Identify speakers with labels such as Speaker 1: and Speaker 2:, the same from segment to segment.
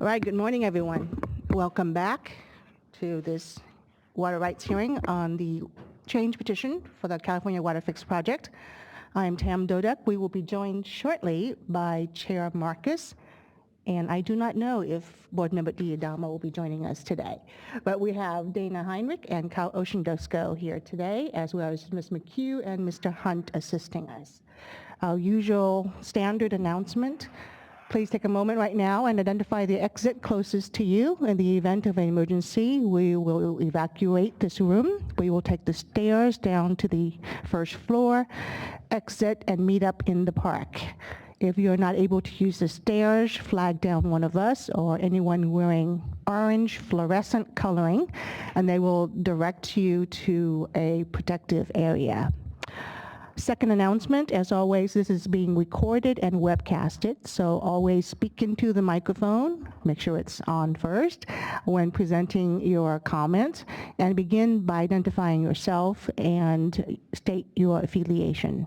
Speaker 1: All right, good morning, everyone. Welcome back to this water rights hearing on the change petition for the California Waterfix project. I'm Tam Dodek. We will be joined shortly by Chair Marcus, and I do not know if Board Member Diadama will be joining us today. But we have Dana Heinrich and Kyle Oceandosko here today, as well as Ms. McHugh and Mr. Hunt assisting us. Our usual standard announcement. Please take a moment right now and identify the exit closest to you. In the event of an emergency, we will evacuate this room. We will take the stairs down to the first floor, exit, and meet up in the park. If you're not able to use the stairs, flag down one of us or anyone wearing orange fluorescent coloring, and they will direct you to a protective area. Second announcement, as always, this is being recorded and webcasted, so always speak into the microphone, make sure it's on first, when presenting your comments, and begin by identifying yourself and state your affiliation.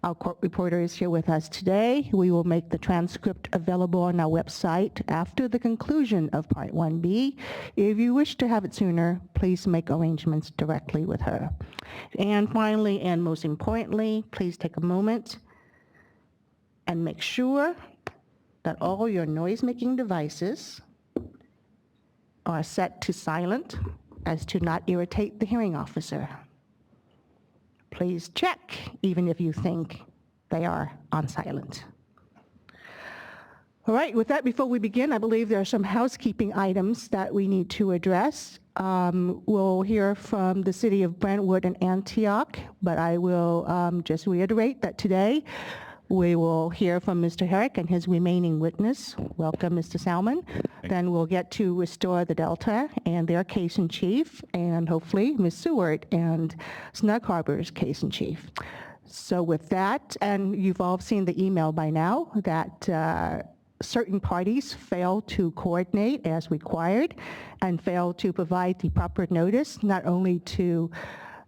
Speaker 1: Our court reporter is here with us today. We will make the transcript available on our website after the conclusion of Part 1B. If you wish to have it sooner, please make arrangements directly with her. And finally, and most importantly, please take a moment and make sure that all your noise-making devices are set to silent as to not irritate the hearing officer. Please check, even if you think they are on silent. All right, with that, before we begin, I believe there are some housekeeping items that we need to address. We'll hear from the city of Brentwood and Antioch, but I will just reiterate that today we will hear from Mr. Herrick and his remaining witness. Welcome, Mr. Salmon. Then we'll get to Restore the Delta and their case in chief, and hopefully Ms. Seward and Snug Harbor's case in chief. So with that, and you've all seen the email by now that certain parties fail to coordinate as required and fail to provide the proper notice, not only to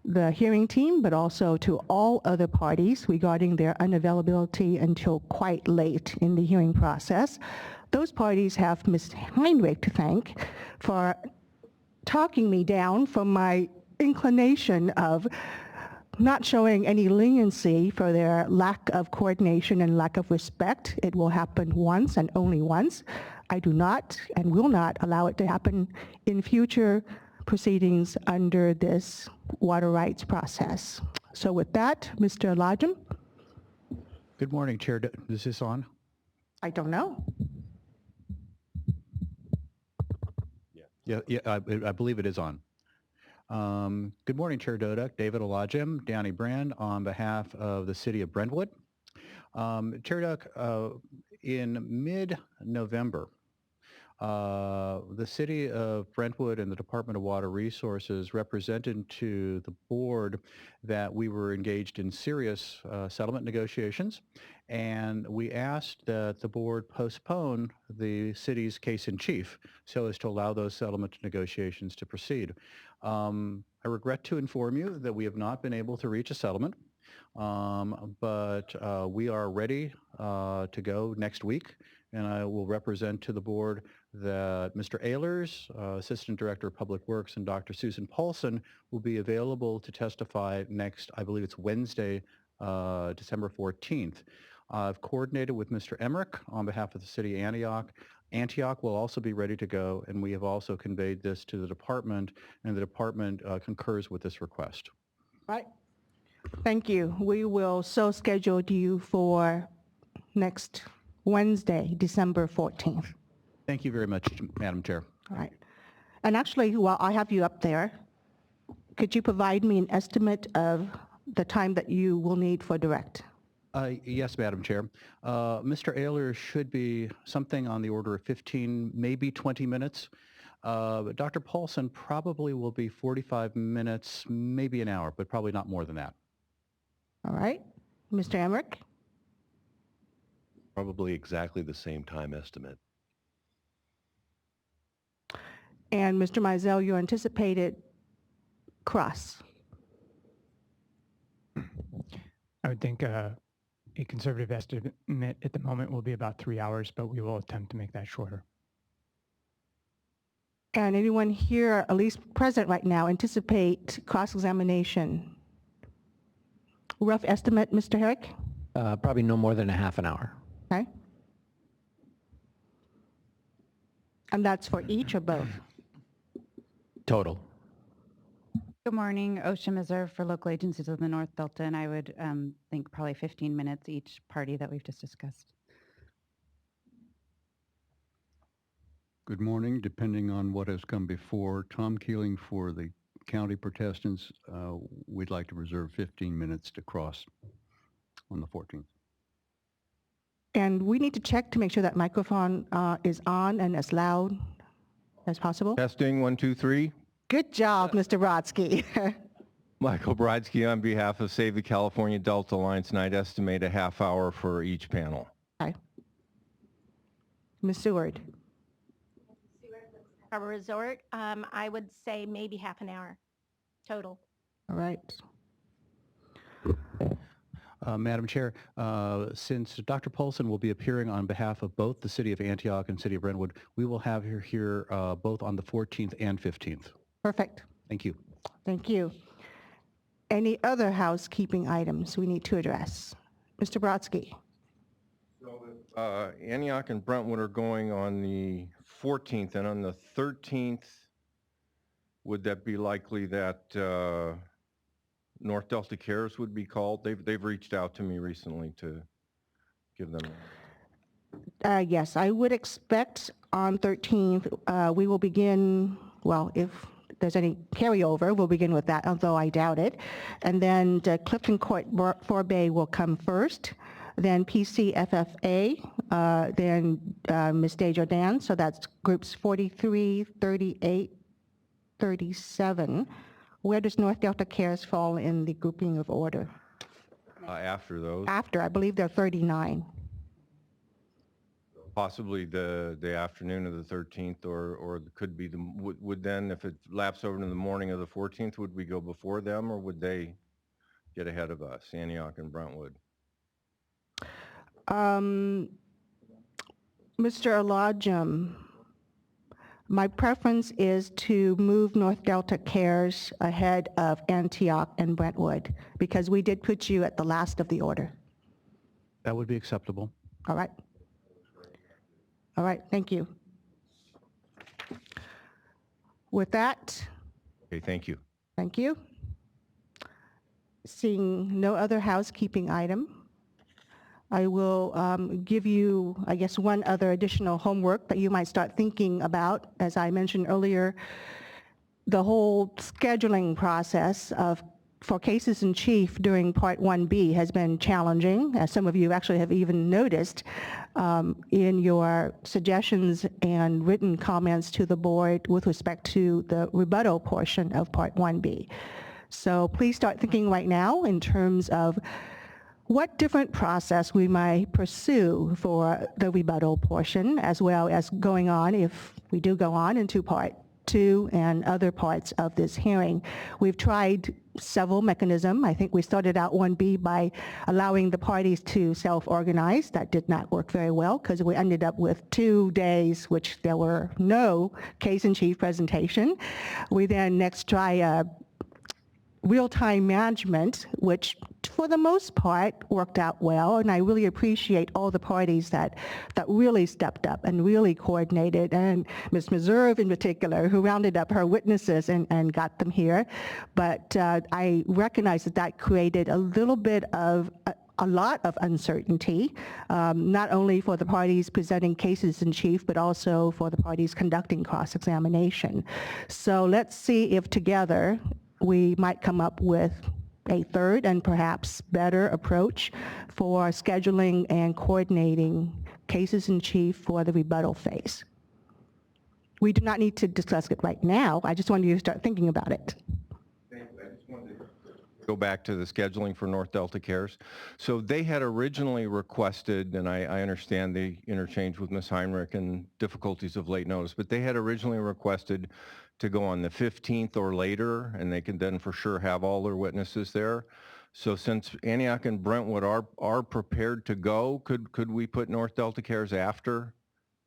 Speaker 1: the hearing team, but also to all other parties regarding their unavailability until quite late in the hearing process. Those parties have Ms. Heinrich to thank for talking me down from my inclination of not showing any leniency for their lack of coordination and lack of respect. It will happen once and only once. I do not and will not allow it to happen in future proceedings under this water rights process. So with that, Mr. Lajam.
Speaker 2: Good morning, Chair. Is this on?
Speaker 1: I don't know.
Speaker 2: Yeah, I believe it is on. Good morning, Chair Dodek, David Olajim, Danny Brand, on behalf of the City of Brentwood. Chair Dodek, in mid-November, the City of Brentwood and the Department of Water Resources represented to the board that we were engaged in serious settlement negotiations, and we asked that the board postpone the city's case in chief so as to allow those settlement negotiations to proceed. I regret to inform you that we have not been able to reach a settlement, but we are ready to go next week, and I will represent to the board that Mr. Ehlers, Assistant Director of Public Works, and Dr. Susan Paulson will be available to testify next, I believe it's Wednesday, December 14th. I've coordinated with Mr. Emmerich on behalf of the City of Antioch. Antioch will also be ready to go, and we have also conveyed this to the department, and the department concurs with this request.
Speaker 1: All right. Thank you. We will so schedule you for next Wednesday, December 14th.
Speaker 2: Thank you very much, Madam Chair.
Speaker 1: All right. And actually, while I have you up there, could you provide me an estimate of the time that you will need for direct?
Speaker 2: Yes, Madam Chair. Mr. Ehlers should be something on the order of 15, maybe 20 minutes. Dr. Paulson probably will be 45 minutes, maybe an hour, but probably not more than that.
Speaker 1: All right. Mr. Emmerich?
Speaker 3: Probably exactly the same time estimate.
Speaker 1: And Mr. Mizell, your anticipated cross?
Speaker 4: I would think a conservative estimate at the moment will be about 3 hours, but we will attempt to make that shorter.
Speaker 1: And anyone here, at least present right now, anticipate cross-examination? Rough estimate, Mr. Herrick?
Speaker 5: Probably no more than a half an hour.
Speaker 1: Okay. And that's for each or both?
Speaker 5: Total.
Speaker 6: Good morning, OSHA Reserve for local agencies of the North Delta, and I would think probably 15 minutes each party that we've just discussed.
Speaker 7: Good morning. Depending on what has come before, Tom Keeling for the county protestants, we'd like to reserve 15 minutes to cross on the 14th.
Speaker 1: And we need to check to make sure that microphone is on and as loud as possible.
Speaker 8: Testing, 1, 2, 3.
Speaker 1: Good job, Mr. Brodsky.
Speaker 8: Michael Brodsky on behalf of Save the California Delta Alliance, and I'd estimate a half hour for each panel.
Speaker 1: Okay. Ms. Seward.
Speaker 9: Harbor Resort, I would say maybe half an hour total.
Speaker 1: All right.
Speaker 2: Madam Chair, since Dr. Polson will be appearing on behalf of both the City of Antioch and City of Brentwood, we will have her here both on the 14th and 15th.
Speaker 1: Perfect.
Speaker 2: Thank you.
Speaker 1: Thank you. Any other housekeeping items we need to address? Mr. Brodsky.
Speaker 8: Antioch and Brentwood are going on the 14th, and on the 13th, would that be likely that North Delta Cares would be called? They've reached out to me recently to give them.
Speaker 1: Yes, I would expect on 13th, we will begin, well, if there's any carryover, we'll begin with that, although I doubt it. And then the Clifton Court 4 Bay will come first, then PCFFA, then Ms. Desjardins, so that's groups 43, 38, 37. Where does North Delta Cares fall in the grouping of order?
Speaker 8: After those,
Speaker 1: After, I believe they're 39.
Speaker 8: possibly the afternoon of the 13th, or could be would then, if it laps over to the morning of the 14th, would we go before them, or would they get ahead of us, Antioch and Brentwood?
Speaker 1: Mr. Alajim, my preference is to move North Delta Cares ahead of Antioch and Brentwood because we did put you at the last of the order.
Speaker 2: That would be acceptable.
Speaker 1: All right. All right, thank you. With that,
Speaker 8: Okay, thank you.
Speaker 1: thank you. Seeing no other housekeeping item, I will give you, I guess, one other additional homework that you might start thinking about. As I mentioned earlier, the whole scheduling process for cases in chief during Part 1B has been challenging, as some of you actually have even noticed in your suggestions and written comments to the board with respect to the rebuttal portion of Part 1B. So please start thinking right now in terms of what different process we might pursue for the rebuttal portion, as well as going on, if we do go on, into Part 2 and other parts of this hearing. We've tried several mechanisms. I think we started out 1B by allowing the parties to self-organize. That did not work very well because we ended up with 2 days which there were no case-in-chief presentation. We then next try real-time management, which for the most part worked out well, and I really appreciate all the parties that really stepped up and really coordinated, and Ms. Meserve in particular, who rounded up her witnesses and got them here. But I recognize that created a little bit of a lot of uncertainty, not only for the parties presenting cases in chief, but also for the parties conducting cross-examination. So let's see if together we might come up with a third and perhaps better approach for scheduling and coordinating cases in chief for the rebuttal phase. We do not need to discuss it right now. I just wanted you to start thinking about it.
Speaker 8: I just wanted to go back to the scheduling for North Delta Cares. So they had originally requested, and I understand the interchange with Ms. Heinrich and difficulties of late notice, but they had originally requested to go on the 15th or later, and they can then for sure have all their witnesses there. So since Antioch and Brentwood are prepared to go, could we put North Delta Cares after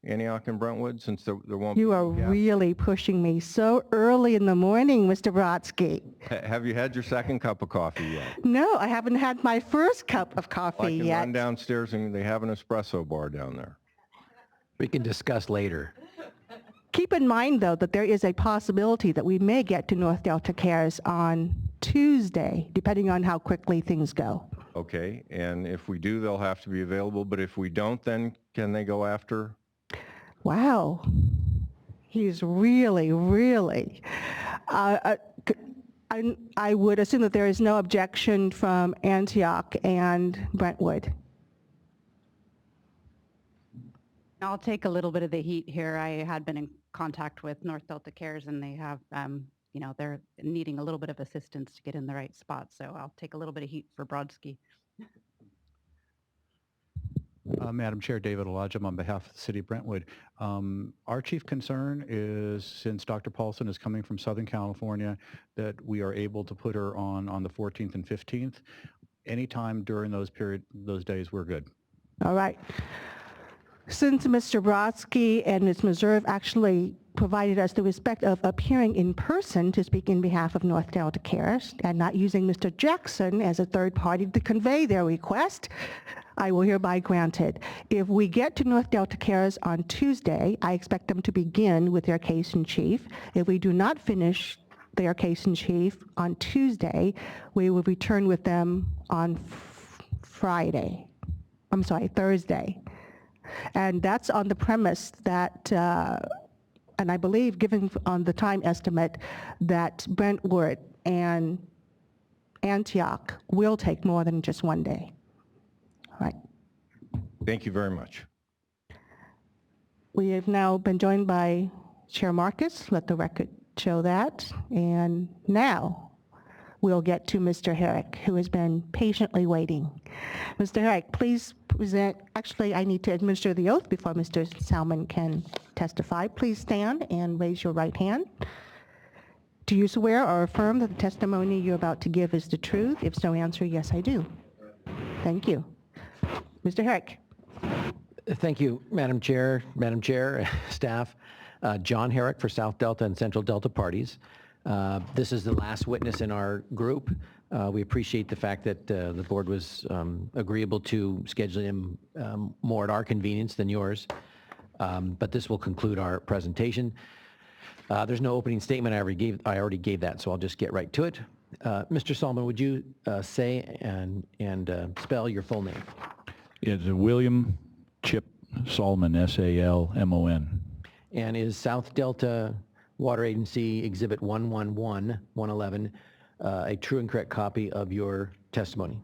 Speaker 8: Antioch and Brentwood, since there won't be
Speaker 1: You are
Speaker 8: any gap?
Speaker 1: really pushing me so early in the morning, Mr. Brodsky.
Speaker 8: Have you had your second cup of coffee yet?
Speaker 1: No, I haven't had my first cup of
Speaker 8: I
Speaker 1: coffee
Speaker 8: can
Speaker 1: yet.
Speaker 8: run downstairs and they have an espresso bar down there.
Speaker 5: We can discuss later.
Speaker 1: Keep in mind, though, that there is a possibility that we may get to North Delta Cares on Tuesday, depending on how quickly things go.
Speaker 8: Okay, and if we do, they'll have to be available, but if we don't, then can they go after?
Speaker 1: Wow. He's really, really. I would assume that there is no objection from Antioch and Brentwood.
Speaker 6: I'll take a little bit of the heat here. I had been in contact with North Delta Cares, and they have, they're needing a little bit of assistance to get in the right spot. So I'll take a little bit of heat for Brodsky.
Speaker 2: Madam Chair, David Olajim on behalf of the City of Brentwood. Our chief concern is, since Dr. Paulson is coming from Southern California, that we are able to put her on the 14th and 15th. Anytime during those days, we're good.
Speaker 1: All right. Since Mr. Brodsky and Ms. Meserve actually provided us the respect of appearing in person to speak in behalf of North Delta Cares and not using Mr. Jackson as a third party to convey their request, I will hereby grant it. If we get to North Delta Cares on Tuesday, I expect them to begin with their case in chief. If we do not finish their case in chief on Tuesday, we will return with them on Thursday. And that's on the premise that, and I believe, given on the time estimate, that Brentwood and Antioch will take more than just one day. All right.
Speaker 8: Thank you very much.
Speaker 1: We have now been joined by Chair Marcus. Let the record show that. And now we'll get to Mr. Herrick, who has been patiently waiting. Mr. Herrick, please present. Actually, I need to administer the oath before Mr. Salmon can testify. Please stand and raise your right hand. Do you swear or affirm that the testimony you're about to give is the truth? If so, answer yes, I do. Thank you. Mr. Herrick.
Speaker 5: Thank you, Madam Chair, staff. John Herrick for South Delta and Central Delta parties. This is the last witness in our group. We appreciate the fact that the board was agreeable to scheduling him more at our convenience than yours. But this will conclude our presentation. There's no opening statement. I already gave that, so I'll just get right to it. Mr. Solomon, would you say and spell your full name?
Speaker 10: It's William Chip Solomon, S-A-L-M-O-N.
Speaker 5: And is South Delta Water Agency Exhibit 111 a true and correct copy of your testimony?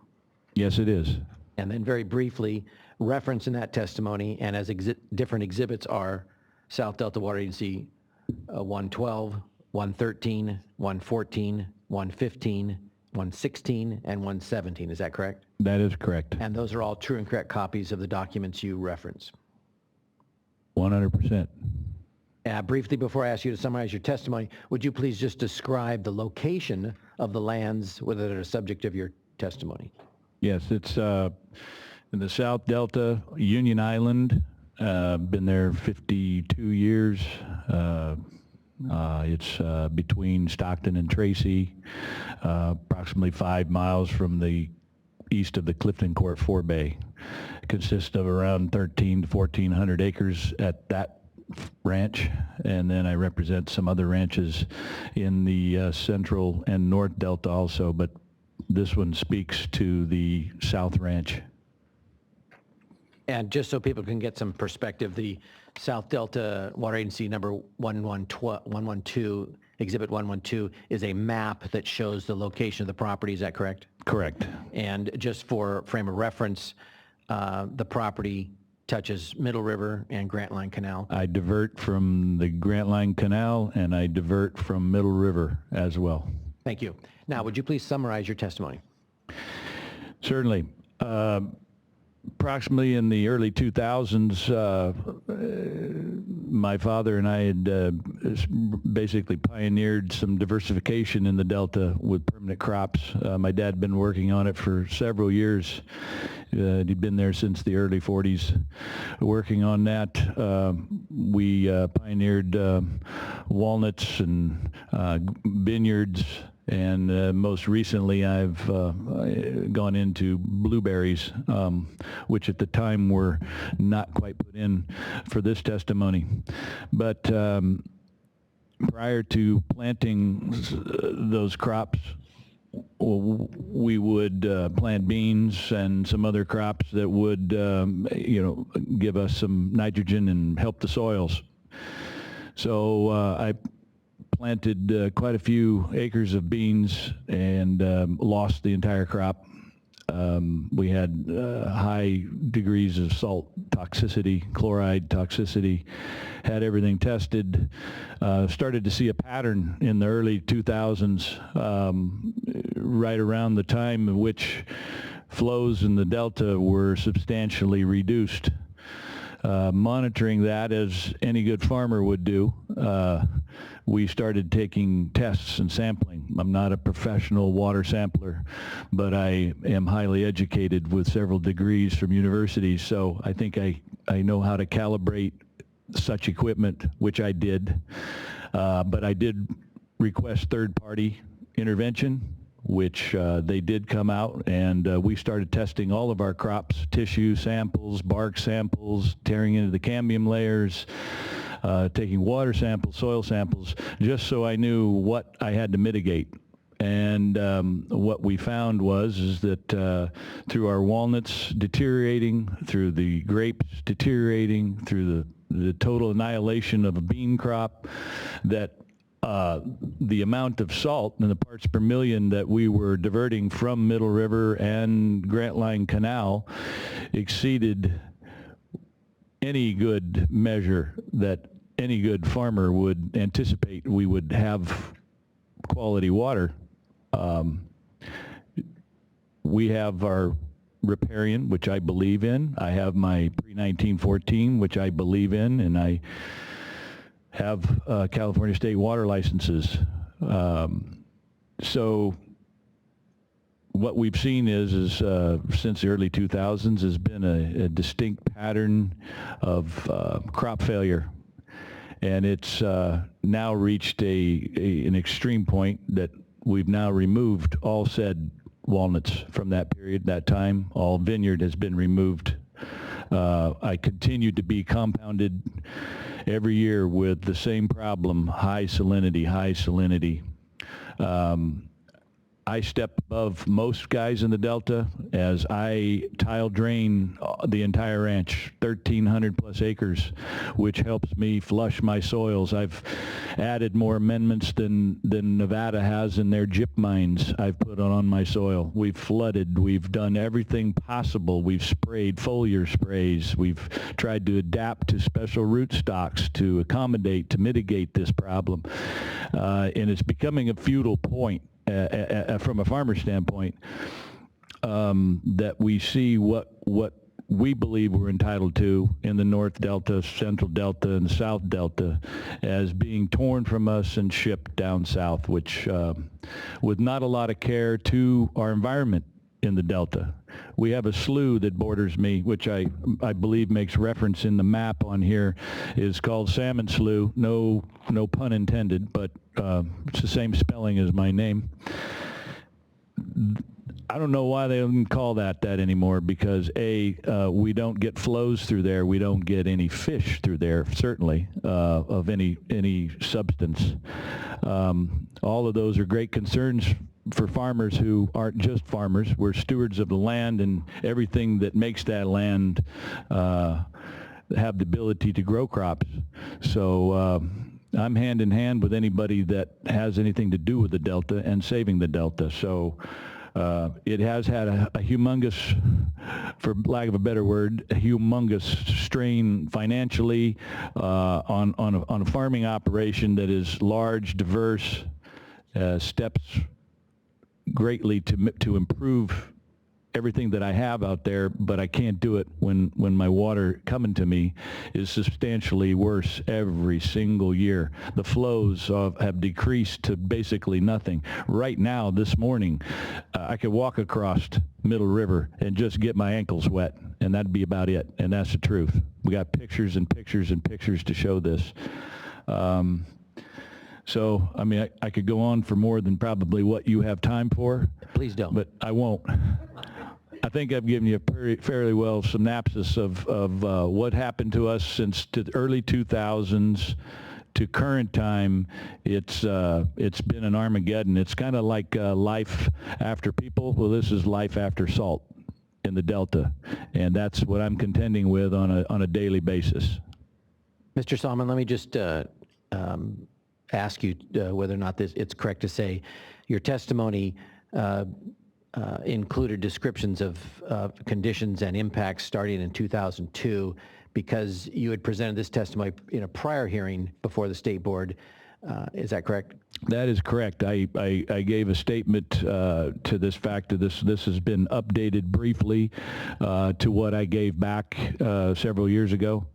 Speaker 10: Yes, it is.
Speaker 5: And then very briefly, reference in that testimony, and as different exhibits are South Delta Water Agency 112, 113, 114, 115, 116, and 117. Is that correct?
Speaker 10: That is correct.
Speaker 5: And those are all true and correct copies of the documents you reference.
Speaker 10: 100%.
Speaker 5: Briefly, before I ask you to summarize your testimony, would you please just describe the location of the lands that are the subject of your testimony?
Speaker 10: Yes, it's in the South Delta, Union Island. Been there 52 years. It's between Stockton and Tracy, approximately 5 miles from the east of the Clifton Court forebay. It consists of around 1,300 to 1,400 acres at that ranch, and then I represent some other ranches in the Central and North Delta also, but this one speaks to the South Ranch.
Speaker 5: And just so people can get some perspective, the South Delta Water Agency number 112, Exhibit 112, is a map that shows the location of the property. Is that correct?
Speaker 10: Correct.
Speaker 5: And just for frame of reference, the property touches Middle River and Grant Line Canal.
Speaker 10: I divert from the Grant Line Canal, and I divert from Middle River as well.
Speaker 5: Thank you. Now, would you please summarize your testimony?
Speaker 10: Certainly. approximately in the early 2000s, my father and I had basically pioneered some diversification in the Delta with permanent crops. My dad had been working on it for several years. He'd been there since the early 40s working on that. We pioneered walnuts and vineyards. And most recently, I've gone into blueberries, which at the time were not quite put in for this testimony. But prior to planting those crops, we would plant beans and some other crops that would, give us some nitrogen and help the soils. So I planted quite a few acres of beans and lost the entire crop. We had high degrees of salt toxicity, chloride toxicity, had everything tested, started to see a pattern in the early 2000s, right around the time in which flows in the Delta were substantially reduced. Monitoring that, as any good farmer would do, we started taking tests and sampling. I'm not a professional water sampler, but I am highly educated with several degrees from universities, so I think I know how to calibrate such equipment, which I did. But I did request third-party intervention, which they did come out, and we started testing all of our crops, tissue samples, bark samples, tearing into the cambium layers, taking water samples, soil samples, just so I knew what I had to mitigate. And what we found is that through our walnuts deteriorating, through the grapes deteriorating, through the total annihilation of a bean crop, that the amount of salt in the parts per million that we were diverting from Middle River and Grant Line Canal exceeded any good measure that any good farmer would anticipate we would have quality water. We have our riparian, which I believe in. I have my pre-1914, which I believe in, and I have California state water licenses. So what we've seen is since the early 2000s has been a distinct pattern of crop failure. And it's now reached an extreme point that we've now removed all said walnuts from that period, that time. All vineyard has been removed. I continue to be compounded every year with the same problem, high salinity, high salinity. I step above most guys in the Delta as I tile drain the entire ranch, 1,300 plus acres, which helps me flush my soils. I've added more amendments than Nevada has in their gyp mines I've put on my soil. We've flooded. We've done everything possible. We've sprayed foliar sprays. We've tried to adapt to special root stocks to accommodate, to mitigate this problem. And it's becoming a futile point. From a farmer standpoint, that we see what we believe we're entitled to in the North Delta, Central Delta, and the South Delta as being torn from us and shipped down south, which with not a lot of care to our environment in the Delta. We have a slough that borders me, which I believe makes reference in the map on here, is called Salmon Slough. No pun intended, but it's the same spelling as my name. I don't know why they don't call that anymore, because we don't get flows through there. We don't get any fish through there, certainly, of any substance. All of those are great concerns for farmers who aren't just farmers. We're stewards of the land and everything that makes that land have the ability to grow crops. So I'm hand in hand with anybody that has anything to do with the Delta and saving the Delta. So it has had a humongous, for lack of a better word, a humongous strain financially on a farming operation that is large, diverse, steps greatly to improve everything that I have out there, but I can't do it when my water coming to me is substantially worse every single year. The flows have decreased to basically nothing. Right now, this morning, I could walk across Middle River and just get my ankles wet, and that'd be about it, and that's the truth. We got pictures and pictures and pictures to show this. So, I mean, I could go on for more than probably what you have time for.
Speaker 5: Please don't.
Speaker 10: But I won't. I think I've given you a fairly well synopsis of what happened to us since the early 2000s to current time. It's been an Armageddon. It's kind of like life after people. Well, this is life after salt in the Delta, and that's what I'm contending with on a daily basis.
Speaker 5: Mr. Salmon, let me just ask you whether or not it's correct to say your testimony included descriptions of conditions and impacts starting in 2002 because you had presented this testimony in a prior hearing before the State Board. Is that correct?
Speaker 10: That is correct. I gave a statement to this fact that this has been updated briefly to what I gave back several years ago.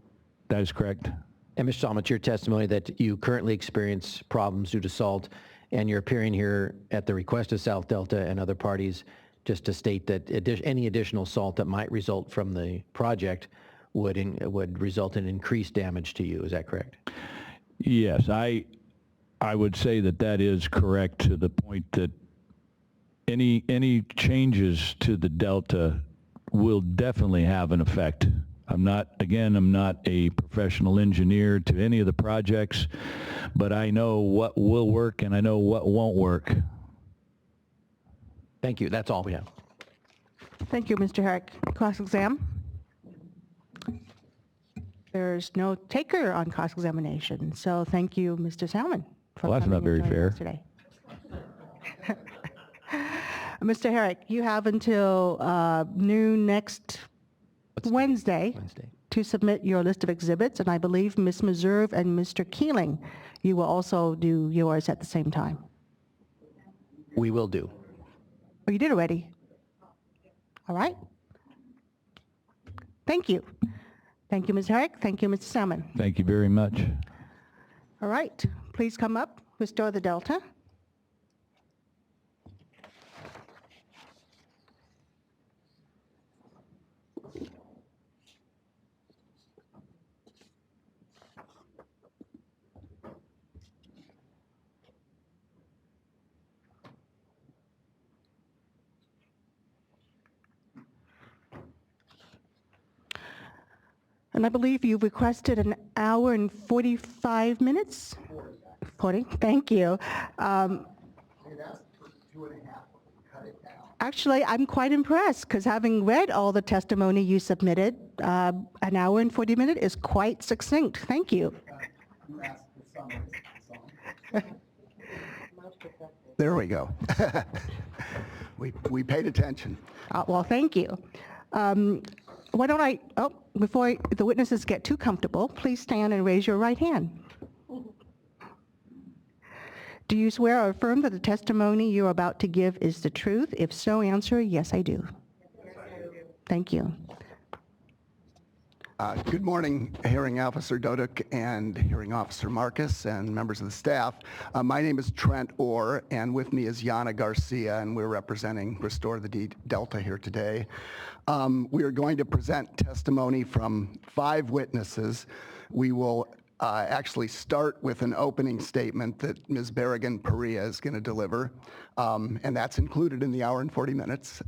Speaker 10: That is correct.
Speaker 5: And Mr. Salmon, it's your testimony that you currently experience problems due to salt, and you're appearing here at the request of South Delta and other parties just to state that any additional salt that might result from the project would result in increased damage to you. Is that correct?
Speaker 10: Yes, I would say that is correct to the point that any changes to the Delta will definitely have an effect. I'm not a professional engineer to any of the projects, but I know what will work and I know what won't work.
Speaker 5: Thank you. That's all we have.
Speaker 1: Thank you, Mr. Herrick. Cross-exam? There's no taker on cross-examination, so thank you, Mr. Salmon, for
Speaker 10: Well, that's
Speaker 1: coming
Speaker 10: not very
Speaker 1: and joining
Speaker 10: fair.
Speaker 1: us today. Mr. Herrick, you have until noon next Wednesday to submit your list of exhibits, and I believe Ms. Meserve and Mr. Keeling, you will also do yours at the same time.
Speaker 5: We will do.
Speaker 1: Oh, you did already? All right. Thank you. Thank you, Ms. Herrick. Thank you, Mr. Salmon.
Speaker 10: Thank you very much.
Speaker 1: All right. Please come up, restore the Delta. And I believe you've requested an hour and 45 minutes? 40, thank you. Actually, I'm quite impressed because having read all the testimony you submitted, an hour and 40 minutes is quite succinct. Thank you.
Speaker 11: There we go. We paid attention.
Speaker 1: Well, thank you. Why don't I, before the witnesses get too comfortable, please stand and raise your right hand. Do you swear or affirm that the testimony you're about to give is the truth? If so, answer, yes, I do. Yes, I do. Thank you.
Speaker 11: Good morning, Hearing Officer Dodek and Hearing Officer Marcus and members of the staff. My name is Trent Orr, and with me is Yana Garcia, and we're representing Restore the Delta here today. We are going to present testimony from 5 witnesses. We will actually start with an opening statement that Ms. Berrigan-Perea is going to deliver, and that's included in the hour and 40 minutes.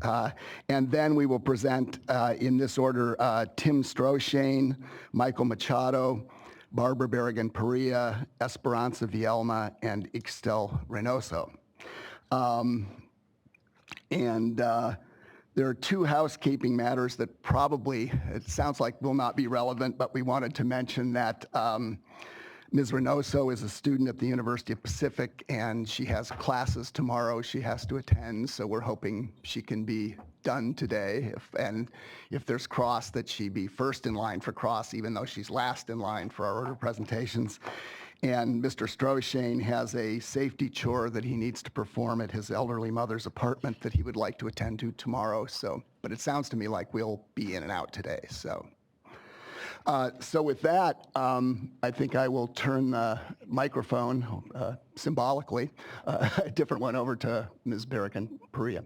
Speaker 11: And then we will present, in this order, Tim Stroshane, Michael Machado, Barbara Berrigan-Perea, Esperanza Vielma, and Ixtel Reynoso. There are 2 housekeeping matters that probably, it sounds like, will not be relevant, but we wanted to mention that Ms. Reynoso is a student at the University of Pacific, and she has classes tomorrow she has to attend, so we're hoping she can be done today. If there's cross, that she be first in line for cross, even though she's last in line for our order presentations. And Mr. Stroshane has a safety chore that he needs to perform at his elderly mother's apartment that he would like to attend to tomorrow. So, but it sounds to me like we'll be in and out today. So with that, I think I will turn the microphone, symbolically, a different one over to Ms. Barragan-Perea.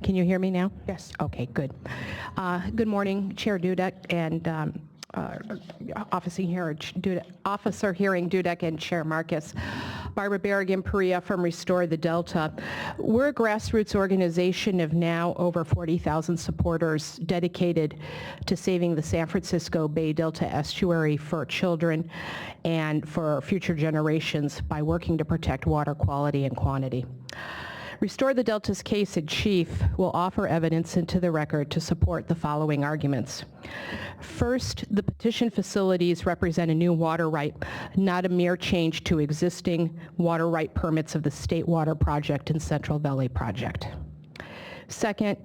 Speaker 12: Can you hear me now?
Speaker 1: Yes.
Speaker 12: Okay, good. Good morning, Chair Dudek and Officer Hearing Dudek and Chair Marcus. Barbara Barragan-Perea from Restore the Delta. We're a grassroots organization of now over 40,000 supporters dedicated to saving the San Francisco Bay Delta estuary for children and for future generations by working to protect water quality and quantity. Restore the Delta's case in chief will offer evidence into the record to support the following arguments. First, the petition facilities represent a new water right, not a mere change to existing water right permits of the State Water Project and Central Valley Project. Second,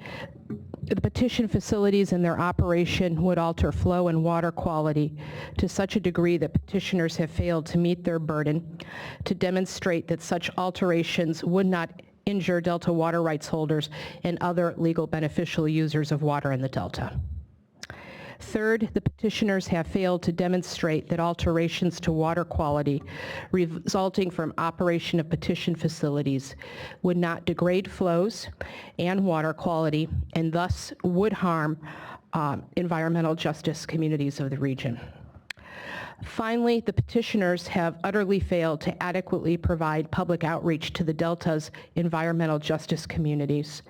Speaker 12: the petition facilities and their operation would alter flow and water quality to such a degree that petitioners have failed to meet their burden to demonstrate that such alterations would not injure Delta water rights holders and other legal beneficial users of water in the Delta. Third, the petitioners have failed to demonstrate that alterations to water quality resulting from operation of petition facilities would not degrade flows and water quality and thus would harm environmental justice communities of the region. Finally, the petitioners have utterly failed to adequately provide public outreach to the Delta's environmental justice communities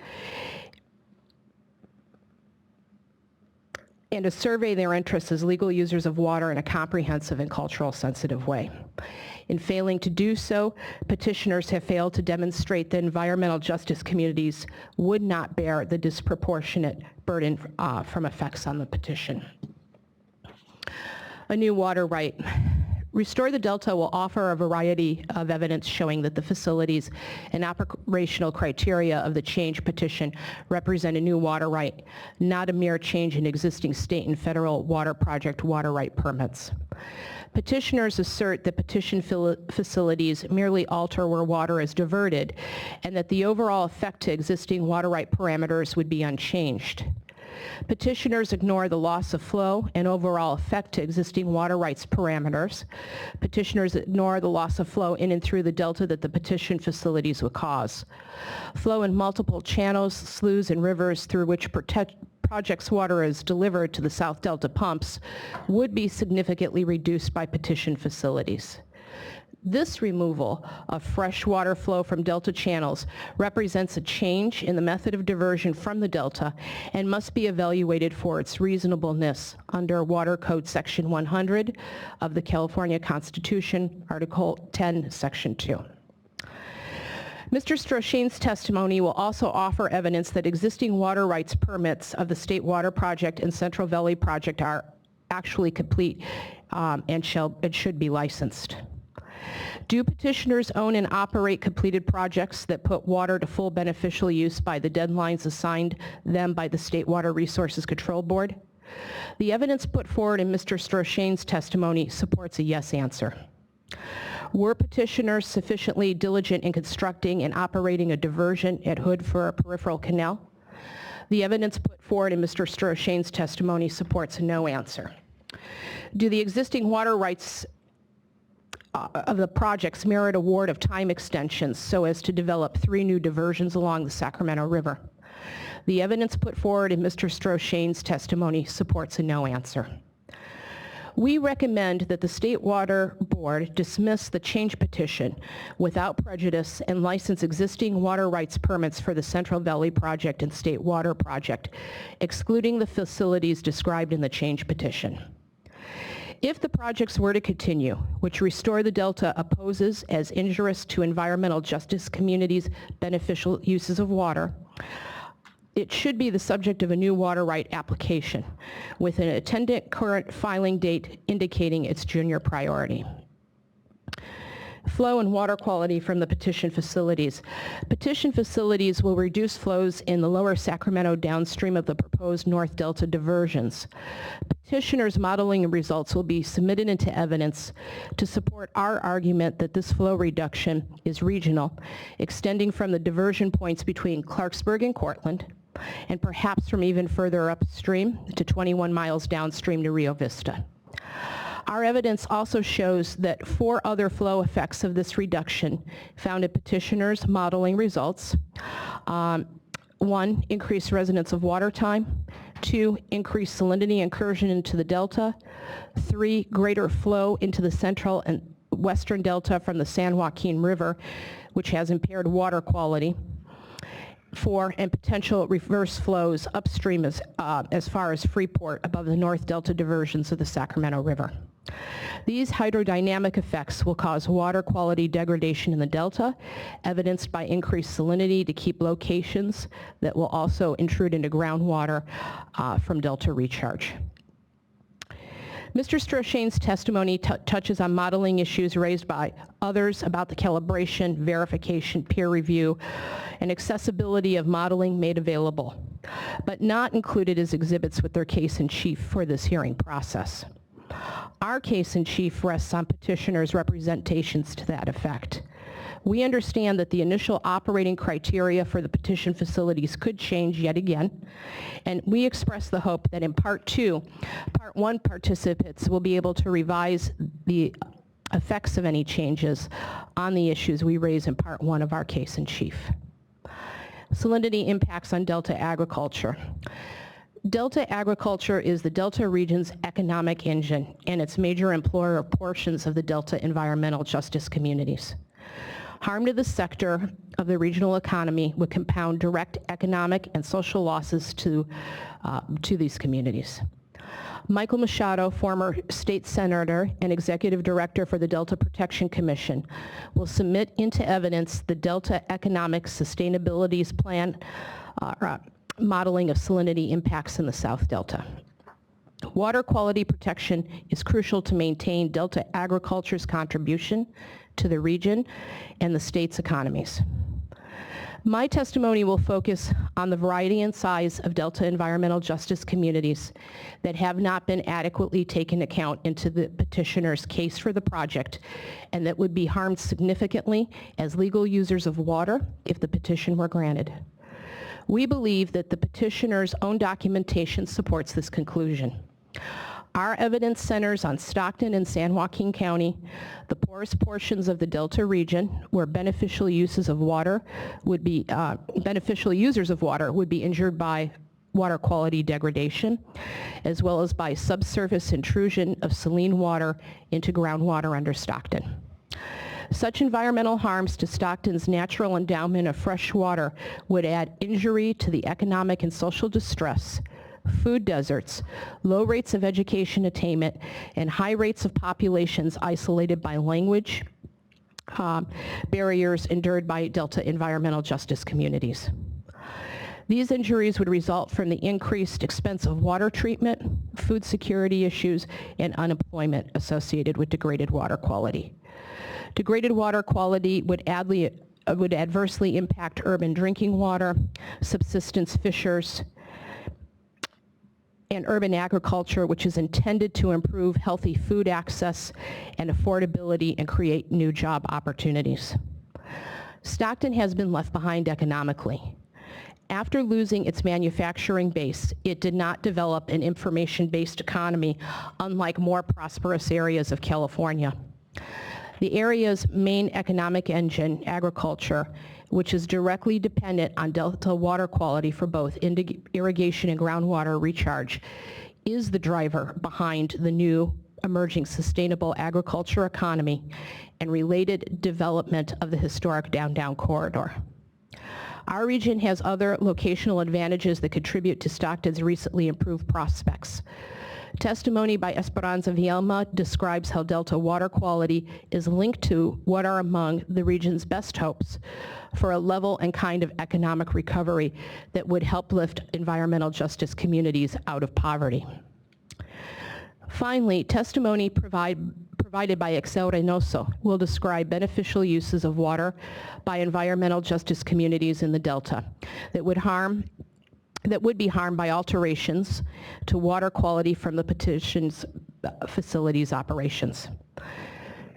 Speaker 12: and to survey their interests as legal users of water in a comprehensive and cultural sensitive way. In failing to do so, petitioners have failed to demonstrate that environmental justice communities would not bear the disproportionate burden from effects on the petition. A new water right. Restore the Delta will offer a variety of evidence showing that the facilities and operational criteria of the change petition represent a new water right, not a mere change in existing state and federal water project water right permits. Petitioners assert that petition facilities merely alter where water is diverted and that the overall effect to existing water right parameters would be unchanged. Petitioners ignore the loss of flow and overall effect to existing water rights parameters. Petitioners ignore the loss of flow in and through the Delta that the petition facilities would cause. Flow in multiple channels, sloughs, and rivers through which project's water is delivered to the South Delta pumps would be significantly reduced by petition facilities. This removal of fresh water flow from Delta channels represents a change in the method of diversion from the Delta and must be evaluated for its reasonableness under Water Code Section 100 of the California Constitution, Article 10, Section 2. Mr. Stroshane's testimony will also offer evidence that existing water rights permits of the State Water Project and Central Valley Project are actually complete and should be licensed. Do petitioners own and operate completed projects that put water to full beneficial use by the deadlines assigned them by the State Water Resources Control Board? The evidence put forward in Mr. Stroshane's testimony supports a yes answer. Were petitioners sufficiently diligent in constructing and operating a diversion at Hood for a peripheral canal? The evidence put forward in Mr. Stroshane's testimony supports a no answer. Do the existing water rights of the projects merit award of time extensions so as to develop 3 new diversions along the Sacramento River? The evidence put forward in Mr. Stroshane's testimony supports a no answer. We recommend that the State Water Board dismiss the change petition without prejudice and license existing water rights permits for the Central Valley Project and State Water Project, excluding the facilities described in the change petition. If the projects were to continue, which Restore the Delta opposes as injurious to environmental justice communities' beneficial uses of water, it should be the subject of a new water right application with an attendant current filing date indicating its junior priority. Flow and water quality from the petition facilities. Petition facilities will reduce flows in the lower Sacramento downstream of the proposed North Delta diversions. Petitioners' modeling results will be submitted into evidence to support our argument that this flow reduction is regional, extending from the diversion points between Clarksburg and Cortland, and perhaps from even further upstream to 21 miles downstream to Rio Vista. Our evidence also shows that 4 other flow effects of this reduction found in petitioners' modeling results. 1, increased resonance of water time. 2, increased salinity incursion into the delta. 3, greater flow into the central and western delta from the San Joaquin River, which has impaired water quality. 4, and potential reverse flows upstream as far as Freeport above the North Delta diversions of the Sacramento River. These hydrodynamic effects will cause water quality degradation in the delta, evidenced by increased salinity to keep locations that will also intrude into groundwater from delta recharge. Mr. Stroshane's testimony touches on modeling issues raised by others about the calibration, verification, peer review, and accessibility of modeling made available, but not included as exhibits with their case in chief for this hearing process. Our case in chief rests on petitioners' representations to that effect. We understand that the initial operating criteria for the petition facilities could change yet again, and we express the hope that in Part 2, Part 1 participants will be able to revise the effects of any changes on the issues we raise in Part 1 of our case in chief. Salinity impacts on Delta agriculture. Delta agriculture is the Delta region's economic engine and its major employer of portions of the Delta environmental justice communities. Harm to the sector of the regional economy would compound direct economic and social losses to these communities. Michael Machado, former state senator and executive director for the Delta Protection Commission, will submit into evidence the Delta Economic Sustainability's plan modeling of salinity impacts in the South Delta. Water quality protection is crucial to maintain Delta agriculture's contribution to the region and the state's economies. My testimony will focus on the variety and size of Delta environmental justice communities that have not been adequately taken account into the petitioner's case for the project and that would be harmed significantly as legal users of water if the petition were granted. We believe that the petitioner's own documentation supports this conclusion. Our evidence centers on Stockton and San Joaquin County, the poorest portions of the Delta region, where beneficial users of water would be injured by water quality degradation, as well as by subsurface intrusion of saline water into groundwater under Stockton. Such environmental harms to Stockton's natural endowment of fresh water would add injury to the economic and social distress, food deserts, low rates of education attainment, and high rates of populations isolated by language barriers endured by Delta environmental justice communities. These injuries would result from the increased expense of water treatment, food security issues, and unemployment associated with degraded water quality. Degraded water quality would adversely impact urban drinking water, subsistence fishers, and urban agriculture, which is intended to improve healthy food access and affordability and create new job opportunities. Stockton has been left behind economically. After losing its manufacturing base, it did not develop an information-based economy, unlike more prosperous areas of California. The area's main economic engine, agriculture, which is directly dependent on Delta water quality for both irrigation and groundwater recharge, is the driver behind the new emerging sustainable agriculture economy and related development of the historic downtown corridor. Our region has other locational advantages that contribute to Stockton's recently improved prospects. Testimony by Esperanza Vielma describes how Delta water quality is linked to what are among the region's best hopes for a level and kind of economic recovery that would help lift environmental justice communities out of poverty. Finally, testimony provided provided by Excel Reynoso will describe beneficial uses of water by environmental justice communities in the Delta that would be harmed by alterations to water quality from the petition's facilities operations.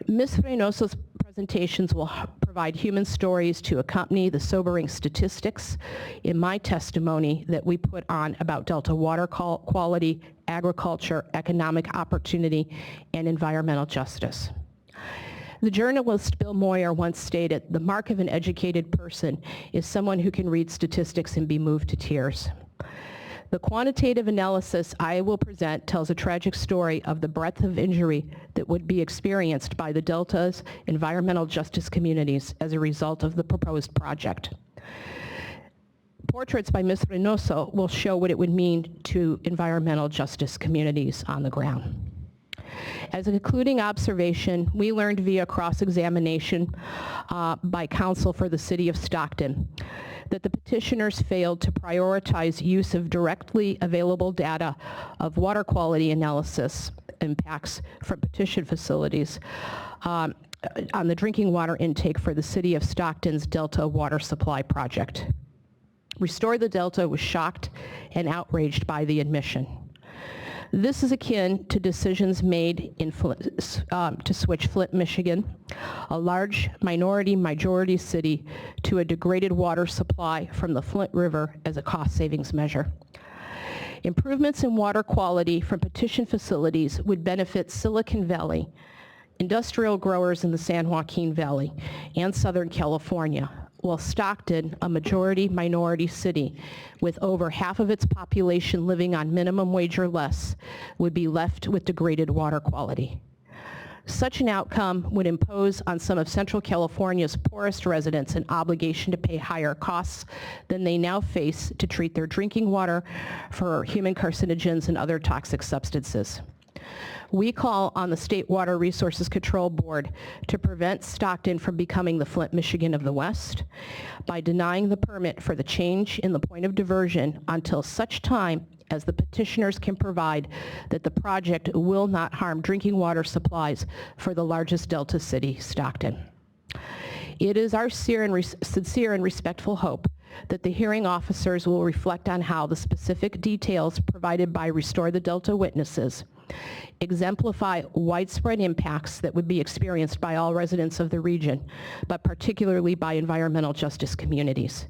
Speaker 12: Ms. Reynoso's presentations will provide human stories to accompany the sobering statistics in my testimony that we put on about Delta water quality, agriculture, economic opportunity, and environmental justice. The journalist Bill Moyer once stated, "The mark of an educated person is someone who can read statistics and be moved to tears." The quantitative analysis I will present tells a tragic story of the breadth of injury that would be experienced by the Delta's environmental justice communities as a result of the proposed project. Portraits by Ms. Reynoso will show what it would mean to environmental justice communities on the ground. As a concluding observation, we learned via cross-examination by counsel for the City of Stockton that the petitioners failed to prioritize use of directly available data of water quality analysis impacts from petition facilities on the drinking water intake for the City of Stockton's Delta Water Supply Project. Restore the Delta was shocked and outraged by the admission. This is akin to decisions made in to switch Flint, Michigan, a large minority-majority city, to a degraded water supply from the Flint River as a cost savings measure. Improvements in water quality from petition facilities would benefit Silicon Valley, industrial growers in the San Joaquin Valley, and Southern California, while Stockton, a majority-minority city with over half of its population living on minimum wage or less, would be left with degraded water quality. Such an outcome would impose on some of Central California's poorest residents an obligation to pay higher costs than they now face to treat their drinking water for human carcinogens and other toxic substances. We call on the State Water Resources Control Board to prevent Stockton from becoming the Flint, Michigan of the West by denying the permit for the change in the point of diversion until such time as the petitioners can provide that the project will not harm drinking water supplies for the largest Delta city, Stockton. It is our sincere and respectful hope that the hearing officers will reflect on how the specific details provided by Restore the Delta witnesses exemplify widespread impacts that would be experienced by all residents of the region, but particularly by environmental justice communities.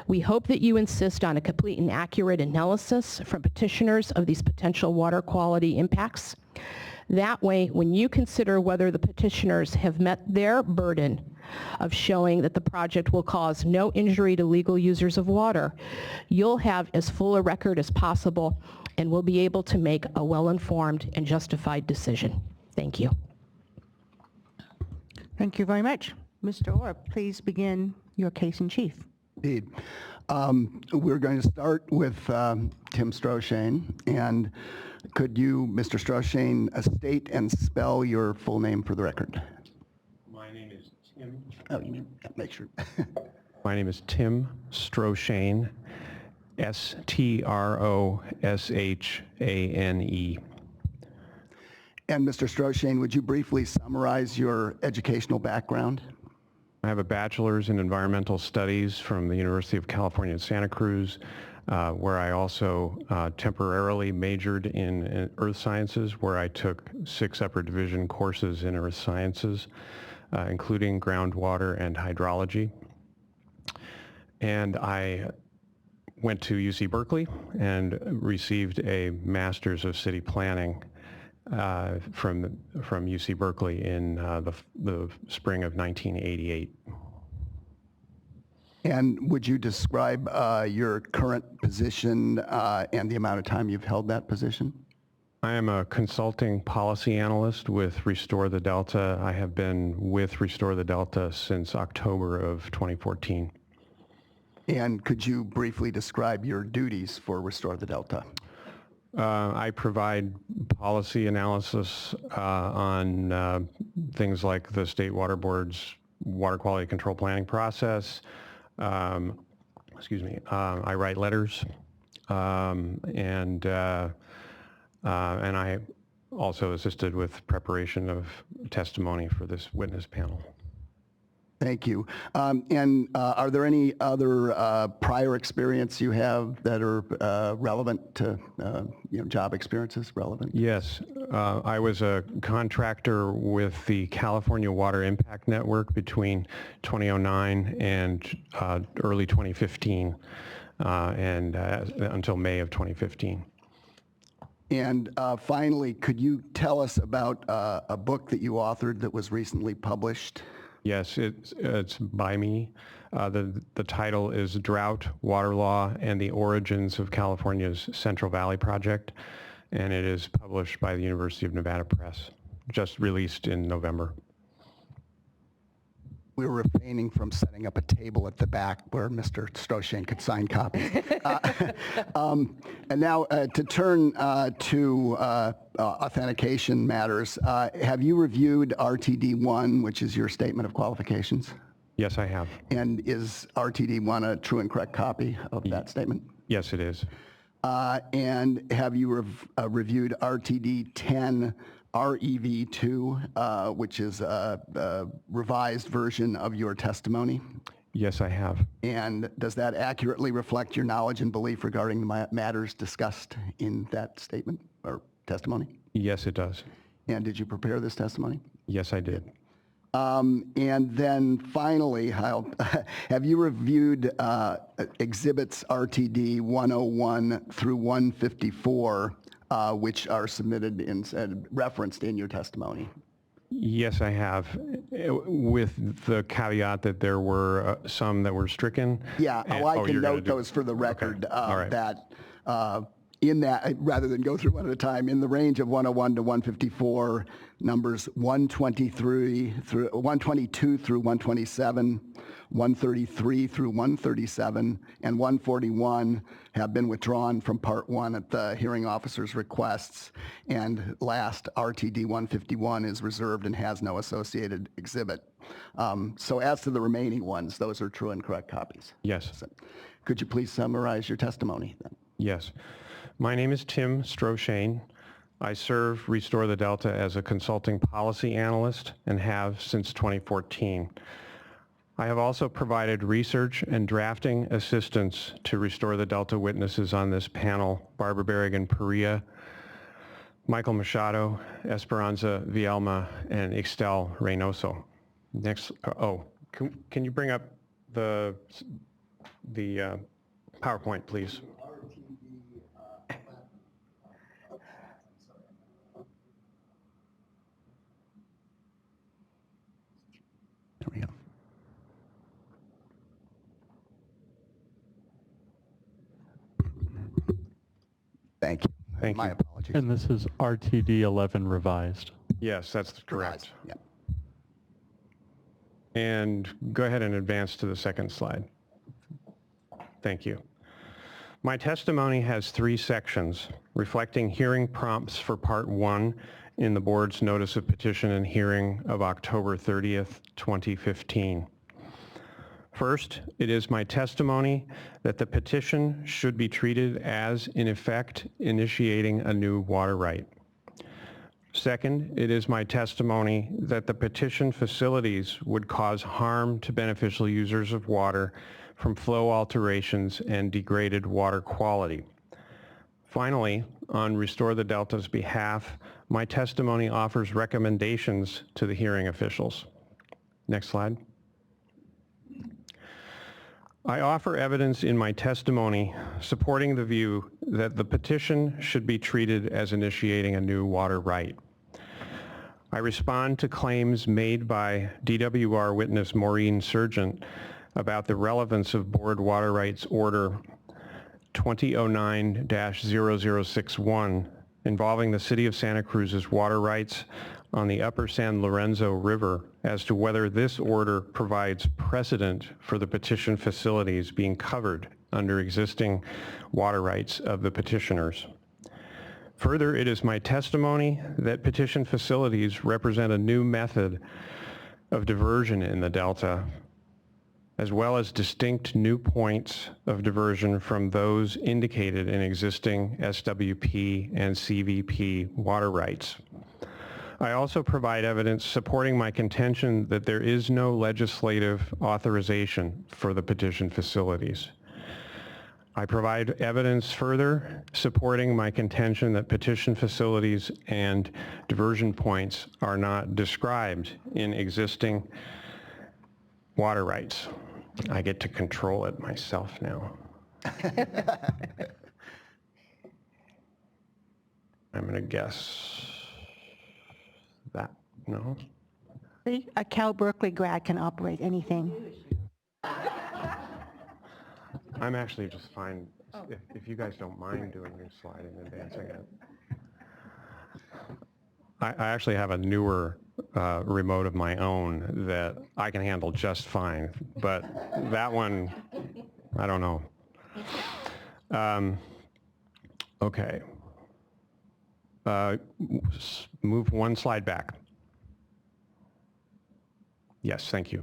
Speaker 12: We hope that you insist on a complete and accurate analysis from petitioners of these potential water quality impacts. That way, when you consider whether the petitioners have met their burden of showing that the project will cause no injury to legal users of water, you'll have as full a record as possible and will be able to make a well-informed and justified decision. Thank you.
Speaker 1: Thank you very much. Mr. Orr, please begin your case in chief.
Speaker 11: Indeed. We're going to start with Tim Stroshane. And could you, Mr. Stroshane, state and spell your full name for the record?
Speaker 4: My name is Tim.
Speaker 11: Oh, you mean, make sure.
Speaker 4: My name is Tim Stroshane, S-T-R-O-S-H-A-N-E.
Speaker 11: And Mr. Stroshane, would you briefly summarize your educational background?
Speaker 4: I have a bachelor's in environmental studies from the University of California at Santa Cruz, where I also temporarily majored in earth sciences, where I took 6 upper division courses in earth sciences, including groundwater and hydrology. And I went to UC Berkeley and received a Master's of City Planning from UC Berkeley in the spring of 1988.
Speaker 11: And would you describe your current position and the amount of time you've held that position?
Speaker 4: I am a consulting policy analyst with Restore the Delta. I have been with Restore the Delta since October of 2014.
Speaker 11: And could you briefly describe your duties for Restore the Delta?
Speaker 4: I provide policy analysis on things like the State Water Board's water quality control planning process. I write letters, and I also assisted with preparation of testimony for this witness panel.
Speaker 11: Thank you. And are there any other prior experience you have that are relevant to, job experiences relevant?
Speaker 4: Yes, I was a contractor with the California Water Impact Network between 2009 and early 2015, and until May of 2015.
Speaker 11: And finally, could you tell us about a book that you authored that was recently published?
Speaker 4: Yes, it's by me. The title is Drought, Water Law, and the Origins of California's Central Valley Project, and it is published by the University of Nevada Press, just released in November.
Speaker 11: We were refraining from setting up a table at the back where Mr. Stroshane could sign copies. And now to turn to authentication matters, have you reviewed RTD1, which is your statement of qualifications?
Speaker 4: Yes, I have.
Speaker 11: And is RTD1 a true and correct copy of that statement?
Speaker 4: Yes, it is.
Speaker 11: And have you reviewed RTD10 REV2, which is a revised version of your testimony?
Speaker 4: Yes, I have.
Speaker 11: And does that accurately reflect your knowledge and belief regarding the matters discussed in that statement or testimony?
Speaker 4: Yes, it does.
Speaker 11: And did you prepare this testimony?
Speaker 4: Yes, I did.
Speaker 11: And then finally, have you reviewed exhibits RTD 101 through 154, which are submitted and referenced in your testimony?
Speaker 4: Yes, I have, with the caveat that there were some that were stricken.
Speaker 11: Yeah, I can note those for the record,
Speaker 4: okay.
Speaker 11: That in that, rather than go through one at a time, in the range of 101 to 154, numbers 122 through 127, 133 through 137, and 141 have been withdrawn from Part 1 at the hearing officer's requests, and last, RTD 151 is reserved and has no associated exhibit. So as to the remaining ones, those are true and correct copies.
Speaker 4: Yes.
Speaker 11: So, could you please summarize your testimony then?
Speaker 4: Yes. My name is Tim Stroshane. I serve Restore the Delta as a consulting policy analyst and have since 2014. I have also provided research and drafting assistance to Restore the Delta witnesses on this panel: Barbara Berrigan-Perea, Michael Machado, Esperanza Vielma, and Ixtel Reynoso. Next, can you bring up the PowerPoint, please?
Speaker 11: There we go. Thank you.
Speaker 4: Thank
Speaker 11: My
Speaker 4: you.
Speaker 11: apologies.
Speaker 13: And this is RTD 11 revised.
Speaker 4: Yes, that's correct.
Speaker 11: Yeah.
Speaker 4: And go ahead and advance to the second slide. Thank you. My testimony has 3 sections reflecting hearing prompts for Part 1 in the board's notice of petition and hearing of October 30th, 2015. First, it is my testimony that the petition should be treated as, in effect, initiating a new water right. Second, it is my testimony that the petition facilities would cause harm to beneficial users of water from flow alterations and degraded water quality. Finally, on Restore the Delta's behalf, my testimony offers recommendations to the hearing officials. Next slide. I offer evidence in my testimony supporting the view that the petition should be treated as initiating a new water right. I respond to claims made by DWR witness Maureen Sargent about the relevance of Board Water Rights Order 2009-0061 involving the City of Santa Cruz's water rights on the Upper San Lorenzo River as to whether this order provides precedent for the petition facilities being covered under existing water rights of the petitioners. Further, it is my testimony that petition facilities represent a new method of diversion in the Delta as well as distinct new points of diversion from those indicated in existing SWP and CVP water rights. I also provide evidence supporting my contention that there is no legislative authorization for the petition facilities. I provide evidence further supporting my contention that petition facilities and diversion points are not described in existing water rights. I get to control it myself now. I'm going to guess that, no?
Speaker 1: See, a Cal Berkeley grad can operate anything.
Speaker 4: I'm actually just fine, if you guys don't mind doing your sliding and advancing it. I actually have a newer remote of my own that I can handle just fine, but that one, I don't know. Okay. Move one slide back. Yes, thank you.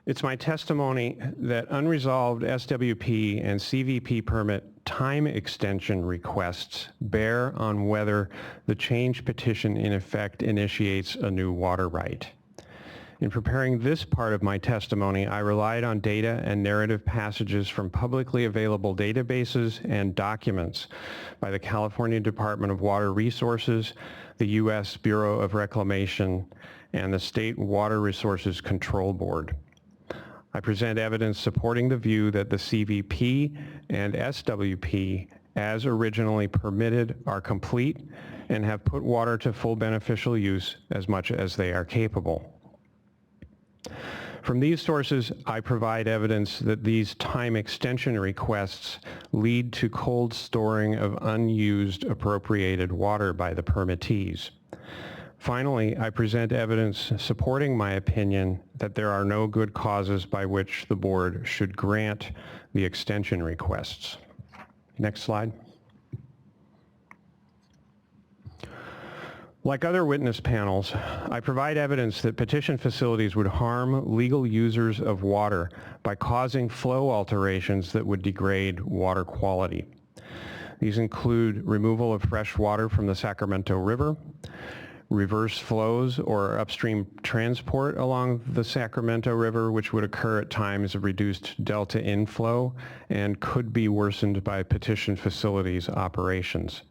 Speaker 4: It's my testimony that unresolved SWP and CVP permit time extension requests bear on whether the change petition in effect initiates a new water right. In preparing this part of my testimony, I relied on data and narrative passages from publicly available databases and documents by the California Department of Water Resources, the U.S. Bureau of Reclamation, and the State Water Resources Control Board. I present evidence supporting the view that the CVP and SWP, as originally permitted, are complete and have put water to full beneficial use as much as they are capable. From these sources, I provide evidence that these time extension requests lead to cold storing of unused appropriated water by the permittees. Finally, I present evidence supporting my opinion that there are no good causes by which the board should grant the extension requests. Next slide. Like other witness panels, I provide evidence that petition facilities would harm legal users of water by causing flow alterations that would degrade water quality. These include removal of fresh water from the Sacramento River, reverse flows or upstream transport along the Sacramento River, which would occur at times of reduced delta inflow and could be worsened by petition facilities operations.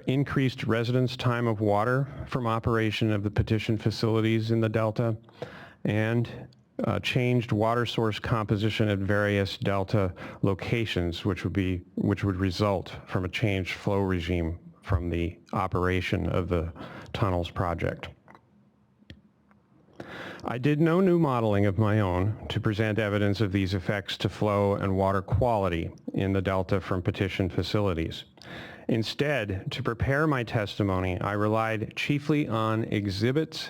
Speaker 4: Increased residence time of water from operation of the petition facilities in the delta, and changed water source composition at various delta locations, which would result from a changed flow regime from the operation of the tunnels project. I did no new modeling of my own to present evidence of these effects to flow and water quality in the delta from petition facilities. Instead, to prepare my testimony, I relied chiefly on exhibits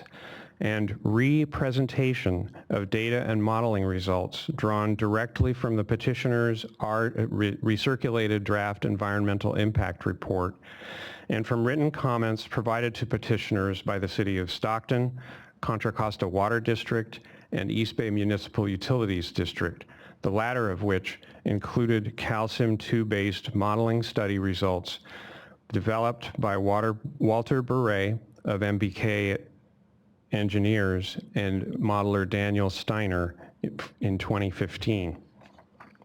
Speaker 4: and re-presentation of data and modeling results drawn directly from the petitioner's recirculated draft environmental impact report and from written comments provided to petitioners by the City of Stockton, Contra Costa Water District, and East Bay Municipal Utilities District, the latter of which included calcium 2-based modeling study results developed by Walter Bure of MBK Engineers and modeler Daniel Steiner in 2015.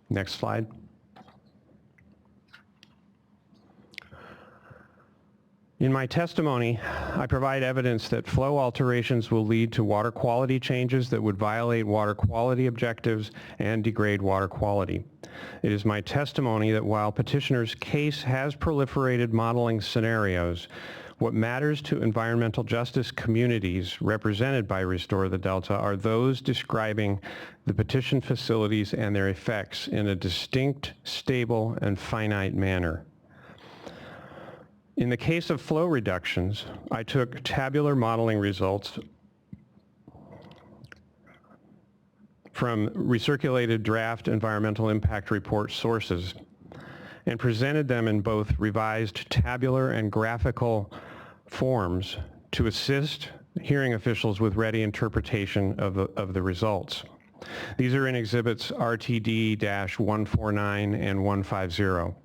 Speaker 4: Next slide. In my testimony, I provide evidence that flow alterations will lead to water quality changes that would violate water quality objectives and degrade water quality. It is my testimony that while petitioner's case has proliferated modeling scenarios, what matters to environmental justice communities represented by Restore the Delta are those describing the petition facilities and their effects in a distinct, stable, and finite manner. In the case of flow reductions, I took tabular modeling results from recirculated draft environmental impact report sources and presented them in both revised tabular and graphical forms to assist hearing officials with ready interpretation of the results. These are in exhibits RTD-149 and 150,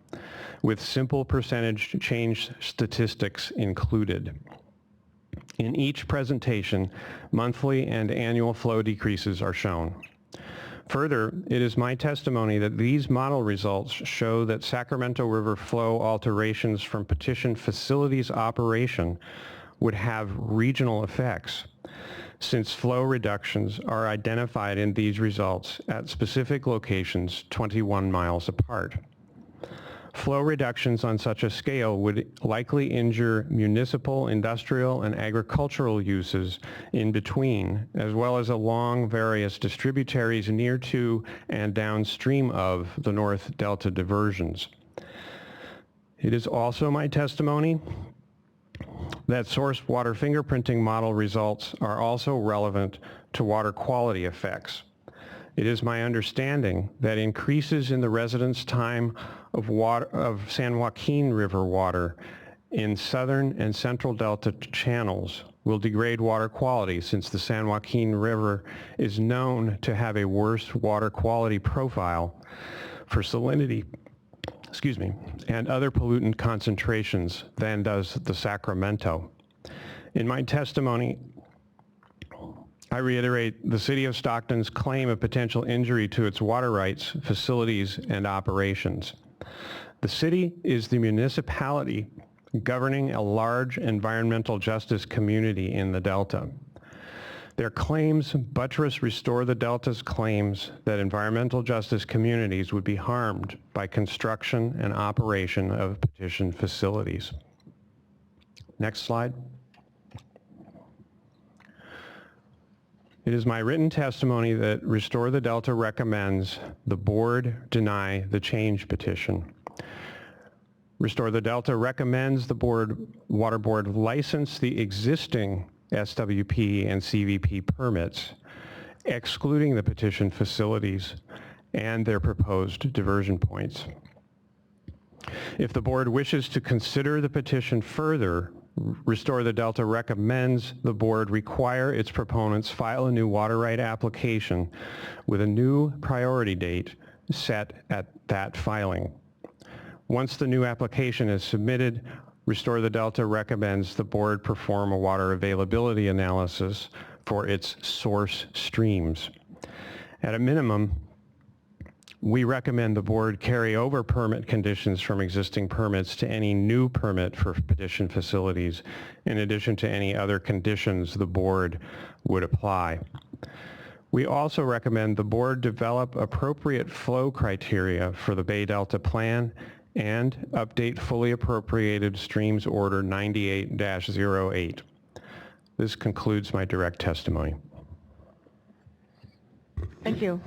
Speaker 4: with simple percentage change statistics included. In each presentation, monthly and annual flow decreases are shown. Further, it is my testimony that these model results show that Sacramento River flow alterations from petition facilities operation would have regional effects, since flow reductions are identified in these results at specific locations 21 miles apart. Flow reductions on such a scale would likely injure municipal, industrial, and agricultural uses in between, as well as along various distributaries near to and downstream of the North Delta diversions. It is also my testimony that source water fingerprinting model results are also relevant to water quality effects. It is my understanding that increases in the residence time of San Joaquin River water in southern and central Delta channels will degrade water quality, since the San Joaquin River is known to have a worse water quality profile for salinity, and other pollutant concentrations than does the Sacramento. In my testimony, I reiterate the City of Stockton's claim of potential injury to its water rights, facilities, and operations. The city is the municipality governing a large environmental justice community in the Delta. Their claims buttress Restore the Delta's claims that environmental justice communities would be harmed by construction and operation of petitioned facilities. Next slide. It is my written testimony that Restore the Delta recommends the board deny the change petition. Restore the Delta recommends the Water Board license the existing SWP and CVP permits, excluding the petition facilities and their proposed diversion points. If the board wishes to consider the petition further, Restore the Delta recommends the board require its proponents file a new water right application with a new priority date set at that filing. Once the new application is submitted, Restore the Delta recommends the board perform a water availability analysis for its source streams. At a minimum, we recommend the board carry over permit conditions from existing permits to any new permit for petition facilities, in addition to any other conditions the board would apply. We also recommend the board develop appropriate flow criteria for the Bay Delta Plan and update fully appropriated Streams Order 98-08. This concludes my direct testimony.
Speaker 1: Thank you.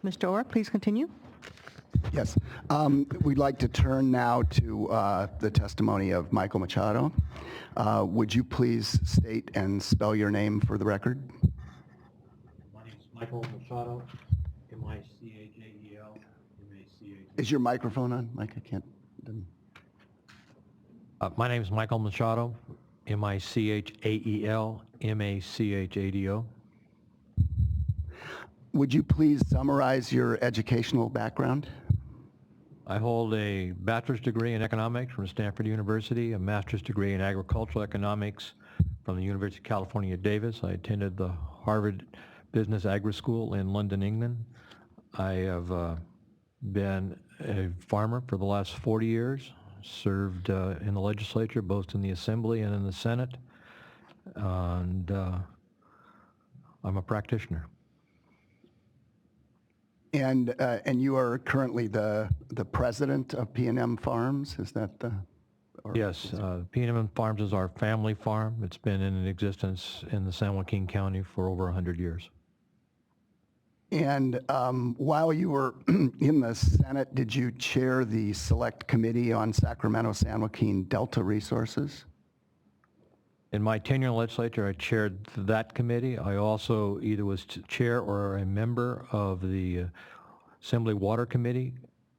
Speaker 1: Mr. Orr, please continue.
Speaker 11: Yes. We'd like to turn now to the testimony of Michael Machado. Would you please state and spell your name for the record?
Speaker 14: My name is Michael Machado, M-I-C-H-A-E-L, M-A-C-H.
Speaker 11: Is your microphone on, Mike? I can't.
Speaker 14: My name is Michael Machado, M-I-C-H-A-E-L, M-A-C-H-A-D-O.
Speaker 11: Would you please summarize your educational background?
Speaker 14: I hold a bachelor's degree in economics from Stanford University, a master's degree in agricultural economics from the University of California, Davis. I attended the Harvard Business Agri School in London, England. I have been a farmer for the last 40 years, served in the legislature, both in the Assembly and in the Senate, and I'm a practitioner.
Speaker 11: And you are currently the president of P&M Farms, is that the?
Speaker 14: Yes, P&M Farms is our family farm. It's been in existence in the San Joaquin County for over 100 years.
Speaker 11: And while you were in the Senate, did you chair the Select Committee on Sacramento-San Joaquin Delta Resources?
Speaker 14: In my tenure in the legislature, I chaired that committee. I also either was chair or a member of the Assembly Water Committee,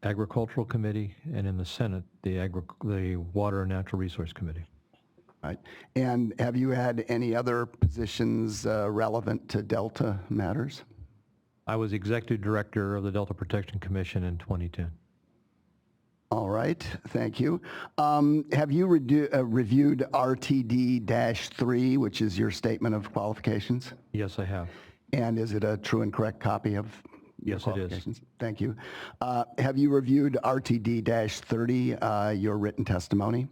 Speaker 14: Agricultural Committee, and in the Senate, the Water and Natural Resource Committee.
Speaker 11: Right. And have you had any other positions relevant to Delta matters?
Speaker 14: I was Executive Director of the Delta Protection Commission in 2010.
Speaker 11: All right, thank you. Have you reviewed RTD-3, which is your statement of qualifications?
Speaker 14: Yes, I have.
Speaker 11: And is it a true and correct copy of your
Speaker 14: Yes, it is.
Speaker 11: qualifications? Thank you. Have you reviewed RTD-30, your written testimony?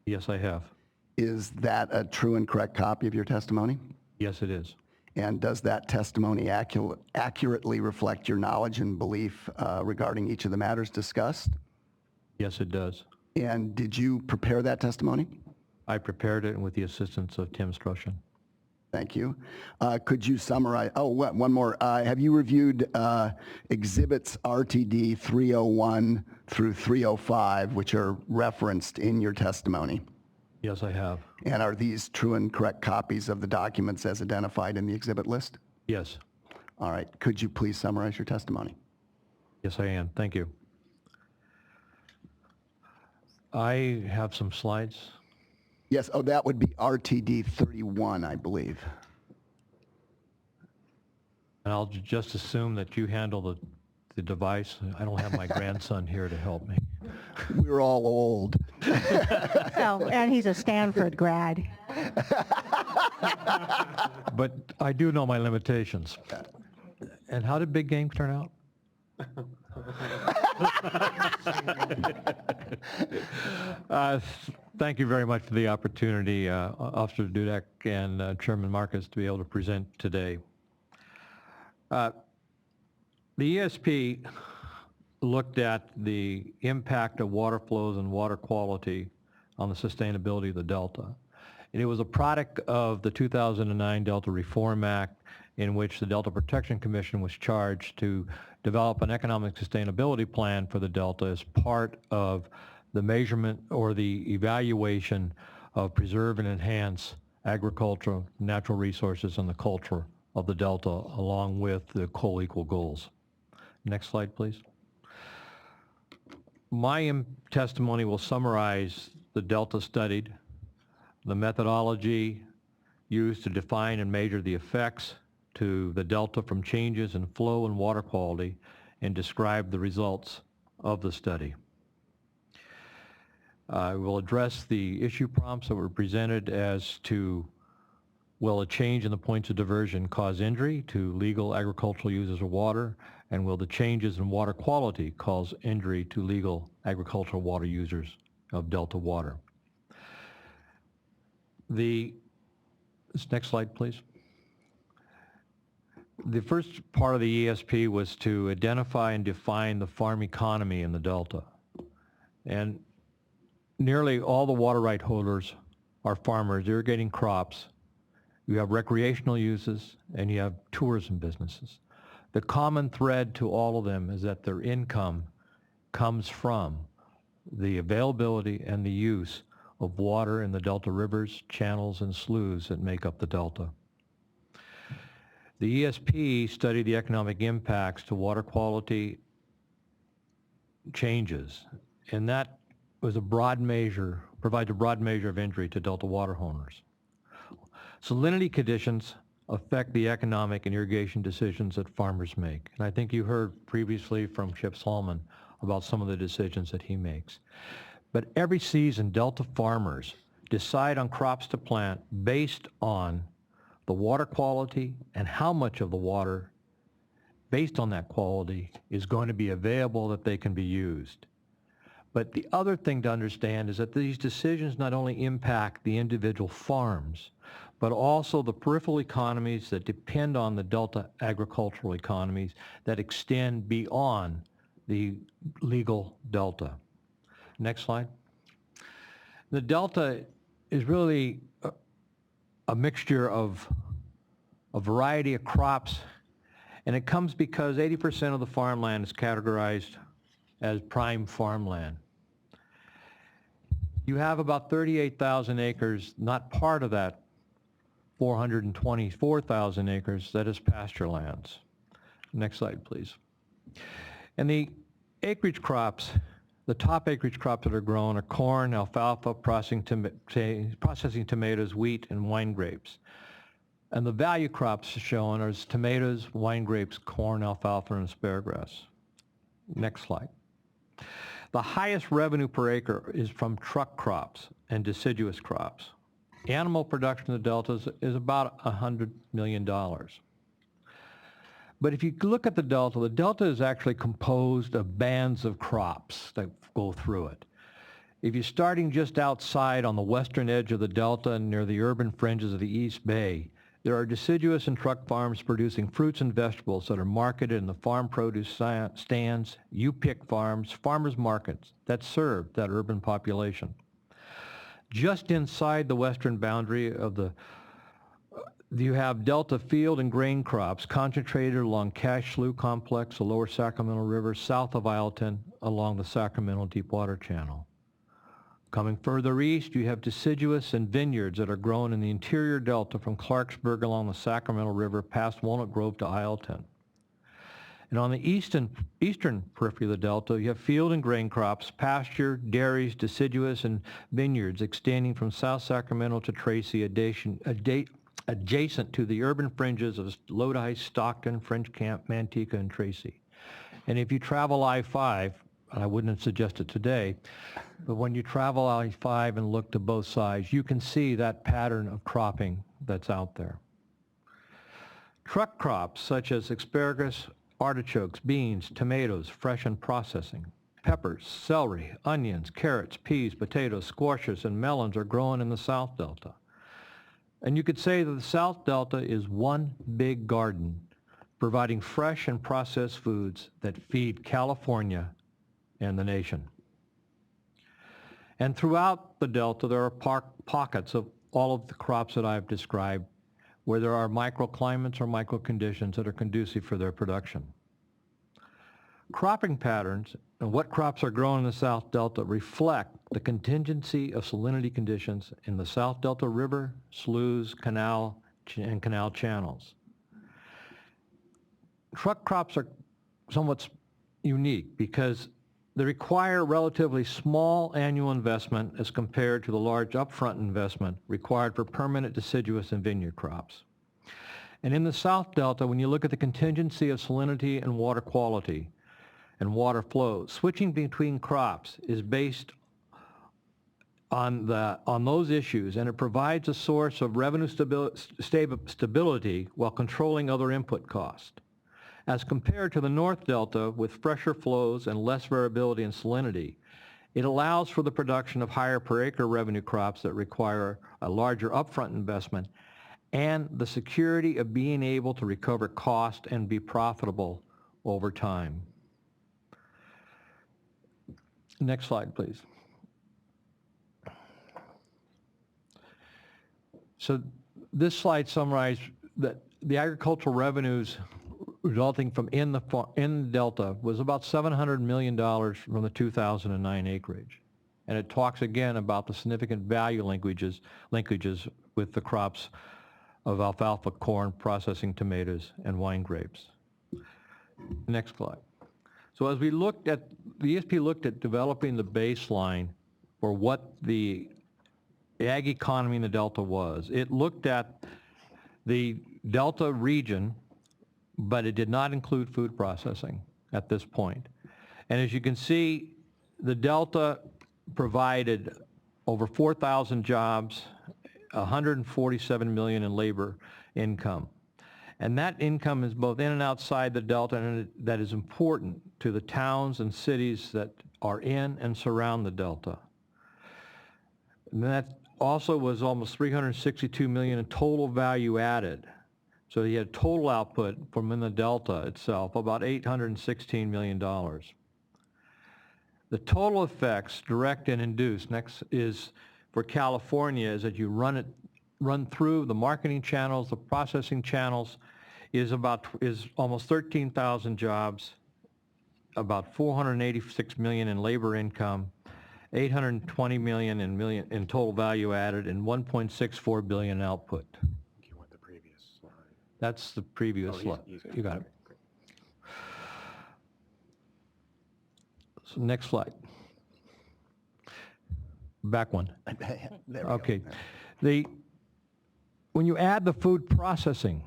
Speaker 14: Yes, I have.
Speaker 11: Is that a true and correct copy of your testimony?
Speaker 14: Yes, it is.
Speaker 11: And does that testimony accurately reflect your knowledge and belief regarding each of the matters discussed?
Speaker 14: Yes, it does.
Speaker 11: And did you prepare that testimony?
Speaker 14: I prepared it with the assistance of Tim Strushan.
Speaker 11: Thank you. Could you summarize? Oh, one more. Have you reviewed exhibits RTD 301 through 305, which are referenced in your testimony?
Speaker 14: Yes, I have.
Speaker 11: And are these true and correct copies of the documents as identified in the exhibit list?
Speaker 14: Yes.
Speaker 11: All right. Could you please summarize your testimony?
Speaker 14: Yes, I am. Thank you. I have some slides.
Speaker 11: Yes. Oh, that would be RTD 31, I believe.
Speaker 14: And I'll just assume that you handle the device. I don't have my grandson here to help me.
Speaker 11: We're all old.
Speaker 1: Oh, and he's a Stanford grad.
Speaker 14: But I do know my limitations. And how did Big Game turn out? Thank you very much for the opportunity, Officer Dudek and Chairman Marcus, to be able to present today. The ESP looked at the impact of water flows and water quality on the sustainability of the Delta. And it was a product of the 2009 Delta Reform Act, in which the Delta Protection Commission was charged to develop an economic sustainability plan for the Delta as part of the measurement or the evaluation of preserve and enhance agriculture, natural resources, and the culture of the Delta, along with the co-equal goals. Next slide, please. My testimony will summarize the Delta studied, the methodology used to define and measure the effects to the Delta from changes in flow and water quality, and describe the results of the study. I will address the issue prompts that were presented as to, will a change in the points of diversion cause injury to legal agricultural users of water, and will the changes in water quality cause injury to legal agricultural water users of Delta water? Next slide, please. The first part of the ESP was to identify and define the farm economy in the Delta. And nearly all the water right holders are farmers irrigating crops. You have recreational uses, and you have tourism businesses. The common thread to all of them is that their income comes from the availability and the use of water in the Delta rivers, channels, and sloughs that make up the Delta. The ESP studied the economic impacts to water quality changes, and that was a broad measure, provides a broad measure of injury to Delta water owners. Salinity conditions affect the economic and irrigation decisions that farmers make. And I think you heard previously from Chip Solomon about some of the decisions that he makes. But every season, Delta farmers decide on crops to plant based on the water quality and how much of the water, based on that quality, is going to be available that they can be used. But the other thing to understand is that these decisions not only impact the individual farms, but also the peripheral economies that depend on the Delta agricultural economies that extend beyond the legal Delta. Next slide. The Delta is really a mixture of a variety of crops, and it comes because 80% of the farmland is categorized as prime farmland. You have about 38,000 acres, not part of that 424,000 acres, that is pasture lands. Next slide, please. And the acreage crops The top acreage crops that are grown are corn, alfalfa, processing tomatoes, wheat, and wine grapes. And the value crops shown are tomatoes, wine grapes, corn, alfalfa, and asparagus. Next slide. The highest revenue per acre is from truck crops and deciduous crops. Animal production in the deltas is about $100 million. But if you look at the delta is actually composed of bands of crops that go through it. If you're starting just outside on the western edge of the delta and near the urban fringes of the East Bay, there are deciduous and truck farms producing fruits and vegetables that are marketed in the farm produce stands, you-pick farms, farmers markets that serve that urban population. Just inside the western boundary of you have delta field and grain crops concentrated along Cache Slough Complex, the lower Sacramento River, south of Isleton, along the Sacramento Deepwater Channel. Coming further east, you have deciduous and vineyards that are grown in the interior delta from Clarksburg along the Sacramento River past Walnut Grove to Isleton. And on the eastern periphery of the delta, you have field and grain crops, pasture, dairies, deciduous, and vineyards extending from South Sacramento to Tracy, adjacent to the urban fringes of Lodi, Stockton, French Camp, Manteca, and Tracy. And if you travel I-5, and I wouldn't suggest it today, but when you travel I-5 and look to both sides, you can see that pattern of cropping that's out there. Truck crops such as asparagus, artichokes, beans, tomatoes, fresh and processing, peppers, celery, onions, carrots, peas, potatoes, squashes, and melons are grown in the South Delta. And you could say that the South Delta is one big garden, providing fresh and processed foods that feed California and the nation. And throughout the Delta, there are pockets of all of the crops that I've described where there are microclimates or microconditions that are conducive for their production. Cropping patterns and what crops are grown in the South Delta reflect the contingency of salinity conditions in the South Delta River, sloughs, canal, and canal channels. Truck crops are somewhat unique because they require relatively small annual investment as compared to the large upfront investment required for permanent deciduous and vineyard crops. And in the South Delta, when you look at the contingency of salinity and water quality and water flow, switching between crops is based on those issues, and it provides a source of revenue stability while controlling other input costs. As compared to the North Delta with fresher flows and less variability in salinity, it allows for the production of higher per acre revenue crops that require a larger upfront investment and the security of being able to recover cost and be profitable over time. Next slide, please. So this slide summarizes that the agricultural revenues resulting from in the Delta was about $700 million from the 2009 acreage. And it talks again about the significant value linkages with the crops of alfalfa, corn, processing tomatoes, and wine grapes. Next slide. So as we looked at, the ESP looked at developing the baseline for what the ag economy in the Delta was. It looked at the Delta region, but it did not include food processing at this point. And as you can see, the Delta provided over 4,000 jobs, 147 million in labor income. And that income is both in and outside the Delta, and that is important to the towns and cities that are in and surround the Delta. And that also was almost 362 million in total value added. So you had total output from in the Delta itself, about $816 million. The total effects, direct and induced, next is for California, is that you run through the marketing channels, the processing channels, is almost 13,000 jobs, about 486 million in labor income, 820 million in total value added, and 1.64 billion output.
Speaker 2: You want the previous slide?
Speaker 14: That's the previous slide. You got it. So next slide. Back one.
Speaker 11: There we go.
Speaker 14: Okay. When you add the food processing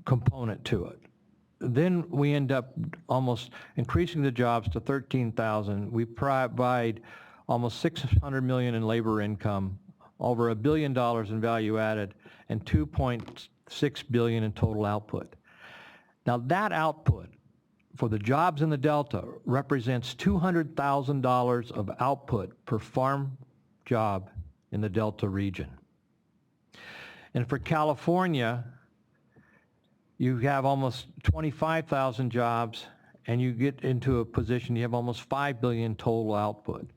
Speaker 14: component to it, then we end up almost increasing the jobs to 13,000. We provide almost $600 million in labor income, over $1 billion in value added, and $2.6 billion in total output. Now that output for the jobs in the Delta represents $200,000 of output per farm job in the Delta region. And for California, you have almost 25,000 jobs, and you get into a position you have almost 5 billion total output.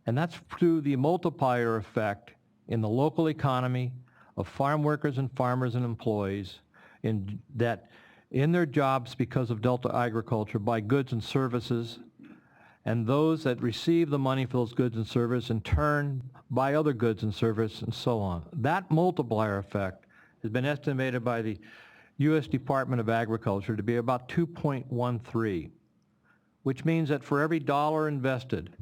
Speaker 14: And that's through the multiplier effect in the local economy of farm workers and farmers and employees in their jobs because of Delta agriculture buy goods and services, and those that receive the money for those goods and services in turn buy other goods and services and so on. That multiplier effect has been estimated by the U.S. Department of Agriculture to be about 2.13, which means that for every dollar invested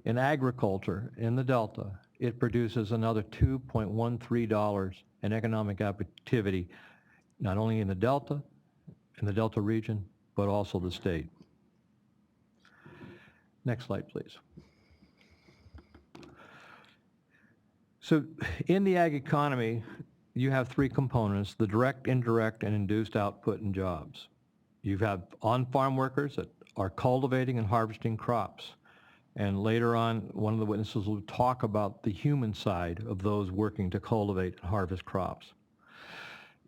Speaker 14: in agriculture in the Delta, it produces another $2.13 in economic activity, not only in the Delta region, but also the state. Next slide, please. So in the ag economy, you have three components: the direct, indirect, and induced output and jobs. You have on-farm workers that are cultivating and harvesting crops. And later on, one of the witnesses will talk about the human side of those working to cultivate and harvest crops.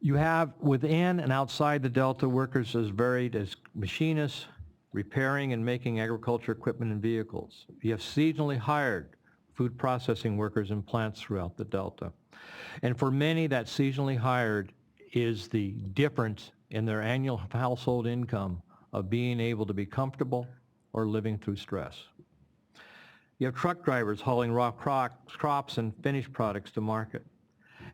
Speaker 14: You have within and outside the Delta workers as varied as machinists, repairing and making agriculture equipment and vehicles. You have seasonally hired food processing workers in plants throughout the Delta. And for many, that seasonally hired is the difference in their annual household income of being able to be comfortable or living through stress. You have truck drivers hauling raw crops and finished products to market.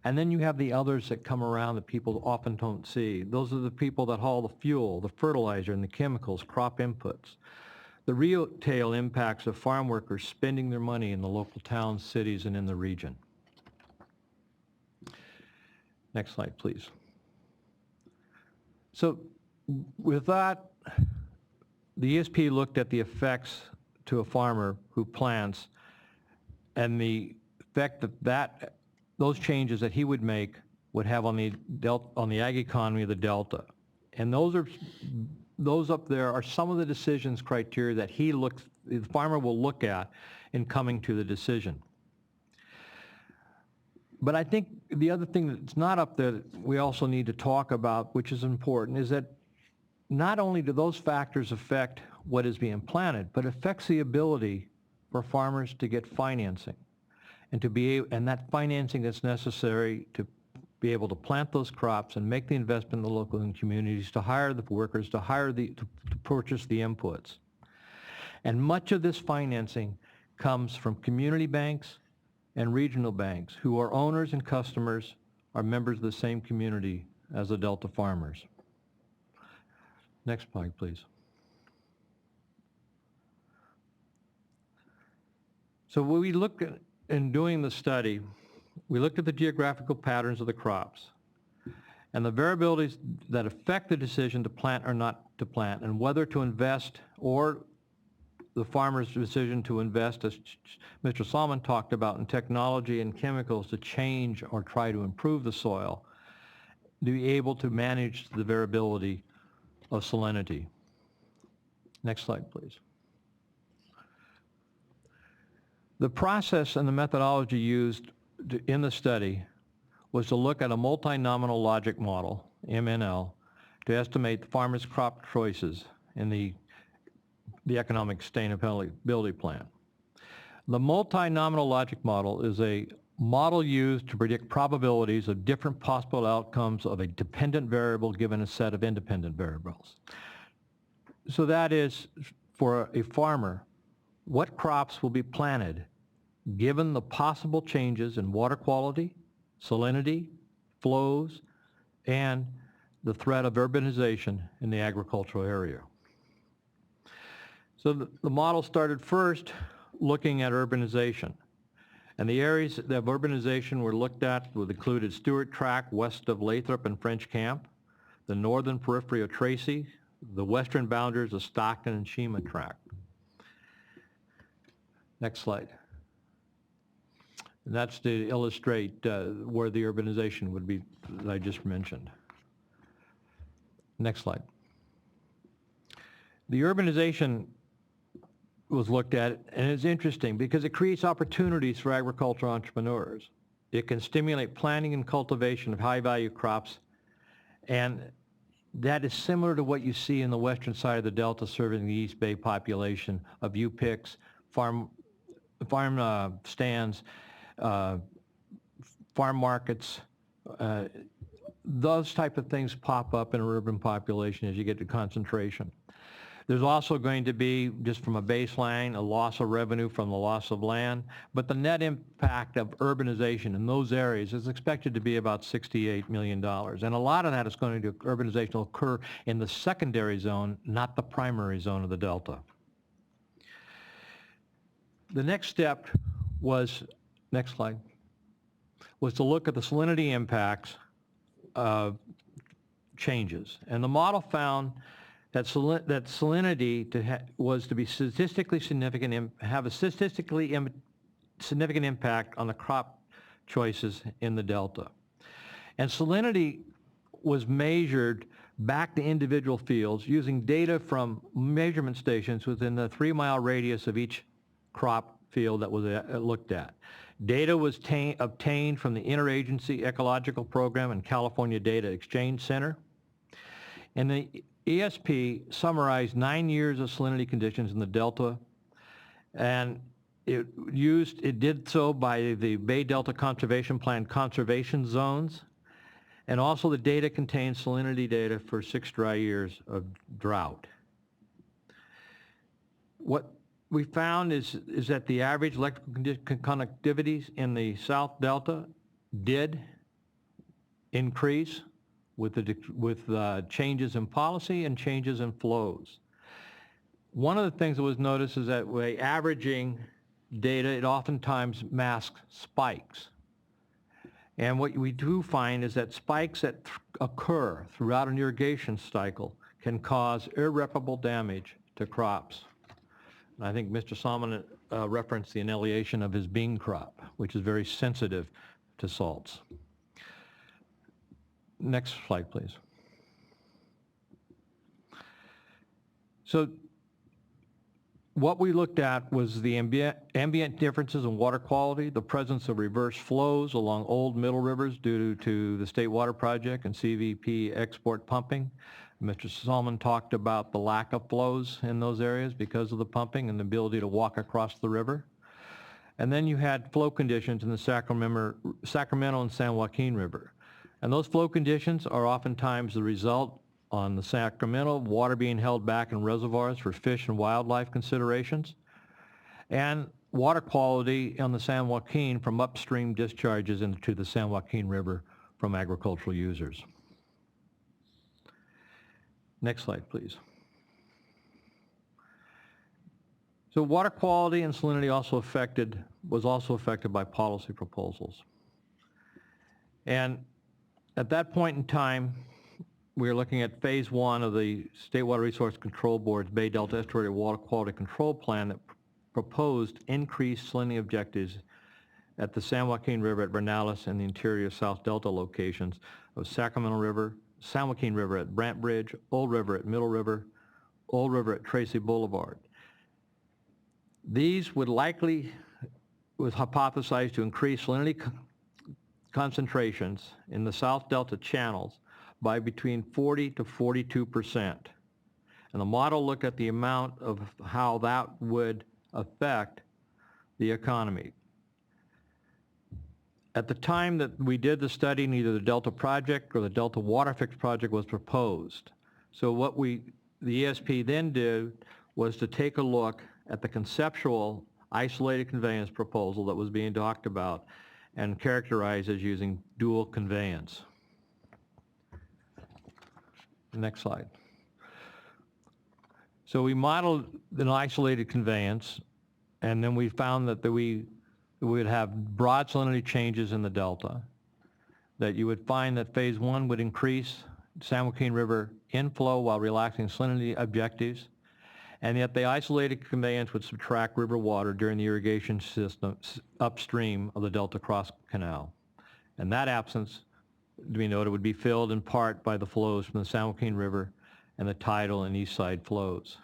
Speaker 14: And then you have the others that come around that people often don't see. Those are the people that haul the fuel, the fertilizer, and the chemicals, crop inputs. The retail impacts of farm workers spending their money in the local towns, cities, and in the region. Next slide, please. So with that, the ESP looked at the effects to a farmer who plants and the effect that those changes that he would make would have on the ag economy of the Delta. And those up there are some of the decisions criteria that the farmer will look at in coming to the decision. But I think the other thing that's not up there that we also need to talk about, which is important, is that not only do those factors affect what is being planted, but affects the ability for farmers to get financing and that financing that's necessary to be able to plant those crops and make the investment in the local communities, to hire the workers, to purchase the inputs. And much of this financing comes from community banks and regional banks who are owners and customers, are members of the same community as the Delta farmers. Next slide, please. So when we looked at, in doing the study, we looked at the geographical patterns of the crops and the variabilities that affect the decision to plant or not to plant, and whether to invest or the farmer's decision to invest, as Mr. Salmon talked about, in technology and chemicals to change or try to improve the soil, to be able to manage the variability of salinity. Next slide, please. The process and the methodology used in the study was to look at a multi-nominal logic model, MNL, to estimate the farmer's crop choices in the economic sustainability plan. The multi-nominal logic model is a model used to predict probabilities of different possible outcomes of a dependent variable given a set of independent variables. So that is, for a farmer, what crops will be planted given the possible changes in water quality, salinity, flows, and the threat of urbanization in the agricultural area. So the model started first looking at urbanization. And the areas of urbanization were looked at would included Stewart Tract west of Lathrop and French Camp, the northern periphery of Tracy, the western boundaries of Stockton and Shema Tract. Next slide. And that's to illustrate where the urbanization would be that I just mentioned. Next slide. The urbanization was looked at, and it's interesting because it creates opportunities for agricultural entrepreneurs. It can stimulate planting and cultivation of high-value crops, and that is similar to what you see in the western side of the Delta serving the East Bay population of U-picks, farm stands, farm markets. Those type of things pop up in an urban population as you get to concentration. There's also going to be, just from a baseline, a loss of revenue from the loss of land, but the net impact of urbanization in those areas is expected to be about $68 million. And a lot of that is going to, urbanization will occur in the secondary zone, not the primary zone of the Delta. The next step was, next slide, was to look at the salinity impacts of changes. And the model found that salinity was to be statistically significant, have a statistically significant impact on the crop choices in the Delta. And salinity was measured back to individual fields using data from measurement stations within the 3-mile radius of each crop field that was looked at. Data was obtained from the Interagency Ecological Program and California Data Exchange Center. And the ESP summarized 9 years of salinity conditions in the Delta, and it did so by the Bay Delta Conservation Plan conservation zones, and also the data contains salinity data for 6 dry years of drought. What we found is that the average electrical conductivities in the South Delta did increase with changes in policy and changes in flows. One of the things that was noticed is that by averaging data, it oftentimes masks spikes. And what we do find is that spikes that occur throughout an irrigation cycle can cause irreparable damage to crops. And I think Mr. Salmon referenced the annihilation of his bean crop, which is very sensitive to salts. Next slide, please. So what we looked at was the ambient differences in water quality, the presence of reverse flows along old middle rivers due to the State Water Project and CVP export pumping. Mr. Salmon talked about the lack of flows in those areas because of the pumping and the ability to walk across the river. And then you had flow conditions in the Sacramento and San Joaquin River. And those flow conditions are oftentimes the result on the Sacramento, water being held back in reservoirs for fish and wildlife considerations, and water quality on the San Joaquin from upstream discharges into the San Joaquin River from agricultural users. Next slide, please. So water quality and salinity was also affected by policy proposals. And at that point in time, we were looking at phase 1 of the State Water Resource Control Board's Bay Delta Estuary Water Quality Control Plan that proposed increased salinity objectives at the San Joaquin River at Vernalis and the interior South Delta locations of Sacramento River, San Joaquin River at Brant Bridge, Old River at Middle River, Old River at Tracy Boulevard. These was hypothesized to increase salinity concentrations in the South Delta channels by between 40 to 42%. And the model looked at the amount of how that would affect the economy. At the time that we did the study, neither the Delta Project or the Delta Waterfix project was proposed. So what the ESP then did was to take a look at the conceptual isolated conveyance proposal that was being talked about and characterized as using dual conveyance. Next slide. So we modeled an isolated conveyance, and then we found that we we would have broad salinity changes in the delta, that you would find that phase one would increase San Joaquin River inflow while relaxing salinity objectives, and yet the isolated conveyance would subtract river water during the irrigation system upstream of the Delta Cross Canal. And that absence, to be noted, would be filled in part by the flows from the San Joaquin River and the tidal and east side flows.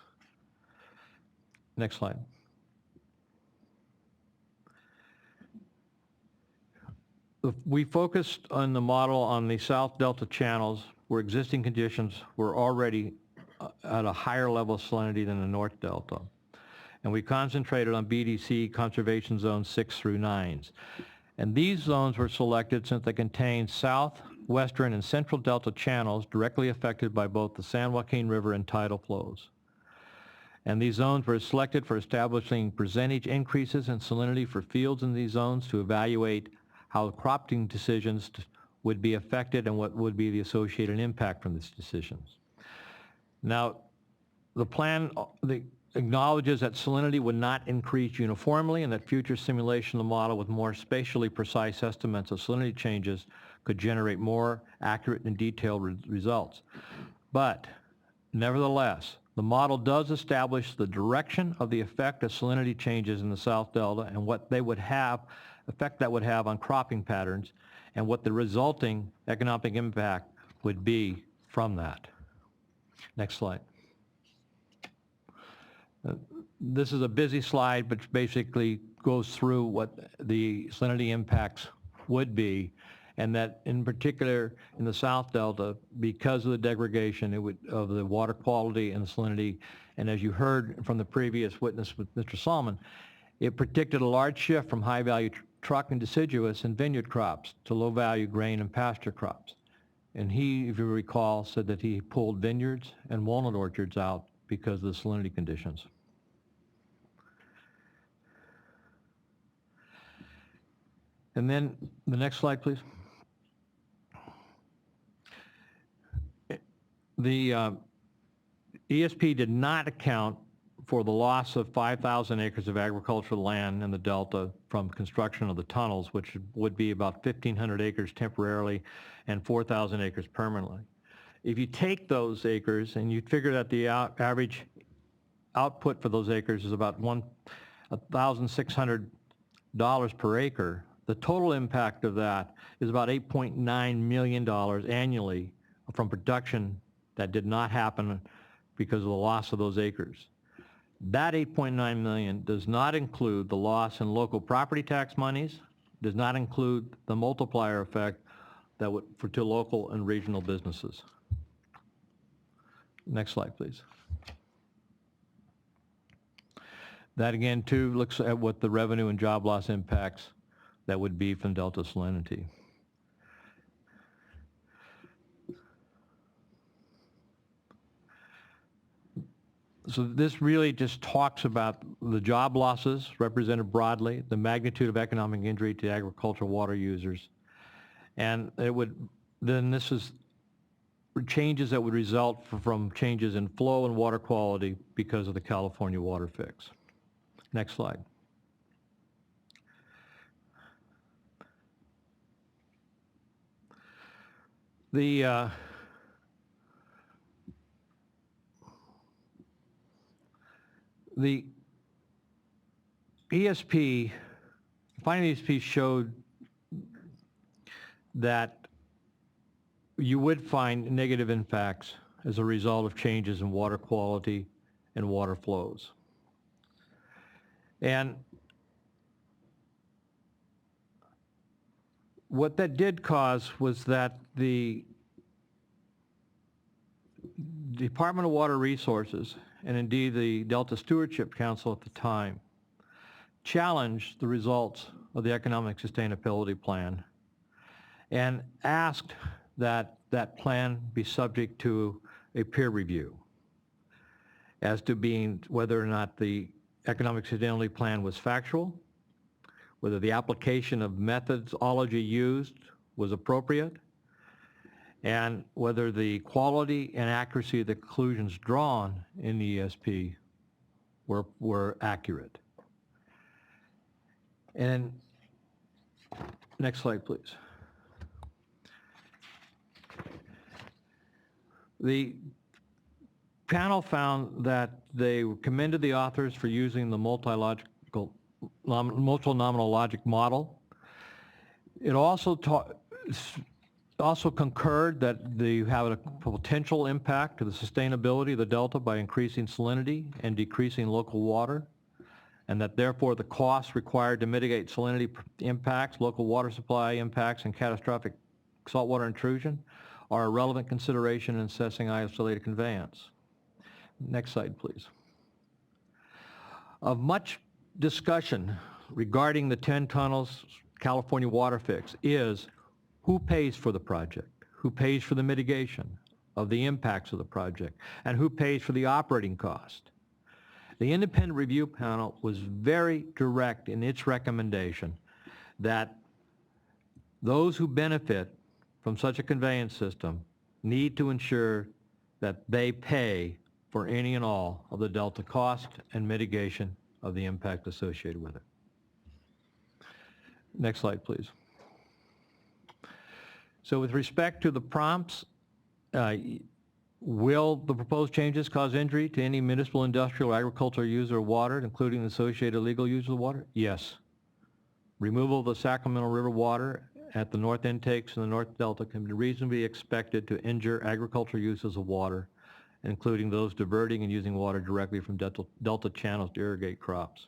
Speaker 14: Next slide. We focused on the model on the South Delta channels where existing conditions were already at a higher level of salinity than the North Delta. And we concentrated on BDC conservation zones 6 through 9s. And these zones were selected since they contain south, western, and central delta channels directly affected by both the San Joaquin River and tidal flows. And these zones were selected for establishing percentage increases in salinity for fields in these zones to evaluate how cropping decisions would be affected and what would be the associated impact from these decisions. Now, the plan acknowledges that salinity would not increase uniformly and that future simulation of the model with more spatially precise estimates of salinity changes could generate more accurate and detailed results. But nevertheless, the model does establish the direction of the effect of salinity changes in the South Delta and what they would have, effect that would have on cropping patterns and what the resulting economic impact would be from that. Next slide. This is a busy slide, but basically goes through what the salinity impacts would be, and that in particular in the South Delta, because of the degradation of the water quality and the salinity, and as you heard from the previous witness with Mr. Salmon, it predicted a large shift from high-value truck and deciduous and vineyard crops to low-value grain and pasture crops. And he, if you recall, said that he pulled vineyards and walnut orchards out because of the salinity conditions. And then the next slide, please. The ESP did not account for the loss of 5,000 acres of agricultural land in the Delta from construction of the tunnels, which would be about 1,500 acres temporarily and 4,000 acres permanently. If you take those acres and you figure that the average output for those acres is about $1,600 per acre, the total impact of that is about $8.9 million annually from production that did not happen because of the loss of those acres. That $8.9 million does not include the loss in local property tax monies, does not include the multiplier effect that would to local and regional businesses. Next slide, please. That again too looks at what the revenue and job loss impacts that would be from delta salinity. So this really just talks about the job losses represented broadly, the magnitude of economic injury to agricultural water users. And it would, then this is changes that would result from changes in flow and water quality because of the California Waterfix. Next slide. The ESP, finding ESP showed that you would find negative impacts as a result of changes in water quality and water flows. And what that did cause was that the Department of Water Resources, and indeed the Delta Stewardship Council at the time, challenged the results of the Economic Sustainability Plan and asked that that plan be subject to a peer review as to being whether or not the Economic Sustainability Plan was factual, whether the application of methodology used was appropriate, and whether the quality and accuracy of the conclusions drawn in the ESP were accurate. And next slide, please. The panel found that they commended the authors for using the multi-nominal logic model. It also concurred that they have a potential impact to the sustainability of the delta by increasing salinity and decreasing local water, and that therefore the costs required to mitigate salinity impacts, local water supply impacts, and catastrophic saltwater intrusion are a relevant consideration in assessing isolated conveyance. Next slide, please. Of much discussion regarding the 10 tunnels California Waterfix is who pays for the project, who pays for the mitigation of the impacts of the project, and who pays for the operating cost. The independent review panel was very direct in its recommendation that those who benefit from such a conveyance system need to ensure that they pay for any and all of the delta cost and mitigation of the impact associated with it. Next slide, please. So with respect to the prompts, will the proposed changes cause injury to any municipal, industrial, or agricultural user of water, including the associated illegal use of water? Yes. Removal of the Sacramento River water at the north intakes in the North Delta can be reasonably expected to injure agricultural uses of water, including those diverting and using water directly from delta channels to irrigate crops.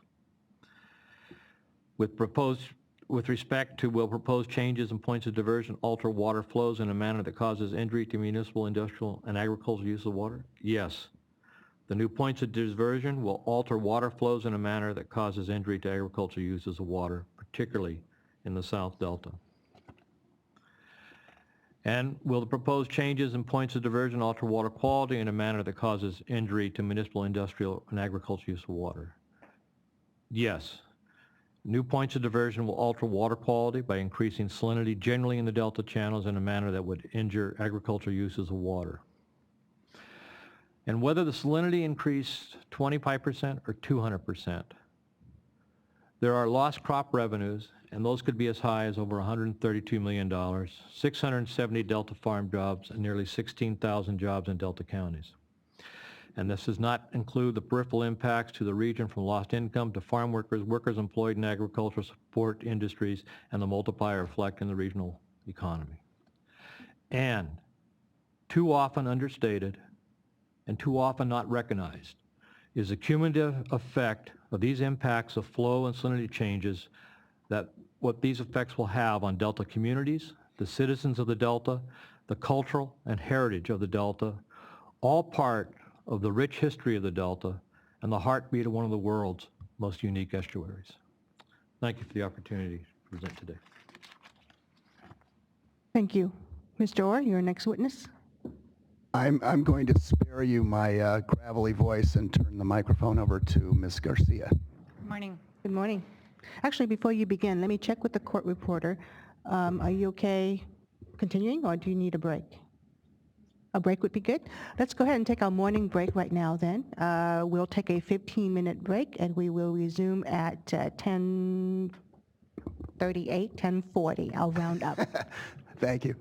Speaker 14: With respect to will proposed changes and points of diversion alter water flows in a manner that causes injury to municipal, industrial, and agricultural use of water? Yes. The new points of diversion will alter water flows in a manner that causes injury to agricultural uses of water, particularly in the South Delta. And will the proposed changes and points of diversion alter water quality in a manner that causes injury to municipal, industrial, and agricultural use of water? Yes. New points of diversion will alter water quality by increasing salinity generally in the delta channels in a manner that would injure agricultural uses of water. And whether the salinity increased 25% or 200%, there are lost crop revenues, and those could be as high as over $132 million, 670 Delta farm jobs, and nearly 16,000 jobs in Delta counties. And this does not include the peripheral impacts to the region from lost income to farm workers, workers employed in agricultural support industries, and the multiplier effect in the regional economy. And too often understated and too often not recognized is the cumulative effect of these impacts of flow and salinity changes, that what these effects will have on Delta communities, the citizens of the Delta, the cultural and heritage of the Delta, all part of the rich history of the Delta and the heartbeat of one of the world's most unique estuaries. Thank you for the opportunity to present today.
Speaker 1: Thank you. Mr. Orr, your next witness.
Speaker 11: I'm going to spare you my gravelly voice and turn the microphone over to Ms. Garcia.
Speaker 6: Good morning.
Speaker 1: Good morning. Actually, before you begin, let me check with the court reporter. Are you okay continuing, or do you need a break? A break would be good. Let's go ahead and take our morning break right now then. We'll take a 15-minute break, and we will resume at 10:38, 10:40. I'll round up.
Speaker 11: Thank you.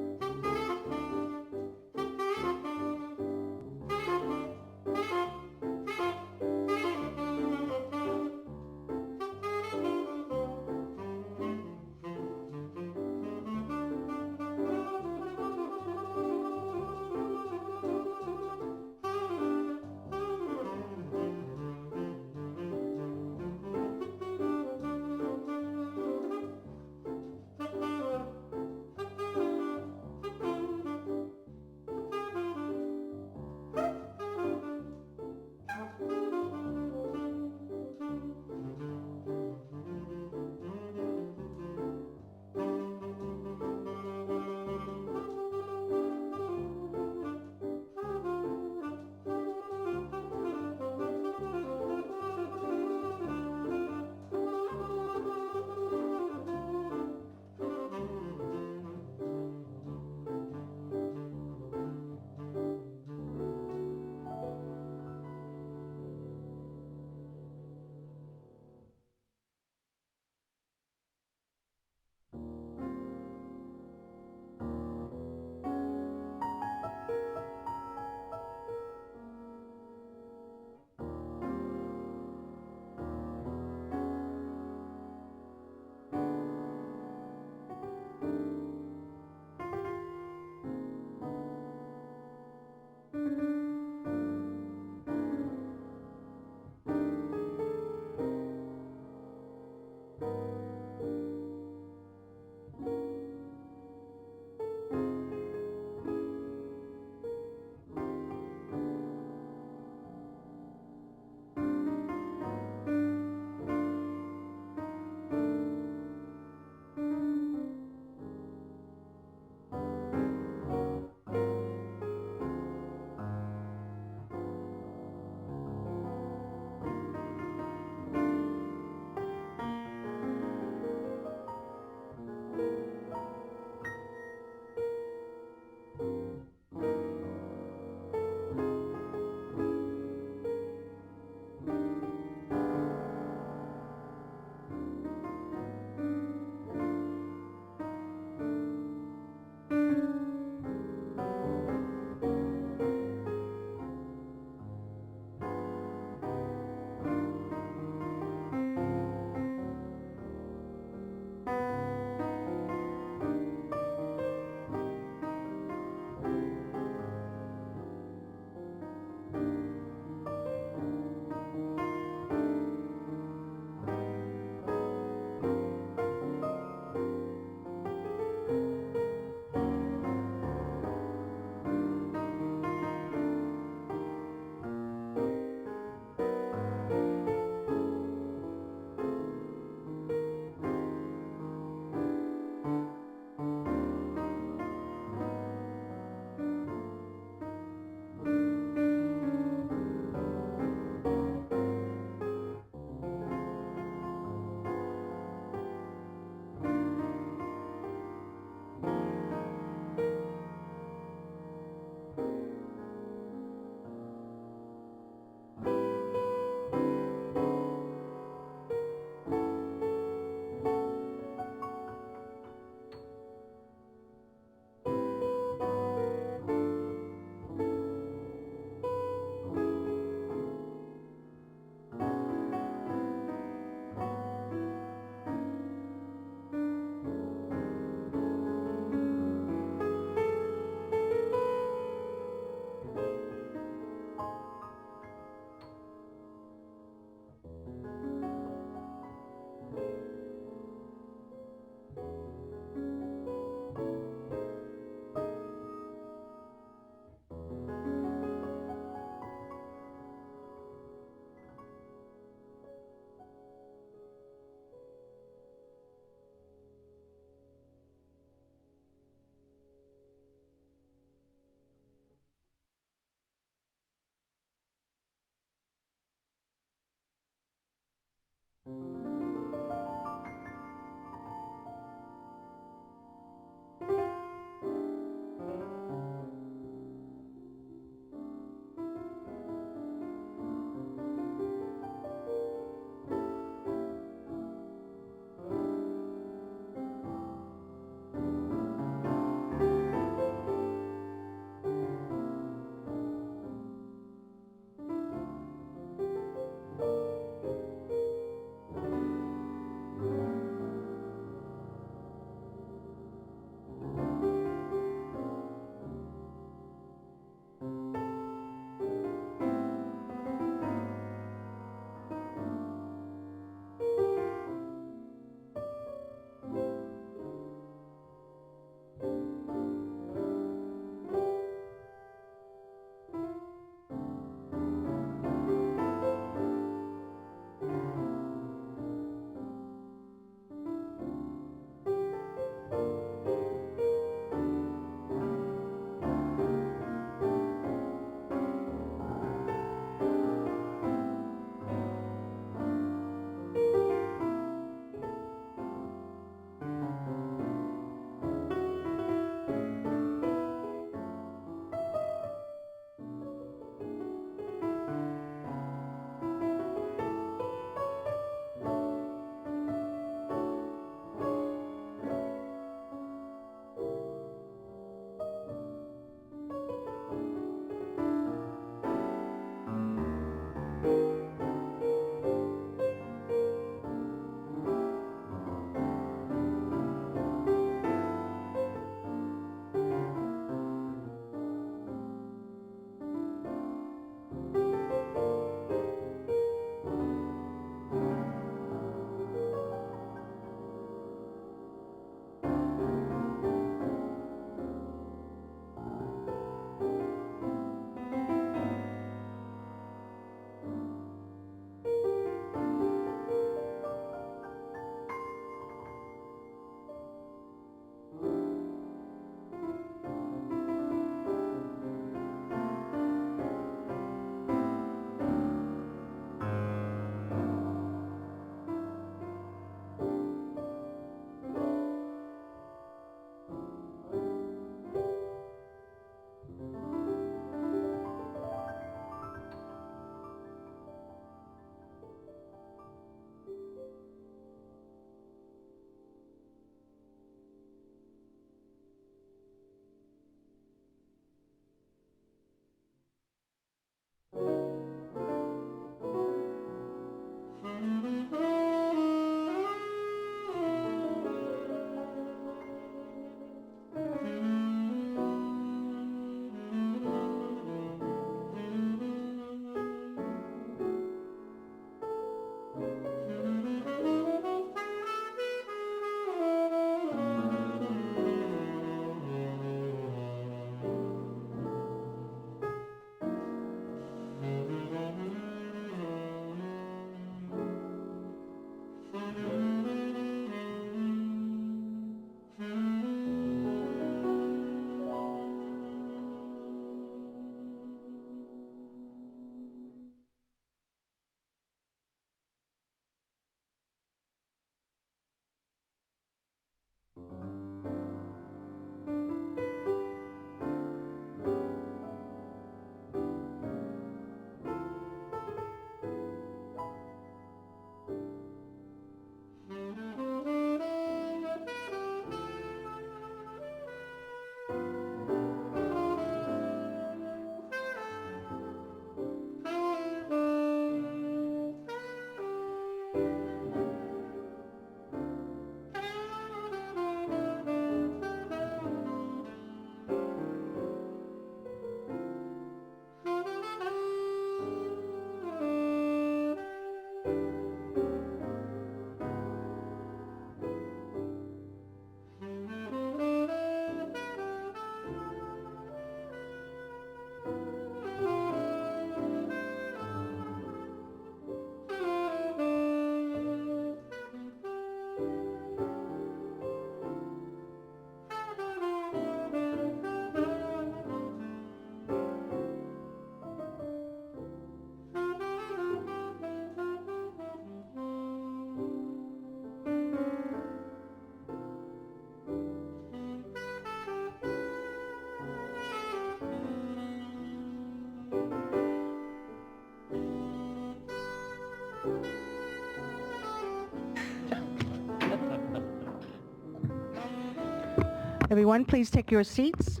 Speaker 1: Everyone, please take your seats.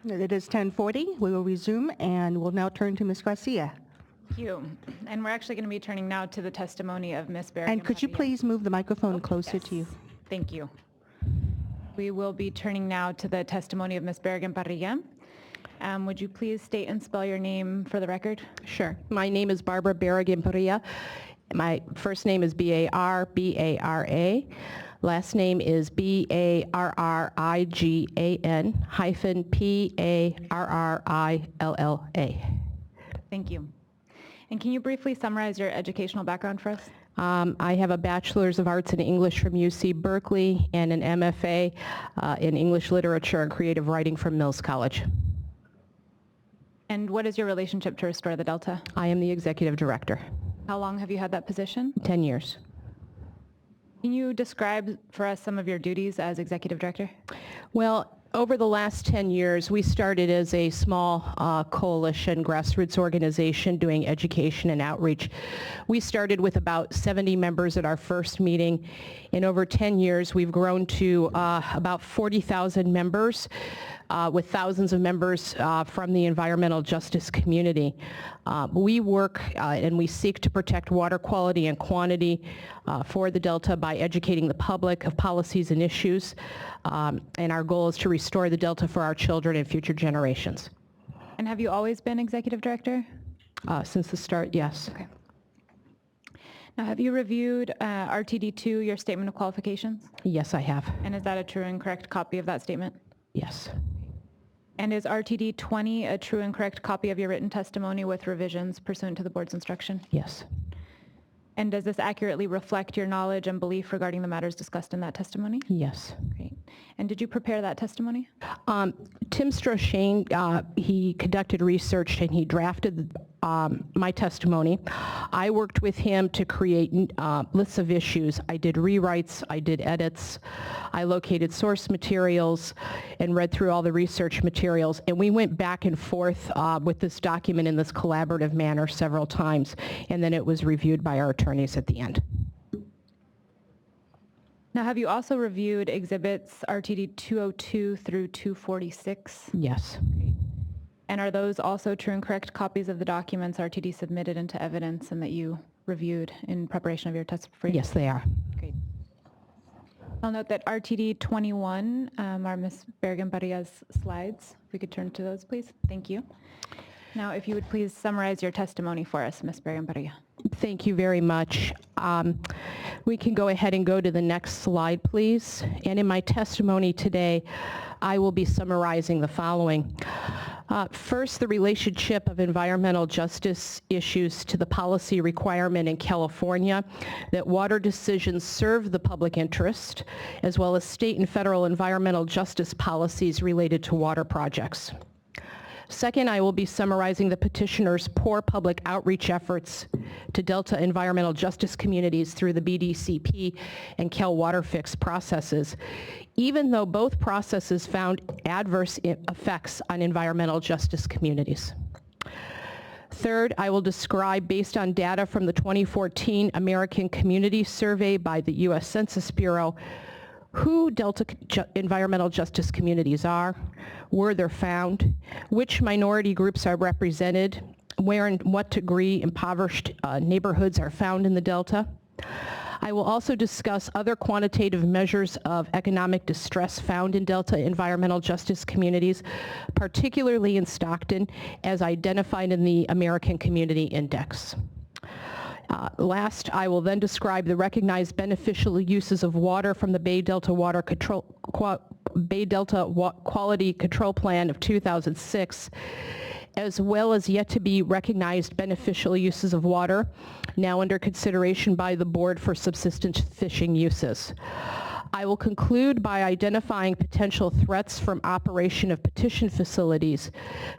Speaker 1: It is 10:40. We will resume, and we'll now turn to Ms. Garcia.
Speaker 15: Thank you. And we're actually going to be turning now to the testimony of Ms. Bergen.
Speaker 1: And could you please move the microphone closer to you?
Speaker 15: Thank you. We will be turning now to the testimony of Ms. Bergen Parrilla. Would you please state and spell your name for the record?
Speaker 12: Sure. My name is Barbara Berrigan-Parrilla. My first name is B-A-R-B-A-R-A. Last name is B-A-R-R-I-G-A-N-P-A-R-R-I-L-L-A.
Speaker 15: Thank you. And can you briefly summarize your educational background for us?
Speaker 12: I have a Bachelor's of Arts in English from UC Berkeley and an MFA in English Literature and Creative Writing from Mills College.
Speaker 15: And what is your relationship to Restore the Delta?
Speaker 12: I am the Executive Director.
Speaker 15: How long have you had that position?
Speaker 12: 10 years.
Speaker 15: Can you describe for us some of your duties as Executive Director?
Speaker 12: Well, over the last 10 years, we started as a small coalition grassroots organization doing education and outreach. We started with about 70 members at our first meeting. In over 10 years, we've grown to about 40,000 members with thousands of members from the environmental justice community. We work and we seek to protect water quality and quantity for the Delta by educating the public of policies and issues. And our goal is to restore the Delta for our children and future generations.
Speaker 15: And have you always been Executive Director?
Speaker 12: Since the start, yes.
Speaker 15: Okay. Now, have you reviewed RTD2, your Statement of Qualifications?
Speaker 12: Yes, I have.
Speaker 15: And is that a true and correct copy of that statement?
Speaker 12: Yes.
Speaker 15: And is RTD20 a true and correct copy of your written testimony with revisions pursuant to the board's instruction?
Speaker 12: Yes.
Speaker 15: And does this accurately reflect your knowledge and belief regarding the matters discussed in that testimony?
Speaker 12: Yes.
Speaker 15: Great. And did you prepare that testimony?
Speaker 12: Tim Stroshane, he conducted research and he drafted my testimony. I worked with him to create lists of issues. I did rewrites, I did edits, I located source materials and read through all the research materials, and we went back and forth with this document in this collaborative manner several times, and then it was reviewed by our attorneys at the end.
Speaker 15: Now, have you also reviewed exhibits RTD 202 through 246?
Speaker 12: Yes.
Speaker 15: Great. And are those also true and correct copies of the documents RTD submitted into evidence and that you reviewed in preparation of your testimony?
Speaker 12: Yes, they are.
Speaker 15: Great. I'll note that RTD 21 are Ms. Bergen-Parrilla's slides. If we could turn to those, please. Thank you. Now, if you would please summarize your testimony for us, Ms. Bergen-Parrilla.
Speaker 12: Thank you very much. We can go ahead and go to the next slide, please. And in my testimony today, I will be summarizing the following. First, the relationship of environmental justice issues to the policy requirement in California that water decisions serve the public interest, as well as state and federal environmental justice policies related to water projects. Second, I will be summarizing the petitioner's poor public outreach efforts to Delta environmental justice communities through the BDCP and Waterfix processes, even though both processes found adverse effects on environmental justice communities. Third, I will describe, based on data from the 2014 American Community Survey by the U.S. Census Bureau, who Delta environmental justice communities are, where they're found, which minority groups are represented, where and what degree impoverished neighborhoods are found in the Delta. I will also discuss other quantitative measures of economic distress found in Delta environmental justice communities, particularly in Stockton, as identified in the American Community Index. Last, I will then describe the recognized beneficial uses of water from the Bay Delta Quality Control Plan of 2006, as well as yet to be recognized beneficial uses of water, now under consideration by the board for subsistence fishing uses. I will conclude by identifying potential threats from operation of petition facilities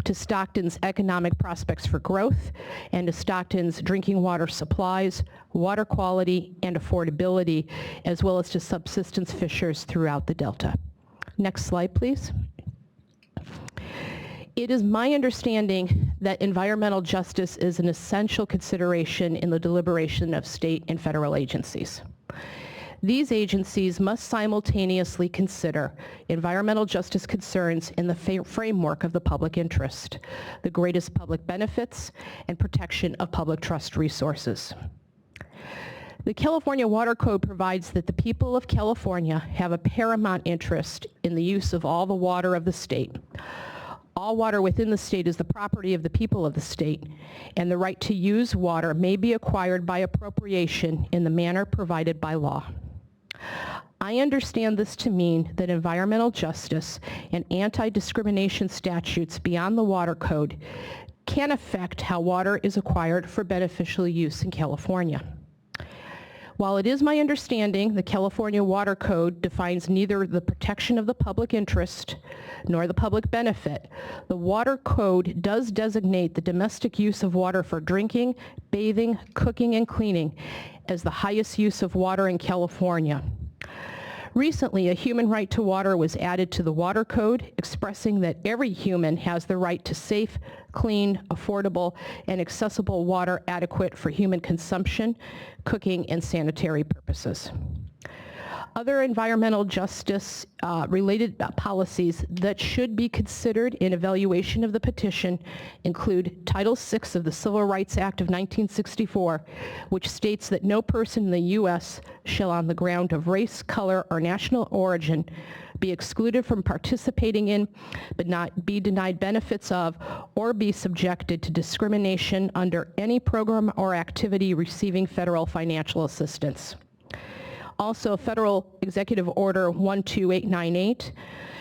Speaker 12: to Stockton's economic prospects for growth and to Stockton's drinking water supplies, water quality, and affordability, as well as to subsistence fishers throughout the Delta. Next slide, please. It is my understanding that environmental justice is an essential consideration in the deliberation of state and federal agencies. These agencies must simultaneously consider environmental justice concerns in the framework of the public interest, the greatest public benefits, and protection of public trust resources. The California Water Code provides that the people of California have a paramount interest in the use of all the water of the state. All water within the state is the property of the people of the state, and the right to use water may be acquired by appropriation in the manner provided by law. I understand this to mean that environmental justice and anti-discrimination statutes beyond the Water Code can affect how water is acquired for beneficial use in California. While it is my understanding the California Water Code defines neither the protection of the public interest nor the public benefit, the Water Code does designate the domestic use of water for drinking, bathing, cooking, and cleaning as the highest use of water in California. Recently, a human right to water was added to the Water Code, expressing that every human has the right to safe, clean, affordable, and accessible water adequate for human consumption, cooking, and sanitary purposes. Other environmental justice related policies that should be considered in evaluation of the petition include Title VI of the Civil Rights Act of 1964, which states that no person in the U.S. shall on the ground of race, color, or national origin be excluded from participating in, but not be denied benefits of, or be subjected to discrimination under any program or activity receiving federal financial assistance. Also, Federal Executive Order 12898,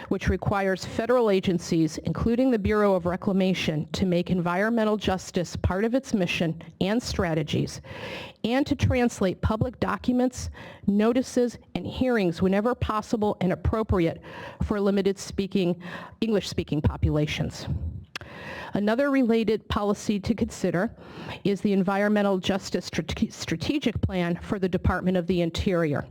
Speaker 12: which requires federal agencies, including the Bureau of Reclamation, to make environmental justice part of its mission and strategies, and to translate public documents, notices, and hearings whenever possible and appropriate for limited English-speaking populations. Another related policy to consider is the Environmental Justice Strategic Plan for the Department of the Interior,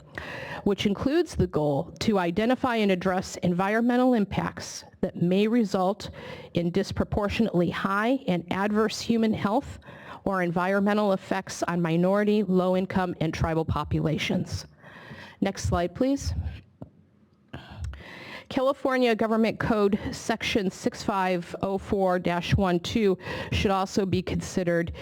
Speaker 12: which includes the goal to identify and address environmental impacts that may result in disproportionately high and adverse human health or environmental effects on minority, low-income, and tribal populations. Next slide, please. California Government Code Section 6504-12 should also be considered.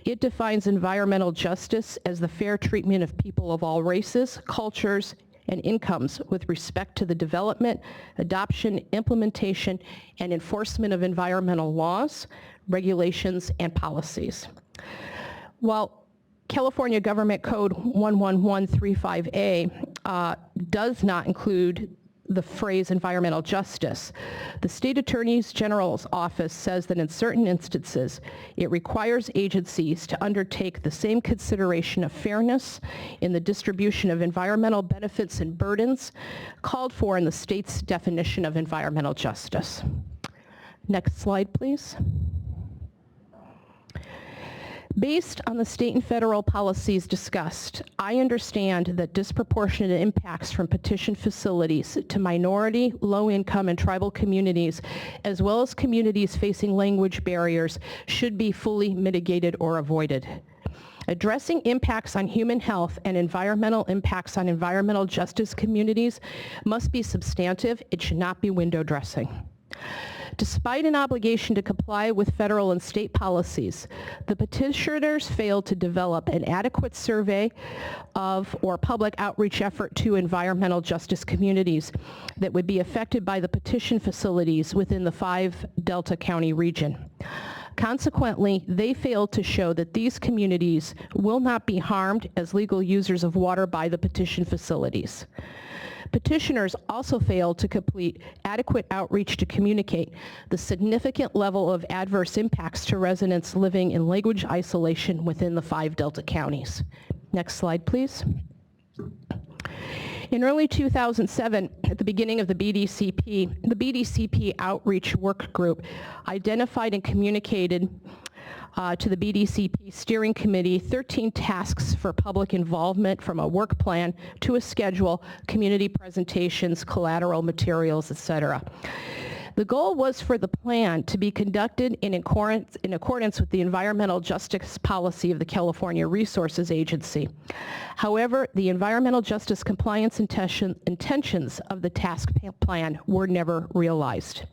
Speaker 12: It defines environmental justice as the fair treatment of people of all races, cultures, and incomes with respect to the development, adoption, implementation, and enforcement of environmental laws, regulations, and policies. While California Government Code 11135A does not include the phrase environmental justice, the State Attorney General's office says that in certain instances, it requires agencies to undertake the same consideration of fairness in the distribution of environmental benefits and burdens called for in the state's definition of environmental justice. Next slide, please. Based on the state and federal policies discussed, I understand that disproportionate impacts from petition facilities to minority, low-income, and tribal communities, as well as communities facing language barriers, should be fully mitigated or avoided. Addressing impacts on human health and environmental impacts on environmental justice communities must be substantive. It should not be window dressing. Despite an obligation to comply with federal and state policies, the petitioners failed to develop an adequate survey of or public outreach effort to environmental justice communities that would be affected by the petition facilities within the 5 Delta County region. Consequently, they failed to show that these communities will not be harmed as legal users of water by the petition facilities. Petitioners also failed to complete adequate outreach to communicate the significant level of adverse impacts to residents living in language isolation within the 5 Delta counties. Next slide, please. In early 2007, at the beginning of the BDCP outreach work group identified and communicated to the BDCP Steering Committee 13 tasks for public involvement, from a work plan to a schedule, community presentations, collateral materials, etc. The goal was for the plan to be conducted in accordance with the environmental justice policy of the California Resources Agency. However, the environmental justice compliance intentions of the task plan were never realized.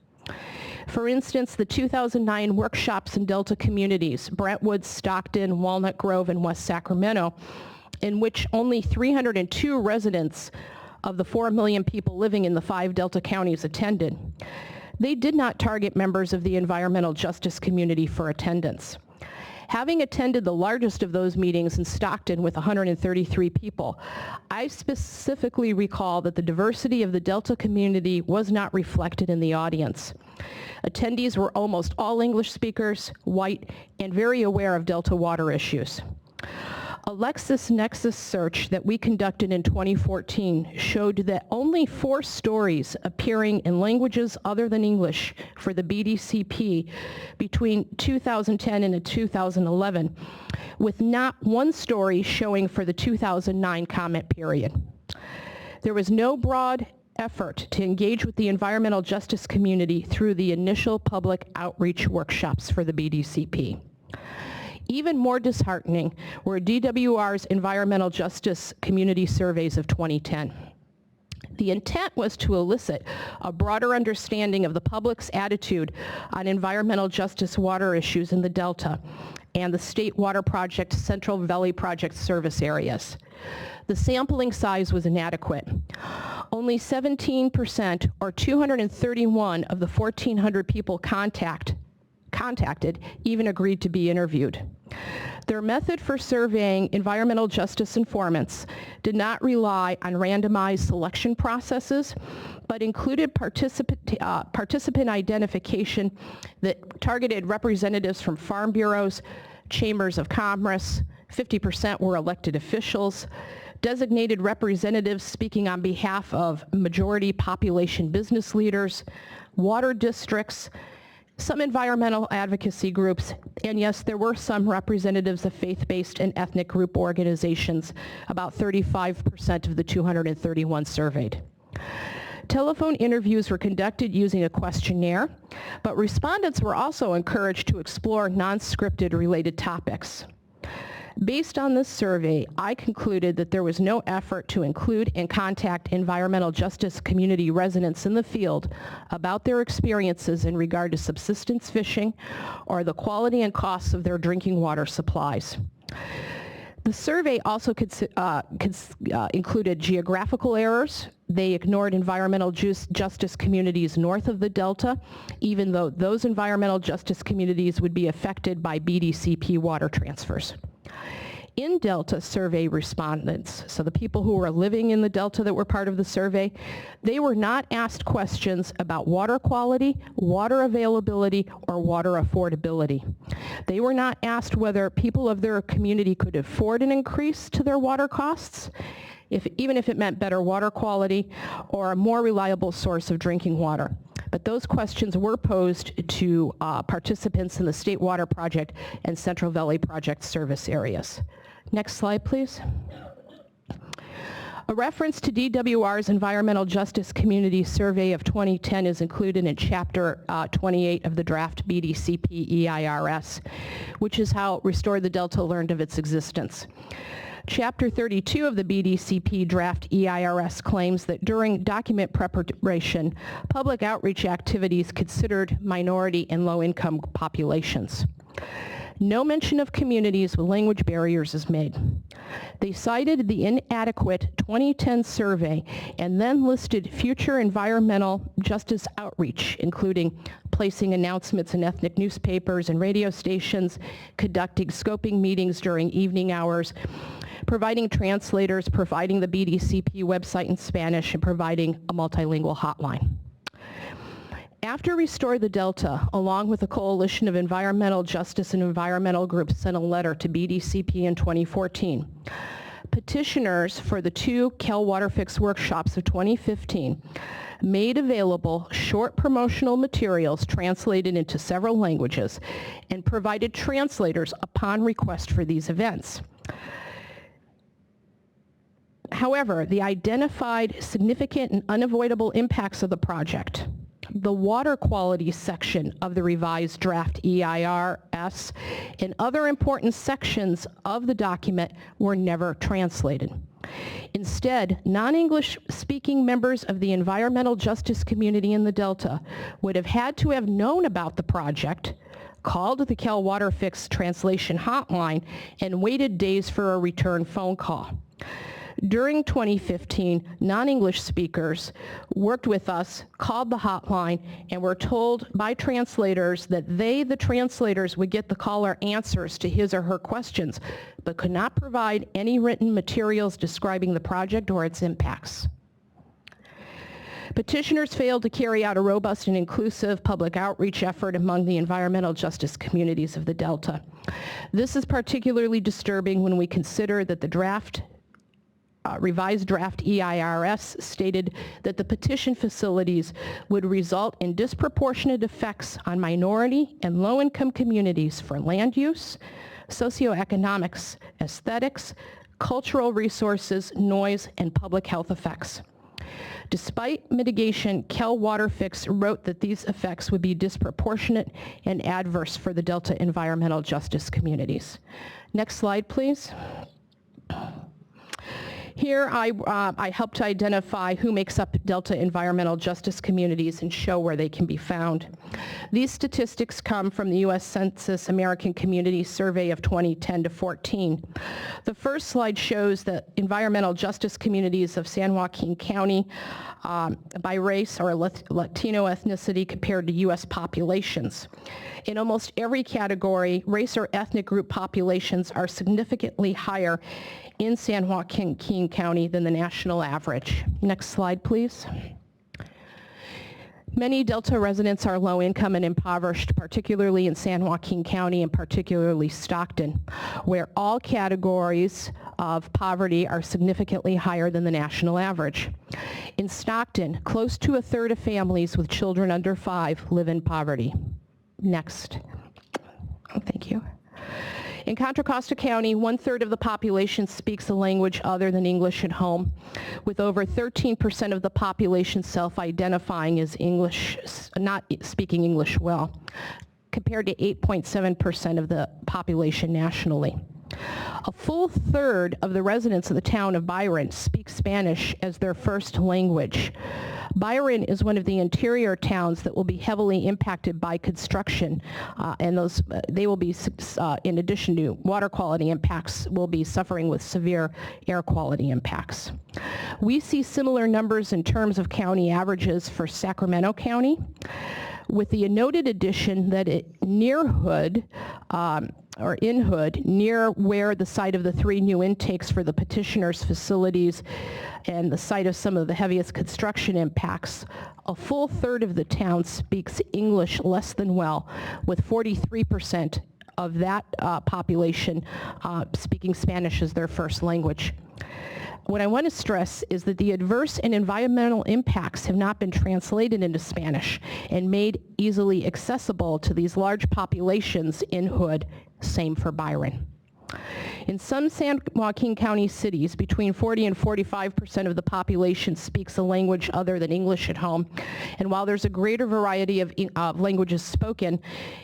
Speaker 12: For instance, the 2009 workshops in Delta communities, Brentwood, Stockton, Walnut Grove, and West Sacramento, in which only 302 residents of the 4 million people living in the 5 Delta counties attended. They did not target members of the environmental justice community for attendance. Having attended the largest of those meetings in Stockton with 133 people, I specifically recall that the diversity of the Delta community was not reflected in the audience. Attendees were almost all English speakers, white, and very aware of Delta water issues. A LexisNexis search that we conducted in 2014 showed that only 4 stories appearing in languages other than English for the BDCP between 2010 and 2011, with not 1 story showing for the 2009 comment period. There was no broad effort to engage with the environmental justice community through the initial public outreach workshops for the BDCP. Even more disheartening were DWR's environmental justice community surveys of 2010. The intent was to elicit a broader understanding of the public's attitude on environmental justice water issues in the Delta and the State Water Project Central Valley Project service areas. The sampling size was inadequate. Only 17%, or 231 of the 1,400 people contacted even agreed to be interviewed. Their method for surveying environmental justice informants did not rely on randomized selection processes, but included participant identification that targeted representatives from farm bureaus, chambers of commerce, 50% were elected officials, designated representatives speaking on behalf of majority population business leaders, water districts, some environmental advocacy groups, and yes, there were some representatives of faith-based and ethnic group organizations, about 35% of the 231 surveyed. Telephone interviews were conducted using a questionnaire, but respondents were also encouraged to explore non-scripted related topics. Based on this survey, I concluded that there was no effort to include and contact environmental justice community residents in the field about their experiences in regard to subsistence fishing or the quality and costs of their drinking water supplies. The survey also included geographical errors. They ignored environmental justice communities north of the Delta, even though those environmental justice communities would be affected by BDCP water transfers. In Delta survey respondents, so the people who were living in the Delta that were part of the survey, they were not asked questions about water quality, water availability, or water affordability. They were not asked whether people of their community could afford an increase to their water costs, even if it meant better water quality or a more reliable source of drinking water. But those questions were posed to participants in the State Water Project and Central Valley Project service areas. Next slide, please. A reference to DWR's Environmental Justice Community Survey of 2010 is included in Chapter 28 of the draft BDCP EIRS, which is how Restore the Delta learned of its existence. Chapter 32 of the BDCP draft EIRS claims that during document preparation, public outreach activities considered minority and low-income populations. No mention of communities with language barriers is made. They cited the inadequate 2010 survey and then listed future environmental justice outreach, including placing announcements in ethnic newspapers and radio stations, conducting scoping meetings during evening hours, providing translators, providing the BDCP website in Spanish, and providing a multilingual hotline. After Restore the Delta, along with a coalition of environmental justice and environmental groups, sent a letter to BDCP in 2014. Petitioners for the 2 Waterfix workshops of 2015 made available short promotional materials translated into several languages and provided translators upon request for these events. However, the identified significant and unavoidable impacts of the project the water quality section of the revised draft EIRS and other important sections of the document were never translated. Instead, non-English speaking members of the environmental justice community in the Delta would have had to have known about the project, called the Waterfix translation hotline, and waited days for a return phone call. During 2015, non-English speakers worked with us, called the hotline, and were told by translators that they, the translators, would get the caller answers to his or her questions, but could not provide any written materials describing the project or its impacts. Petitioners failed to carry out a robust and inclusive public outreach effort among the environmental justice communities of the Delta. This is particularly disturbing when we consider that the revised draft EIRS stated that the petition facilities would result in disproportionate effects on minority and low-income communities for land use, socioeconomics, aesthetics, cultural resources, noise, and public health effects. Despite mitigation, Waterfix wrote that these effects would be disproportionate and adverse for the Delta environmental justice communities. Next slide, please. Here I helped to identify who makes up Delta environmental justice communities and show where they can be found. These statistics come from the U.S. Census American Community Survey of 2010 to 14. The first slide shows the environmental justice communities of San Joaquin County by race or Latino ethnicity compared to U.S. populations. In almost every category, race or ethnic group populations are significantly higher in San Joaquin County than the national average. Next slide, please. Many Delta residents are low income and impoverished, particularly in San Joaquin County and particularly Stockton, where all categories of poverty are significantly higher than the national average. In Stockton, close to a third of families with children under 5 live in poverty. Next. Thank you. In Contra Costa County, 1/3 of the population speaks a language other than English at home, with over 13% of the population self-identifying as English, not speaking English well, compared to 8.7% of the population nationally. A full third of the residents of the town of Byron speak Spanish as their first language. Byron is one of the interior towns that will be heavily impacted by construction, and they will be, in addition to water quality impacts, will be suffering with severe air quality impacts. We see similar numbers in terms of county averages for Sacramento County, with the noted addition that near Hood, or in Hood, near where the site of the 3 new intakes for the petitioners' facilities and the site of some of the heaviest construction impacts, a full third of the town speaks English less than well, with 43% of that population speaking Spanish as their first language. What I want to stress is that the adverse and environmental impacts have not been translated into Spanish and made easily accessible to these large populations in Hood. Same for Byron. In some San Joaquin County cities, between 40 and 45% of the population speaks a language other than English at home. And while there's a greater variety of languages spoken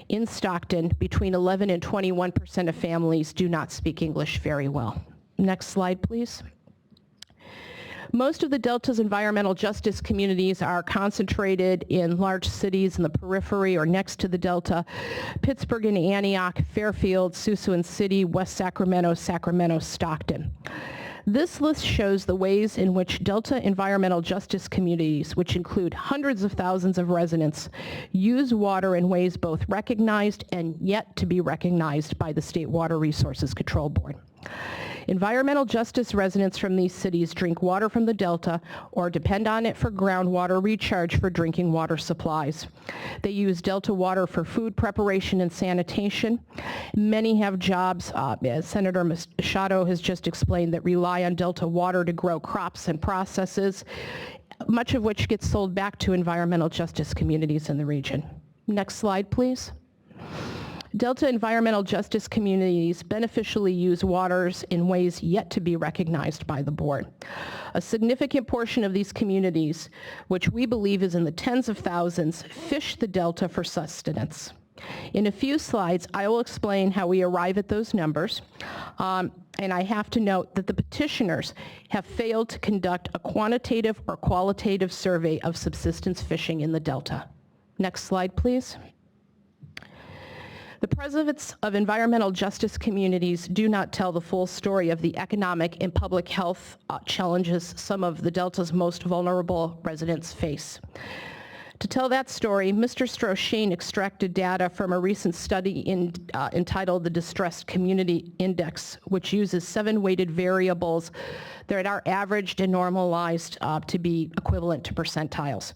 Speaker 12: in Stockton, between 11 and 21% of families do not speak English very well. Next slide, please. Most of the Delta's environmental justice communities are concentrated in large cities in the periphery or next to the Delta: Pittsburgh and Antioch, Fairfield, Suisun City, West Sacramento, Sacramento, Stockton. This list shows the ways in which Delta environmental justice communities, which include hundreds of thousands of residents, use water in ways both recognized and yet to be recognized by the State Water Resources Control Board. Environmental justice residents from these cities drink water from the Delta or depend on it for groundwater recharge for drinking water supplies. They use Delta water for food preparation and sanitation. Many have jobs, as Senator Machado has just explained, that rely on Delta water to grow crops and processes, much of which gets sold back to environmental justice communities in the region. Next slide, please. Delta environmental justice communities beneficially use waters in ways yet to be recognized by the board. A significant portion of these communities, which we believe is in the tens of thousands, fish the Delta for sustenance. In a few slides, I will explain how we arrive at those numbers, and I have to note that the petitioners have failed to conduct a quantitative or qualitative survey of subsistence fishing in the Delta. Next slide, please. The presidents of environmental justice communities do not tell the full story of the economic and public health challenges some of the Delta's most vulnerable residents face. To tell that story, Mr. Stroshane extracted data from a recent study entitled the Distressed Community Index, which uses 7 weighted variables that are averaged and normalized to be equivalent to percentiles.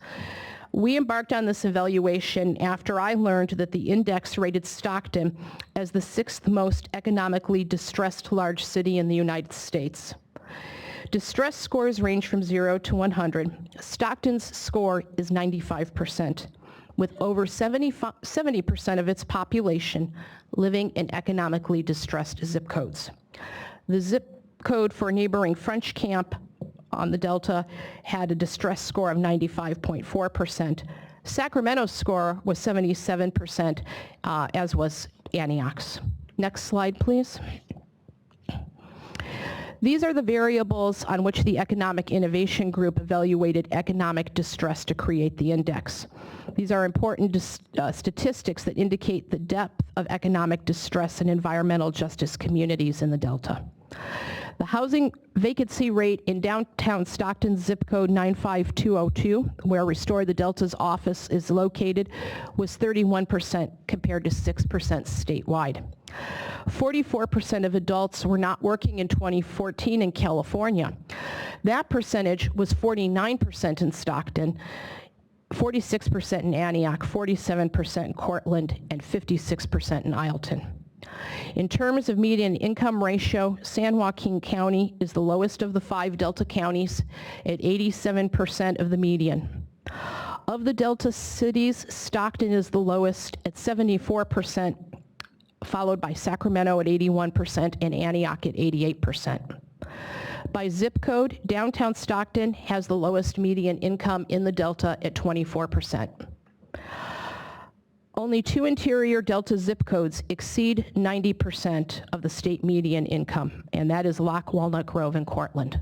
Speaker 12: We embarked on this evaluation after I learned that the index rated Stockton as the 6th most economically distressed large city in the United States. Distress scores range from 0 to 100. Stockton's score is 95%, with over 70% of its population living in economically distressed zip codes. The zip code for neighboring French Camp on the Delta had a distress score of 95.4%. Sacramento's score was 77%, as was Antioch's. Next slide, please. These are the variables on which the Economic Innovation Group evaluated economic distress to create the index. These are important statistics that indicate the depth of economic distress in environmental justice communities in the Delta. The housing vacancy rate in downtown Stockton, zip code 95202, where Restore the Delta's office is located, was 31% compared to 6% statewide. 44% of adults were not working in 2014 in California. That percentage was 49% in Stockton, 46% in Antioch, 47% in Cortland, and 56% in Ileton. In terms of median income ratio, San Joaquin County is the lowest of the 5 Delta counties at 87% of the median. Of the Delta cities, Stockton is the lowest at 74%, followed by Sacramento at 81% and Antioch at 88%. By zip code, downtown Stockton has the lowest median income in the Delta at 24%. Only 2 interior Delta zip codes exceed 90% of the state median income, and that is Locke, Walnut Grove, and Cortland.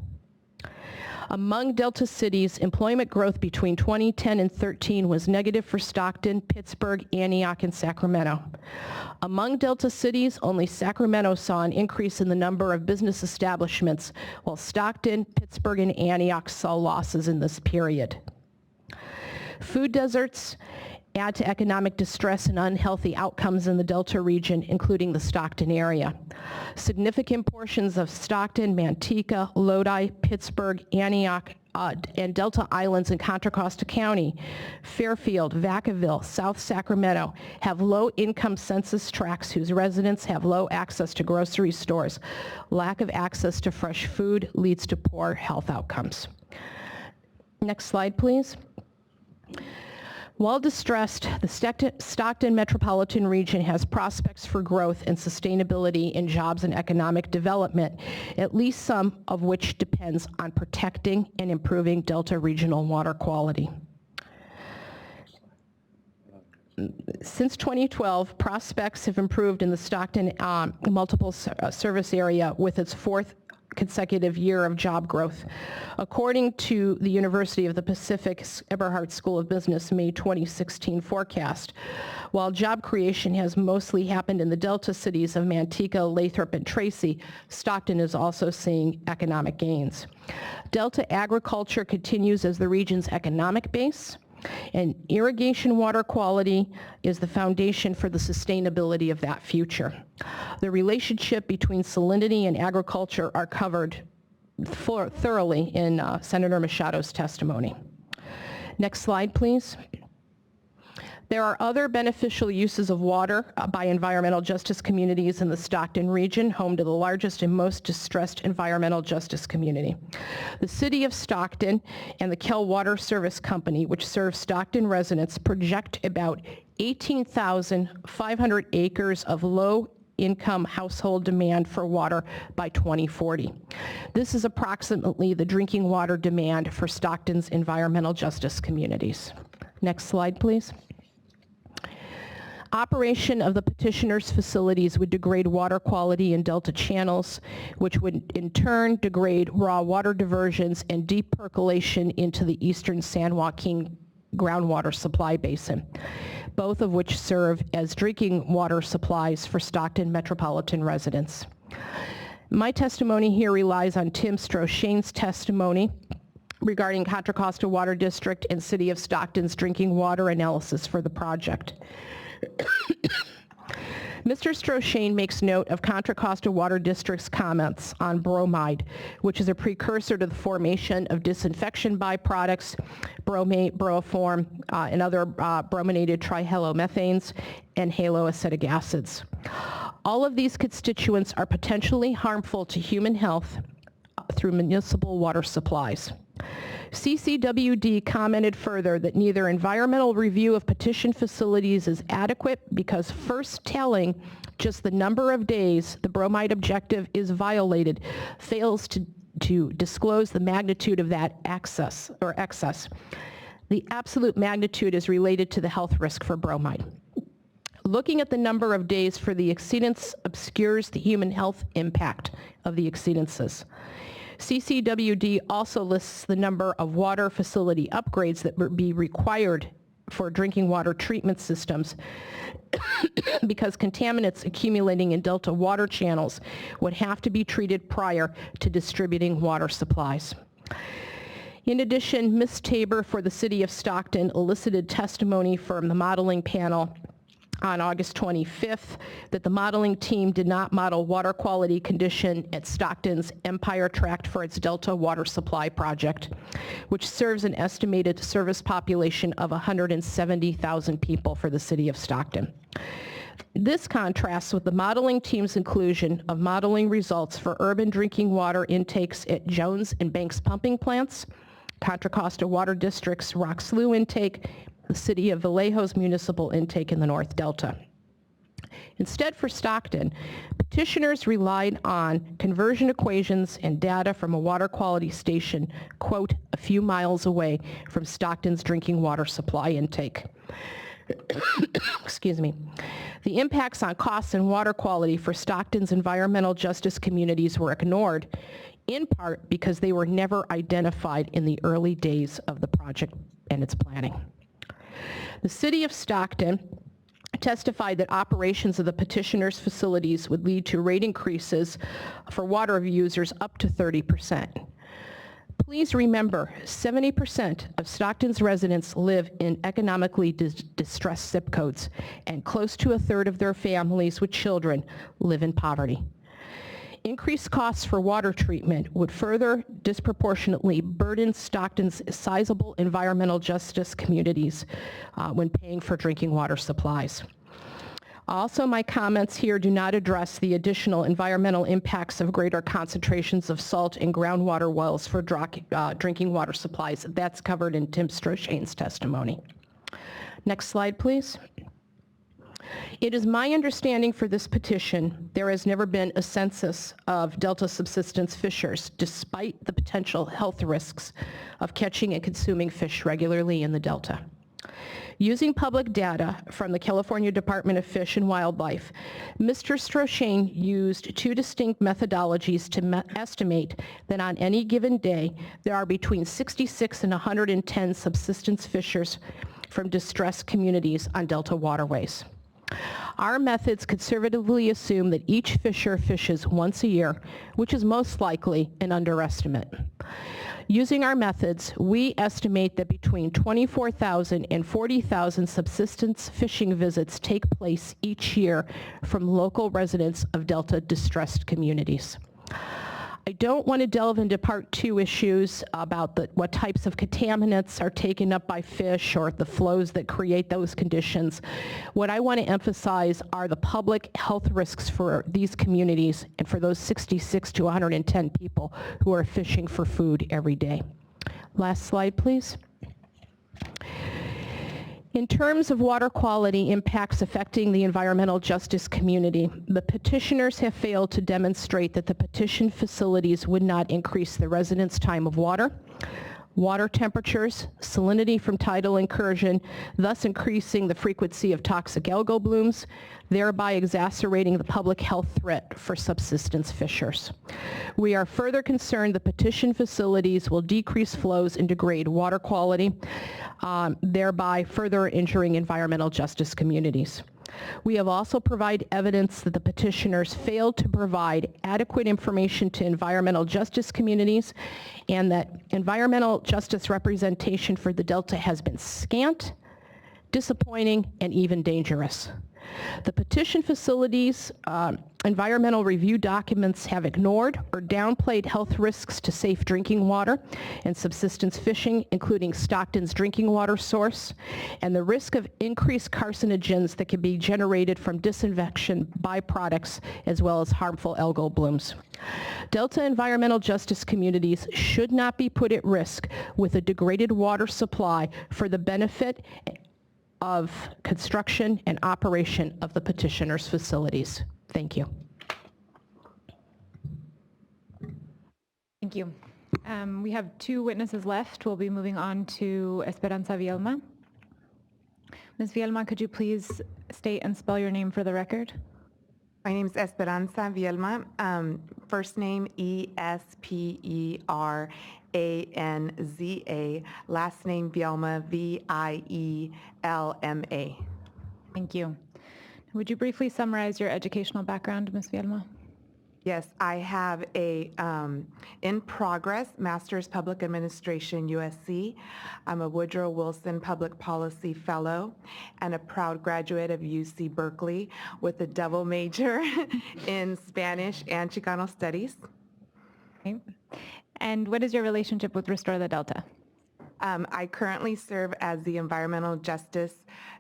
Speaker 12: Among Delta cities, employment growth between 2010 and 13 was negative for Stockton, Pittsburgh, Antioch, and Sacramento. Among Delta cities, only Sacramento saw an increase in the number of business establishments, while Stockton, Pittsburgh, and Antioch saw losses in this period. Food deserts add to economic distress and unhealthy outcomes in the Delta region, including the Stockton area. Significant portions of Stockton, Manteca, Lodi, Pittsburgh, Antioch, and Delta Islands in Contra Costa County, Fairfield, Vacaville, South Sacramento have low-income census tracts whose residents have low access to grocery stores. Lack of access to fresh food leads to poor health outcomes. Next slide, please. While distressed, the Stockton metropolitan region has prospects for growth and sustainability in jobs and economic development, at least some of which depends on protecting and improving Delta regional water quality. Since 2012, prospects have improved in the Stockton multiple service area with its 4th consecutive year of job growth. According to the University of the Pacific's Eberhart School of Business May 2016 forecast, while job creation has mostly happened in the Delta cities of Manteca, Lathrop, and Tracy, Stockton is also seeing economic gains. Delta agriculture continues as the region's economic base, and irrigation water quality is the foundation for the sustainability of that future. The relationship between salinity and agriculture are covered thoroughly in Senator Machado's testimony. Next slide, please. There are other beneficial uses of water by environmental justice communities in the Stockton region, home to the largest and most distressed environmental justice community. The City of Stockton and the Cal Water Service Company, which serves Stockton residents, project about 18,500 acres of low-income household demand for water by 2040. This is approximately the drinking water demand for Stockton's environmental justice communities. Next slide, please. Operation of the petitioner's facilities would degrade water quality in delta channels, which would in turn degrade raw water diversions and deep percolation into the eastern San Joaquin groundwater supply basin, both of which serve as drinking water supplies for Stockton metropolitan residents. My testimony here relies on Tim Stroshane's testimony regarding Contra Costa Water District and City of Stockton's drinking water analysis for the project. Mr. Stroshane makes note of Contra Costa Water District's comments on bromide, which is a precursor to the formation of disinfection byproducts, bromate, bromoform, and other brominated trihalomethanes and haloacetic acids. All of these constituents are potentially harmful to human health through municipal water supplies. CCWD commented further that neither environmental review of petition facilities is adequate because first telling just the number of days the bromide objective is violated fails to disclose the magnitude of that excess. The absolute magnitude is related to the health risk for bromide. Looking at the number of days for the exceedance obscures the human health impact of the exceedances. CCWD also lists the number of water facility upgrades that would be required for drinking water treatment systems because contaminants accumulating in delta water channels would have to be treated prior to distributing water supplies. In addition, Ms. Tabor for the City of Stockton elicited testimony from the modeling panel on August 25th that the modeling team did not model water quality condition at Stockton's Empire Tract for its Delta Water Supply Project, which serves an estimated service population of 170,000 people for the City of Stockton. This contrasts with the modeling team's inclusion of modeling results for urban drinking water intakes at Jones and Banks pumping plants, Contra Costa Water District's Rock Slough intake, the City of Vallejo's municipal intake in the North Delta. Instead, for Stockton, petitioners relied on conversion equations and data from a water quality station, quote, a few miles away from Stockton's drinking water supply intake. Excuse me. The impacts on costs and water quality for Stockton's environmental justice communities were ignored, in part because they were never identified in the early days of the project and its planning. The City of Stockton testified that operations of the petitioner's facilities would lead to rate increases for water users up to 30%. Please remember, 70% of Stockton's residents live in economically distressed zip codes, and close to a third of their families with children live in poverty. Increased costs for water treatment would further disproportionately burden Stockton's sizable environmental justice communities when paying for drinking water supplies. Also, my comments here do not address the additional environmental impacts of greater concentrations of salt in groundwater wells for drinking water supplies. That's covered in Tim Stroshane's testimony. Next slide, please. It is my understanding for this petition, there has never been a census of Delta subsistence fishers, despite the potential health risks of catching and consuming fish regularly in the Delta. Using public data from the California Department of Fish and Wildlife, Mr. Stroshane used two distinct methodologies to estimate that on any given day, there are between 66 and 110 subsistence fishers from distressed communities on Delta waterways. Our methods conservatively assume that each fisher fishes once a year, which is most likely an underestimate. Using our methods, we estimate that between 24,000 and 40,000 subsistence fishing visits take place each year from local residents of Delta distressed communities. I don't want to delve into part 2 issues about what types of contaminants are taken up by fish or the flows that create those conditions. What I want to emphasize are the public health risks for these communities and for those 66 to 110 people who are fishing for food every day. Last slide, please. In terms of water quality impacts affecting the environmental justice community, the petitioners have failed to demonstrate that the petitioned facilities would not increase the residents' time of water temperatures, salinity from tidal incursion, thus increasing the frequency of toxic algal blooms, thereby exacerbating the public health threat for subsistence fishers. We are further concerned the petition facilities will decrease flows and degrade water quality, thereby further injuring environmental justice communities. We have also provided evidence that the petitioners failed to provide adequate information to environmental justice communities and that environmental justice representation for the Delta has been scant, disappointing, and even dangerous. The petition facilities' environmental review documents have ignored or downplayed health risks to safe drinking water and subsistence fishing, including Stockton's drinking water source, and the risk of increased carcinogens that can be generated from disinfection byproducts, as well as harmful algal blooms. Delta environmental justice communities should not be put at risk with a degraded water supply for the benefit of construction and operation of the petitioner's facilities. Thank you.
Speaker 15: Thank you. We have 2 witnesses left. We'll be moving on to Esperanza Vielma. Ms. Vielma, could you please state and spell your name for the record?
Speaker 16: My name is Esperanza Vielma. First name Esperanza. Last name Vielma, Vielma.
Speaker 15: Thank you. Would you briefly summarize your educational background, Ms. Vielma?
Speaker 16: Yes, I have a in progress Master's Public Administration, USC. I'm a Woodrow Wilson Public Policy Fellow and a proud graduate of UC Berkeley with a double major in Spanish and Chicano Studies.
Speaker 15: Okay. And what is your relationship with Restore the Delta?
Speaker 16: I currently serve as the Environmental Justice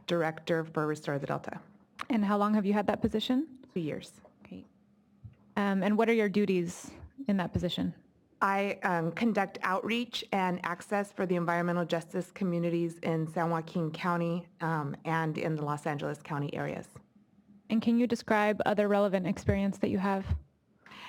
Speaker 16: Director for Restore the Delta.
Speaker 15: And how long have you had that position?
Speaker 16: 2 years.
Speaker 15: Okay. And what are your duties in that position?
Speaker 16: I conduct outreach and access for the environmental justice communities in San Joaquin County and in the Los Angeles County areas.
Speaker 15: And can you describe other relevant experience that you have?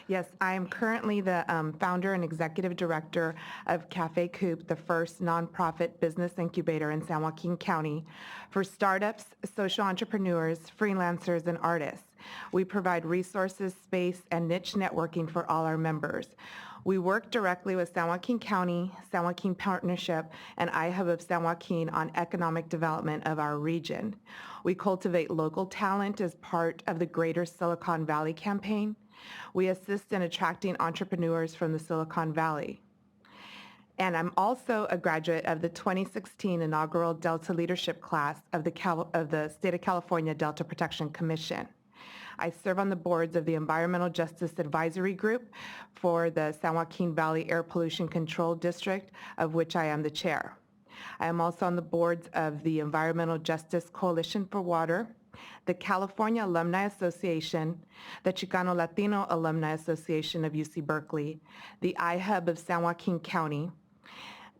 Speaker 16: Yes, I am currently the founder and executive director of Cafe Coop, the first nonprofit business incubator in San Joaquin County for startups, social entrepreneurs, freelancers, and artists. We provide resources, space, and niche networking for all our members. We work directly with San Joaquin County, San Joaquin Partnership, and iHub of San Joaquin on economic development of our region. We cultivate local talent as part of the Greater Silicon Valley campaign. We assist in attracting entrepreneurs from the Silicon Valley. And I'm also a graduate of the 2016 inaugural Delta Leadership Class of the State of California Delta Protection Commission. I serve on the boards of the Environmental Justice Advisory Group for the San Joaquin Valley Air Pollution Control District, of which I am the chair. I am also on the boards of the Environmental Justice Coalition for Water, the California Alumni Association, the Chicano Latino Alumni Association of UC Berkeley, the iHub of San Joaquin County,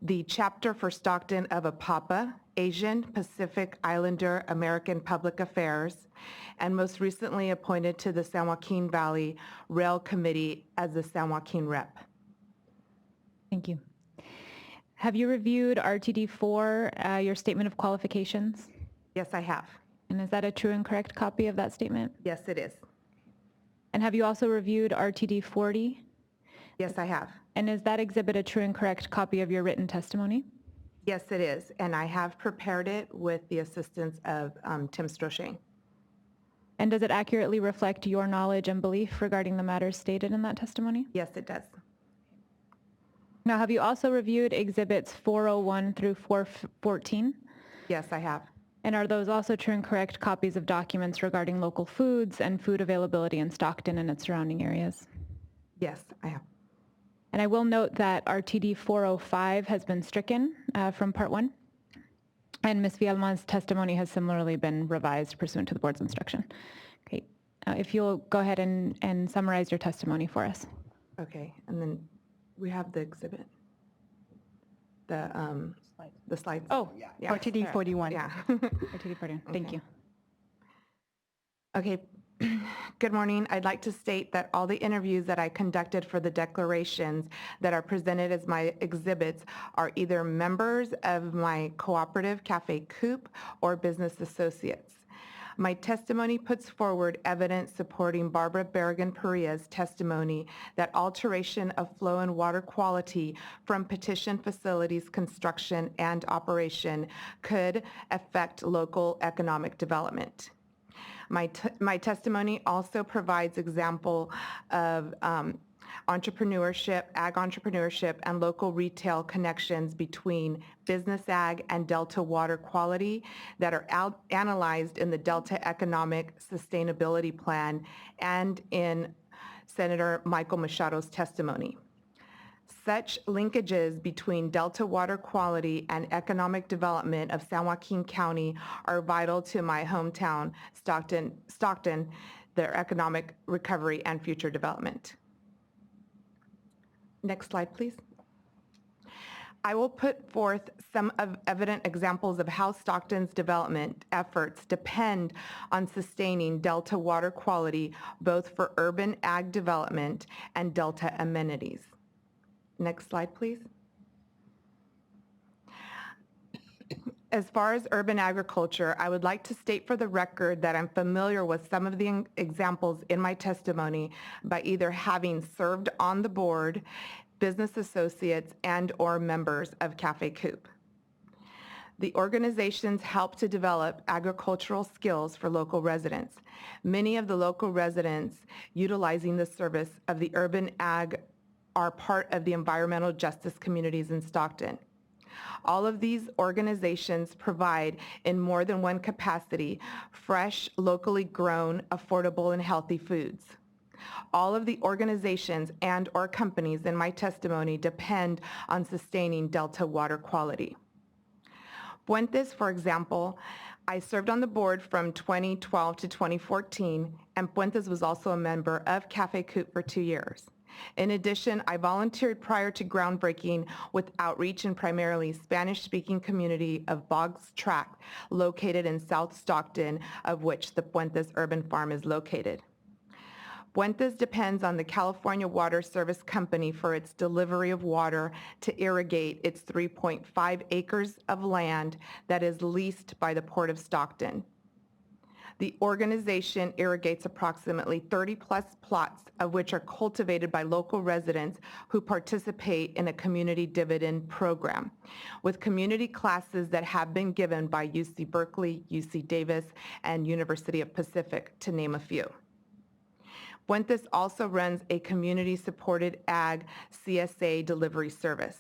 Speaker 16: the chapter for Stockton of APAPA, Asian Pacific Islander American Public Affairs, and most recently appointed to the San Joaquin Valley Rail Committee as the San Joaquin rep.
Speaker 15: Thank you. Have you reviewed RTD4, your statement of qualifications?
Speaker 16: Yes, I have.
Speaker 15: And is that a true and correct copy of that statement?
Speaker 16: Yes, it is.
Speaker 15: And have you also reviewed RTD 40?
Speaker 16: Yes, I have.
Speaker 15: And is that exhibit a true and correct copy of your written testimony?
Speaker 16: Yes, it is. And I have prepared it with the assistance of Tim Stroshane.
Speaker 15: And does it accurately reflect your knowledge and belief regarding the matters stated in that testimony?
Speaker 16: Yes, it does.
Speaker 15: Now, have you also reviewed exhibits 401 through 414?
Speaker 16: Yes, I have.
Speaker 15: And are those also true and correct copies of documents regarding local foods and food availability in Stockton and its surrounding areas?
Speaker 16: Yes, I have.
Speaker 15: And I will note that RTD 405 has been stricken from Part 1. And Ms. Vielman's testimony has similarly been revised pursuant to the board's instruction. Okay, if you'll go ahead and summarize your testimony for us.
Speaker 16: Okay, and then we have the exhibit. The slides.
Speaker 15: Oh,
Speaker 16: yeah.
Speaker 1: RTD 41.
Speaker 16: Yeah.
Speaker 15: RTD 41, thank you.
Speaker 16: Okay, good morning. I'd like to state that all the interviews that I conducted for the declarations that are presented as my exhibits are either members of my cooperative Cafe Coop or business associates. My testimony puts forward evidence supporting Barbara Berrigan-Perea's testimony that alteration of flow and water quality from petition facilities construction and operation could affect local economic development. My testimony also provides example of entrepreneurship, ag entrepreneurship, and local retail connections between business ag and Delta water quality that are analyzed in the Delta Economic Sustainability Plan and in Senator Michael Machado's testimony. Such linkages between Delta water quality and economic development of San Joaquin County are vital to my hometown, Stockton, their economic recovery and future development. Next slide, please. I will put forth some evident examples of how Stockton's development efforts depend on sustaining Delta water quality, both for urban ag development and Delta amenities. Next slide, please. As far as urban agriculture, I would like to state for the record that I'm familiar with some of the examples in my testimony by either having served on the board, business associates, and or members of Cafe Coop. The organizations help to develop agricultural skills for local residents. Many of the local residents utilizing the service of the urban ag are part of the environmental justice communities in Stockton. All of these organizations provide, in more than one capacity, fresh, locally grown, affordable, and healthy foods. All of the organizations and or companies in my testimony depend on sustaining Delta water quality. Fuentes, for example, I served on the board from 2012 to 2014, and Fuentes was also a member of Cafe Coop for 2 years. In addition, I volunteered prior to groundbreaking with outreach in primarily Spanish-speaking community of Boggs Tract, located in South Stockton, of which the Fuentes Urban Farm is located. Fuentes depends on the California Water Service Company for its delivery of water to irrigate its 3.5 acres of land that is leased by the Port of Stockton. The organization irrigates approximately 30-plus plots, of which are cultivated by local residents who participate in a community dividend program, with community classes that have been given by UC Berkeley, UC Davis, and University of Pacific, to name a few. Fuentes also runs a community-supported ag CSA delivery service.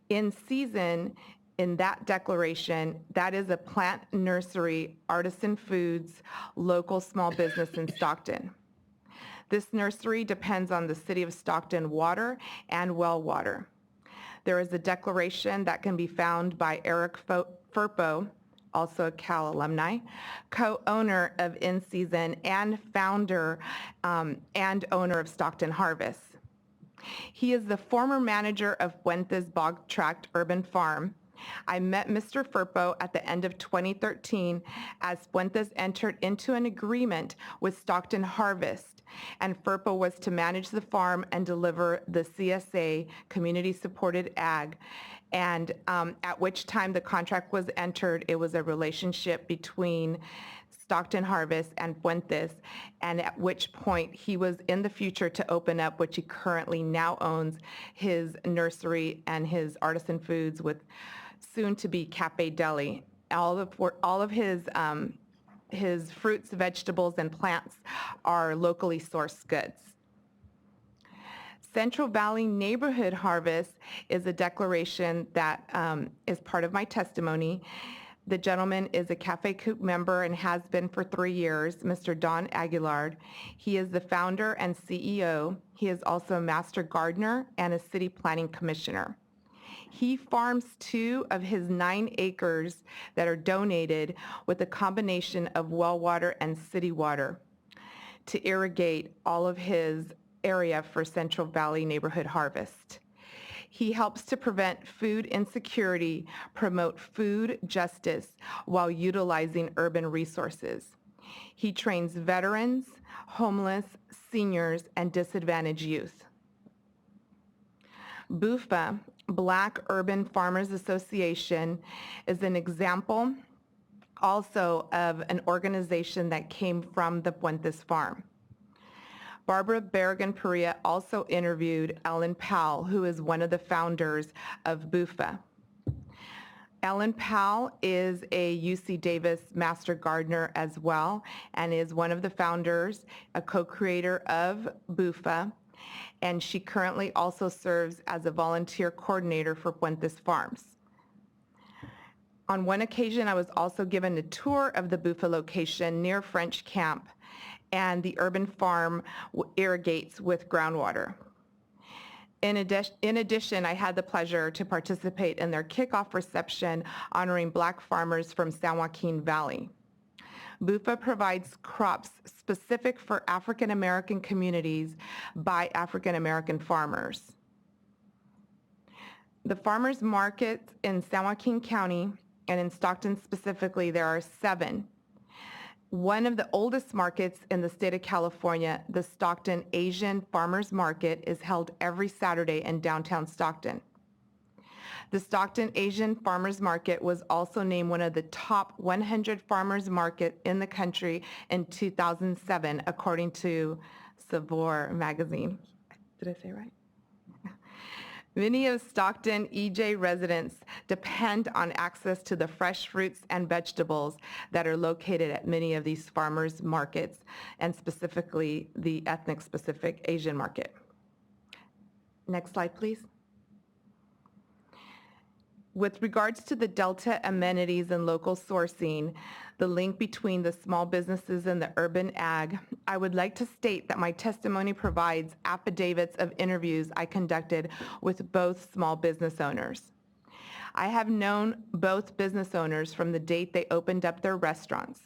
Speaker 16: In season, in that declaration, that is a plant nursery, artisan foods, local small business in Stockton. This nursery depends on the City of Stockton water and well water. There is a declaration that can be found by Eric Furpo, also a Cal alumni, co-owner of In Season and founder and owner of Stockton Harvest. He is the former manager of Fuentes Bog Tract Urban Farm. I met Mr. Furpo at the end of 2013 as Fuentes entered into an agreement with Stockton Harvest, and Furpo was to manage the farm and deliver the CSA, Community Supported Ag, and at which time the contract was entered, it was a relationship between Stockton Harvest and Fuentes, and at which point he was in the future to open up, which he currently now owns, his nursery and his artisan foods with soon to be Cafe Deli. All of his fruits, vegetables, and plants are locally sourced goods. Central Valley Neighborhood Harvest is a declaration that is part of my testimony. The gentleman is a Cafe Coop member and has been for 3 years, Mr. Don Aguilar. He is the founder and CEO. He is also a master gardener and a city planning commissioner. He farms 2 of his 9 acres that are donated with a combination of well water and city water to irrigate all of his area for Central Valley Neighborhood Harvest. He helps to prevent food insecurity, promote food justice while utilizing urban resources. He trains veterans, homeless, seniors, and disadvantaged youth. BUFA, Black Urban Farmers Association, is an example also of an organization that came from the Puentes Farm. Barbara Berrigan-Perea also interviewed Ellen Powell, who is one of the founders of BUFA. Ellen Powell is a UC Davis Master Gardener as well, and is one of the founders, a co-creator of BUFA, and she currently also serves as a volunteer coordinator for Puentes Farms. On one occasion, I was also given a tour of the BUFA location near French Camp, and the urban farm irrigates with groundwater. In addition, I had the pleasure to participate in their kickoff reception honoring Black farmers from San Joaquin Valley. BUFA provides crops specific for African American communities by African American farmers. The farmers markets in San Joaquin County and in Stockton specifically, there are 7. One of the oldest markets in the state of California, the Stockton Asian Farmers Market, is held every Saturday in downtown Stockton. The Stockton Asian Farmers Market was also named one of the top 100 farmers market in the country in 2007, according to SWRCB magazine. Did I say it right? Many of Stockton EJ residents depend on access to the fresh fruits and vegetables that are located at many of these farmers markets, and specifically the ethnic-specific Asian market. Next slide, please. With regards to the Delta amenities and local sourcing, the link between the small businesses and the urban ag, I would like to state that my testimony provides affidavits of interviews I conducted with both small business owners. I have known both business owners from the date they opened up their restaurants.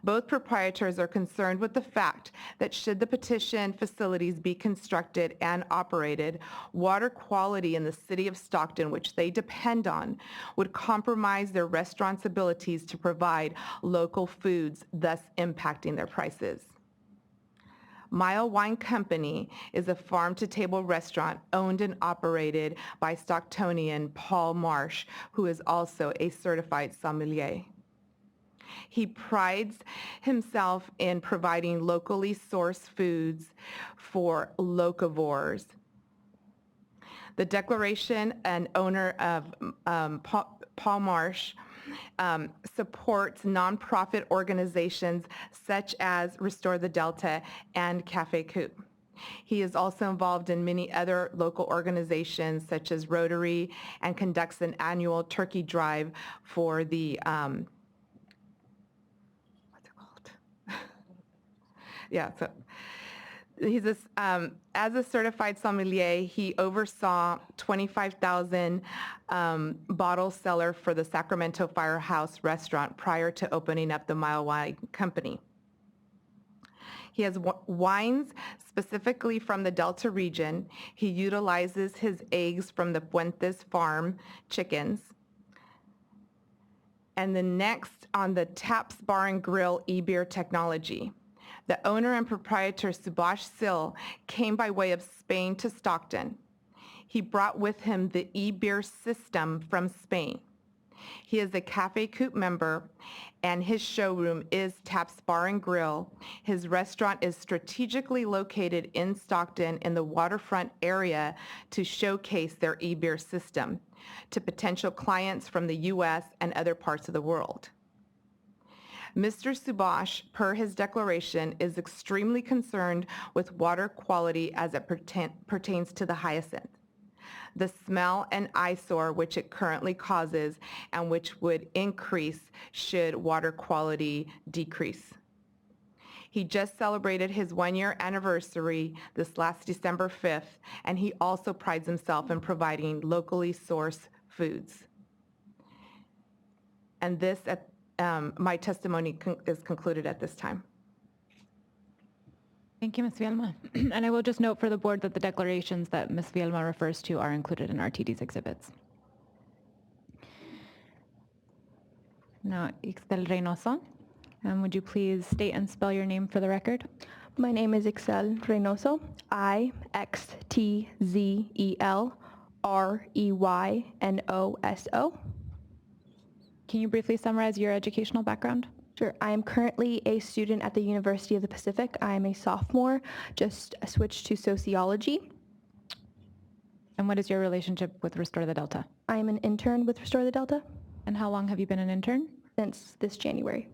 Speaker 16: Both proprietors are concerned with the fact that should the petition facilities be constructed and operated, water quality in the city of Stockton, which they depend on, would compromise their restaurants' abilities to provide local foods, thus impacting their prices. Mile Wine Company is a farm-to-table restaurant owned and operated by Stocktonian Paul Marsh, who is also a certified sommelier. He prides himself in providing locally sourced foods for locavores. The declaration and owner of Paul Marsh supports nonprofit organizations such as Restore the Delta and Cafe Coop. He is also involved in many other local organizations such as Rotary, and conducts an annual turkey drive for the yeah, so he's as a certified sommelier, he oversaw 25,000 bottle cellar for the Sacramento Firehouse restaurant prior to opening up the Mile Wine Company. He has wines specifically from the Delta region. He utilizes his eggs from the Puentes Farm chickens. And the next on the Taps Bar and Grill e-beer technology. The owner and proprietor, Subhash Sil, came by way of Spain to Stockton. He brought with him the e-beer system from Spain. He is a Cafe Coop member, and his showroom is Taps Bar and Grill. His restaurant is strategically located in Stockton in the waterfront area to showcase their e-beer system to potential clients from the U.S. and other parts of the world. Mr. Subhash, per his declaration, is extremely concerned with water quality as it pertains to the Hyacinth. the smell and eyesore which it currently causes and which would increase should water quality decrease. He just celebrated his one-year anniversary this last December 5th, and he also prides himself in providing locally sourced foods. And this, my testimony is concluded at this time.
Speaker 15: Thank you, Ms. Vielma. And I will just note for the board that the declarations that Ms. Vielma refers to are included in RTD's exhibits. Now, Ixtel Reynoso, would you please state and spell your name for the record?
Speaker 17: My name is Ixtel Reynoso, IXTZELREYNOSO.
Speaker 15: Can you briefly summarize your educational background?
Speaker 17: Sure. I am currently a student at the University of the Pacific. I am a sophomore, just switched to sociology.
Speaker 15: And what is your relationship with Restore the Delta?
Speaker 17: I am an intern with Restore the Delta.
Speaker 15: And how long have you been an intern?
Speaker 17: Since this January.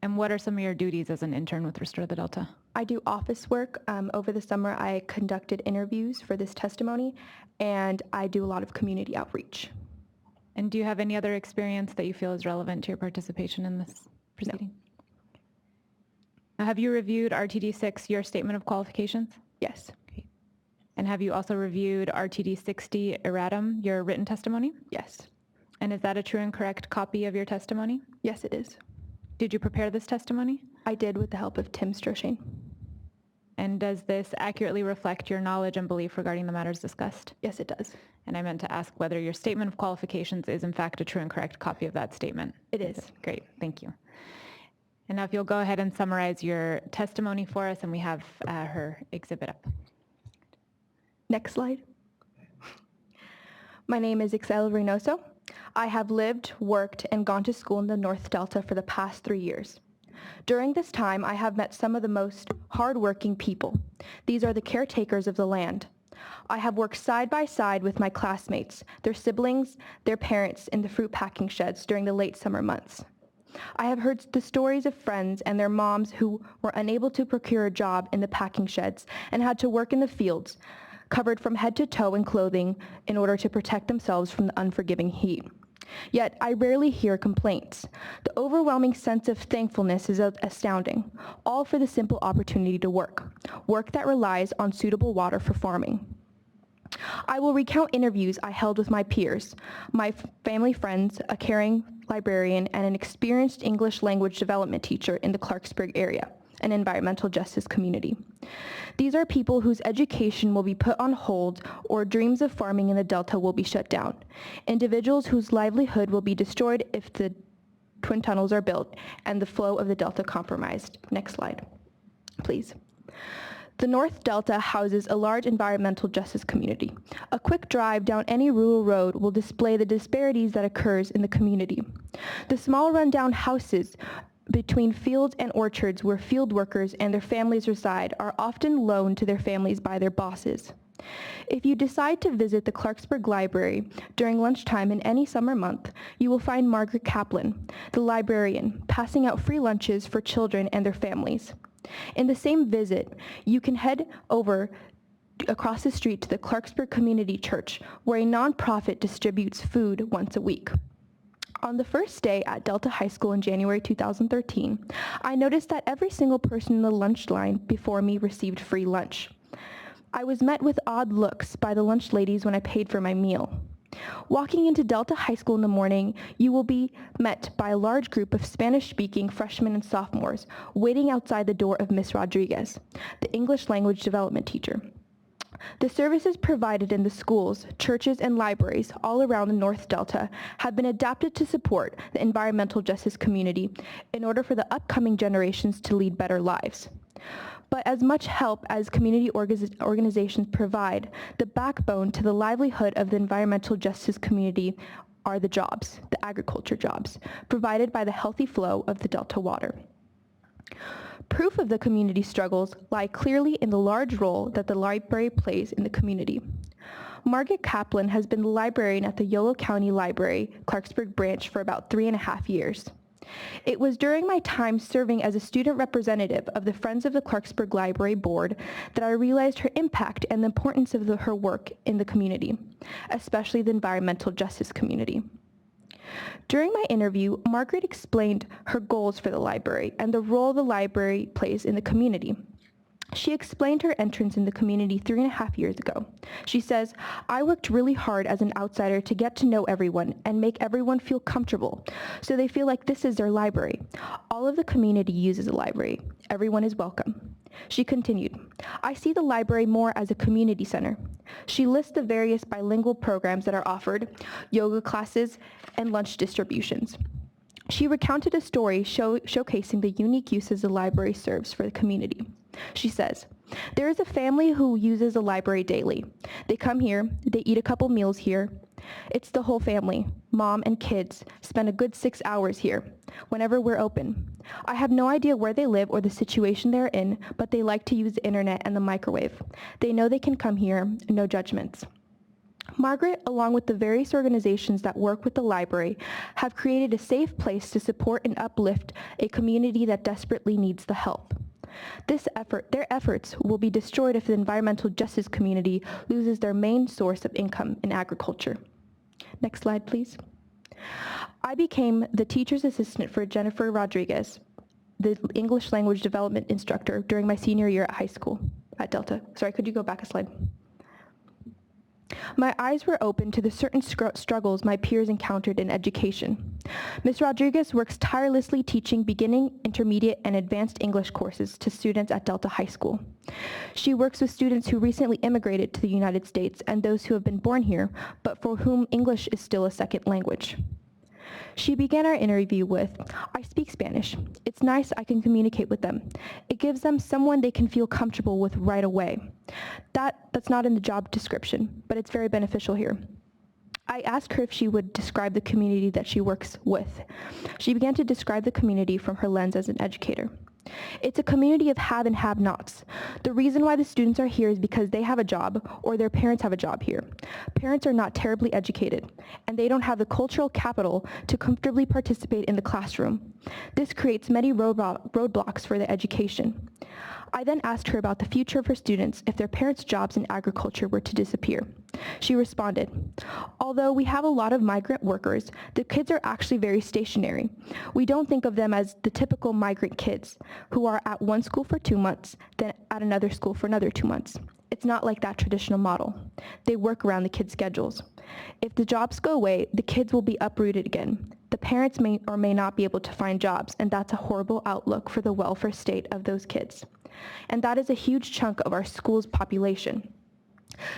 Speaker 15: And what are some of your duties as an intern with Restore the Delta?
Speaker 17: I do office work. Over the summer, I conducted interviews for this testimony, and I do a lot of community outreach.
Speaker 15: And do you have any other experience that you feel is relevant to your participation in this proceeding? No. Have you reviewed RTD 6, your statement of qualifications?
Speaker 17: Yes.
Speaker 15: Okay. And have you also reviewed RTD 60 erratum, your written testimony?
Speaker 17: Yes.
Speaker 15: And is that a true and correct copy of your testimony?
Speaker 17: Yes, it is.
Speaker 15: Did you prepare this testimony?
Speaker 17: I did with the help of Tim Stroshane.
Speaker 15: And does this accurately reflect your knowledge and belief regarding the matters discussed?
Speaker 17: Yes, it does.
Speaker 15: And I meant to ask whether your statement of qualifications is in fact a true and correct copy of that statement.
Speaker 17: It is.
Speaker 15: Great, thank you. And now if you'll go ahead and summarize your testimony for us, and we have her exhibit up.
Speaker 17: Next slide. My name is Ixel Reynoso. I have lived, worked, and gone to school in the North Delta for the past 3 years. During this time, I have met some of the most hardworking people. These are the caretakers of the land. I have worked side by side with my classmates, their siblings, their parents in the fruit packing sheds during the late summer months. I have heard the stories of friends and their moms who were unable to procure a job in the packing sheds and had to work in the fields, covered from head to toe in clothing in order to protect themselves from the unforgiving heat. Yet, I rarely hear complaints. The overwhelming sense of thankfulness is astounding, all for the simple opportunity to work that relies on suitable water for farming. I will recount interviews I held with my peers, my family friends, a caring librarian, and an experienced English language development teacher in the Clarksburg area, an environmental justice community. These are people whose education will be put on hold or dreams of farming in the Delta will be shut down. Individuals whose livelihood will be destroyed if the twin tunnels are built and the flow of the Delta compromised. Next slide, please. The North Delta houses a large environmental justice community. A quick drive down any rural road will display the disparities that occurs in the community. The small rundown houses between fields and orchards where field workers and their families reside are often loaned to their families by their bosses. If you decide to visit the Clarksburg Library during lunchtime in any summer month, you will find Margaret Kaplan, the librarian, passing out free lunches for children and their families. In the same visit, you can head over across the street to the Clarksburg Community Church, where a nonprofit distributes food once a week. On the first day at Delta High School in January 2013, I noticed that every single person in the lunch line before me received free lunch. I was met with odd looks by the lunch ladies when I paid for my meal. Walking into Delta High School in the morning, you will be met by a large group of Spanish-speaking freshmen and sophomores waiting outside the door of Miss Rodriguez, the English language development teacher. The services provided in the schools, churches, and libraries all around the North Delta have been adapted to support the environmental justice community in order for the upcoming generations to lead better lives. But as much help as community organizations provide, the backbone to the livelihood of the environmental justice community are the jobs, the agriculture jobs, provided by the healthy flow of the Delta water. Proof of the community struggles lie clearly in the large role that the library plays in the community. Margaret Kaplan has been the librarian at the Yolo County Library, Clarksburg branch, for about 3.5 years. It was during my time serving as a student representative of the Friends of the Clarksburg Library Board that I realized her impact and the importance of her work in the community, especially the environmental justice community. During my interview, Margaret explained her goals for the library and the role the library plays in the community. She explained her entrance in the community 3.5 years ago. She says, "I worked really hard as an outsider to get to know everyone and make everyone feel comfortable, so they feel like this is their library. All of the community uses the library. Everyone is welcome." She continued, "I see the library more as a community center." She lists the various bilingual programs that are offered, yoga classes, and lunch distributions. She recounted a story showcasing the unique uses the library serves for the community. She says, "There is a family who uses the library daily. They come here, they eat a couple meals here. It's the whole family, mom and kids, spend a good 6 hours here, whenever we're open. I have no idea where they live or the situation they're in, but they like to use the internet and the microwave. They know they can come here, no judgments." Margaret, along with the various organizations that work with the library, have created a safe place to support and uplift a community that desperately needs the help. Their efforts will be destroyed if the environmental justice community loses their main source of income in agriculture. Next slide, please. I became the teacher's assistant for Jennifer Rodriguez, the English language development instructor, during my senior year at high school at Delta. Sorry, could you go back a slide? My eyes were open to the certain struggles my peers encountered in education. Ms. Rodriguez works tirelessly teaching beginning, intermediate, and advanced English courses to students at Delta High School. She works with students who recently immigrated to the United States and those who have been born here, but for whom English is still a second language. She began our interview with, "I speak Spanish. It's nice I can communicate with them. It gives them someone they can feel comfortable with right away. That's not in the job description, but it's very beneficial here." I asked her if she would describe the community that she works with. She began to describe the community from her lens as an educator. "It's a community of have and have-nots. The reason why the students are here is because they have a job or their parents have a job here. Parents are not terribly educated, and they don't have the cultural capital to comfortably participate in the classroom. This creates many roadblocks for their education." I then asked her about the future of her students if their parents' jobs in agriculture were to disappear. She responded, "Although we have a lot of migrant workers, the kids are actually very stationary. We don't think of them as the typical migrant kids who are at one school for 2 months, then at another school for another 2 months. It's not like that traditional model. They work around the kids' schedules. If the jobs go away, the kids will be uprooted again. The parents may or may not be able to find jobs, and that's a horrible outlook for the welfare state of those kids. And that is a huge chunk of our school's population.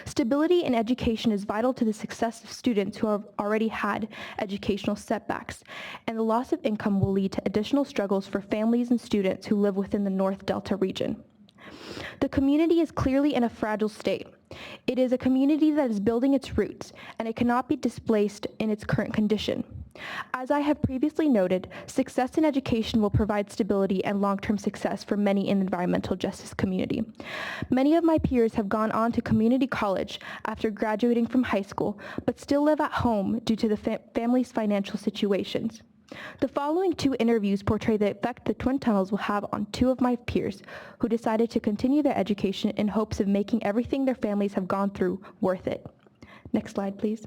Speaker 17: Stability in education is vital to the success of students who have already had educational setbacks, and the loss of income will lead to additional struggles for families and students who live within the North Delta region. The community is clearly in a fragile state. It is a community that is building its roots, and it cannot be displaced in its current condition. As I have previously noted, success in education will provide stability and long-term success for many in the environmental justice community. Many of my peers have gone on to community college after graduating from high school, but still live at home due to the family's financial situations. The following 2 interviews portray the effect the Twin Tunnels will have on 2 of my peers who decided to continue their education in hopes of making everything their families have gone through worth it. Next slide, please.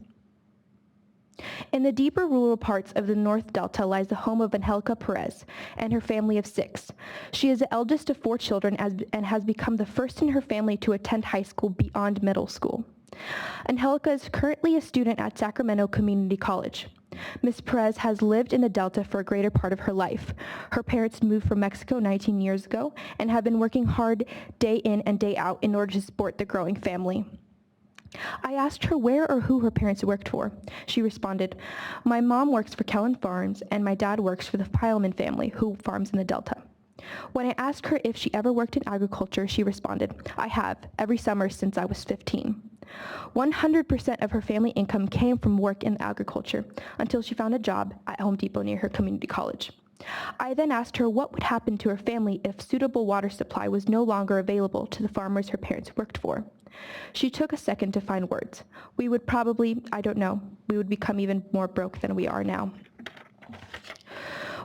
Speaker 17: In the deeper rural parts of the North Delta lies the home of Angelica Perez and her family of 6. She is the eldest of 4 children and has become the first in her family to attend high school beyond middle school. Angelica is currently a student at Sacramento Community College. Ms. Perez has lived in the Delta for a greater part of her life. Her parents moved from Mexico 19 years ago and have been working hard day in and day out in order to support the growing family. I asked her where or who her parents worked for. She responded, "My mom works for Kellen Farms and my dad works for the Pileman family who farms in the Delta." When I asked her if she ever worked in agriculture, she responded, "I have, every summer since I was 15. 100% of her family income came from work in agriculture until she found a job at Home Depot near her community college. I then asked her what would happen to her family if suitable water supply was no longer available to the farmers her parents worked for. She took a second to find words. We would probably, I don't know, we would become even more broke than we are now.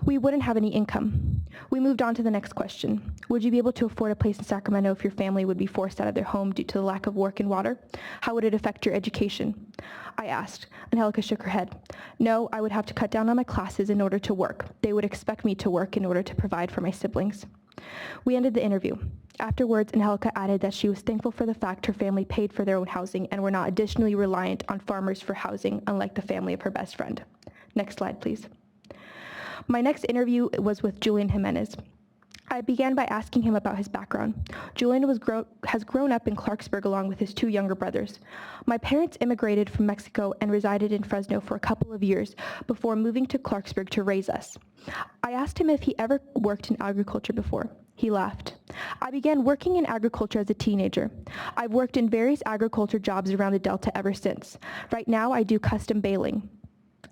Speaker 17: We wouldn't have any income. We moved on to the next question. Would you be able to afford a place in Sacramento if your family would be forced out of their home due to the lack of work and water? How would it affect your education? I asked. Angelica shook her head. No, I would have to cut down on my classes in order to work. They would expect me to work in order to provide for my siblings. We ended the interview. Afterwards, Angelica added that she was thankful for the fact her family paid for their own housing and were not additionally reliant on farmers for housing, unlike the family of her best friend. Next slide, please. My next interview was with Julian Jimenez. I began by asking him about his background. Julian has grown up in Clarksburg along with his two younger brothers. My parents immigrated from Mexico and resided in Fresno for a couple of years before moving to Clarksburg to raise us. I asked him if he ever worked in agriculture before. He laughed. I began working in agriculture as a teenager. I've worked in various agriculture jobs around the Delta ever since. Right now, I do custom baling.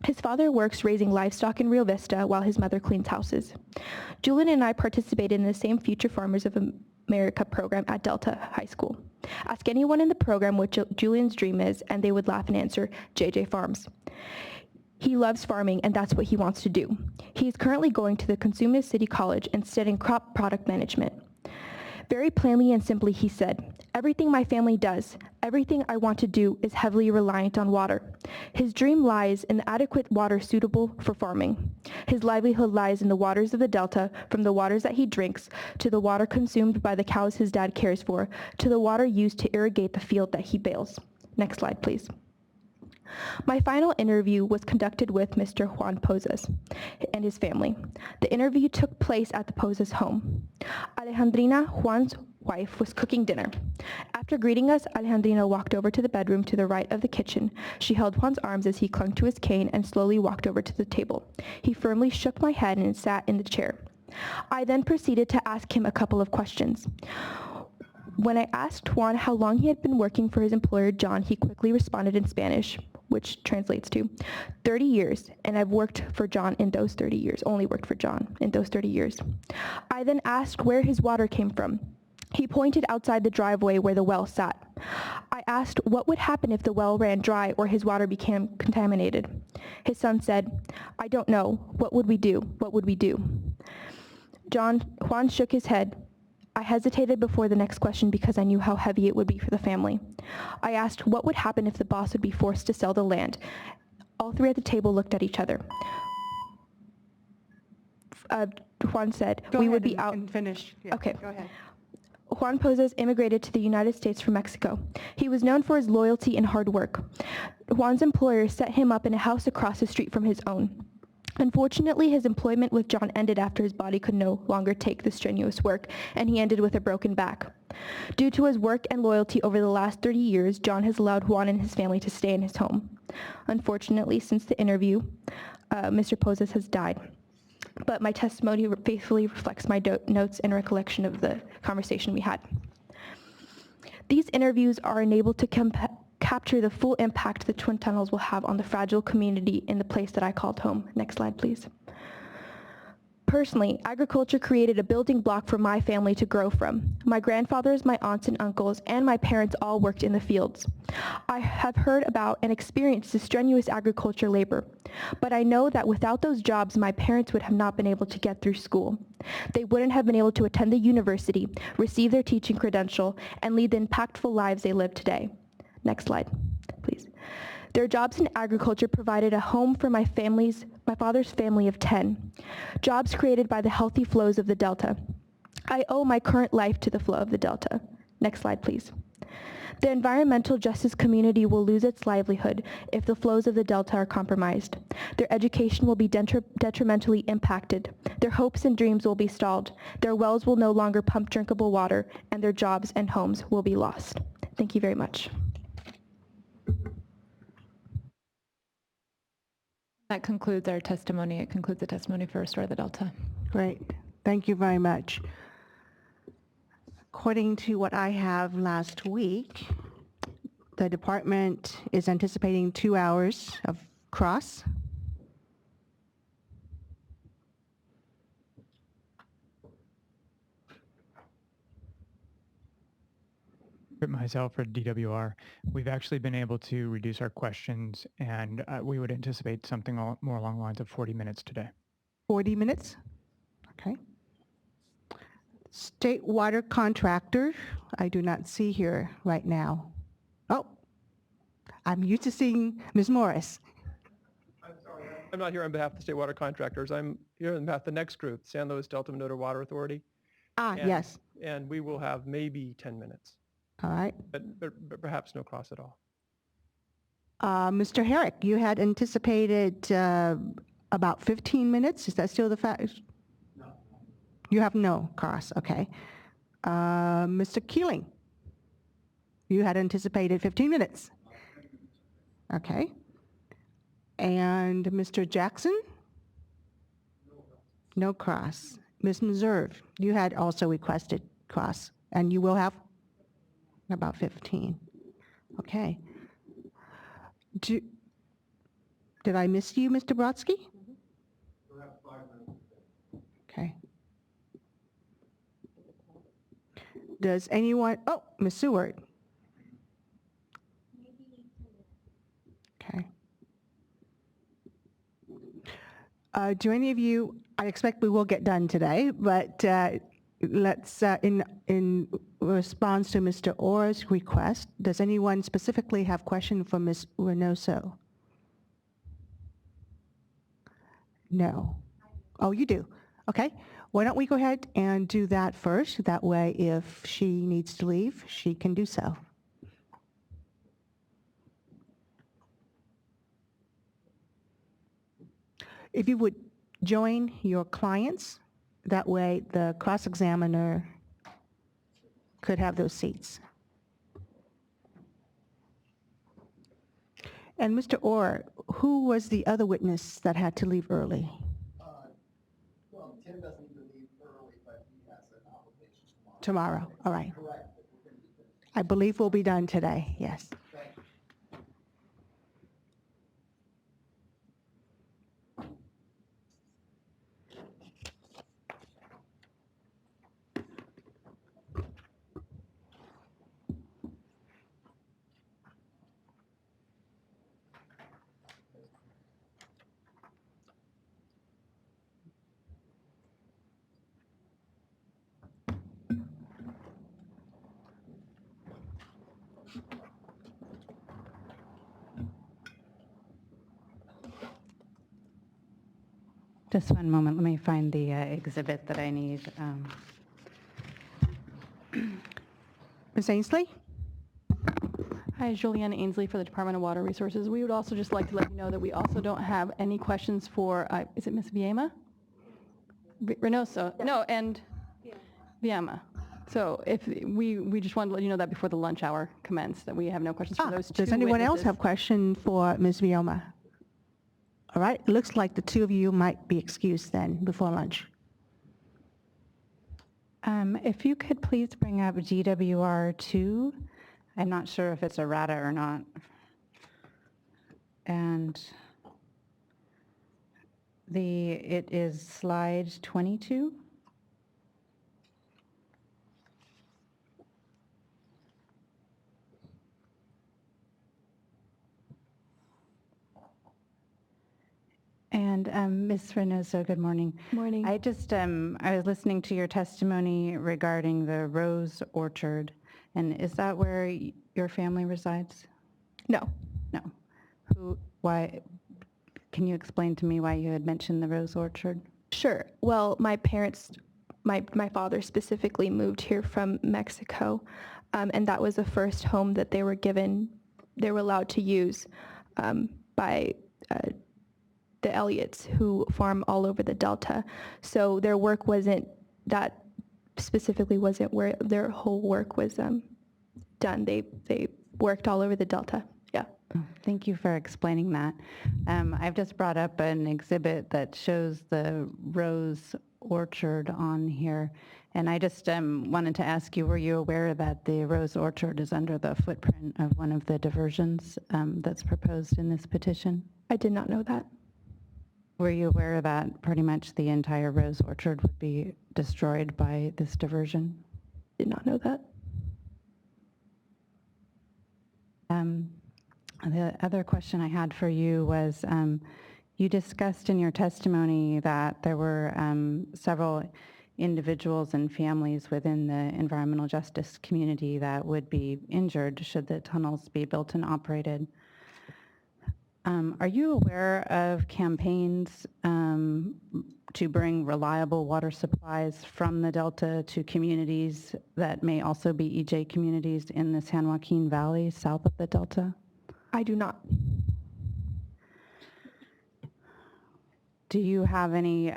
Speaker 17: His father works raising livestock in Rio Vista while his mother cleans houses. Julian and I participated in the same Future Farmers of America program at Delta High School. Ask anyone in the program what Julian's dream is, and they would laugh and answer, JJ Farms. He loves farming, and that's what he wants to do. He is currently going to the Consumnes City College and studying crop product management. Very plainly and simply, he said, everything my family does, everything I want to do is heavily reliant on water. His dream lies in the adequate water suitable for farming. His livelihood lies in the waters of the Delta, from the waters that he drinks, to the water consumed by the cows his dad cares for, to the water used to irrigate the field that he bales. Next slide, please. My final interview was conducted with Mr. Juan Pozas and his family. The interview took place at the Pozas home. Alejandrina, Juan's wife, was cooking dinner. After greeting us, Alejandrina walked over to the bedroom to the right of the kitchen. She held Juan's arms as he clung to his cane and slowly walked over to the table. He firmly shook my head and sat in the chair. I then proceeded to ask him a couple of questions. When I asked Juan how long he had been working for his employer, John, he quickly responded in Spanish, which translates to 30 years, and I've worked for John in those 30 years, only worked for John in those 30 years. I then asked where his water came from. He pointed outside the driveway where the well sat. I asked what would happen if the well ran dry or his water became contaminated. His son said, I don't know. What would we do? What would we do? Juan shook his head. I hesitated before the next question because I knew how heavy it would be for the family. I asked what would happen if the boss would be forced to sell the land. All three at the table looked at each other. Juan said, we would be out.
Speaker 1: And finish. Yeah,
Speaker 17: okay.
Speaker 1: Go ahead.
Speaker 17: Juan Pozas immigrated to the United States from Mexico. He was known for his loyalty and hard work. Juan's employer set him up in a house across the street from his own. Unfortunately, his employment with John ended after his body could no longer take the strenuous work, and he ended with a broken back. Due to his work and loyalty over the last 30 years, John has allowed Juan and his family to stay in his home. Unfortunately, since the interview, Mr. Pozas has died. But my testimony faithfully reflects my notes and recollection of the conversation we had. These interviews are enabled to capture the full impact the Twin Tunnels will have on the fragile community in the place that I called home. Next slide, please. Personally, agriculture created a building block for my family to grow from. My grandfathers, my aunts and uncles, and my parents all worked in the fields. I have heard about and experienced the strenuous agriculture labor, but I know that without those jobs, my parents would have not been able to get through school. They wouldn't have been able to attend the university, receive their teaching credential, and lead the impactful lives they live today. Next slide, please. Their jobs in agriculture provided a home for my father's family of 10. Jobs created by the healthy flows of the Delta. I owe my current life to the flow of the Delta. Next slide, please. The environmental justice community will lose its livelihood if the flows of the Delta are compromised. Their education will be detrimentally impacted. Their hopes and dreams will be stalled. Their wells will no longer pump drinkable water, and their jobs and homes will be lost. Thank you very much.
Speaker 15: That concludes our testimony. It concludes the testimony for Restore the Delta.
Speaker 1: Great. Thank you very much. According to what I have last week, the department is anticipating 2 hours of cross.
Speaker 18: Myself for DWR, we've actually been able to reduce our questions, and we would anticipate something more along the lines of 40 minutes today.
Speaker 1: 40 minutes? Okay. State water contractor, I do not see here right now. Oh, I'm used to seeing Ms. Morris.
Speaker 19: I'm not here on behalf of the state water contractors. I'm here on behalf of the next group, San Luis Delta Minota Water Authority.
Speaker 1: Ah,
Speaker 19: And-
Speaker 1: yes.
Speaker 19: And we will have maybe 10 minutes,
Speaker 1: All right.
Speaker 19: but perhaps no cross at all.
Speaker 1: Mr. Herrick, you had anticipated about 15 minutes. Is that still the fact? No. You have no cross, okay. Mr. Keeling, you had anticipated 15 minutes. Okay. And Mr. Jackson? No cross. Ms. Meserve, you had also requested cross, and you will have about 15. Okay. Did I miss you, Mr. Brodsky? Okay. Does anyone, oh, Ms. Seward. Okay. Do any of you, I expect we will get done today, but let's, in response to Mr. Orr's request, does anyone specifically have question for Ms. Reynoso? No. Oh, you do? Okay. Why don't we go ahead and do that first? That way, if she needs to leave, she can do so. If you would join your clients, that way the cross-examiner could have those seats. And Mr. Orr, who was the other witness that had to leave early?
Speaker 11: Well, Tim doesn't need to leave early, but he has an obligation
Speaker 1: Tomorrow, all right.
Speaker 11: Correct.
Speaker 1: I believe we'll be done today, yes.
Speaker 6: Just one moment, let me find the exhibit that I need.
Speaker 1: Ms. Ainsley?
Speaker 20: Hi, Julianne Ainsley for the Department of Water Resources. We would also just like to let you know that we also don't have any questions for, is it Ms. Viema? Reynoso? No, and Viema. So if we just wanted to let you know that before the lunch hour commenced, that we have no questions for those two
Speaker 1: Does anyone else
Speaker 20: witnesses.
Speaker 1: have question for Ms. Vioma? All right, it looks like the two of you might be excused then before lunch.
Speaker 6: If you could please bring up GWR 2. I'm not sure if it's errata or not. And it is slide 22. And Ms. Reynoso, good morning.
Speaker 17: Morning.
Speaker 6: I just, I was listening to your testimony regarding the Rose Orchard, and is that where your family resides?
Speaker 17: No.
Speaker 6: No. Why, can you explain to me why you had mentioned the Rose Orchard?
Speaker 17: Sure. Well, my parents, my father specifically moved here from Mexico, and that was the first home that they were allowed to use by the Elliots, who farm all over the Delta. So their work wasn't, that specifically wasn't where their whole work was done. They worked all over the Delta. Yeah.
Speaker 6: Thank you for explaining that. I've just brought up an exhibit that shows the Rose Orchard on here, and I just wanted to ask you, were you aware that the Rose Orchard is under the footprint of one of the diversions that's proposed in this petition?
Speaker 17: I did not know that.
Speaker 6: Were you aware that pretty much the entire Rose Orchard would be destroyed by this diversion?
Speaker 17: Did not know that.
Speaker 6: The other question I had for you was, You discussed in your testimony that there were several individuals and families within the environmental justice community that would be injured should the tunnels be built and operated. Are you aware of campaigns to bring reliable water supplies from the Delta to communities that may also be EJ communities in the San Joaquin Valley south of the Delta?
Speaker 17: I do not.
Speaker 6: Do you have any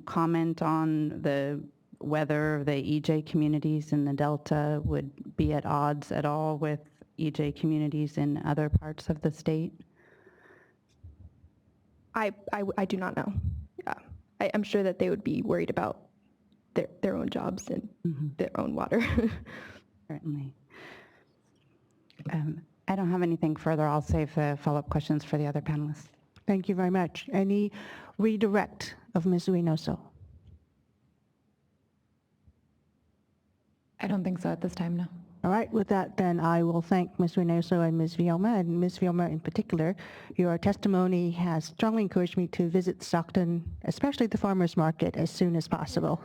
Speaker 6: comment on whether the EJ communities in the Delta would be at odds at all with EJ communities in other parts of the state?
Speaker 17: I do not know. I'm sure that they would be worried about their own jobs and their own water.
Speaker 6: Certainly. I don't have anything further. I'll save the follow-up questions for the other panelists.
Speaker 1: Thank you very much. Any redirect of Ms. Reynoso?
Speaker 15: I don't think so at this time, no.
Speaker 1: All right, with that, then I will thank Ms. Reynoso and Ms. Vioma, and Ms. Vioma in particular. Your testimony has strongly encouraged me to visit Stockton, especially the farmers market, as soon as possible.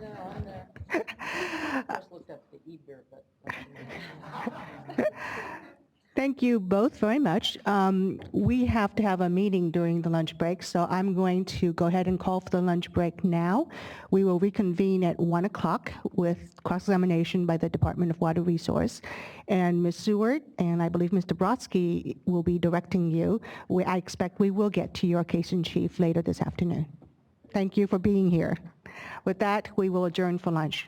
Speaker 1: Thank you both very much. We have to have a meeting during the lunch break, so I'm going to go ahead and call for the lunch break now. We will reconvene at 1 o'clock with cross-examination by the Department of Water Resource. And Ms. Seward and I believe Mr. Brodsky will be directing you. I expect we will get to your case in chief later this afternoon. Thank you for being here. With that, we will adjourn for lunch.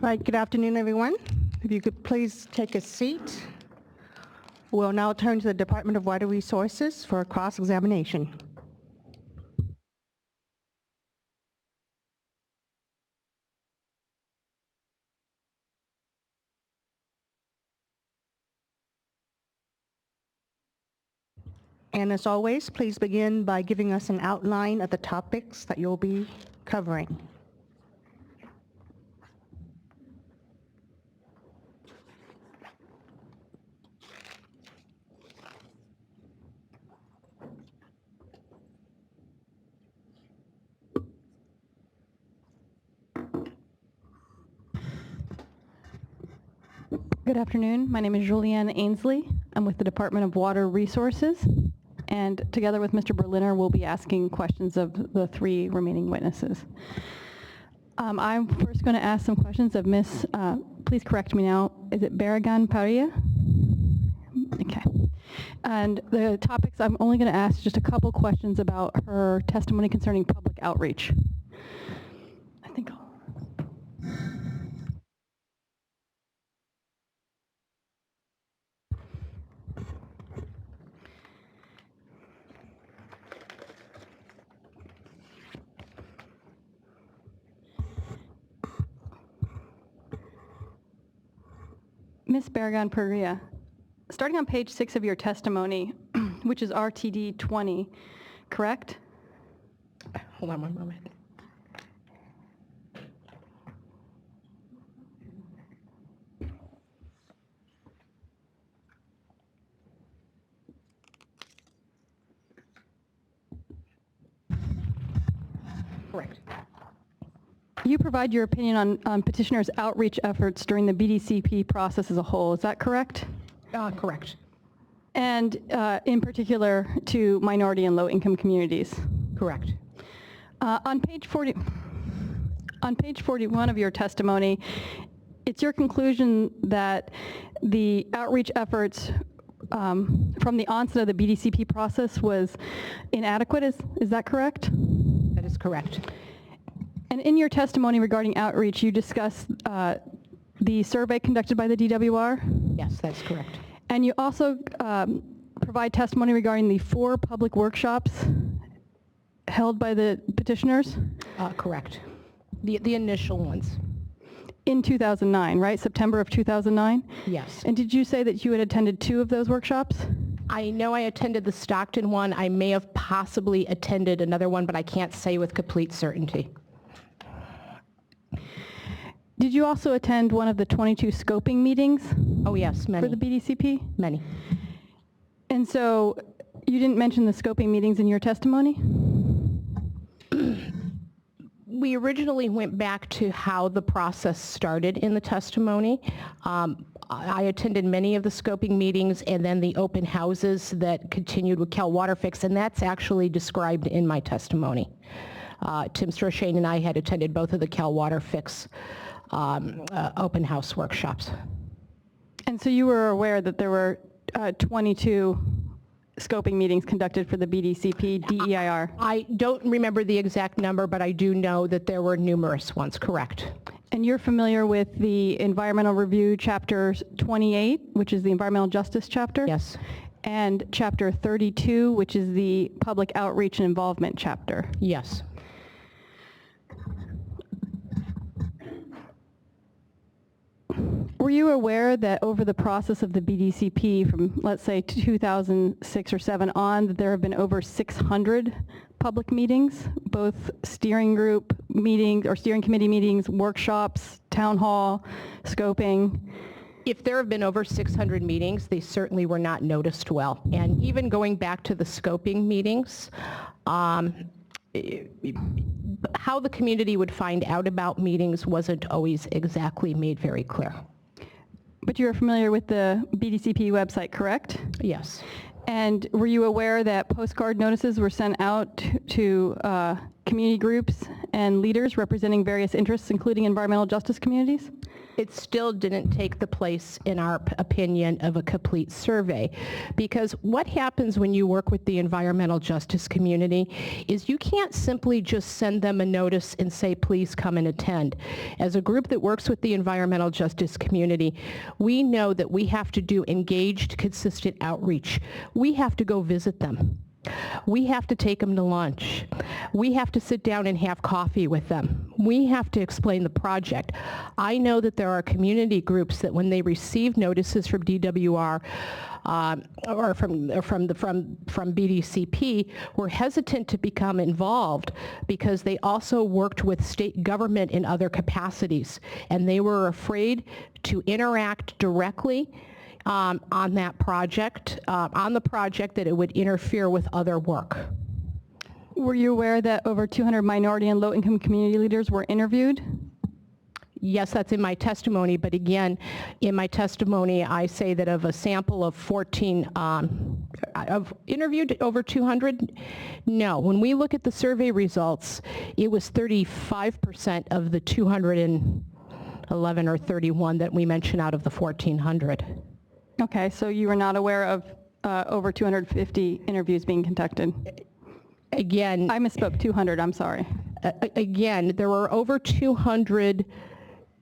Speaker 1: Right, good afternoon, everyone. If you could please take a seat. We'll now turn to the Department of Water Resources for a cross-examination. And as always, please begin by giving us an outline of the topics that you'll be covering.
Speaker 20: Good afternoon. My name is Julianne Ainsley. I'm with the Department of Water Resources, and together with Mr. Berliner, we'll be asking questions of the three remaining witnesses. I'm first going to ask some questions of Ms., please correct me now, is it Barragan Paria? Okay. And the topics, I'm only going to ask just a couple questions about her testimony concerning public outreach. I think I'll... Ms. Barragan-Perea, starting on page 6 of your testimony, which is RTD 20, correct?
Speaker 1: Hold on one moment. Correct.
Speaker 20: You provide your opinion on petitioner's outreach efforts during the BDCP process as a whole. Is that correct?
Speaker 1: Correct.
Speaker 20: And in particular to minority and low-income communities?
Speaker 1: Correct.
Speaker 20: On page 41 of your testimony, it's your conclusion that the outreach efforts from the onset of the BDCP process was inadequate. Is that correct?
Speaker 1: That is correct.
Speaker 20: And in your testimony regarding outreach, you discussed the survey conducted by the DWR?
Speaker 1: Yes, that's correct.
Speaker 20: And you also provide testimony regarding the 4 public workshops held by the petitioners?
Speaker 1: Correct. The initial ones.
Speaker 20: In 2009, right? September of 2009?
Speaker 1: Yes.
Speaker 20: And did you say that you had attended 2 of those workshops?
Speaker 1: I know I attended the Stockton one. I may have possibly attended another one, but I can't say with complete certainty.
Speaker 20: Did you also attend one of the 22 scoping meetings?
Speaker 1: Oh, yes, many.
Speaker 20: For the BDCP?
Speaker 1: Many.
Speaker 20: And so you didn't mention the scoping meetings in your testimony?
Speaker 1: We originally went back to how the process started in the testimony. I attended many of the scoping meetings and then the open houses that continued with Waterfix, and that's actually described in my testimony. Tim Strashane and I had attended both of the Waterfix open house workshops.
Speaker 20: And so you were aware that there were 22 scoping meetings conducted for the BDCP DEIR?
Speaker 1: I don't remember the exact number, but I do know that there were numerous ones, correct.
Speaker 20: And you're familiar with the Environmental Review Chapter 28, which is the Environmental Justice Chapter?
Speaker 1: Yes.
Speaker 20: And Chapter 32, which is the Public Outreach and Involvement Chapter?
Speaker 1: Yes.
Speaker 20: Were you aware that over the process of the BDCP from, let's say, 2006 or 7 on, that there have been over 600 public meetings, both steering group meetings or steering committee meetings, workshops, town hall, scoping?
Speaker 1: If there have been over 600 meetings, they certainly were not noticed well. And even going back to the scoping meetings, how the community would find out about meetings wasn't always exactly made very clear.
Speaker 20: But you're familiar with the BDCP website, correct?
Speaker 1: Yes.
Speaker 20: And were you aware that postcard notices were sent out to community groups and leaders representing various interests, including environmental justice communities?
Speaker 12: it still didn't take the place, in our opinion, of a complete survey. Because what happens when you work with the environmental justice community is you can't simply just send them a notice and say, please come and attend. As a group that works with the environmental justice community, we know that we have to do engaged, consistent outreach. We have to go visit them. We have to take them to lunch. We have to sit down and have coffee with them. We have to explain the project. I know that there are community groups that when they receive notices from DWR or from BDCP were hesitant to become involved because they also worked with state government in other capacities, and they were afraid to interact directly on that project, on the project, that it would interfere with other work.
Speaker 20: Were you aware that over 200 minority and low-income community leaders were interviewed?
Speaker 12: Yes, that's in my testimony, but again, in my testimony, I say that of a sample of 14, I've interviewed over 200. No, when we look at the survey results, it was 35% of the 211 or 31 that we mentioned out of the 1,400.
Speaker 20: Okay, so you were not aware of over 250 interviews being conducted?
Speaker 12: Again,
Speaker 20: I misspoke, 200, I'm sorry.
Speaker 12: Again, there were over 200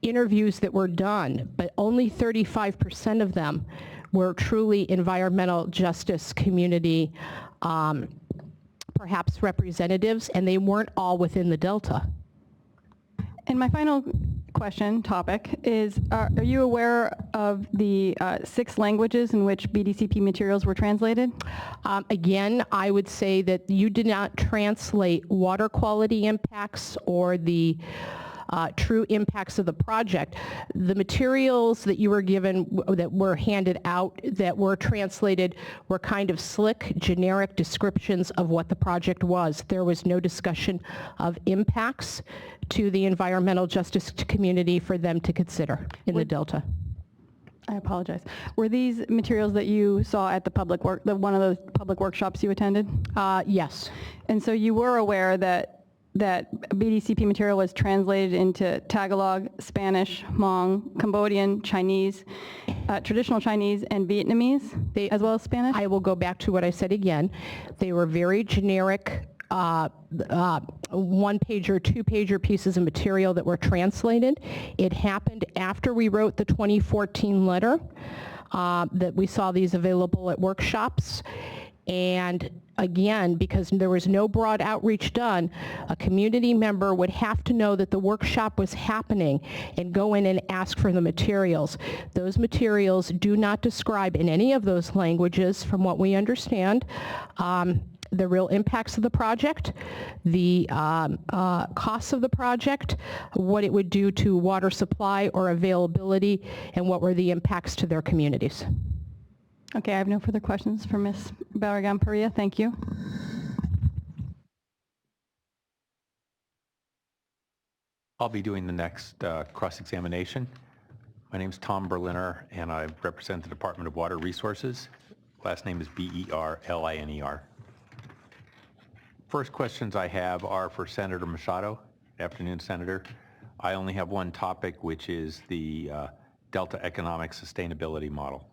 Speaker 12: interviews that were done, but only 35% of them were truly environmental justice community, perhaps representatives, and they weren't all within the Delta.
Speaker 20: And my final topic is, are you aware of the 6 languages in which BDCP materials were translated?
Speaker 12: Again, I would say that you did not translate water quality impacts or the true impacts of the project. The materials that you were given, that were handed out, that were translated, were kind of slick, generic descriptions of what the project was. There was no discussion of impacts to the environmental justice community for them to consider in the Delta.
Speaker 20: I apologize. Were these materials that you saw at the one of those public workshops you attended?
Speaker 12: Yes.
Speaker 20: And so you were aware that BDCP material was translated into Tagalog, Spanish, Hmong, Cambodian, Chinese, traditional Chinese, and Vietnamese, as well as Spanish?
Speaker 12: I will go back to what I said again. They were very generic, one-pager, two-pager pieces of material that were translated. It happened after we wrote the 2014 letter that we saw these available at workshops. And again, because there was no broad outreach done, a community member would have to know that the workshop was happening and go in and ask for the materials. Those materials do not describe in any of those languages, from what we understand, the real impacts of the project, the costs of the project, what it would do to water supply or availability, and what were the impacts to their communities.
Speaker 20: Okay, I have no further questions for Ms. Barragan-Perea. Thank you.
Speaker 21: I'll be doing the next cross-examination. My name is Tom Berliner, and I represent the Department of Water Resources. Last name is Berliner. First questions I have are for Senator Machado. Good afternoon, Senator. I only have one topic, which is the Delta Economic Sustainability Model.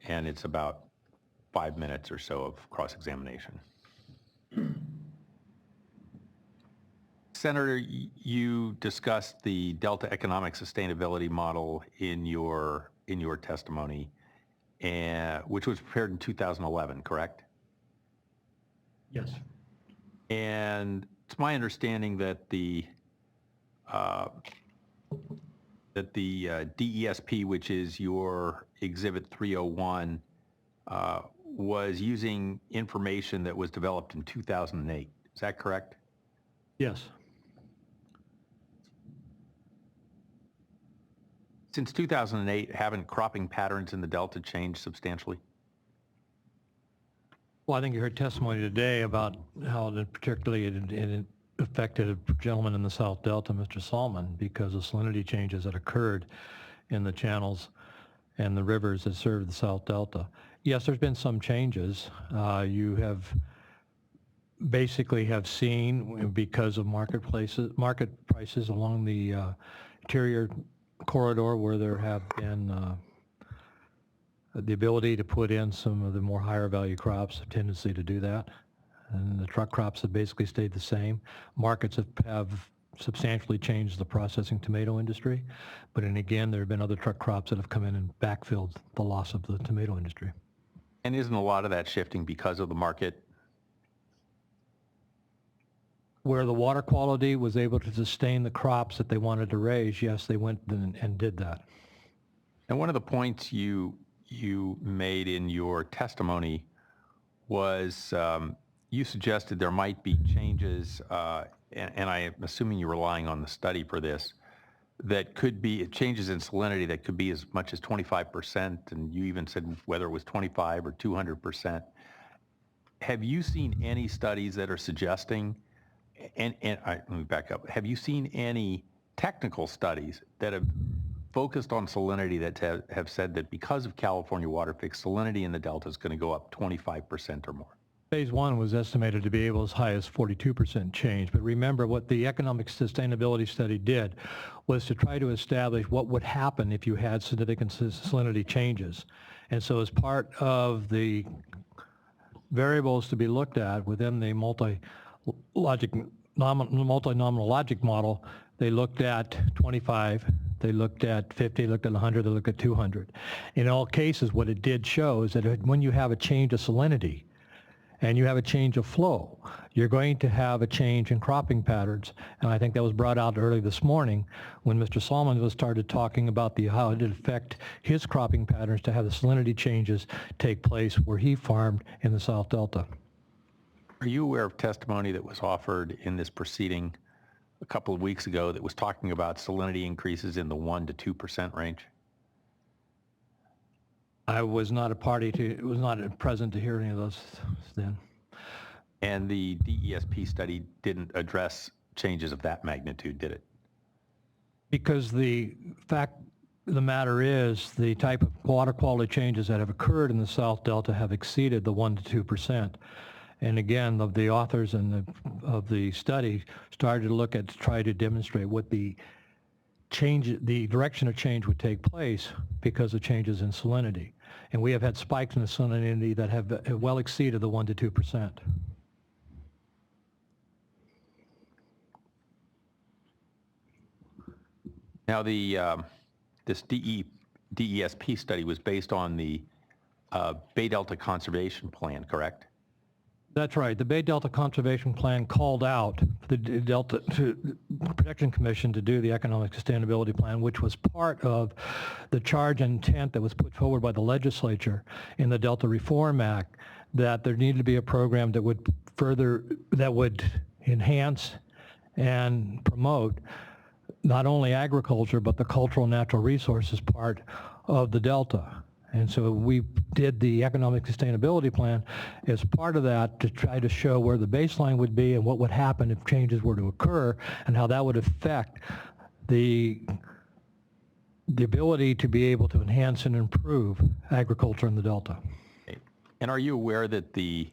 Speaker 21: And it's about 5 minutes or so of cross-examination. Senator, you discussed the Delta Economic Sustainability Model in your testimony, which was prepared in 2011, correct?
Speaker 10: Yes.
Speaker 21: And it's my understanding that the DESP, which is your Exhibit 301, was using information that was developed in 2008. Is that correct?
Speaker 10: Yes.
Speaker 21: Since 2008, haven't cropping patterns in the Delta changed substantially?
Speaker 14: Well, I think you heard testimony today about how particularly it affected a gentleman in the South Delta, Mr. Salmon, because of salinity changes that occurred in the channels and the rivers that serve the South Delta. Yes, there's been some changes. You have basically seen, because of market prices along the interior corridor where there have been the ability to put in some of the more higher value crops, a tendency to do that. And the truck crops have basically stayed the same. Markets have substantially changed the processing tomato industry. But then again, there have been other truck crops that have come in and backfilled the loss of the tomato industry.
Speaker 21: And isn't a lot of that shifting because of the market?
Speaker 14: Where the water quality was able to sustain the crops that they wanted to raise, yes, they went and did that.
Speaker 21: And one of the points you made in your testimony was you suggested there might be changes, and I am assuming you're relying on the study for this, that could be changes in salinity that could be as much as 25%, and you even said whether it was 25 or 200%. Have you seen any studies that are suggesting, let me back up, have you seen any technical studies that have focused on salinity that have said that because of California Waterfix, salinity in the Delta is going to go up 25% or more?
Speaker 14: Phase one was estimated to be able as high as 42% change. But remember, what the economic sustainability study did was to try to establish what would happen if you had significant salinity changes. And so as part of the variables to be looked at within the multi-nominal logic model, they looked at 25, they looked at 50, looked at 100, they looked at 200. In all cases, what it did show is that when you have a change of salinity and you have a change of flow, you're going to have a change in cropping patterns. And I think that was brought out early this morning when Mr. Solomon started talking about how it did affect his cropping patterns to have the salinity changes take place where he farmed in the South Delta.
Speaker 21: Are you aware of testimony that was offered in this proceeding a couple of weeks ago that was talking about salinity increases in the 1% to 2% range?
Speaker 14: I was not present to hear any of those then.
Speaker 21: And the DESP study didn't address changes of that magnitude, did it?
Speaker 14: Because the fact of the matter is the type of water quality changes that have occurred in the South Delta have exceeded the 1% to 2%. And again, the authors of the study started to look at to try to demonstrate what the direction of change would take place because of changes in salinity. And we have had spikes in the salinity that have well exceeded the 1% to 2%.
Speaker 21: Now, this DESP study was based on the Bay Delta Conservation Plan, correct?
Speaker 14: That's right. The Bay Delta Conservation Plan called out the Delta Protection Commission to do the Economic Sustainability Plan, which was part of the charge and intent that was put forward by the legislature in the Delta Reform Act, that there needed to be a program that would enhance and promote not only agriculture, but the cultural and natural resources part of the Delta. And so we did the Economic Sustainability Plan as part of that to try to show where the baseline would be and what would happen if changes were to occur and how that would affect the ability to be able to enhance and improve agriculture in the Delta.
Speaker 21: And are you aware that the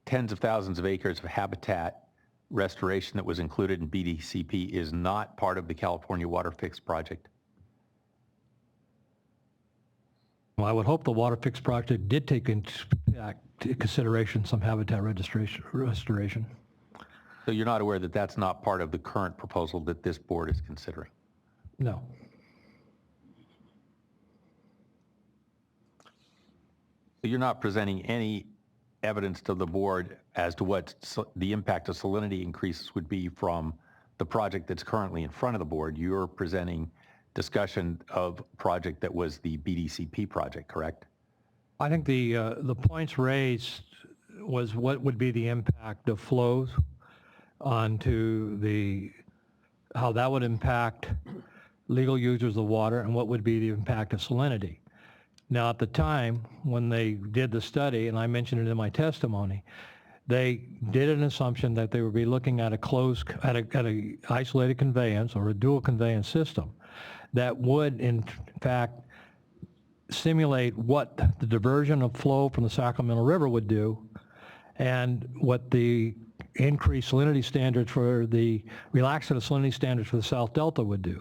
Speaker 21: tens of thousands of acres of habitat restoration that was included in BDCP is not part of the California Waterfix project?
Speaker 14: Well, I would hope the Waterfix project did take into consideration some habitat restoration.
Speaker 21: So you're not aware that that's not part of the current proposal that this board is considering?
Speaker 14: No.
Speaker 21: So you're not presenting any evidence to the board as to what the impact of salinity increases would be from the project that's currently in front of the board. You're presenting discussion of a project that was the BDCP project, correct?
Speaker 14: I think the points raised was what would be the impact of flows onto how that would impact legal users of water and what would be the impact of salinity. Now, at the time when they did the study, and I mentioned it in my testimony, they did an assumption that they would be looking at a isolated conveyance or a dual conveyance system that would, in fact, simulate what the diversion of flow from the Sacramento River would do and what the increased salinity standards for the relaxation of salinity standards for the South Delta would do.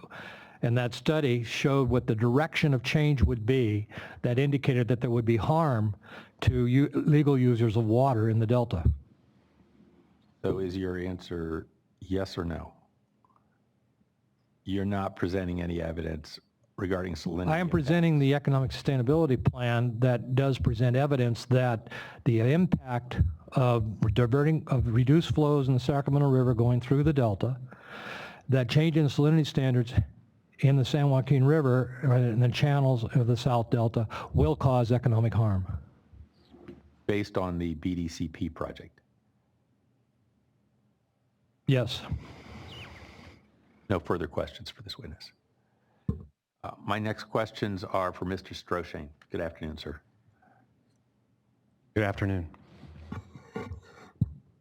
Speaker 14: And that study showed what the direction of change would be that indicated that there would be harm to legal users of water in the Delta.
Speaker 21: So is your answer yes or no? You're not presenting any evidence regarding salinity?
Speaker 14: I am presenting the economic sustainability plan that does present evidence that the impact of reduced flows in the Sacramento River going through the Delta, that change in salinity standards in the San Joaquin River and the channels of the South Delta will cause economic harm.
Speaker 21: Based on the BDCP project?
Speaker 14: Yes.
Speaker 21: No further questions for this witness. My next questions are for Mr. Stroshane. Good afternoon, sir.
Speaker 4: Good afternoon.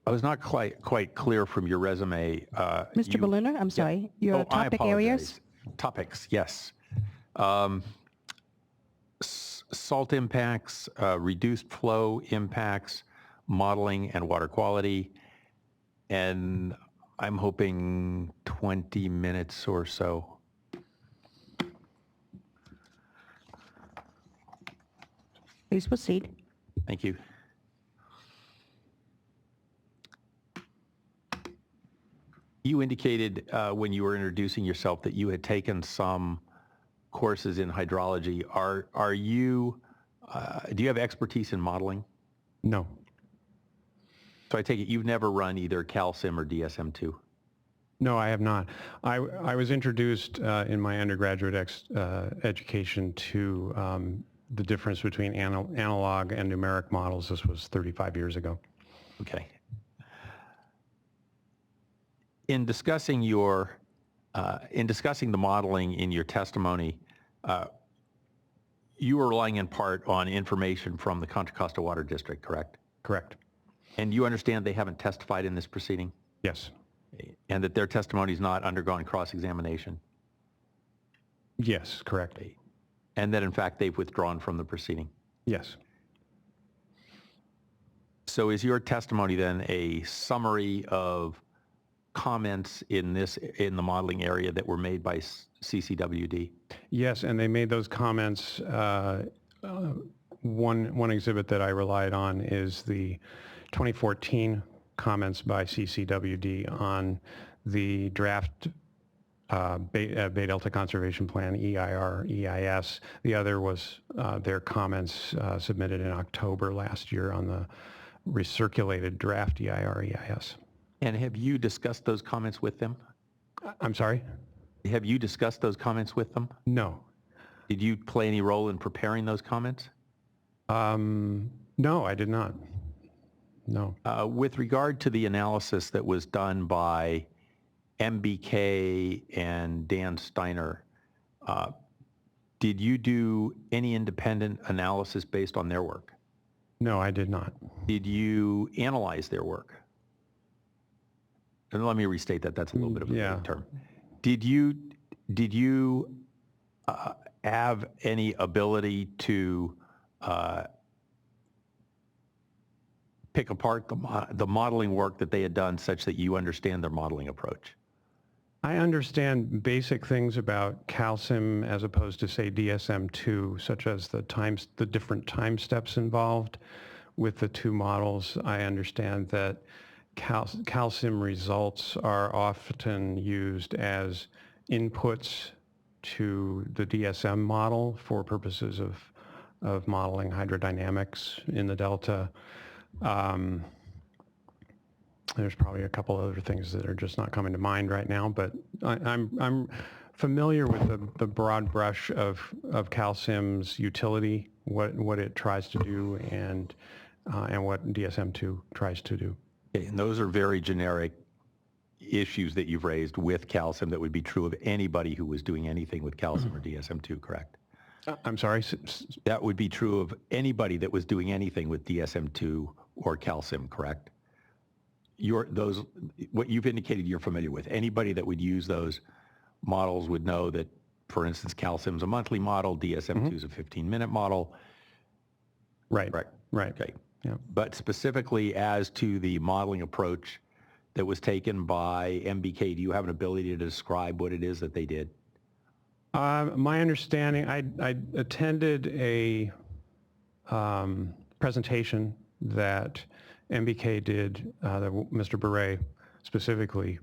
Speaker 21: I was not quite clear from your resume.
Speaker 1: Mr. Berliner, I'm sorry, your topic areas?
Speaker 21: Topics, yes. Salt impacts, reduced flow impacts, modeling and water quality, and I'm hoping 20 minutes or so.
Speaker 1: Please proceed.
Speaker 21: Thank you. You indicated when you were introducing yourself that you had taken some courses in hydrology. Do you have expertise in modeling?
Speaker 4: No.
Speaker 21: So I take it you've never run either CalSim or DSM-2?
Speaker 4: No, I have not. I was introduced in my undergraduate education to the difference between analog and numeric models. This was 35 years ago.
Speaker 21: Okay. In discussing the modeling in your testimony, you were relying in part on information from the Contra Costa Water District, correct?
Speaker 4: Correct.
Speaker 21: And you understand they haven't testified in this proceeding?
Speaker 4: Yes.
Speaker 21: And that their testimony has not undergone cross-examination?
Speaker 4: Yes, correct.
Speaker 21: And that in fact they've withdrawn from the proceeding?
Speaker 4: Yes.
Speaker 21: So is your testimony then a summary of comments in the modeling area that were made by CCWD?
Speaker 4: Yes, and they made those comments. One exhibit that I relied on is the 2014 comments by CCWD on the draft Bay Delta Conservation Plan, EIR, EIS. The other was their comments submitted in October last year on the recirculated draft EIR, EIS.
Speaker 21: And have you discussed those comments with them?
Speaker 4: I'm sorry?
Speaker 21: Have you discussed those comments with them?
Speaker 4: No.
Speaker 21: Did you play any role in preparing those comments?
Speaker 4: No, I did not. No.
Speaker 21: With regard to the analysis that was done by MBK and Dan Steiner, did you do any independent analysis based on their work?
Speaker 4: No, I did not.
Speaker 21: Did you analyze their work? And let me restate that. That's a little bit of a vague term. Did you have any ability to pick apart the modeling work that they had done such that you understand their modeling approach?
Speaker 4: I understand basic things about CalSim as opposed to, say, DSM-2, such as the different time steps involved with the two models. I understand that CalSim results are often used as inputs to the DSM model for purposes of modeling hydrodynamics in the Delta. There's probably a couple other things that are just not coming to mind right now, but I'm familiar with the broad brush of CalSim's utility, what it tries to do, and what DSM-2 tries to do.
Speaker 21: Okay, and those are very generic issues that you've raised with CalSim that would be true of anybody who was doing anything with CalSim or DSM-2, correct?
Speaker 4: I'm sorry?
Speaker 21: That would be true of anybody that was doing anything with DSM-2 or CalSim, correct? What you've indicated you're familiar with, anybody that would use those models would know that, for instance, CalSim's a monthly model, DSM-2 is a 15-minute model.
Speaker 4: Right.
Speaker 21: Okay.
Speaker 4: Yeah.
Speaker 21: But specifically as to the modeling approach that was taken by MBK, do you have an ability to describe what it is that they did?
Speaker 4: My understanding, I attended a presentation that MBK did, that Mr. Beret specifically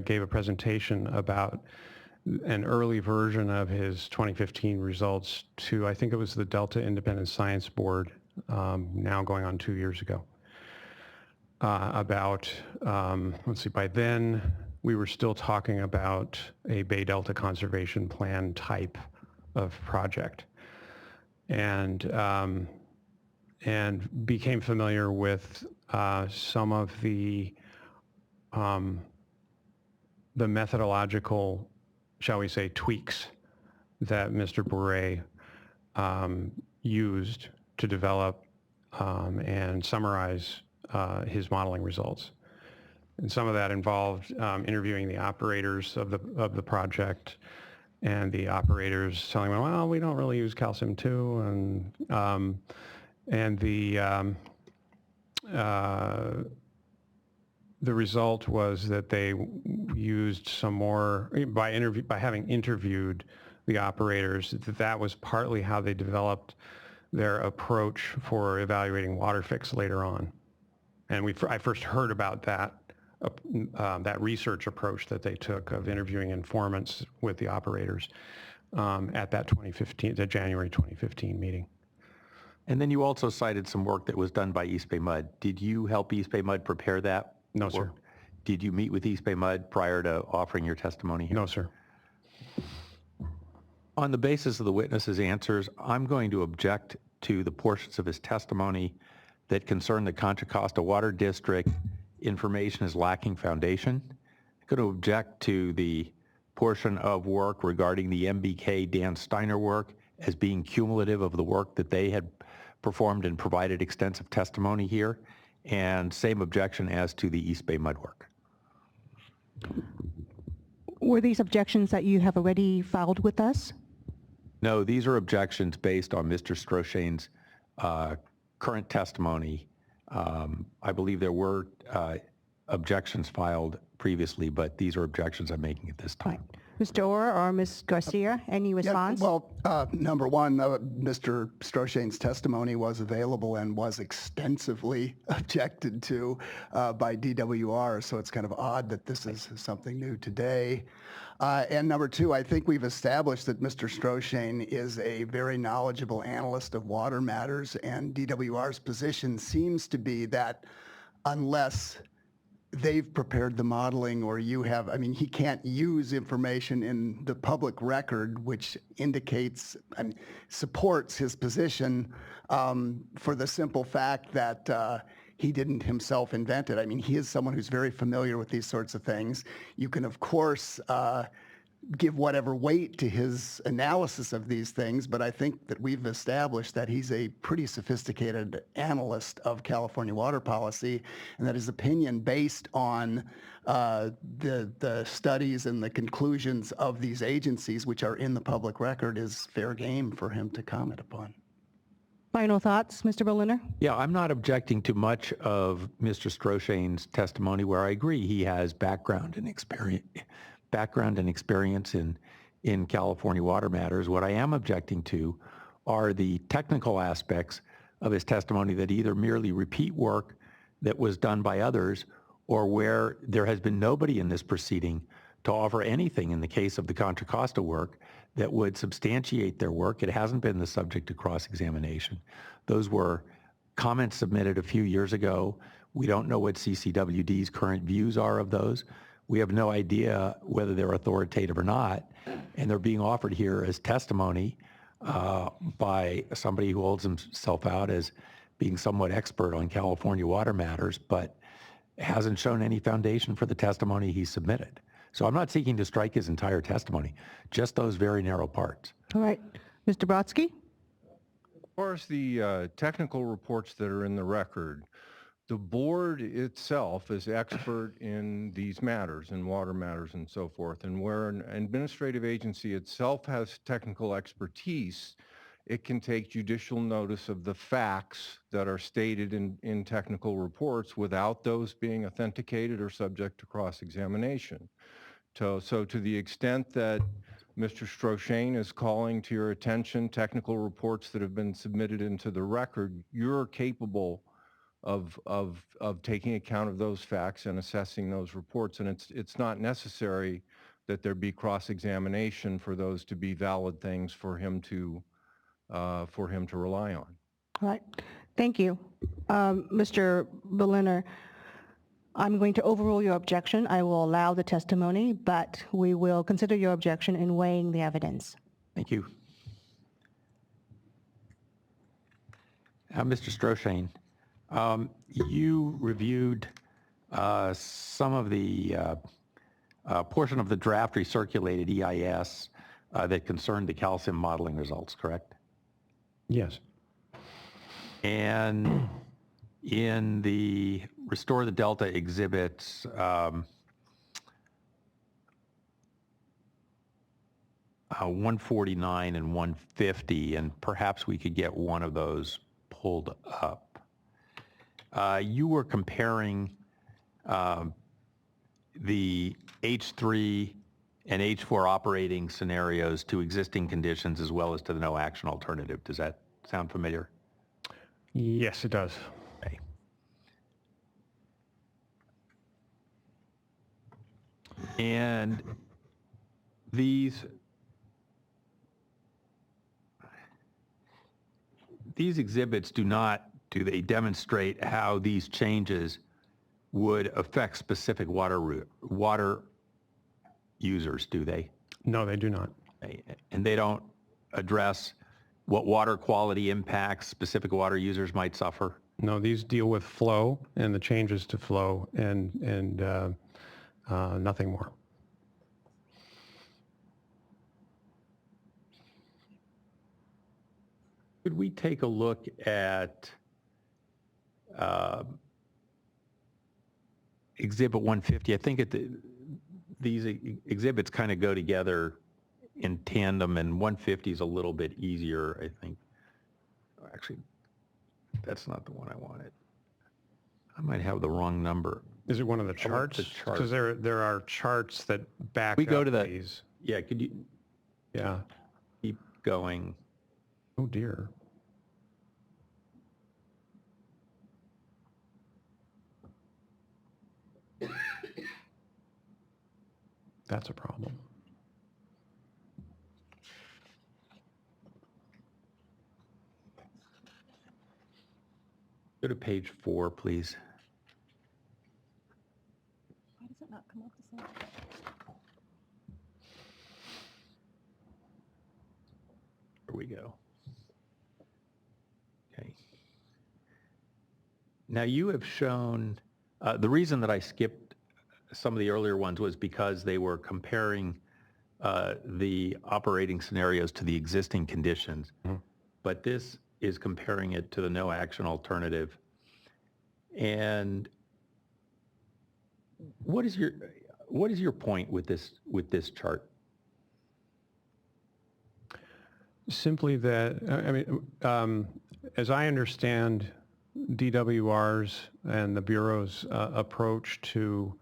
Speaker 4: gave a presentation about an early version of his 2015 results to, I think it was the Delta Independent Science Board, now going on 2 years ago, about, let's see, by then we were still talking about a Bay Delta Conservation Plan type of project. And became familiar with some of the methodological, shall we say, tweaks that Mr. Beret used to develop and summarize his modeling results. And some of that involved interviewing the operators of the project, and the operators telling me, well, we don't really use calcium 2, and the result was that they used some more, by having interviewed the operators, that was partly how they developed their approach for evaluating Waterfix later on. And I first heard about that research approach that they took of interviewing informants with the operators at that the January 2015 meeting.
Speaker 21: And then you also cited some work that was done by East Bay Mud. Did you help East Bay Mud prepare that?
Speaker 4: No, sir.
Speaker 21: Did you meet with East Bay Mud prior to offering your testimony here?
Speaker 4: No, sir.
Speaker 21: On the basis of the witness's answers, I'm going to object to the portions of his testimony that concern the Contra Costa Water District. Information is lacking foundation. I'm going to object to the portion of work regarding the MBK Dan Steiner work as being cumulative of the work that they had performed and provided extensive testimony here, and same objection as to the East Bay Mud work.
Speaker 1: Were these objections that you have already filed with us?
Speaker 21: No, these are objections based on Mr. Stroshane's current testimony. I believe there were objections filed previously, but these are objections I'm making at this time.
Speaker 1: Right. Mr. Orr or Ms. Garcia, any response?
Speaker 11: Yeah, well, number one, Mr. Stroshane's testimony was available and was extensively objected to by DWR, so it's kind of odd that this is something new today. And number two, I think we've established that Mr. Stroshane is a very knowledgeable analyst of water matters, and DWR's position seems to be that unless they've prepared the modeling or you have, I mean, he can't use information in the public record which indicates and supports his position for the simple fact that he didn't himself invent it. I mean, he is someone who's very familiar with these sorts of things. You can, of course, give whatever weight to his analysis of these things, but I think that we've established that he's a pretty sophisticated analyst of California water policy, and that his opinion based on the studies and the conclusions of these agencies, which are in the public record, is fair game for him to comment upon.
Speaker 1: Final thoughts, Mr. Berliner?
Speaker 21: Yeah, I'm not objecting to much of Mr. Stroshane's testimony, where I agree he has background and experience in California water matters. What I am objecting to are the technical aspects of his testimony that either merely repeat work that was done by others, or where there has been nobody in this proceeding to offer anything in the case of the Contra Costa work that would substantiate their work. It hasn't been the subject of cross-examination. Those were comments submitted a few years ago. We don't know what CCWD's current views are of those. We have no idea whether they're authoritative or not, and they're being offered here as testimony by somebody who holds himself out as being somewhat expert on California water matters, but hasn't shown any foundation for the testimony he submitted. So I'm not seeking to strike his entire testimony, just those very narrow parts.
Speaker 1: All right. Mr. Brodsky?
Speaker 8: As far as the technical reports that are in the record, the board itself is expert in these matters, in water matters and so forth. And where an administrative agency itself has technical expertise, it can take judicial notice of the facts that are stated in technical reports without those being authenticated or subject to cross-examination. So to the extent that Mr. Stroshane is calling to your attention technical reports that have been submitted into the record. You're capable of taking account of those facts and assessing those reports, and it's not necessary that there be cross-examination for those to be valid things for him to rely on.
Speaker 1: All right. Thank you. Mr. Berliner, I'm going to overrule your objection. I will allow the testimony, but we will consider your objection in weighing the evidence.
Speaker 21: Thank you. Mr. Stroshane, you reviewed some of the portion of the draft recirculated EIS that concerned the calcium modeling results, correct?
Speaker 4: Yes.
Speaker 21: And in the Restore the Delta exhibits, 149 and 150, and perhaps we could get one of those pulled up. You were comparing the H3 and H4 operating scenarios to existing conditions as well as to the no action alternative. Does that sound familiar?
Speaker 4: Yes, it does.
Speaker 21: Okay. And these exhibits do they demonstrate how these changes would affect specific water users, do they?
Speaker 4: No, they do not.
Speaker 21: And they don't address what water quality impacts specific water users might suffer?
Speaker 4: No, these deal with flow and the changes to flow and nothing more.
Speaker 21: Could we take a look at Exhibit 150? I think these exhibits kind of go together in tandem, and 150 is a little bit easier, I think. Actually, that's not the one I wanted. I might have the wrong number.
Speaker 4: Is it one of the charts? Because there are charts that back
Speaker 21: We go
Speaker 4: up
Speaker 21: to the,
Speaker 4: these.
Speaker 21: yeah, could you keep going?
Speaker 4: Oh, dear. That's a problem.
Speaker 21: Go to page 4, please.
Speaker 20: Why does it not come up the same?
Speaker 21: Here we go. Okay. Now you have shown, the reason that I skipped some of the earlier ones was because they were comparing the operating scenarios to the existing conditions.
Speaker 4: Mm-hmm.
Speaker 21: But this is comparing it to the no action alternative. And what is your point with this chart?
Speaker 4: Simply that, I mean, as I understand DWR's and the Bureau's approach to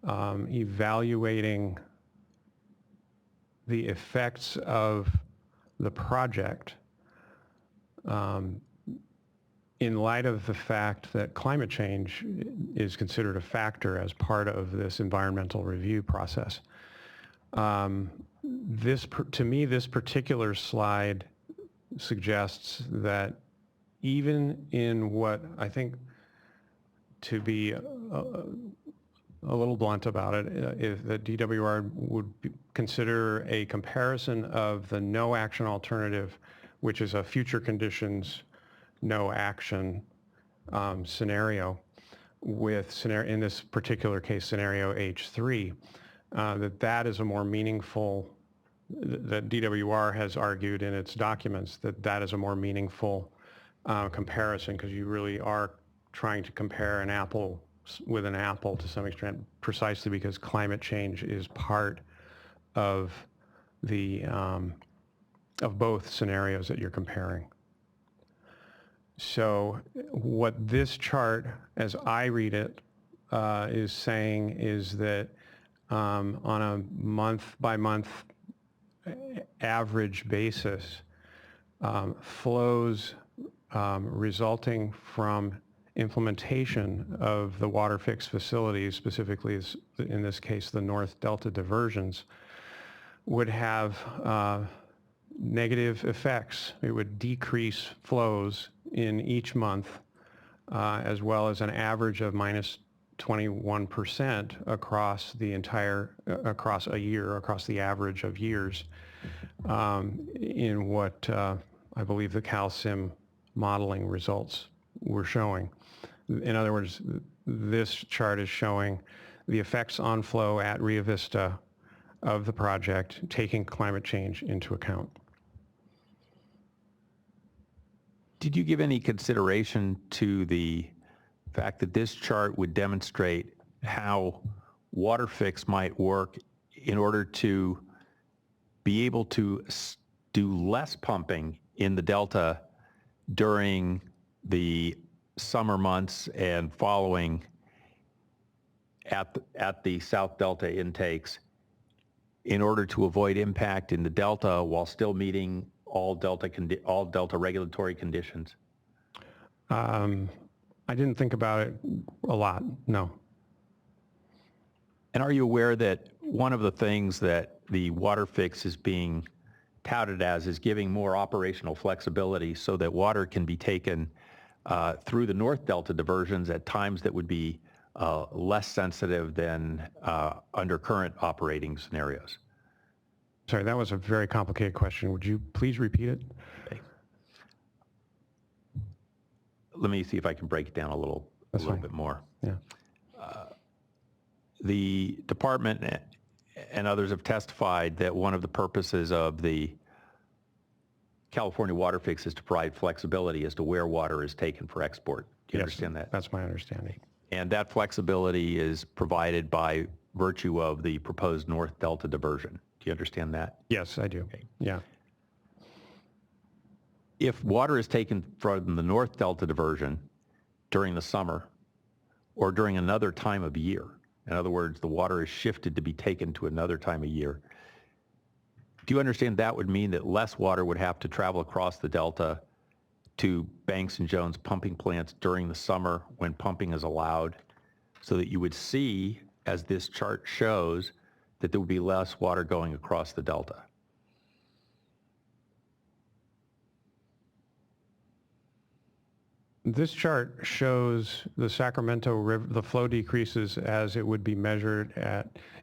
Speaker 4: evaluating the effects of the project, in light of the fact that climate change is considered a factor as part of this environmental review process. To me, this particular slide suggests that even in what I think, to be a little blunt about it, if the DWR would consider a comparison of the no action alternative, which is a future conditions no action scenario, with in this particular case scenario H3, that is a more meaningful, that DWR has argued in its documents that is a more meaningful comparison, because you really are trying to compare an apple with an apple to some extent, precisely because climate change is part of the of both scenarios that you're comparing. So what this chart, as I read it, is saying is that on a month-by-month average basis, flows resulting from implementation of the Waterfix facilities, specifically in this case the North Delta diversions, would have negative effects. It would decrease flows in each month, as well as an average of minus 21% across the entire, across a year, across the average of years, in what I believe the CalSim modeling results were showing. In other words, this chart is showing the effects on flow at Rio Vista of the project, taking climate change into account.
Speaker 21: Did you give any consideration to the fact that this chart would demonstrate how Waterfix might work in order to be able to do less pumping in the Delta during the summer months and following at the South Delta intakes in order to avoid impact in the Delta while still meeting all Delta regulatory conditions?
Speaker 4: I didn't think about it a lot, no.
Speaker 21: And are you aware that one of the things that the Waterfix is being touted as is giving more operational flexibility so that water can be taken through the North Delta diversions at times that would be less sensitive than under current operating scenarios?
Speaker 4: Sorry, that was a very complicated question. Would you please repeat it?
Speaker 21: Okay. Let me see if I can break it down a little bit more.
Speaker 4: Yeah.
Speaker 21: The department and others have testified that one of the purposes of the California Waterfix is to provide flexibility as to where water is taken for export. Do you understand that?
Speaker 4: That's my understanding.
Speaker 21: And that flexibility is provided by virtue of the proposed North Delta diversion. Do you understand that?
Speaker 4: Yes, I do.
Speaker 21: Okay.
Speaker 4: Yeah.
Speaker 21: If water is taken from the North Delta diversion during the summer or during another time of year, in other words, the water is shifted to be taken to another time of year, do you understand that would mean that less water would have to travel across the Delta to Banks and Jones pumping plants during the summer when pumping is allowed, so that you would see, as this chart shows, that there would be less water going across the Delta?
Speaker 4: This chart shows the Sacramento River, the flow decreases as it would be measured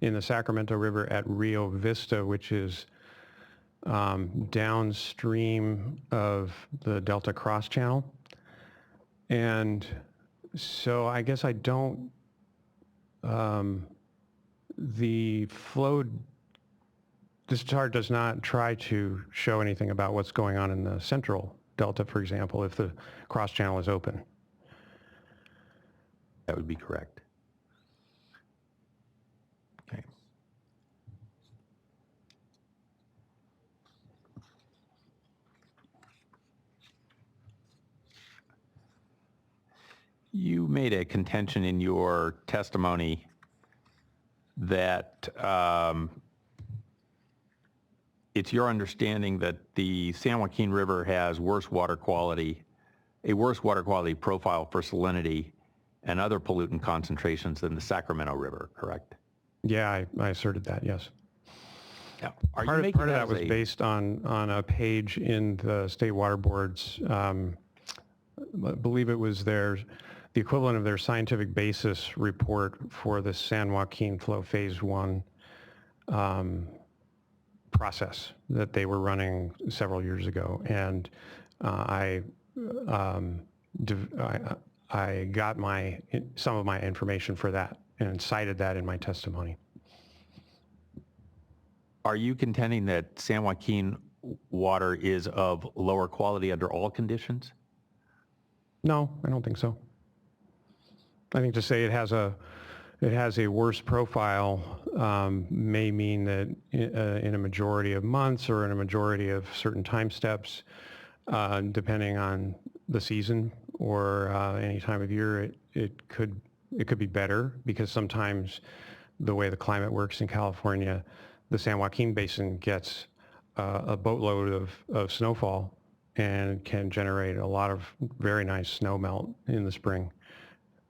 Speaker 4: in the Sacramento River at Rio Vista, which is downstream of the Delta Cross Channel. And so I guess I don't, the flow, this chart does not try to show anything about what's going on in the central Delta, for example, if the cross channel is open.
Speaker 21: That would be correct. Okay. You made a contention in your testimony that it's your understanding that the San Joaquin River has a worse water quality profile for salinity and other pollutant concentrations than the Sacramento River, correct?
Speaker 4: Yeah, I asserted that, yes.
Speaker 21: Yeah.
Speaker 4: Part of that was based on a page in the State Water Board's, I believe it was the equivalent of their scientific basis report for the San Joaquin Flow Phase 1 process that they were running several years ago. And I got some of my information for that and cited that in my testimony.
Speaker 21: Are you contending that San Joaquin water is of lower quality under all conditions?
Speaker 4: No, I don't think so. I think to say it has a worse profile may mean that in a majority of months or in a majority of certain time steps, depending on the season or any time of year, it could be better, because sometimes the way the climate works in California, the San Joaquin Basin gets a boatload of snowfall and can generate a lot of very nice snow melt in the spring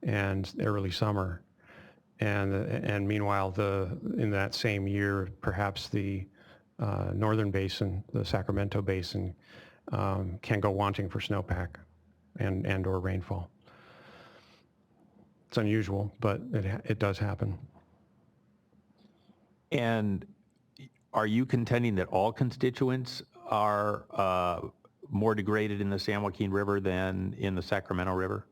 Speaker 4: and early summer. And meanwhile, in that same year, perhaps the northern basin, the Sacramento basin, can go wanting for snowpack and or rainfall. It's unusual, but it does happen.
Speaker 21: And are you contending that all constituents are more degraded in the San Joaquin River than in the Sacramento River?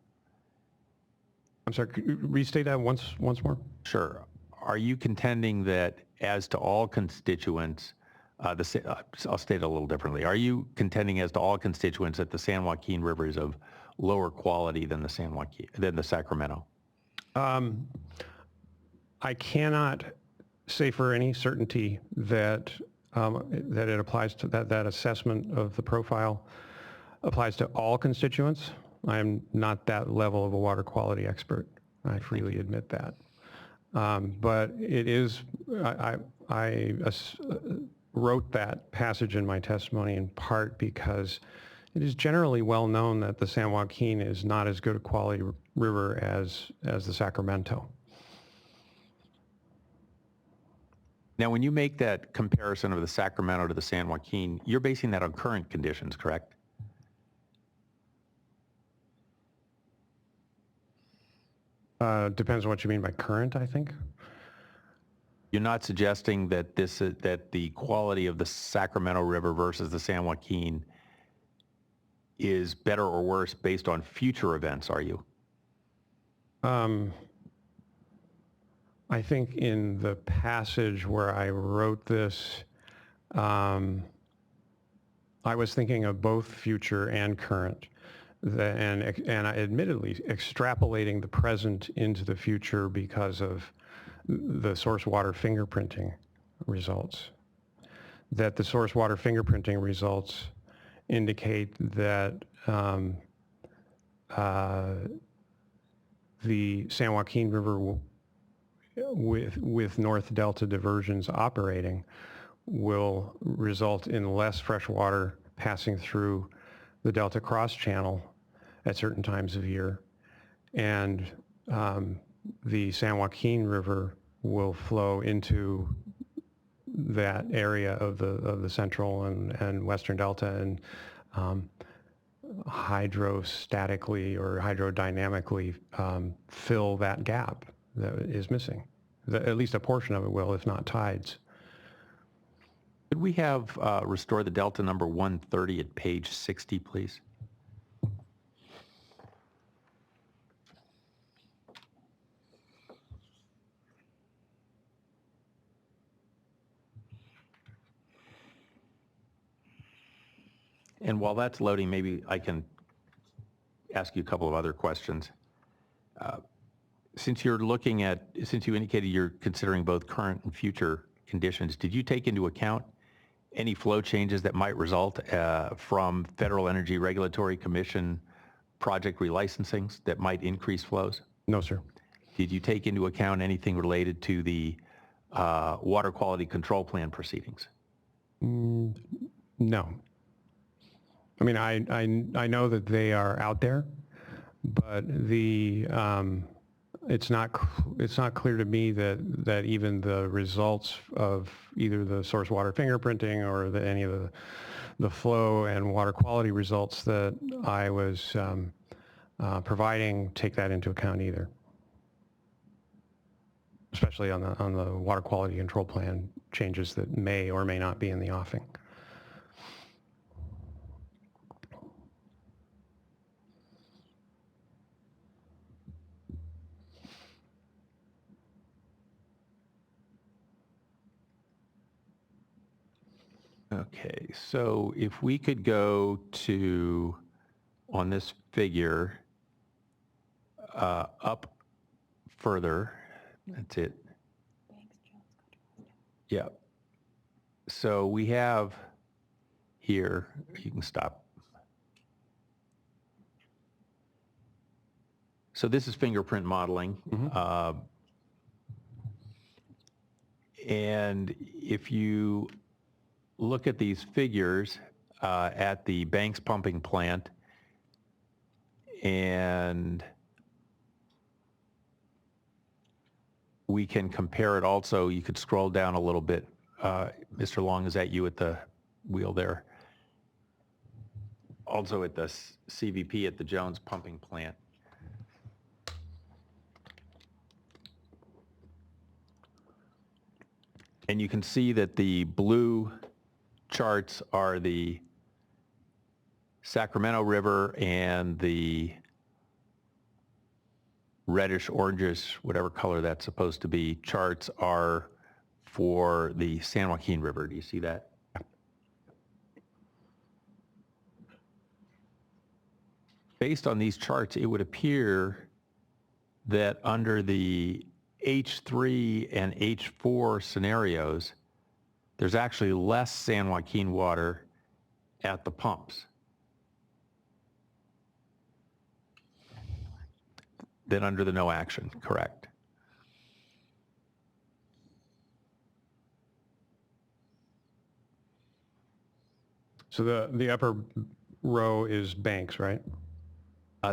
Speaker 4: I'm sorry, could you restate that once more?
Speaker 21: Sure. Are you contending that as to all constituents, I'll state it a little differently. Are you contending as to all constituents that the San Joaquin River is of lower quality than the Sacramento?
Speaker 4: I cannot say for any certainty that that it applies to that assessment of the profile applies to all constituents. I am not that level of a water quality expert. I freely admit that. But it is, I wrote that passage in my testimony in part because it is generally well known that the San Joaquin is not as good a quality river as the Sacramento.
Speaker 21: Now, when you make that comparison of the Sacramento to the San Joaquin, you're basing that on current conditions, correct?
Speaker 4: Depends on what you mean by current, I think.
Speaker 21: You're not suggesting that that the quality of the Sacramento River versus the San Joaquin is better or worse based on future events, are you?
Speaker 4: I think in the passage where I wrote this, I was thinking of both future and current, and admittedly extrapolating the present into the future because of the source water fingerprinting results. That the source water fingerprinting results indicate that the San Joaquin River will, with North Delta diversions operating, will result in less fresh water passing through the Delta Cross Channel at certain times of year, and the San Joaquin River will flow into that area of the central and western Delta and hydrostatically or hydrodynamically fill that gap that is missing. At least a portion of it will, if not tides.
Speaker 21: Could we have restore the Delta number 130 at page 60, please? And while that's loading, maybe I can ask you a couple of other questions. Since you indicated you're considering both current and future conditions, did you take into account any flow changes that might result from Federal Energy Regulatory Commission project relicensings that might increase flows?
Speaker 4: No, sir.
Speaker 21: Did you take into account anything related to the water quality control plan proceedings?
Speaker 4: No. I mean, I know that they are out there, but it's not clear to me that even the results of either the source water fingerprinting or any of the flow and water quality results that I was providing take that into account either, especially on the water quality control plan changes that may or may not be in the offing.
Speaker 21: Okay, so if we could go to, on this figure, up further, that's it. Yeah. So we have here, you can stop. So this is fingerprint modeling. And if you look at these figures at the Banks pumping plant, and we can compare it also. You could scroll down a little bit. Mr. Long, is that you at the wheel there? Also at the CVP at the Jones pumping plant. And you can see that the blue charts are the Sacramento River, and the reddish, orangish, whatever color that's supposed to be, charts are for the San Joaquin River. Do you see that? Based on these charts, it would appear that under the H3 and H4 scenarios, there's actually less San Joaquin water at the pumps than under the no action, correct?
Speaker 4: So the upper row is Banks, right?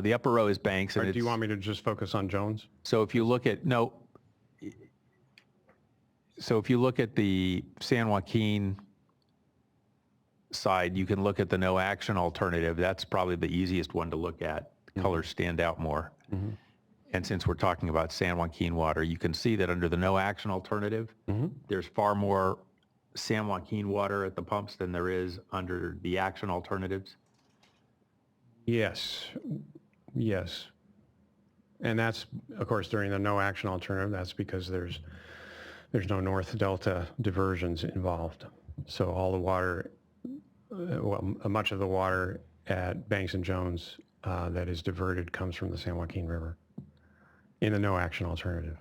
Speaker 21: The upper row is Banks.
Speaker 4: Or do you want me to just focus on Jones?
Speaker 21: So if you look at, so if you look at the San Joaquin side, you can look at the no action alternative. That's probably the easiest one to look at. Colors stand out more. And since we're talking about San Joaquin water, you can see that under the no action alternative, there's far more San Joaquin water at the pumps than there is under the action alternatives.
Speaker 4: Yes. Yes. And that's, of course, during the no action alternative, that's because there's no North Delta diversions involved. So all the water, well, much of the water at Banks and Jones that is diverted comes from the San Joaquin River in the no action alternative.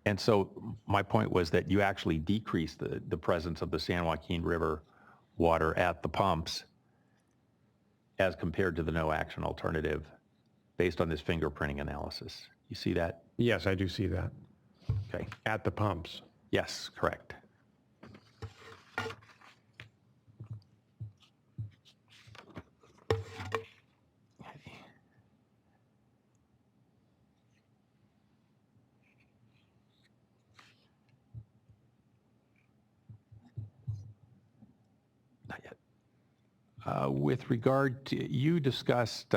Speaker 21: And so my point was that you actually decrease the presence of the San Joaquin River water at the pumps as compared to the no action alternative based on this fingerprinting analysis. You see that?
Speaker 4: Yes, I do see that.
Speaker 21: Okay.
Speaker 4: At the pumps.
Speaker 21: Yes, correct. Not yet. With regard to, you discussed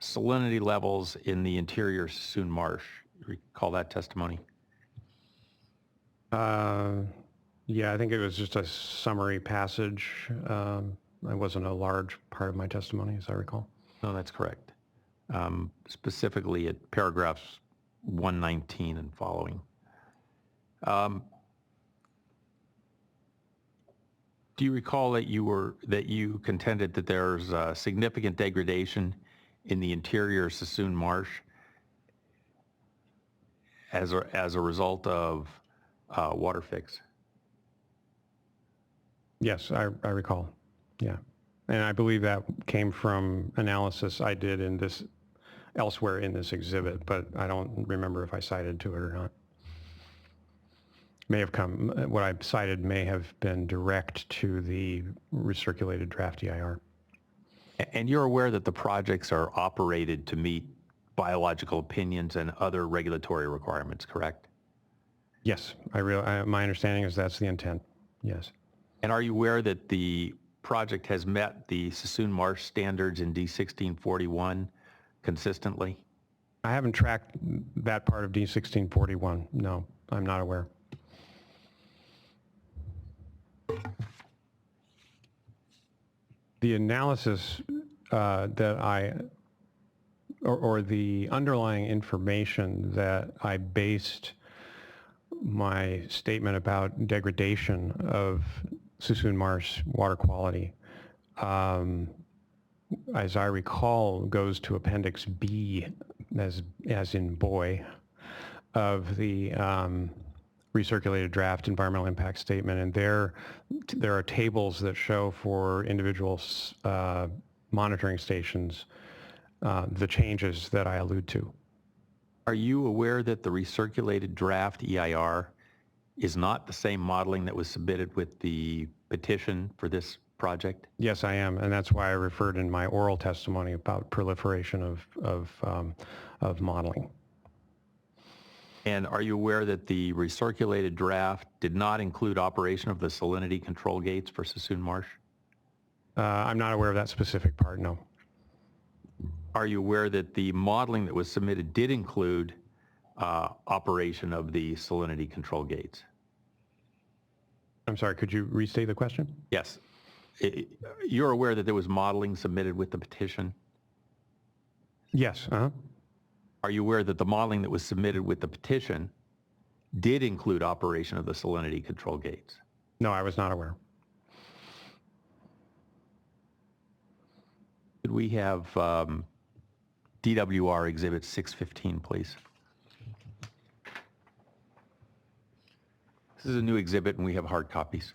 Speaker 21: salinity levels in the interior Sassoon Marsh. You recall that testimony?
Speaker 4: Yeah, I think it was just a summary passage. It wasn't a large part of my testimony, as I recall.
Speaker 21: No, that's correct. Specifically at paragraphs 119 and following. Do you recall that you contended that there's significant degradation in the interior Sassoon Marsh as a result of Waterfix?
Speaker 4: Yes, I recall. Yeah. And I believe that came from analysis I did elsewhere in this exhibit, but I don't remember if I cited to it or not. What I cited may have been direct to the recirculated draft EIR.
Speaker 21: And you're aware that the projects are operated to meet biological opinions and other regulatory requirements, correct?
Speaker 4: Yes, my understanding is that's the intent, yes.
Speaker 21: And are you aware that the project has met the Sassoon Marsh standards in D1641 consistently?
Speaker 4: I haven't tracked that part of D1641, no, I'm not aware. The analysis or the underlying information that I based my statement about degradation of Sassoon Marsh water quality, as I recall, goes to Appendix B, as in boy, of the recirculated draft environmental impact statement. And there are tables that show for individual monitoring stations the changes that I allude to.
Speaker 21: Are you aware that the recirculated draft EIR is not the same modeling that was submitted with the petition for this project?
Speaker 4: Yes, I am, and that's why I referred in my oral testimony about proliferation of modeling.
Speaker 21: And are you aware that the recirculated draft did not include operation of the salinity control gates for Sassoon Marsh?
Speaker 4: I'm not aware of that specific part, no.
Speaker 21: Are you aware that the modeling that was submitted did include operation of the salinity control gates?
Speaker 4: I'm sorry, could you restate the question?
Speaker 21: Yes. You're aware that there was modeling submitted with the petition?
Speaker 4: Yes.
Speaker 21: Are you aware that the modeling that was submitted with the petition did include operation of the salinity control gates?
Speaker 4: No, I was not aware.
Speaker 21: Could we have DWR Exhibit 615, please? This is a new exhibit, and we have hard copies.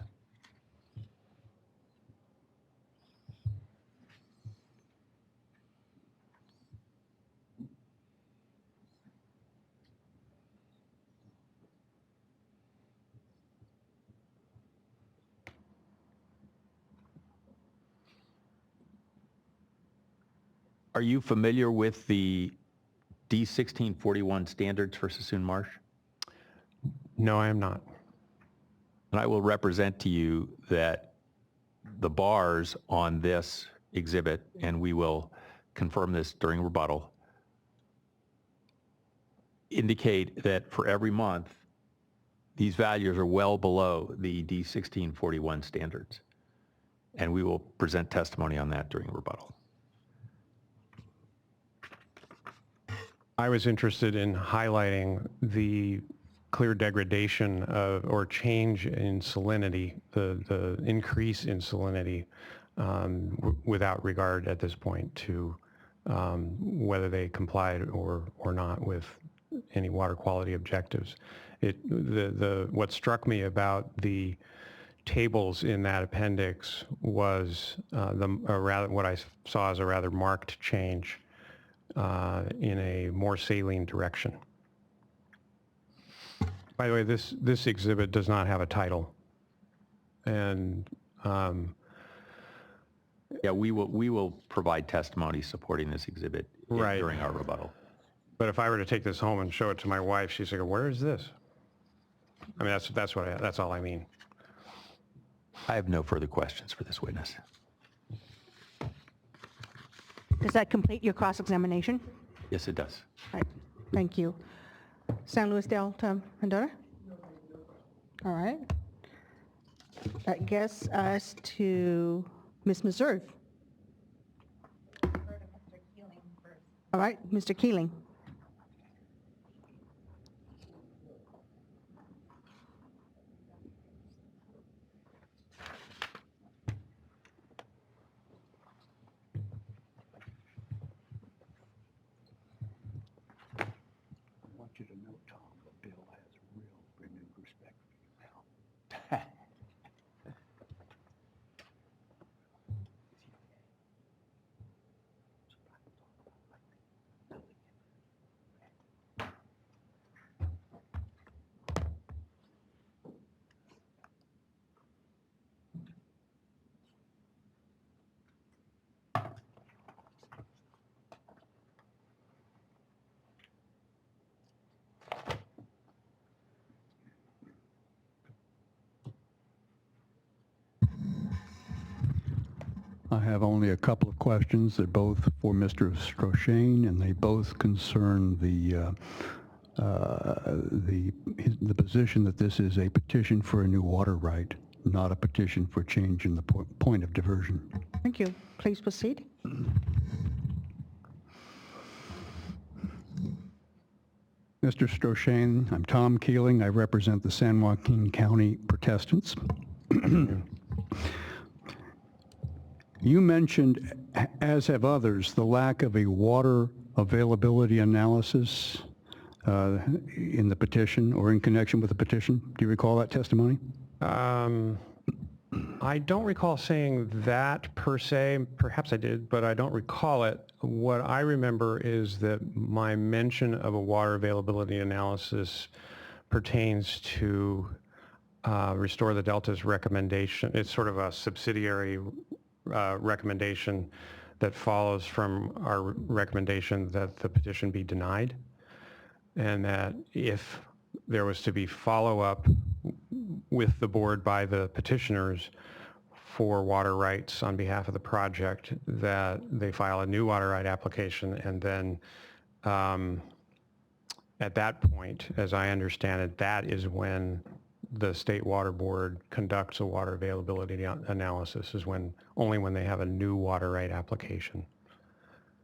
Speaker 21: Are you familiar with the D1641 standards for Sassoon Marsh?
Speaker 4: No, I am not.
Speaker 21: And I will represent to you that the bars on this exhibit, and we will confirm this during rebuttal, indicate that for every month, these values are well below the D1641 standards. And we will present testimony on that during rebuttal.
Speaker 4: I was interested in highlighting the clear degradation of, or change in salinity, the increase in salinity without regard at this point to whether they complied or not with any water quality objectives. What struck me about the tables in that appendix was what I saw as a rather marked change in a more saline direction. By the way, this exhibit does not have a title, and
Speaker 21: yeah, we will provide testimony supporting this exhibit during our rebuttal.
Speaker 4: But if I were to take this home and show it to my wife, she's like, "Where is this?" I mean, that's all I mean.
Speaker 21: I have no further questions for this witness.
Speaker 1: Does that complete your cross-examination?
Speaker 21: Yes, it does.
Speaker 1: All right, thank you. San Luis Delta Mendoza? All right. That gets us to Ms. Meserve. All right, Mr. Keeling.
Speaker 7: I have only a couple of questions. They're both for Mr. Stroshane, and they both concern the position that this is a petition for a new water right, not a petition for change in the point of diversion.
Speaker 1: Thank you. Please proceed.
Speaker 7: Mr. Stroshane, I'm Tom Keeling. I represent the San Joaquin County Protestants. You mentioned, as have others, the lack of a water availability analysis in the petition or in connection with the petition. Do you recall that testimony?
Speaker 4: I don't recall saying that per se. Perhaps I did, but I don't recall it. What I remember is that my mention of a water availability analysis pertains to Restore the Delta's recommendation. It's sort of a subsidiary recommendation that follows from our recommendation that the petition be denied, and that if there was to be follow-up with the board by the petitioners for water rights on behalf of the project, that they file a new water right application, and then at that point, as I understand it, that is when the State Water Board conducts a water availability analysis, is only when they have a new water right application.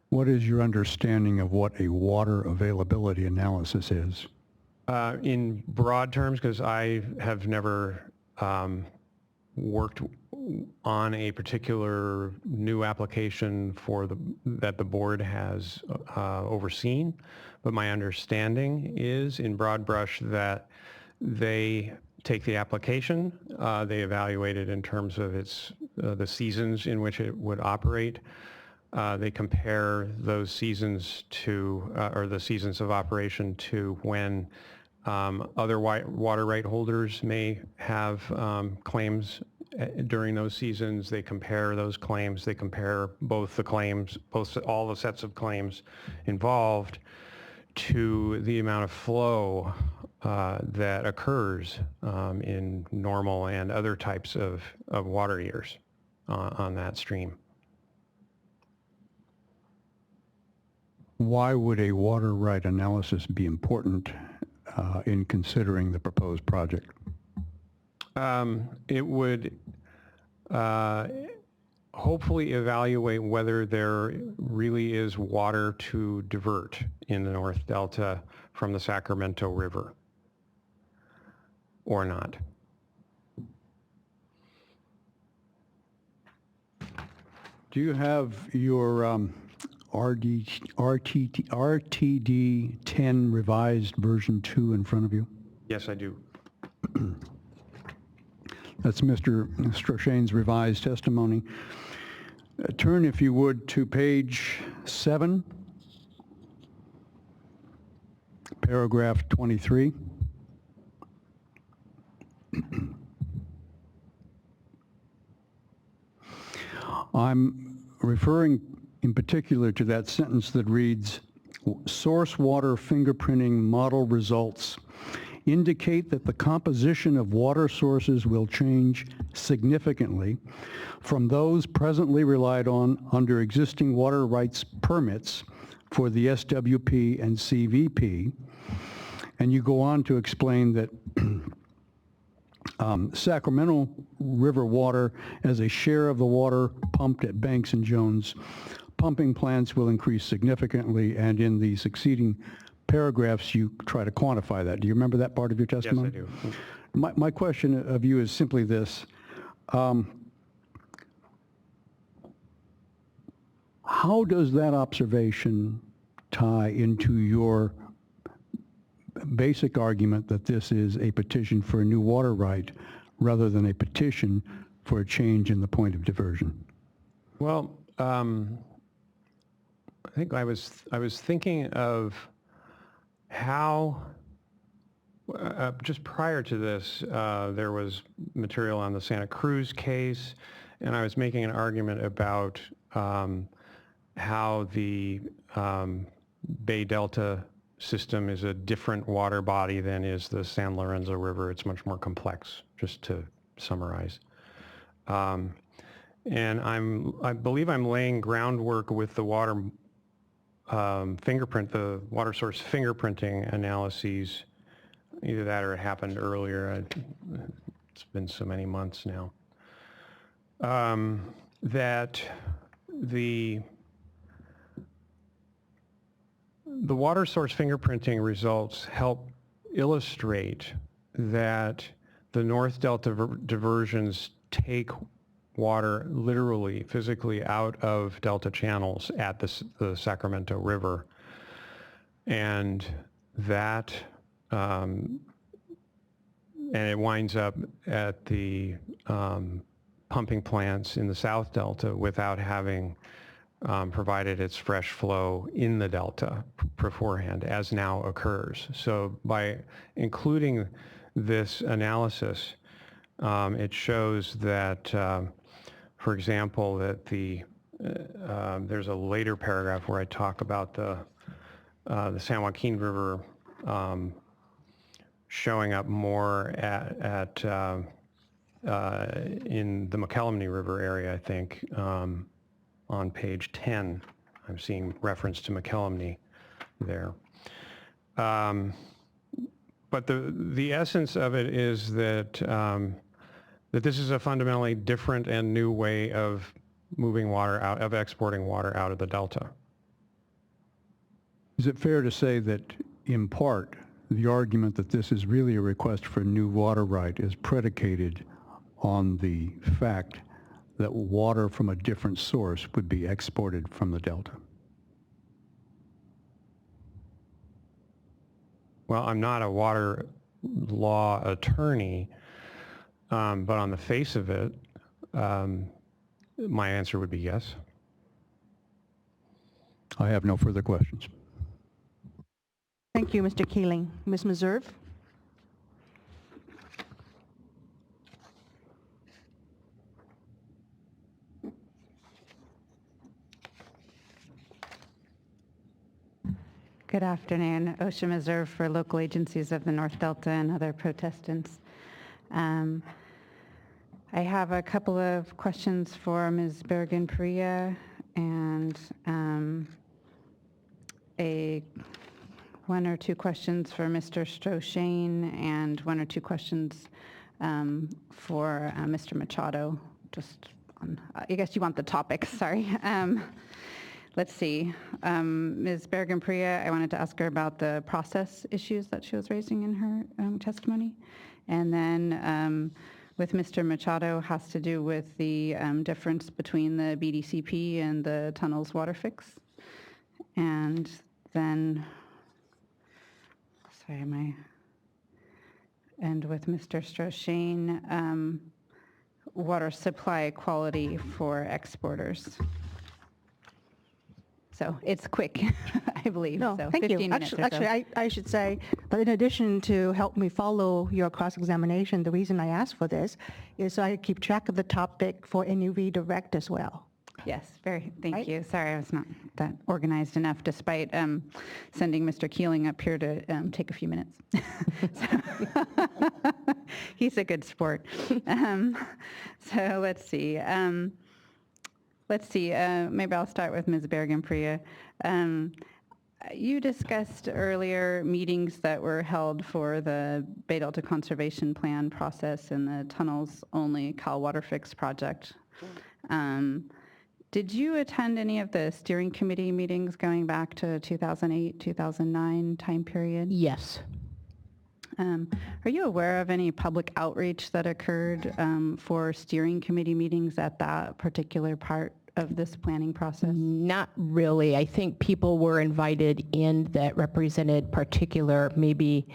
Speaker 7: What is your understanding of what a water availability analysis is?
Speaker 4: In broad terms, because I have never worked on a particular new application that the board has overseen, but my understanding is, in broad brush, that they take the application, they evaluate it in terms of the seasons in which it would operate. They compare those seasons to, or the seasons of operation to when other water right holders may have claims during those seasons. They compare those claims. They compare both the claims, all the sets of claims involved, to the amount of flow that occurs in normal and other types of water years on that stream.
Speaker 7: Why would a water right analysis be important in considering the proposed project?
Speaker 4: It would hopefully evaluate whether there really is water to divert in the North Delta from the Sacramento River or not.
Speaker 7: Do you have your RTD 10 revised version 2 in front of you?
Speaker 4: Yes, I do.
Speaker 7: That's Mr. Stroshane's revised testimony. Turn, if you would, to page 7, paragraph 23. I'm referring in particular to that sentence that reads, source water fingerprinting model results indicate that the composition of water sources will change significantly from those presently relied on under existing water rights permits for the SWP and CVP. And you go on to explain that Sacramento River water as a share of the water pumped at Banks and Jones pumping plants will increase significantly, and in the succeeding paragraphs you try to quantify that. Do you remember that part of your testimony?
Speaker 4: Yes, I do.
Speaker 7: My question of you is simply this. How does that observation tie into your basic argument that this is a petition for a new water right rather than a petition for a change in the point of diversion?
Speaker 4: Well, I think I was thinking of how, just prior to this, there was material on the Santa Cruz case, and I was making an argument about how the Bay Delta system is a different water body than is the San Lorenzo River. It's much more complex, just to summarize. And I believe I'm laying groundwork with the water the water source fingerprinting analyses. Either that or it happened earlier. It's been so many months now. That the water source fingerprinting results help illustrate that the North Delta diversions take water literally, physically out of Delta channels at the Sacramento River. And that, and it winds up at the pumping plants in the South Delta without having provided its fresh flow in the Delta beforehand, as now occurs. So by including this analysis, It shows that, for example, that there's a later paragraph where I talk about the San Joaquin River showing up more in the McKellamne River area, I think, on page 10. I'm seeing reference to McKellamne there. But the essence of it is that that this is a fundamentally different and new way of moving water out, of exporting water out of the Delta.
Speaker 7: Is it fair to say that, in part, the argument that this is really a request for a new water right is predicated on the fact that water from a different source would be exported from the Delta?
Speaker 4: Well, I'm not a water law attorney, but on the face of it, my answer would be yes.
Speaker 7: I have no further questions.
Speaker 1: Thank you, Mr. Keeling. Ms. Meserve?
Speaker 6: Good afternoon. OSHA Meserve for local agencies of the North Delta and other protestants. I have a couple of questions for Ms. Bergen-Perea and one or two questions for Mr. Stroshane and one or two questions for Mr. Machado. Just on, I guess you want the topic, sorry. Let's see. Ms. Bergen-Perea, I wanted to ask her about the process issues that she was raising in her testimony. And then with Mr. Machado has to do with the difference between the BDCP and the tunnels Waterfix. And then, and with Mr. Stroshane, water supply quality for exporters. So it's quick, I believe.
Speaker 1: No,
Speaker 6: so
Speaker 1: thank
Speaker 6: 15
Speaker 1: you.
Speaker 6: minutes
Speaker 1: Actually, I should say that in addition to help me follow your cross-examination, the reason I asked for this is so I keep track of the topic for any redirect as well.
Speaker 6: Yes, thank you. Sorry, I was not that organized enough despite sending Mr. Keeling up here to take a few minutes. He's a good sport. So let's see. Maybe I'll start with Ms. Bergen-Perea. You discussed earlier meetings that were held for the Bay Delta Conservation Plan process and the tunnels-only CalWaterFix project. Did you attend any of the steering committee meetings going back to 2008, 2009 time period?
Speaker 12: Yes.
Speaker 6: Are you aware of any public outreach that occurred for steering committee meetings at that particular part of this planning process?
Speaker 12: Not really. I think people were invited in that represented particular maybe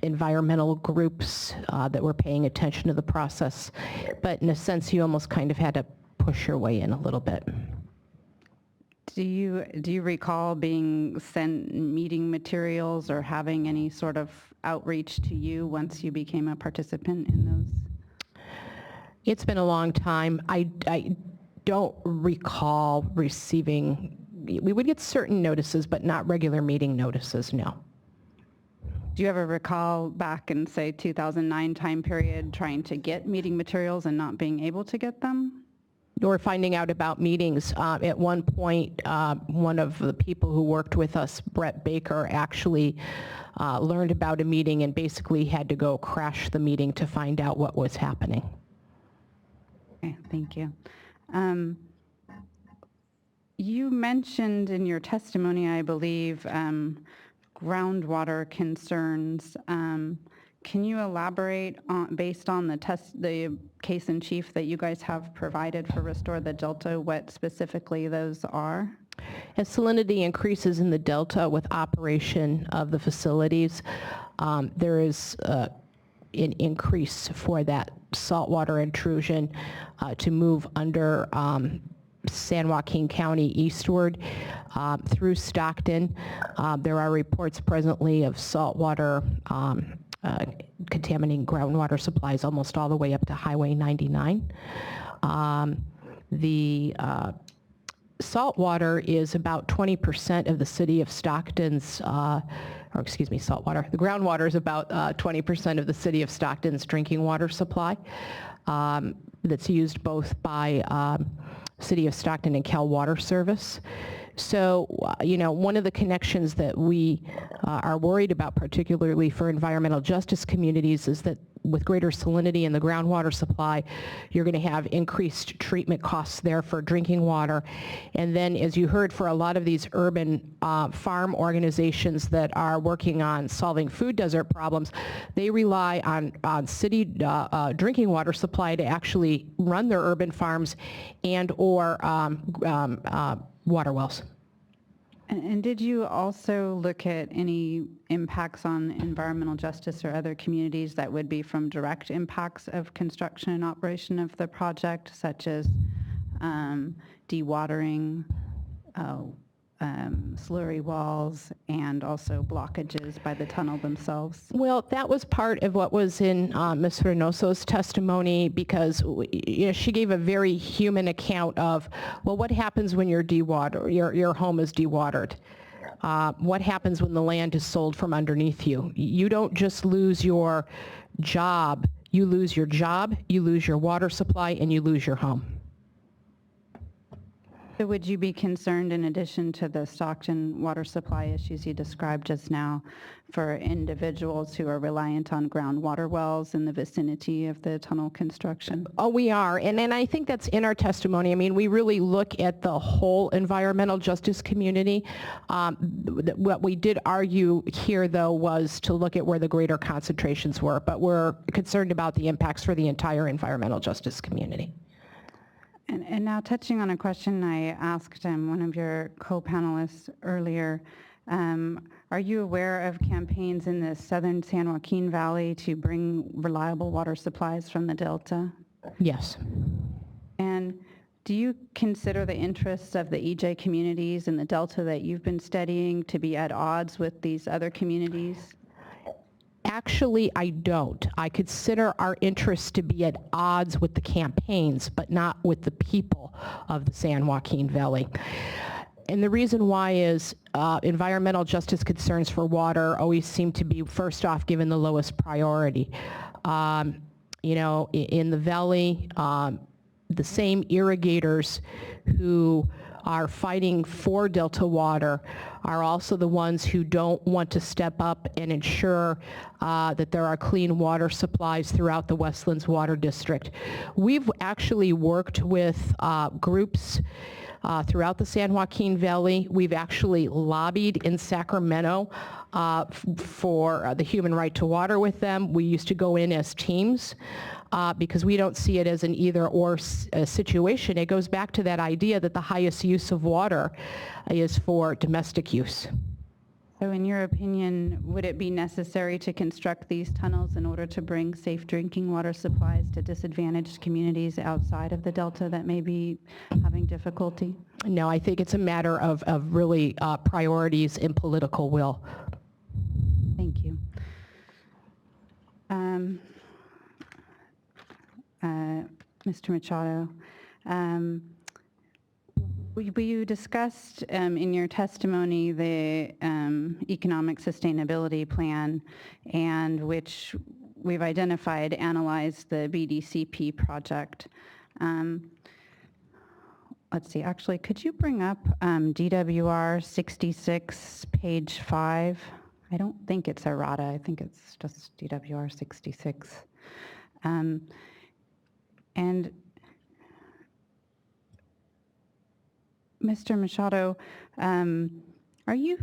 Speaker 12: environmental groups that were paying attention to the process. But in a sense, you almost kind of had to push your way in a little bit.
Speaker 6: Do you recall being sent meeting materials or having any sort of outreach to you once you became a participant in those?
Speaker 12: It's been a long time. I don't recall receiving, we would get certain notices, but not regular meeting notices, no.
Speaker 6: Do you ever recall back in, say, 2009 time period trying to get meeting materials and not being able to get them?
Speaker 12: Or finding out about meetings. At one point, one of the people who worked with us, Brett Baker, actually learned about a meeting and basically had to go crash the meeting to find out what was happening.
Speaker 6: Okay, thank you. You mentioned in your testimony, I believe, groundwater concerns. Can you elaborate on, based on the case in chief that you guys have provided for Restore the Delta, what specifically those are?
Speaker 12: As salinity increases in the Delta with operation of the facilities, there is an increase for that saltwater intrusion to move under San Joaquin County eastward through Stockton. There are reports presently of saltwater contaminating groundwater supplies almost all the way up to Highway 99. The salt water is about 20% of the city of Stockton's, or excuse me, salt water. The groundwater is about 20% of the city of Stockton's drinking water supply. That's used both by City of Stockton and Cal Water Service. So, one of the connections that we are worried about, particularly for environmental justice communities, is that with greater salinity in the groundwater supply, you're going to have increased treatment costs there for drinking water. And then, as you heard, for a lot of these urban farm organizations that are working on solving food desert problems, they rely on city drinking water supply to actually run their urban farms and or water wells.
Speaker 6: And did you also look at any impacts on environmental justice or other communities that would be from direct impacts of construction and operation of the project, such as dewatering, slurry walls, and also blockages by the tunnel themselves? Well, that was part of what was in Ms. Reynoso's testimony, because she gave a very human account of, well, what happens when your home is dewatered? What happens when the land is sold from underneath you? You don't just lose your job. You lose your job, you lose your water supply, and you lose your home. So would you be concerned, in addition to the Stockton water supply issues you described just now, for individuals who are reliant on groundwater wells in the vicinity of the tunnel construction? Oh, we are, and I think that's in our testimony. I mean, we really look at the whole environmental justice community. What we did argue here, though, was to look at where the greater concentrations were, but we're concerned about the impacts for the entire environmental justice community. And now, touching on a question I asked one of your co-panelists earlier, are you aware of campaigns in the southern San Joaquin Valley to bring reliable water supplies from the Delta? Yes. And do you consider the interests of the EJ communities in the Delta that you've been studying to be at odds with these other communities? Actually, I don't. I consider our interests to be at odds with the campaigns, but not with the people of the San Joaquin Valley. And the reason why is environmental justice concerns for water always seem to be, first off, given the lowest priority. In the valley, the same irrigators who are fighting for Delta water are also the ones who don't want to step up and ensure that there are clean water supplies throughout the Westlands Water District. We've actually worked with groups throughout the San Joaquin Valley. We've actually lobbied in Sacramento for the human right to water with them. We used to go in as teams because we don't see it as an either-or situation. It goes back to that idea that the highest use of water is for domestic use. So in your opinion, would it be necessary to construct these tunnels in order to bring safe drinking water supplies to disadvantaged communities outside of the Delta that may be having difficulty? No, I think it's a matter of really priorities and political will. Thank you. Mr. Machado, you discussed in your testimony the economic sustainability plan, and which we've identified, analyzed the BDCP project. Let's see, actually, could you bring up DWR 66, page 5? I don't think it's errata, I think it's just DWR 66. And Mr. Machado, are you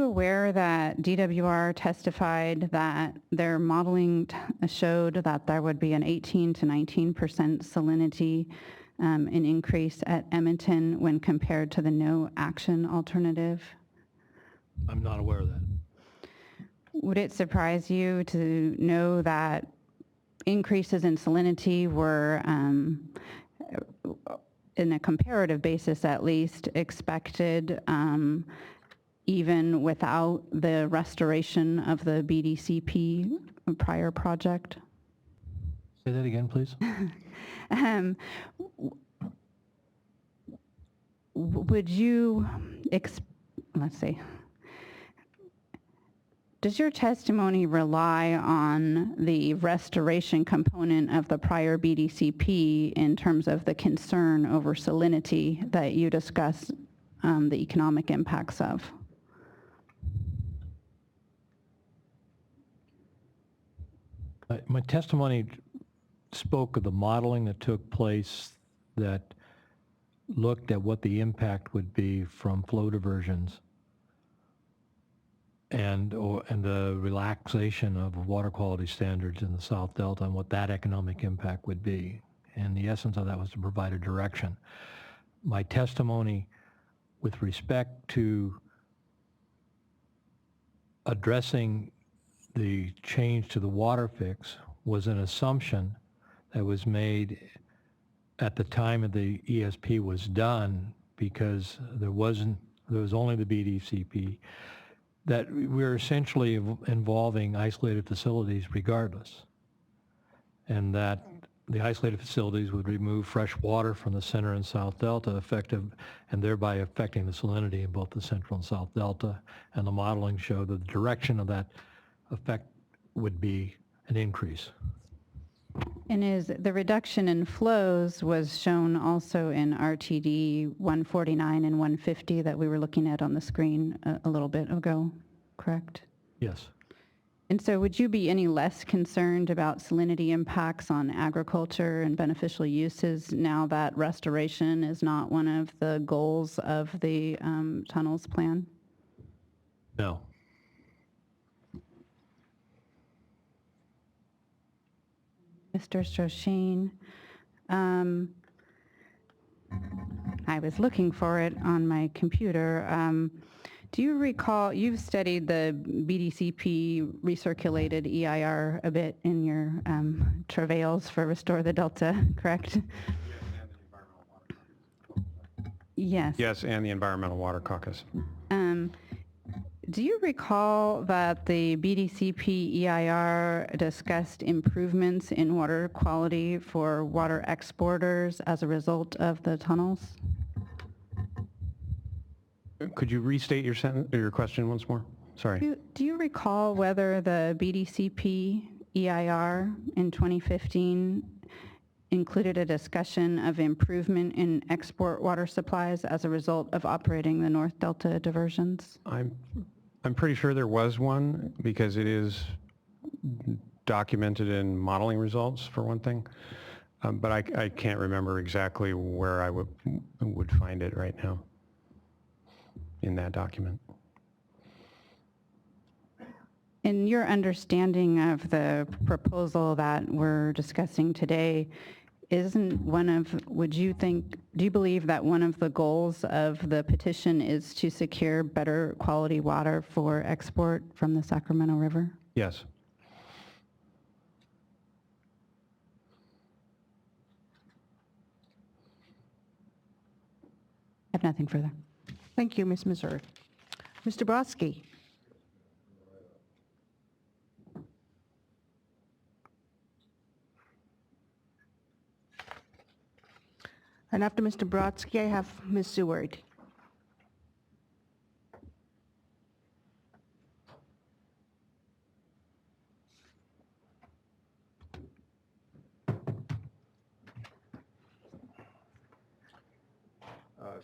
Speaker 6: aware that DWR testified that their modeling showed that there would be an 18 to 19% salinity an increase at Edmonton when compared to the no action alternative?
Speaker 3: I'm not aware of that.
Speaker 6: Would it surprise you to know that increases in salinity were, in a comparative basis at least, expected even without the restoration of the BDCP prior project?
Speaker 14: Say that again, please.
Speaker 6: Would you, let's see, does your testimony rely on the restoration component of the prior BDCP in terms of the concern over salinity that you discussed the economic impacts of?
Speaker 14: My testimony spoke of the modeling that took place that looked at what the impact would be from flow diversions and the relaxation of water quality standards in the South Delta and what that economic impact would be. And the essence of that was to provide a direction. My testimony with respect to addressing the change to the Waterfix was an assumption that was made at the time of the ESP was done, because there was only the BDCP, that we're essentially involving isolated facilities regardless, and that the isolated facilities would remove fresh water from the center and South Delta and thereby affecting the salinity in both the central and South Delta. And the modeling showed that the direction of that effect would be an increase.
Speaker 6: And is the reduction in flows was shown also in RTD 149 and 150 that we were looking at on the screen a little bit ago, correct?
Speaker 14: Yes.
Speaker 6: And so would you be any less concerned about salinity impacts on agriculture and beneficial uses now that restoration is not one of the goals of the tunnels plan?
Speaker 14: No.
Speaker 6: Mr. Stroshane, I was looking for it on my computer. Do you recall, you've studied the BDCP recirculated EIR a bit in your travails for Restore the Delta, correct? Yes.
Speaker 4: Yes, and the Environmental Water Caucus.
Speaker 6: Do you recall that the BDCP EIR discussed improvements in water quality for water exporters as a result of the tunnels?
Speaker 4: Could you restate your question once more? Sorry.
Speaker 6: Do you recall whether the BDCP EIR in 2015 included a discussion of improvement in export water supplies as a result of operating the North Delta diversions?
Speaker 4: I'm pretty sure there was one, because it is documented in modeling results for one thing, but I can't remember exactly where I would find it right now in that document.
Speaker 6: In your understanding of the proposal that we're discussing today, do you believe that one of the goals of the petition is to secure better quality water for export from the Sacramento River?
Speaker 4: Yes.
Speaker 6: I have nothing further.
Speaker 1: Thank you, Ms. Missouri. Mr. Brodsky. And after Mr. Brodsky, I have Ms. Seward.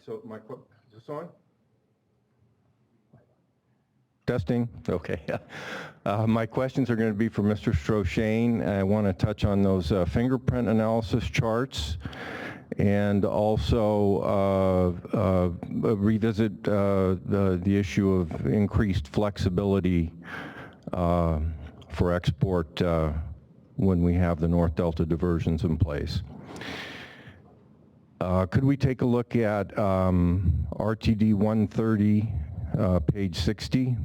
Speaker 8: So is this on? Testing, okay. My questions are going to be for Mr. Stroshane. I want to touch on those fingerprint analysis charts, and also revisit the issue of increased flexibility for export when we have the North Delta diversions in place. Could we take a look at RTD 130, page 60?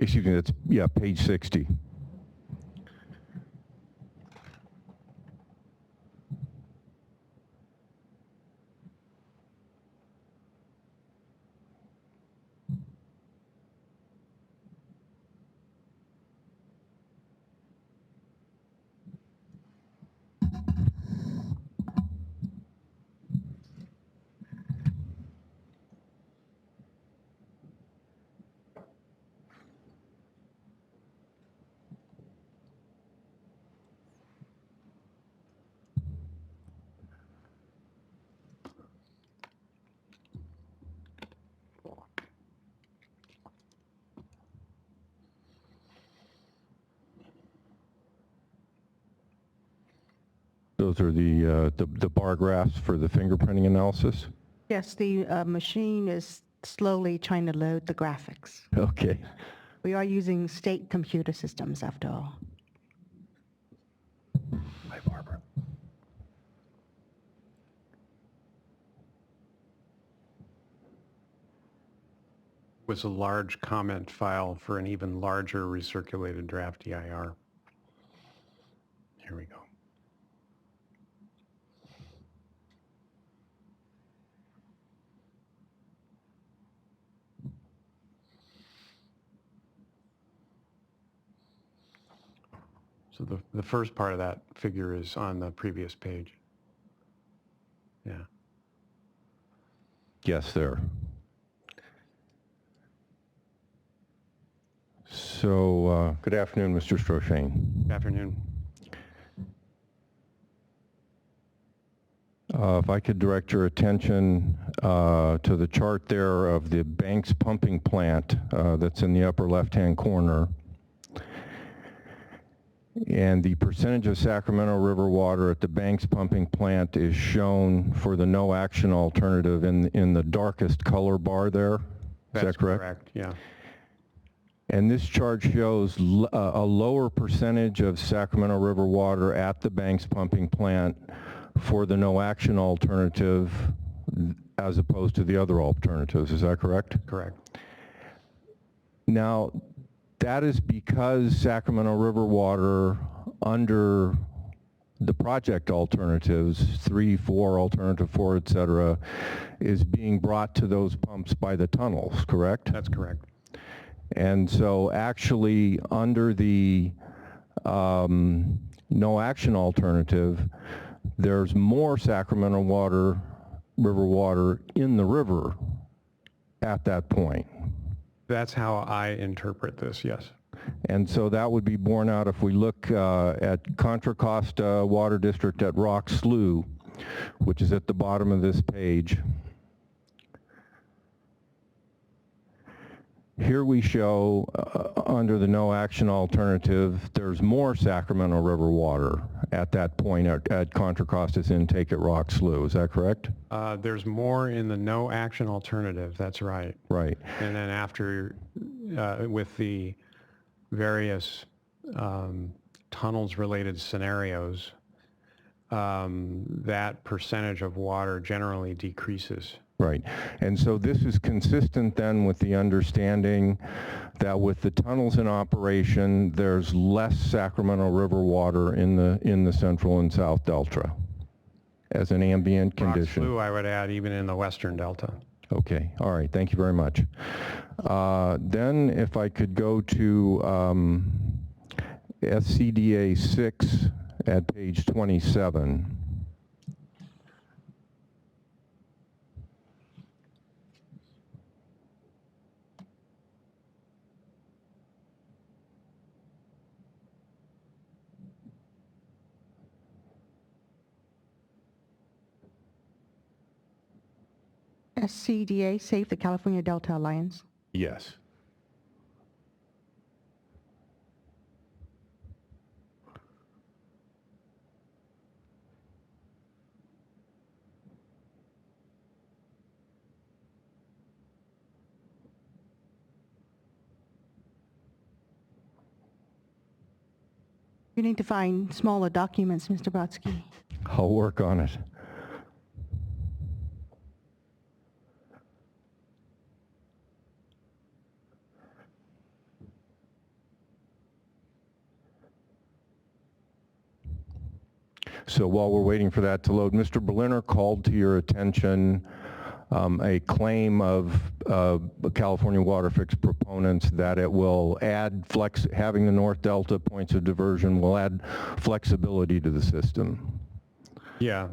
Speaker 8: Excuse me, that's, page 60. Those are the bar graphs for the fingerprinting analysis?
Speaker 1: Yes, the machine is slowly trying to load the graphics.
Speaker 8: Okay.
Speaker 1: We are using state computer systems after all.
Speaker 8: Hi, Barbara.
Speaker 4: Was a large comment file for an even larger recirculated draft EIR. Here we go. So the first part of that figure is on the previous page. Yeah.
Speaker 8: Yes, there. So, good afternoon, Mr. Stroshane.
Speaker 4: Good afternoon.
Speaker 8: If I could direct your attention to the chart there of the Banks pumping plant that's in the upper left-hand corner. And the percentage of Sacramento River water at the Banks pumping plant is shown for the no action alternative in the darkest color bar there. Is that correct?
Speaker 4: Correct, yeah.
Speaker 8: And this chart shows a lower percentage of Sacramento River water at the Banks pumping plant for the no action alternative as opposed to the other alternatives. Is that correct?
Speaker 4: Correct.
Speaker 8: Now, that is because Sacramento River water under the project alternatives, 3, 4, alternative 4, et cetera, is being brought to those pumps by the tunnels, correct?
Speaker 4: That's correct.
Speaker 8: And so actually under the no action alternative, there's more Sacramento River water in the river at that point.
Speaker 4: That's how I interpret this, yes.
Speaker 8: And so that would be borne out if we look at Contra Costa Water District at Rock Slough, which is at the bottom of this page. Here we show under the no action alternative, there's more Sacramento River water at that point at Contra Costa's intake at Rock Slough. Is that correct?
Speaker 4: There's more in the no action alternative, that's right.
Speaker 8: Right.
Speaker 4: And then after, with the various tunnels related scenarios, that percentage of water generally decreases.
Speaker 8: Right. And so this is consistent then with the understanding that with the tunnels in operation, there's less Sacramento River water in the central and south delta as an ambient condition.
Speaker 4: Rock Slough, I would add, even in the western delta.
Speaker 8: Okay. All right. Thank you very much. Then if I could go to SCDA 6 at page 27.
Speaker 1: SCDA, Save the California Delta Alliance.
Speaker 8: Yes.
Speaker 1: You need to find smaller documents, Mr. Brodsky.
Speaker 8: I'll work on it. So while we're waiting for that to load, Mr. Berliner called to your attention a claim of California Waterfix proponents that it will add having the North Delta points of diversion will add flexibility to the system.
Speaker 4: Yeah,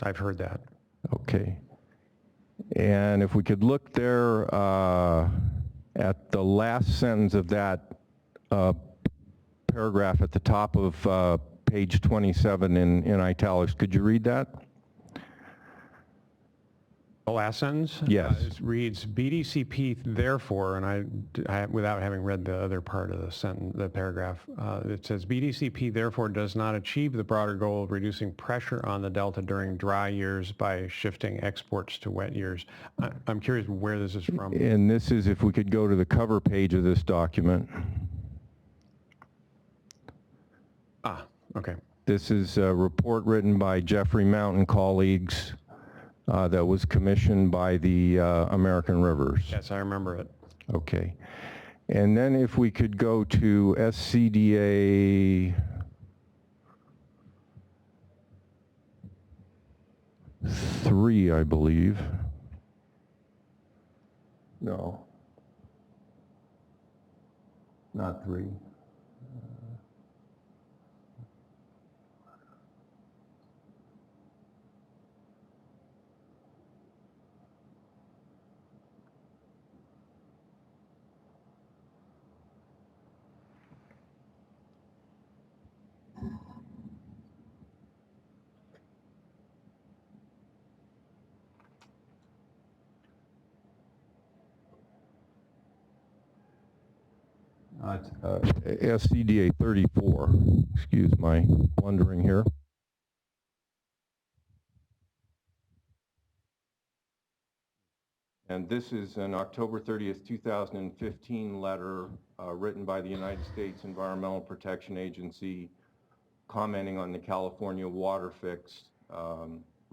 Speaker 4: I've heard that.
Speaker 8: Okay. And if we could look there at the last sentence of that paragraph at the top of page 27 in italics, could you read that?
Speaker 4: The last sentence?
Speaker 2: Yes.
Speaker 4: It reads, BDCP therefore, and I, without having read the other part of the sentence, the paragraph, it says, BDCP therefore does not achieve the broader goal of reducing pressure on the delta during dry years by shifting exports to wet years. I'm curious where this is from.
Speaker 8: And this is, if we could go to the cover page of this document.
Speaker 4: Ah, okay.
Speaker 8: This is a report written by Jeffrey Mount and colleagues that was commissioned by the American Rivers.
Speaker 4: Yes, I remember it.
Speaker 8: Okay. And then if we could go to SCDA 3, I believe. No. Not 3. SCDA 34, excuse my blundering here. And this is an October 30th, 2015 letter written by the United States Environmental Protection Agency commenting on the California Waterfix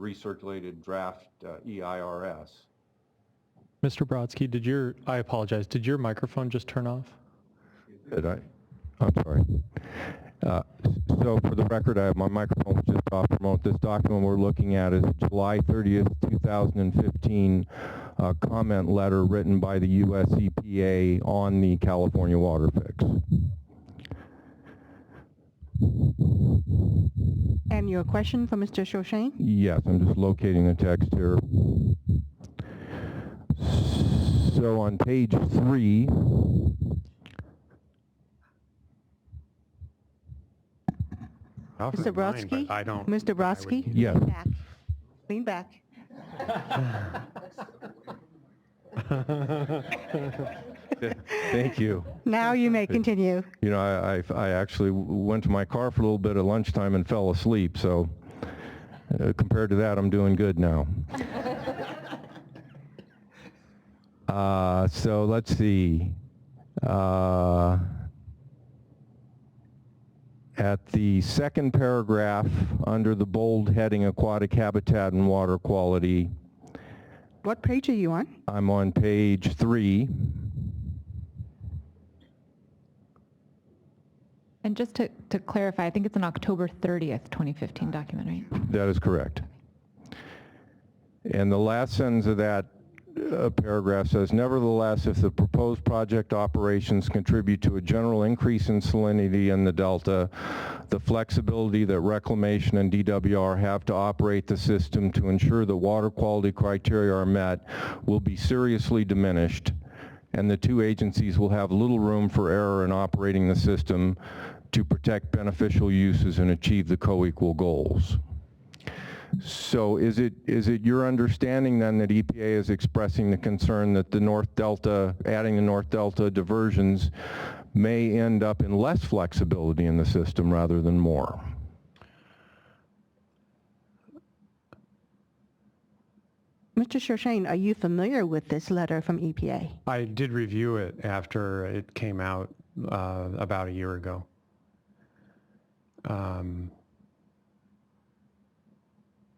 Speaker 8: recirculated draft EIRS.
Speaker 13: Mr. Brodsky, I apologize, did your microphone just turn off?
Speaker 8: I'm sorry. So for the record, I have my microphone was just off for a moment. This document we're looking at is July 30th, 2015 comment letter written by the US EPA on the California Waterfix.
Speaker 1: And your question for Mr. Shoshain?
Speaker 8: Yes, I'm just locating the text here. So on page 3,
Speaker 1: Mr. Brodsky?
Speaker 4: I don't.
Speaker 1: Mr. Brodsky?
Speaker 8: Yes.
Speaker 1: Lean back.
Speaker 8: Thank you.
Speaker 1: Now you may continue.
Speaker 8: You know, I actually went to my car for a little bit at lunchtime and fell asleep, so compared to that, I'm doing good now. So let's see. At the second paragraph, under the bold heading Aquatic Habitat and Water Quality.
Speaker 1: What page are you on?
Speaker 8: I'm on page 3.
Speaker 15: And just to clarify, I think it's an October 30th, 2015 document, right?
Speaker 8: That is correct. And the last sentence of that paragraph says, nevertheless, if the proposed project operations contribute to a general increase in salinity in the delta, the flexibility that reclamation and DWR have to operate the system to ensure that water quality criteria are met will be seriously diminished, and the two agencies will have little room for error in operating the system to protect beneficial uses and achieve the co-equal goals. So is it your understanding then that EPA is expressing the concern that the North Delta, adding the North Delta diversions may end up in less flexibility in the system rather than more?
Speaker 1: Mr. Shoshain, are you familiar with this letter from EPA?
Speaker 4: I did review it after it came out about a year ago.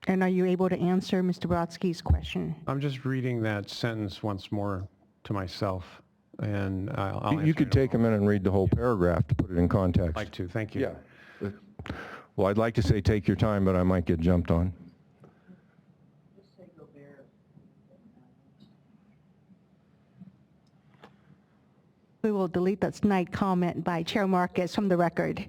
Speaker 1: And are you able to answer Mr. Brodsky's question?
Speaker 4: I'm just reading that sentence once more to myself, and I'll
Speaker 8: You could take a minute and read the whole paragraph to put it in context.
Speaker 4: I'd like to. Thank you.
Speaker 8: Yeah. Well, I'd like to say take your time, but I might get jumped on.
Speaker 1: We will delete that snide comment by Chair Marcus from the record.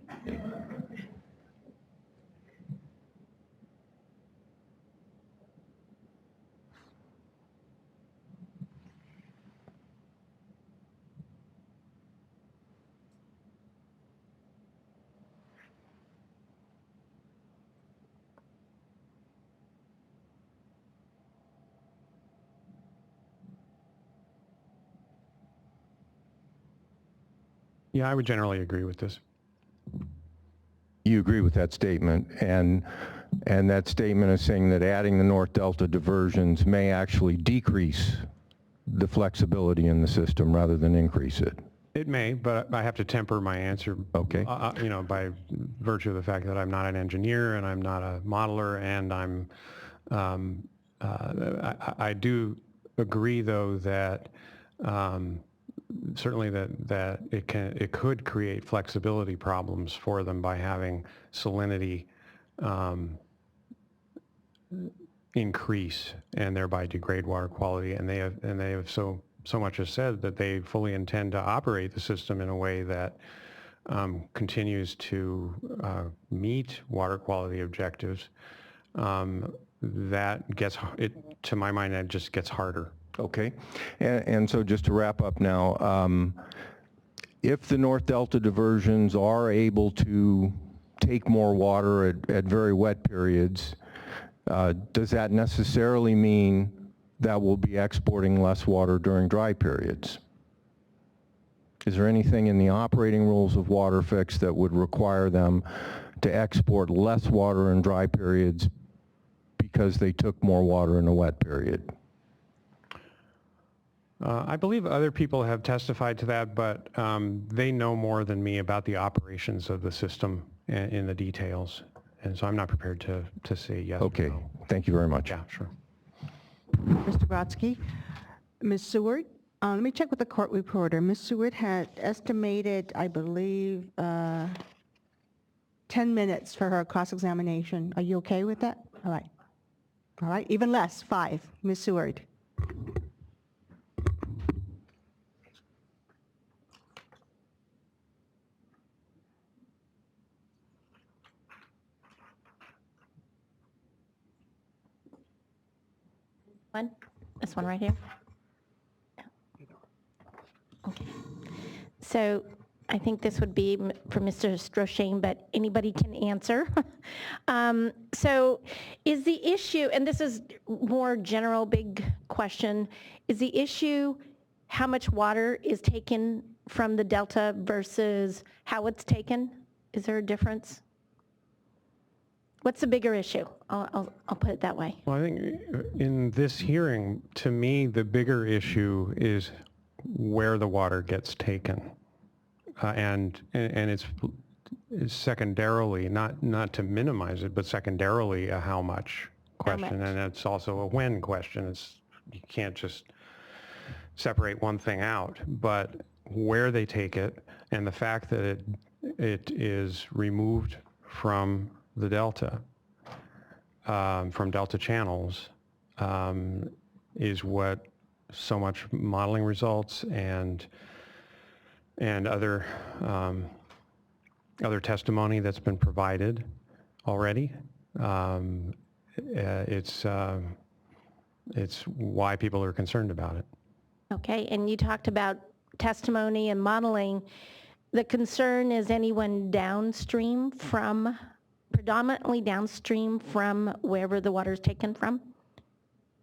Speaker 4: Yeah, I would generally agree with this.
Speaker 8: You agree with that statement, and that statement is saying that adding the North Delta diversions may actually decrease the flexibility in the system rather than increase it.
Speaker 4: It may, but I have to temper my answer.
Speaker 8: Okay.
Speaker 4: By virtue of the fact that I'm not an engineer and I'm not a modeler, and I do agree, though, that certainly that it could create flexibility problems for them by having salinity increase and thereby degrade water quality. And they have so much as said that they fully intend to operate the system in a way that continues to meet water quality objectives. That gets it, to my mind, that just gets harder.
Speaker 8: Okay, and so just to wrap up now, if the North Delta diversions are able to take more water at very wet periods, does that necessarily mean that we'll be exporting less water during dry periods? Is there anything in the operating rules of Waterfix that would require them to export less water in dry periods because they took more water in a wet period?
Speaker 4: I believe other people have testified to that, but they know more than me about the operations of the system and in the details. And so I'm not prepared to say yes.
Speaker 8: Okay,
Speaker 4: or no.
Speaker 8: Thank you very much.
Speaker 4: Yeah, sure.
Speaker 1: Mr. Brodsky. Ms. Seward, let me check with the court reporter. Ms. Seward had estimated, I believe, 10 minutes for her cross-examination. Are you okay with that? All right. All right, even less, 5. Ms. Seward.
Speaker 9: This one right here. Okay. So I think this would be for Mr. Stroshane, but anybody can answer. So is the issue, and this is more general big question, is the issue how much water is taken from the Delta versus how it's taken? Is there a difference? What's the bigger issue? I'll put it that way.
Speaker 4: Well, I think in this hearing, to me, the bigger issue is where the water gets taken. And it's secondarily, not to minimize it, but secondarily a how much question. And it's also a when question. You can't just separate one thing out, but where they take it and the fact that it is removed from the Delta, from Delta channels, is what so much modeling results and other testimony that's been provided already. It's why people are concerned about it.
Speaker 9: Okay, and you talked about testimony and modeling. The concern is anyone downstream from, predominantly downstream from wherever the water is taken from?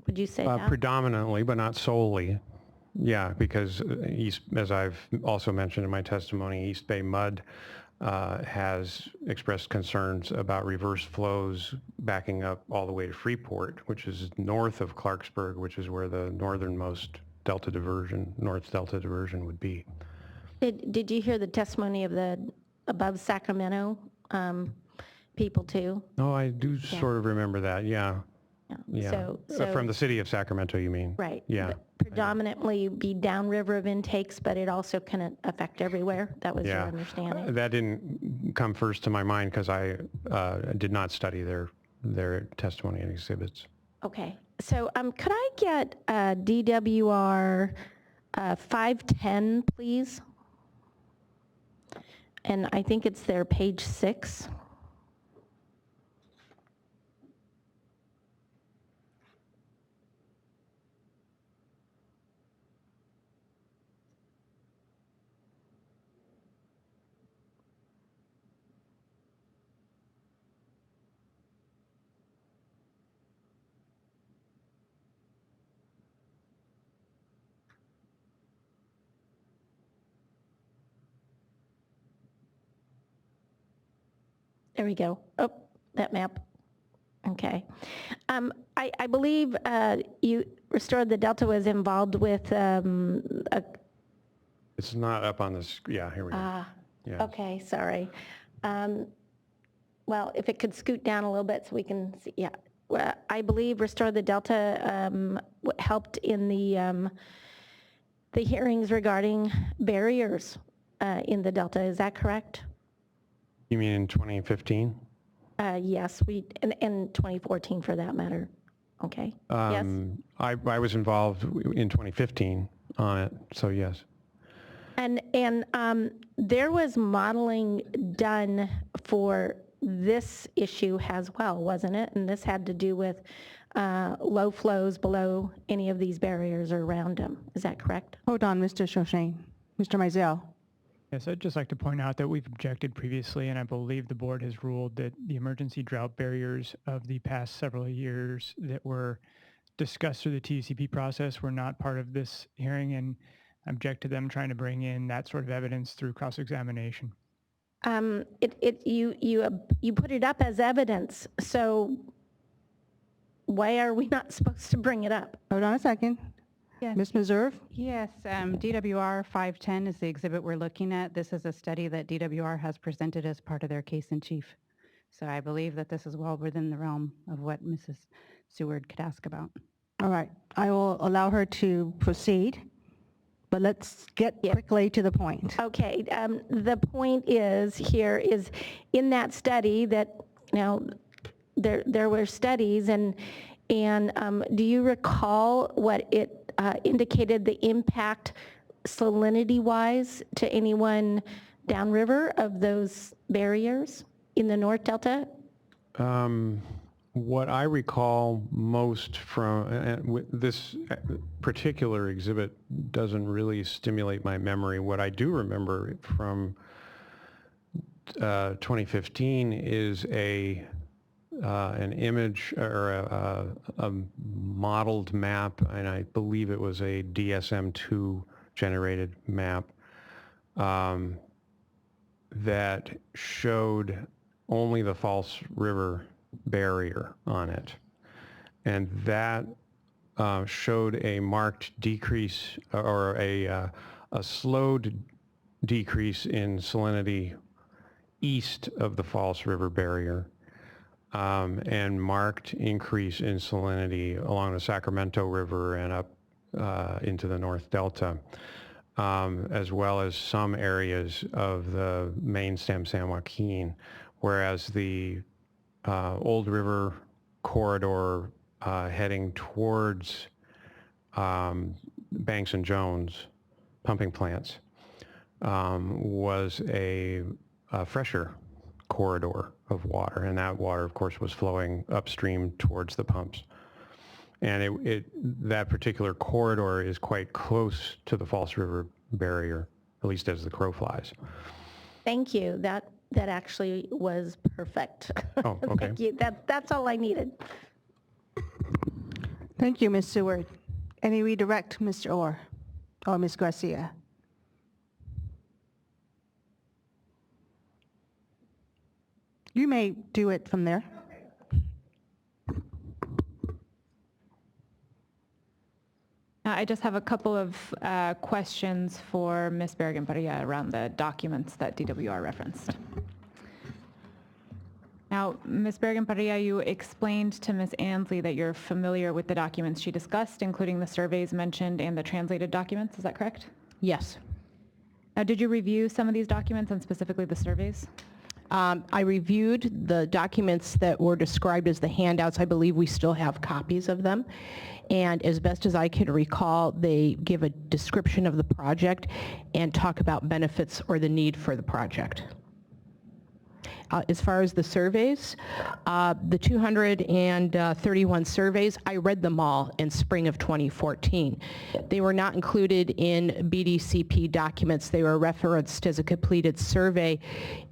Speaker 9: Would you say that?
Speaker 4: Predominantly, but not solely. Yeah, because as I've also mentioned in my testimony, East Bay Mud has expressed concerns about reverse flows backing up all the way to Freeport, which is north of Clarksburg, which is where the northernmost Delta diversion, North Delta diversion would be.
Speaker 9: Did you hear the testimony of the above Sacramento people too?
Speaker 4: Oh, I do sort of remember that, yeah. Yeah.
Speaker 9: So
Speaker 4: from the city of Sacramento, you mean?
Speaker 9: Right.
Speaker 4: Yeah.
Speaker 9: But predominantly be downriver of intakes, but it also can affect everywhere. That was your understanding?
Speaker 4: That didn't come first to my mind because I did not study their testimony and exhibits.
Speaker 9: Okay. So could I get DWR 510, please? And I think it's their page 6. There we go. Oh, that map. Okay. I believe you Restore the Delta was involved with
Speaker 4: It's not up on this. Yeah, here we go. Yeah.
Speaker 9: Okay, sorry. Well, if it could scoot down a little bit so we can see. Yeah. Well, I believe Restore the Delta helped in the hearings regarding barriers in the Delta. Is that correct?
Speaker 4: You mean in 2015?
Speaker 9: Yes, in 2014 for that matter. Okay. Yes.
Speaker 4: I was involved in 2015 on it, so yes.
Speaker 9: And there was modeling done for this issue as well, wasn't it? And this had to do with low flows below any of these barriers or around them. Is that correct?
Speaker 1: Hold on, Mr. Shoshain. Mr. Mizell.
Speaker 18: Yes, I'd just like to point out that we've objected previously, and I believe the board has ruled that the emergency drought barriers of the past several years that were discussed through the TUCP process were not part of this hearing, and object to them trying to bring in that sort of evidence through cross-examination.
Speaker 9: You put it up as evidence, so why are we not supposed to bring it up?
Speaker 1: Hold on a second.
Speaker 6: Yes.
Speaker 1: Ms. Meserve?
Speaker 6: Yes, DWR 510 is the exhibit we're looking at. This is a study that DWR has presented as part of their case in chief. So I believe that this is well within the realm of what Mrs. Seward could ask about.
Speaker 1: All right. I will allow her to proceed, but let's get quickly to the point.
Speaker 9: Okay. The point is here is in that study that there were studies and do you recall what it indicated the impact salinity-wise to anyone downriver of those barriers in the North Delta?
Speaker 4: What I recall most from this particular exhibit doesn't really stimulate my memory. What I do remember from 2015 is an image or a modeled map, and I believe it was a DSM-2 generated map that showed only the False River barrier on it. And that showed a marked decrease or a slowed decrease in salinity east of the False River barrier. And marked increase in salinity along the Sacramento River and up into the North Delta, as well as some areas of the main stem San Joaquin, whereas the Old River corridor heading towards Banks and Jones pumping plants was a fresher corridor of water, and that water, of course, was flowing upstream towards the pumps. And that particular corridor is quite close to the False River barrier, at least as the crow flies.
Speaker 9: Thank you. That actually was perfect.
Speaker 4: Oh, okay.
Speaker 9: Thank you. That's all I needed.
Speaker 1: Thank you, Ms. Seward. Any redirect, Mr. Orr or Ms. Garcia? You may do it from there.
Speaker 15: I just have a couple of questions for Ms. Bergen-Padilla around the documents that DWR referenced. Now, Ms. Bergen-Padilla, you explained to Ms. Ansley that you're familiar with the documents she discussed, including the surveys mentioned and the translated documents. Is that correct?
Speaker 12: Yes.
Speaker 15: Now, did you review some of these documents and specifically the surveys?
Speaker 12: I reviewed the documents that were described as the handouts. I believe we still have copies of them. And as best as I can recall, they give a description of the project and talk about benefits or the need for the project. As far as the surveys, the 231 surveys, I read them all in spring of 2014. They were not included in BDCP documents. They were referenced as a completed survey,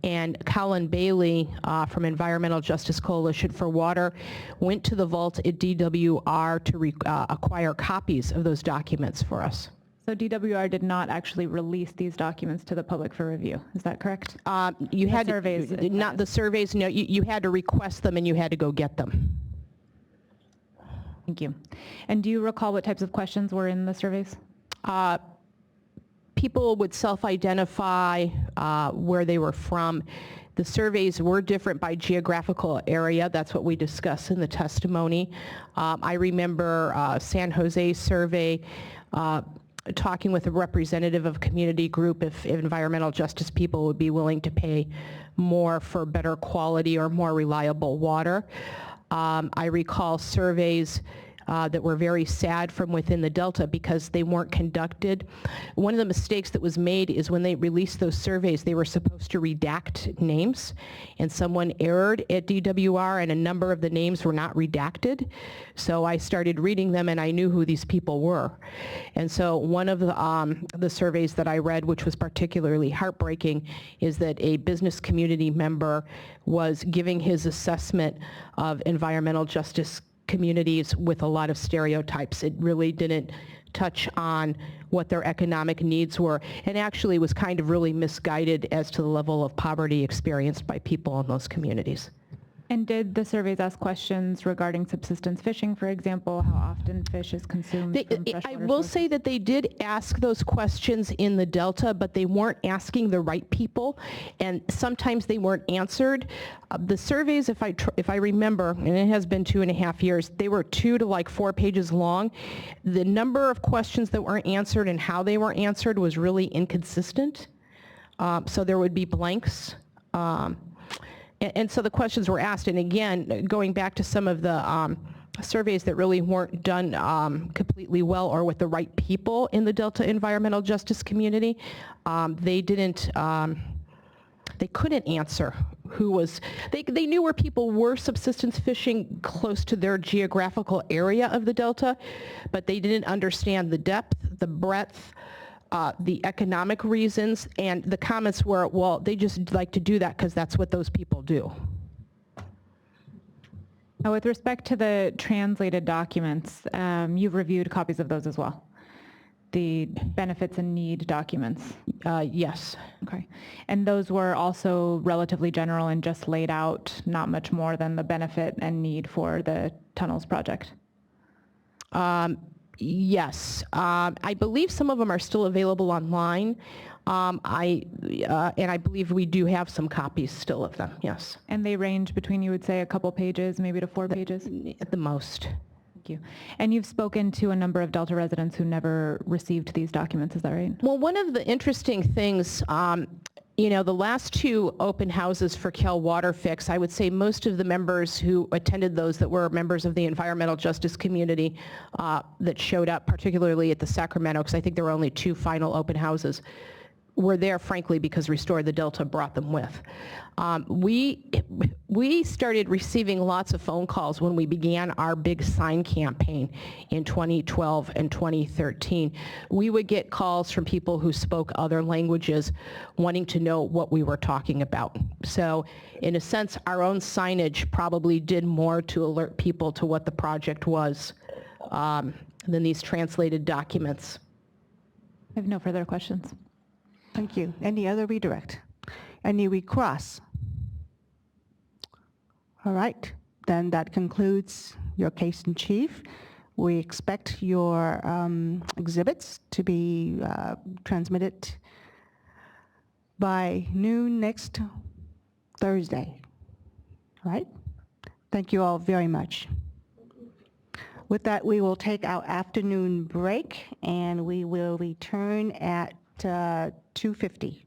Speaker 12: and Colin Bailey from Environmental Justice Coalition for Water went to the vault at DWR to acquire copies of those documents for us.
Speaker 15: So DWR did not actually release these documents to the public for review. Is that correct?
Speaker 12: You
Speaker 15: The
Speaker 12: had
Speaker 15: surveys,
Speaker 12: to, not the surveys, no, you had to request them and you had to go get them.
Speaker 15: Thank you. And do you recall what types of questions were in the surveys?
Speaker 12: People would self-identify where they were from. The surveys were different by geographical area. That's what we discussed in the testimony. I remember San Jose survey, talking with a representative of a community group if environmental justice people would be willing to pay more for better quality or more reliable water. I recall surveys that were very sad from within the Delta because they weren't conducted. One of the mistakes that was made is when they released those surveys, they were supposed to redact names, and someone erred at DWR and a number of the names were not redacted. So I started reading them and I knew who these people were. And so one of the surveys that I read, which was particularly heartbreaking, is that a business community member was giving his assessment of environmental justice communities with a lot of stereotypes. It really didn't touch on what their economic needs were, and actually was kind of really misguided as to the level of poverty experienced by people in those communities.
Speaker 15: And did the surveys ask questions regarding subsistence fishing, for example, how often fish is consumed from freshwater
Speaker 12: I will
Speaker 15: sources?
Speaker 12: say that they did ask those questions in the Delta, but they weren't asking the right people, and sometimes they weren't answered. The surveys, if I remember, and it has been 2.5 years, they were 2 to like 4 pages long. The number of questions that weren't answered and how they were answered was really inconsistent. So there would be blanks. And so the questions were asked, and again, going back to some of the surveys that really weren't done completely well or with the right people in the Delta environmental justice community, they couldn't answer who was, they knew where people were subsistence fishing close to their geographical area of the Delta, but they didn't understand the depth, the breadth, the economic reasons, and the comments were, well, they just like to do that because that's what those people do.
Speaker 15: Now, with respect to the translated documents, you've reviewed copies of those as well? The benefits and need documents?
Speaker 12: Yes.
Speaker 15: Okay. And those were also relatively general and just laid out, not much more than the benefit and need for the tunnels project?
Speaker 12: Yes, I believe some of them are still available online. And I believe we do have some copies still of them, yes.
Speaker 15: And they range between, you would say, a couple pages, maybe to 4 pages?
Speaker 12: At the most.
Speaker 15: Thank you. And you've spoken to a number of Delta residents who never received these documents, is that right?
Speaker 12: Well, one of the interesting things, the last 2 open houses for Waterfix, I would say most of the members who attended those that were members of the environmental justice community that showed up, particularly at the Sacramento, because I think there were only 2 final open houses, were there, frankly, because Restore the Delta brought them with. We started receiving lots of phone calls when we began our big sign campaign in 2012 and 2013. We would get calls from people who spoke other languages wanting to know what we were talking about. So in a sense, our own signage probably did more to alert people to what the project was than these translated documents.
Speaker 15: I have no further questions.
Speaker 1: Thank you. Any other redirect? Any recross? All right, then that concludes your case in chief. We expect your exhibits to be transmitted by noon next Thursday. All right? Thank you all very much. With that, we will take our afternoon break, and we will return at 2:50.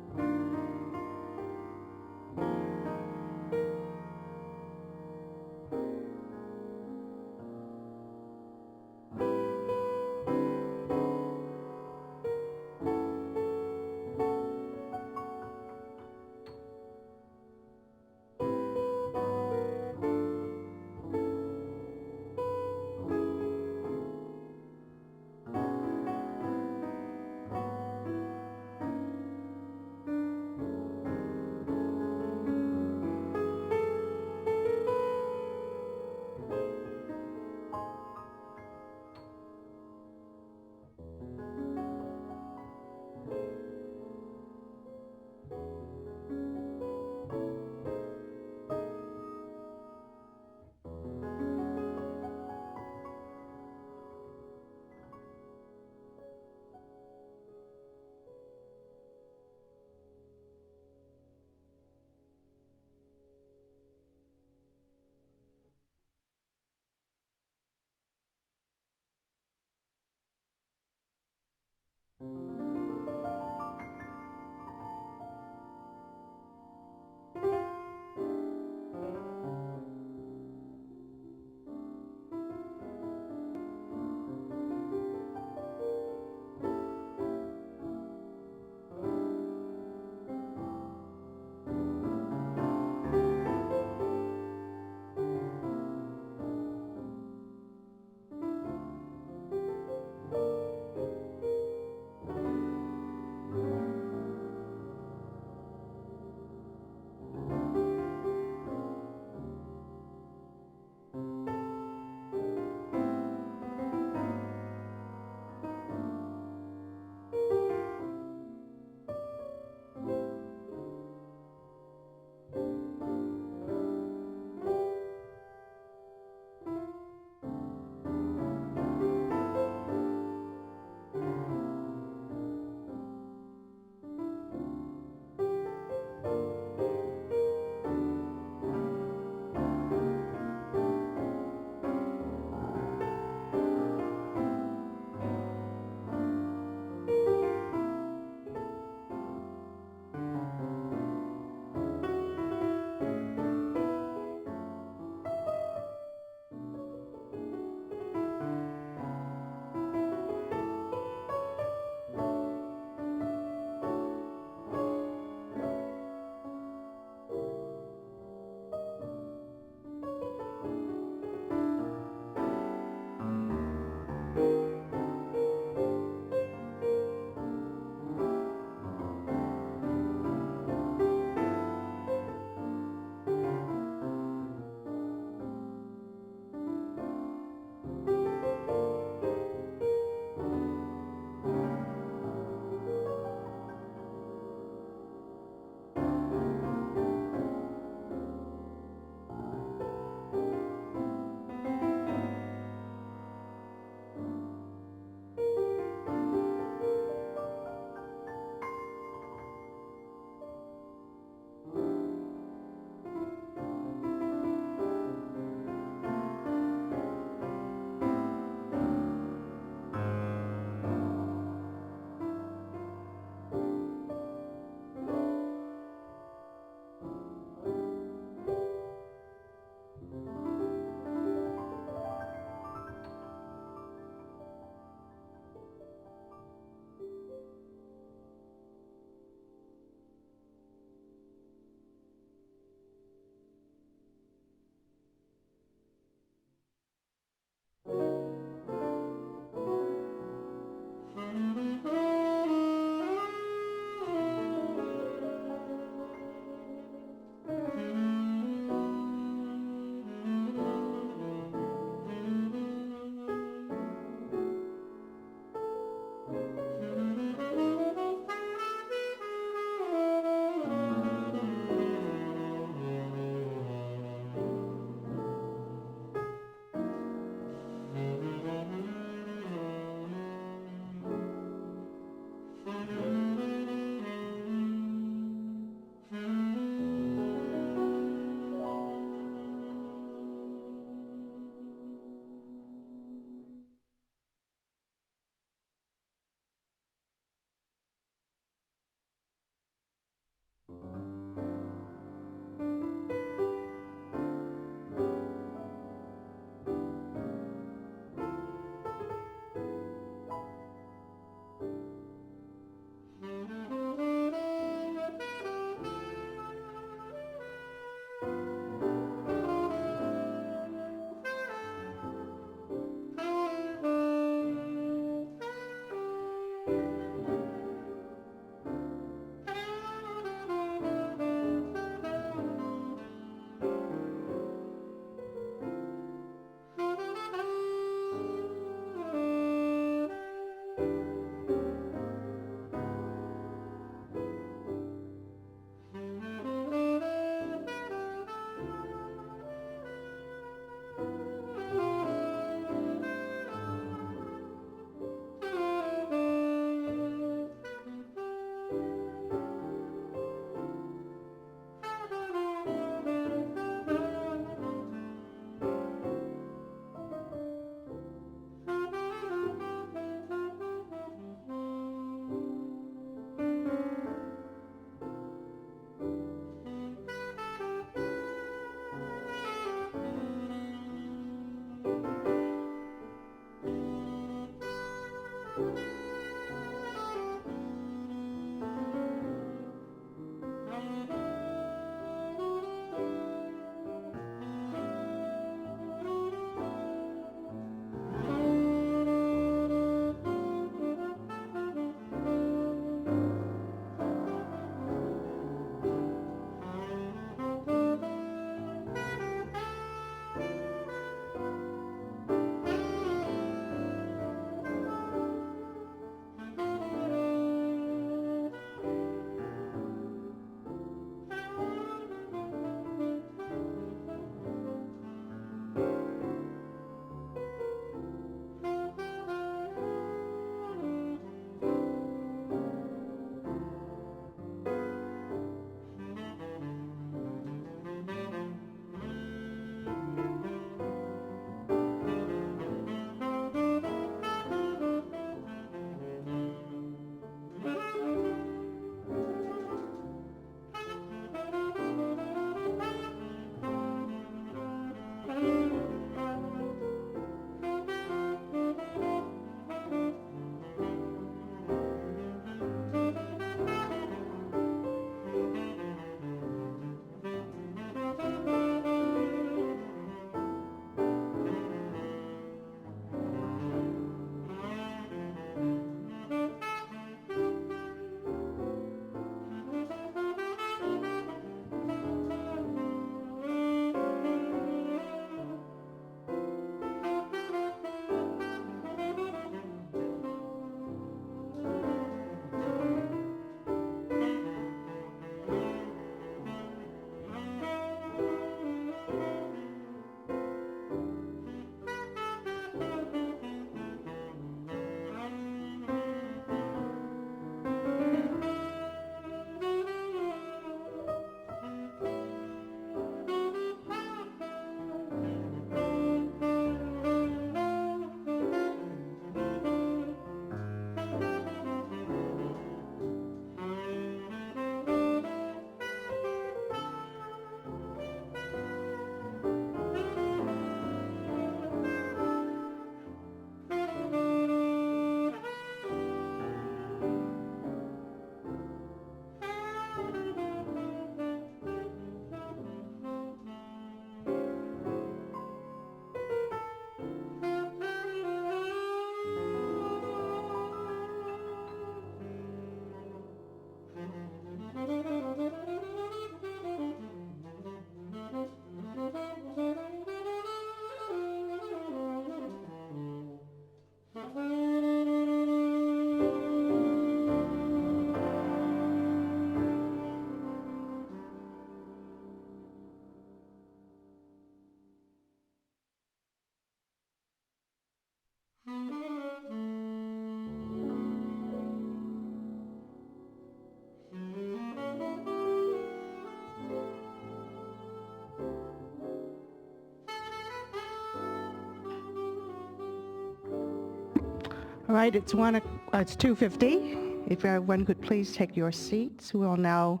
Speaker 1: All right, it's 2:50. If everyone could please take your seats, we'll now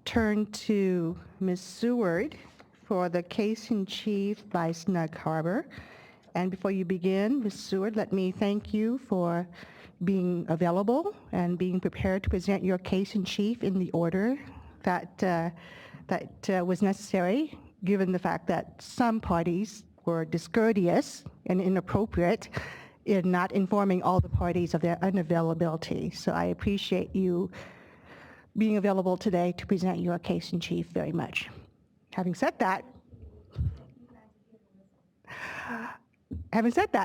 Speaker 1: turn to Ms. Seward for the case in chief by Snug Harbor. And before you begin, Ms. Seward, let me thank you for being available and being prepared to present your case in chief in the order that was necessary, given the fact that some parties were discourteous and inappropriate in not informing all the parties of their unavailability. So I appreciate you being available today to present your case in chief very much. Having said that,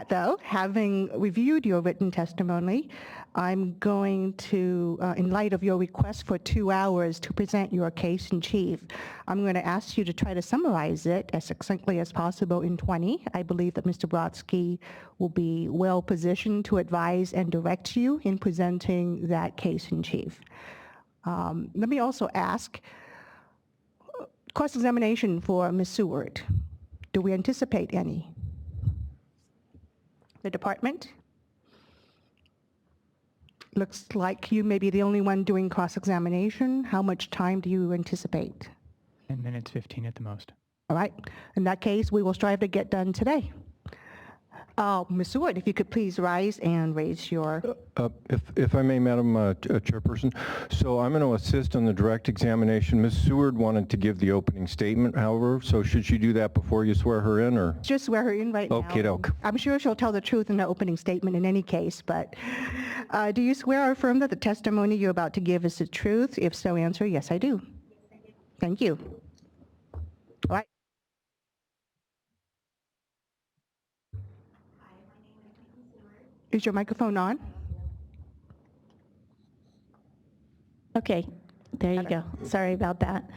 Speaker 1: though, having reviewed your written testimony, I'm going to, in light of your request for 2 hours to present your case in chief, I'm going to ask you to try to summarize it as succinctly as possible in 20. I believe that Mr. Brodsky will be well positioned to advise and direct you in presenting that case in chief. Let me also ask, cross-examination for Ms. Seward. Do we anticipate any? The department? Looks like you may be the only one doing cross-examination. How much time do you anticipate?
Speaker 18: 10 minutes, 15 at the most.
Speaker 1: All right. In that case, we will strive to get done today. Ms. Seward, if you could please rise and raise your...
Speaker 8: If I may, Madam Chairperson, so I'm going to assist on the direct examination. Ms. Seward wanted to give the opening statement, however, so should she do that before you swear her in, or?
Speaker 1: Just swear her in right now.
Speaker 8: Okey-doke.
Speaker 1: I'm sure she'll tell the truth in the opening statement in any case, but do you swear or affirm that the testimony you're about to give is the truth? If so, answer, yes, I do. Thank you. All right. Is your microphone on?
Speaker 9: Okay, there you go. Sorry about that.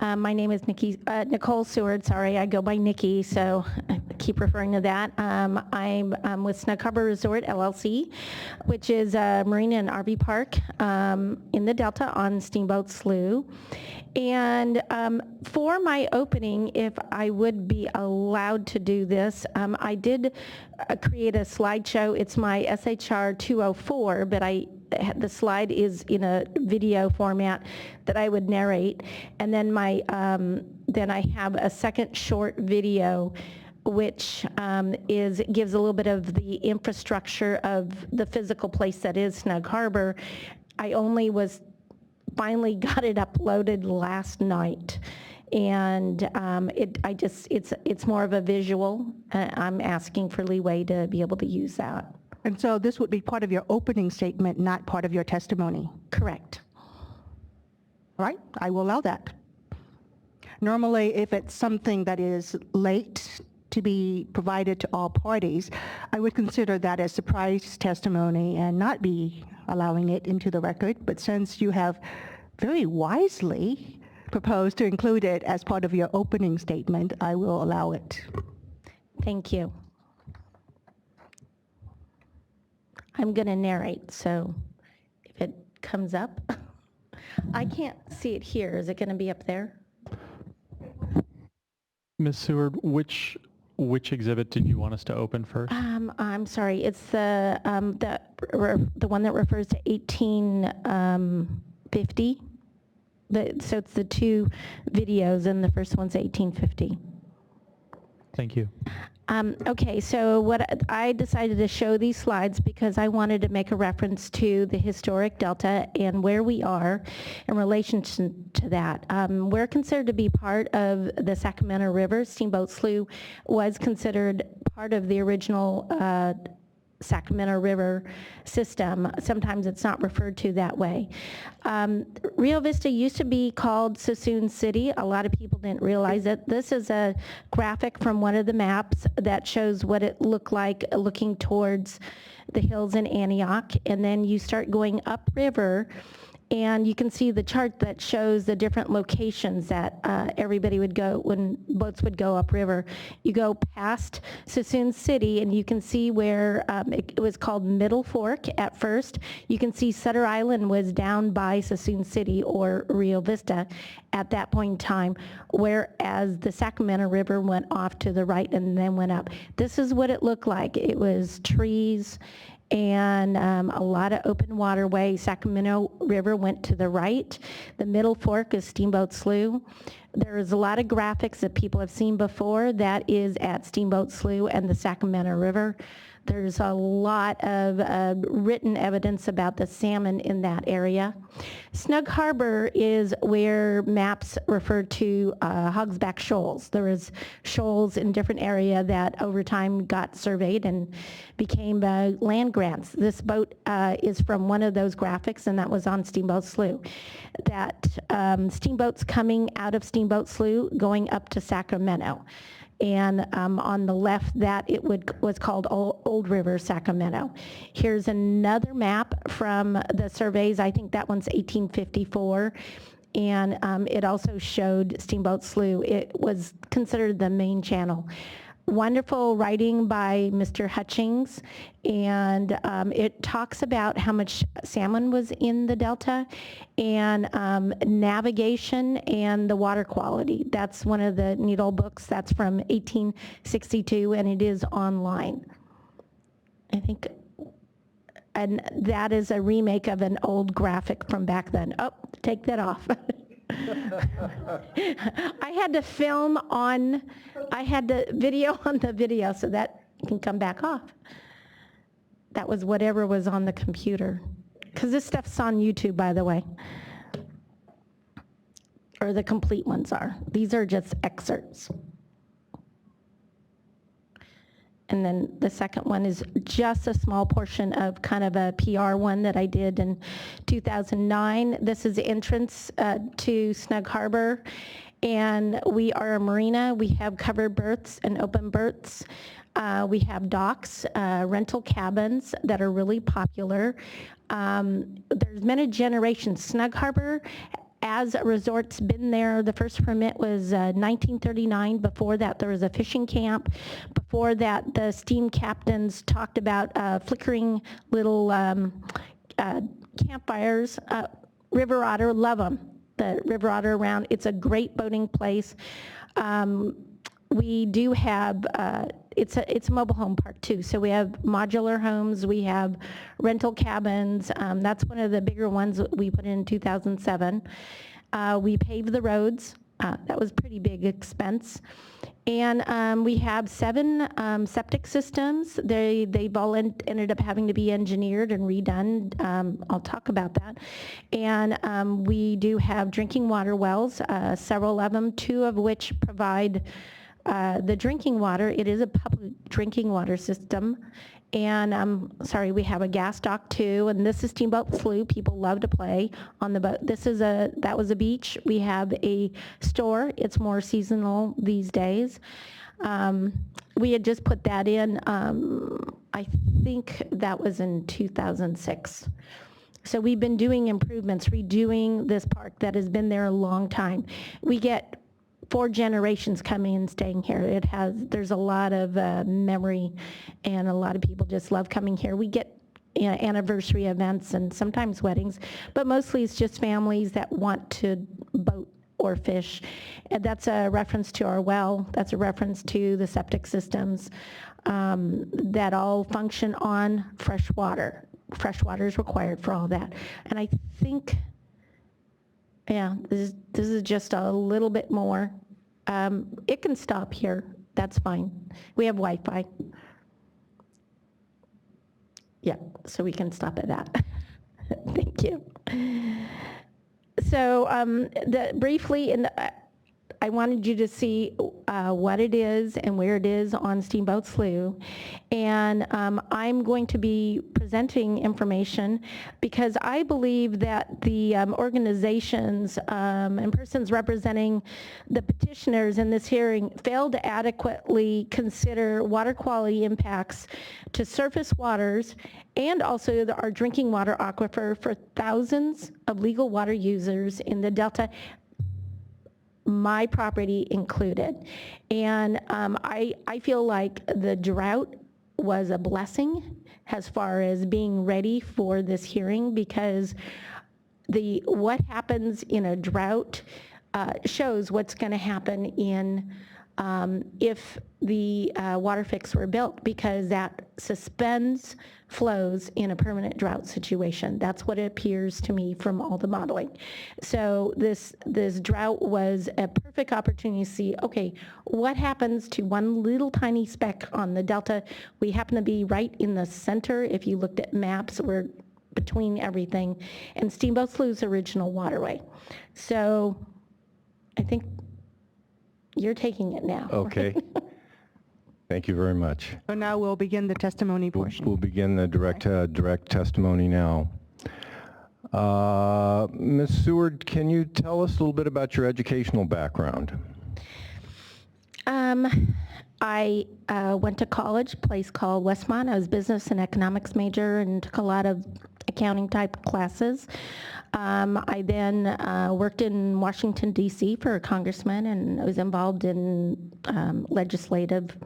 Speaker 9: My name is Nicole Seward. Sorry, I go by Nikki, so I keep referring to that. I'm with Snug Harbor Resort, LLC, which is a marina and RV park in the Delta on Steamboat Slough. And for my opening, if I would be allowed to do this, I did create a slideshow. It's my SHR 204, but the slide is in a video format that I would narrate, and then then I have a second short video which gives a little bit of the infrastructure of the physical place that is Snug Harbor. I finally got it uploaded last night, and it's more of a visual. I'm asking for leeway to be able to use that.
Speaker 1: And so this would be part of your opening statement, not part of your testimony?
Speaker 9: Correct.
Speaker 1: All right, I will allow that. Normally, if it's something that is late to be provided to all parties, I would consider that as surprise testimony and not be allowing it into the record. But since you have very wisely proposed to include it as part of your opening statement, I will allow it.
Speaker 9: Thank you. I'm going to narrate, so if it comes up, I can't see it here. Is it going to be up there?
Speaker 13: Ms. Seward, which exhibit did you want us to open first?
Speaker 9: I'm sorry. It's the one that refers to 1850. So it's the two videos, and the first one's 1850.
Speaker 13: Thank you.
Speaker 9: Okay, so what I decided to show these slides because I wanted to make a reference to the historic Delta and where we are in relation to that. We're considered to be part of the Sacramento River. Steamboat Slough was considered part of the original Sacramento River system. Sometimes it's not referred to that way. Rio Vista used to be called Suisun City. A lot of people didn't realize it. This is a graphic from one of the maps that shows what it looked like looking towards the hills in Antioch. And then you start going upriver, and you can see the chart that shows the different locations that everybody would go when boats would go upriver. You go past Suisun City, and you can see where it was called Middle Fork at first. You can see Sutter Island was down by Suisun City or Rio Vista at that point in time, whereas the Sacramento River went off to the right and then went up. This is what it looked like. It was trees and a lot of open waterway. Sacramento River went to the right. The Middle Fork is Steamboat Slough. There is a lot of graphics that people have seen before. That is at Steamboat Slough and the Sacramento River. There's a lot of written evidence about the salmon in that area. Snug Harbor is where maps refer to Hogsback Shoals. There was shoals in different area that over time got surveyed and became land grants. This boat is from one of those graphics, and that was on Steamboat Slough. That steamboats coming out of Steamboat Slough going up to Sacramento. And on the left, that was called Old River, Sacramento. Here's another map from the surveys. I think that one's 1854. And it also showed Steamboat Slough. It was considered the main channel. Wonderful writing by Mr. Hutchings, and it talks about how much salmon was in the delta and navigation and the water quality. That's one of the neat old books. That's from 1862, and it is online. I think, and that is a remake of an old graphic from back then. Oh, take that off. I had to film on, I had to video on the video so that can come back off. That was whatever was on the computer. Because this stuff's on YouTube, by the way. Or the complete ones are. These are just excerpts. And then the second one is just a small portion of kind of a PR one that I did in 2009. This is the entrance to Snug Harbor. And we are a marina. We have covered berths and open berths. We have docks, rental cabins that are really popular. There's been a generation. Snug Harbor as a resort's been there. The first permit was 1939. Before that, there was a fishing camp. Before that, the steam captains talked about flickering little campfires. River otter, love them. The river otter around. It's a great boating place. We do have, it's a mobile home park too. So we have modular homes, we have rental cabins. That's one of the bigger ones that we put in 2007. We paved the roads. That was pretty big expense. And we have 7 septic systems. They've all ended up having to be engineered and redone. I'll talk about that. And we do have drinking water wells, several of them, 2 of which provide the drinking water. It is a public drinking water system. And sorry, we have a gas dock too, and this is Steamboat Slough. People love to play on the boat. That was a beach. We have a store. It's more seasonal these days. We had just put that in, I think that was in 2006. So we've been doing improvements, redoing this park that has been there a long time. We get 4 generations coming and staying here. There's a lot of memory, and a lot of people just love coming here. We get anniversary events and sometimes weddings, but mostly it's just families that want to boat or fish. And that's a reference to our well. That's a reference to the septic systems that all function on fresh water. Fresh water is required for all that. And I think, yeah, this is just a little bit more. It can stop here. That's fine. We have Wi-Fi. Yeah, so we can stop at that. Thank you. So briefly, I wanted you to see what it is and where it is on Steamboat Slough. And I'm going to be presenting information because I believe that the organizations and persons representing the petitioners in this hearing failed to adequately consider water quality impacts to surface waters and also our drinking water aquifer for thousands of legal water users in the Delta, my property included. And I feel like the drought was a blessing as far as being ready for this hearing, because what happens in a drought shows what's going to happen in if the Waterfix were built, because that suspends flows in a permanent drought situation. That's what it appears to me from all the modeling. So this drought was a perfect opportunity to see, okay, what happens to one little tiny speck on the delta? We happen to be right in the center. If you looked at maps, we're between everything, and Steamboat Slough's original waterway. So I think you're taking it now.
Speaker 8: Okay. Thank you very much.
Speaker 1: So now we'll begin the testimony portion.
Speaker 8: We'll begin the direct testimony now. Ms. Seward, can you tell us a little bit about your educational background?
Speaker 9: I went to college, a place called Westmont. I was business and economics major and took a lot of accounting type classes. I then worked in Washington, D.C. for a congressman, and I was involved in legislative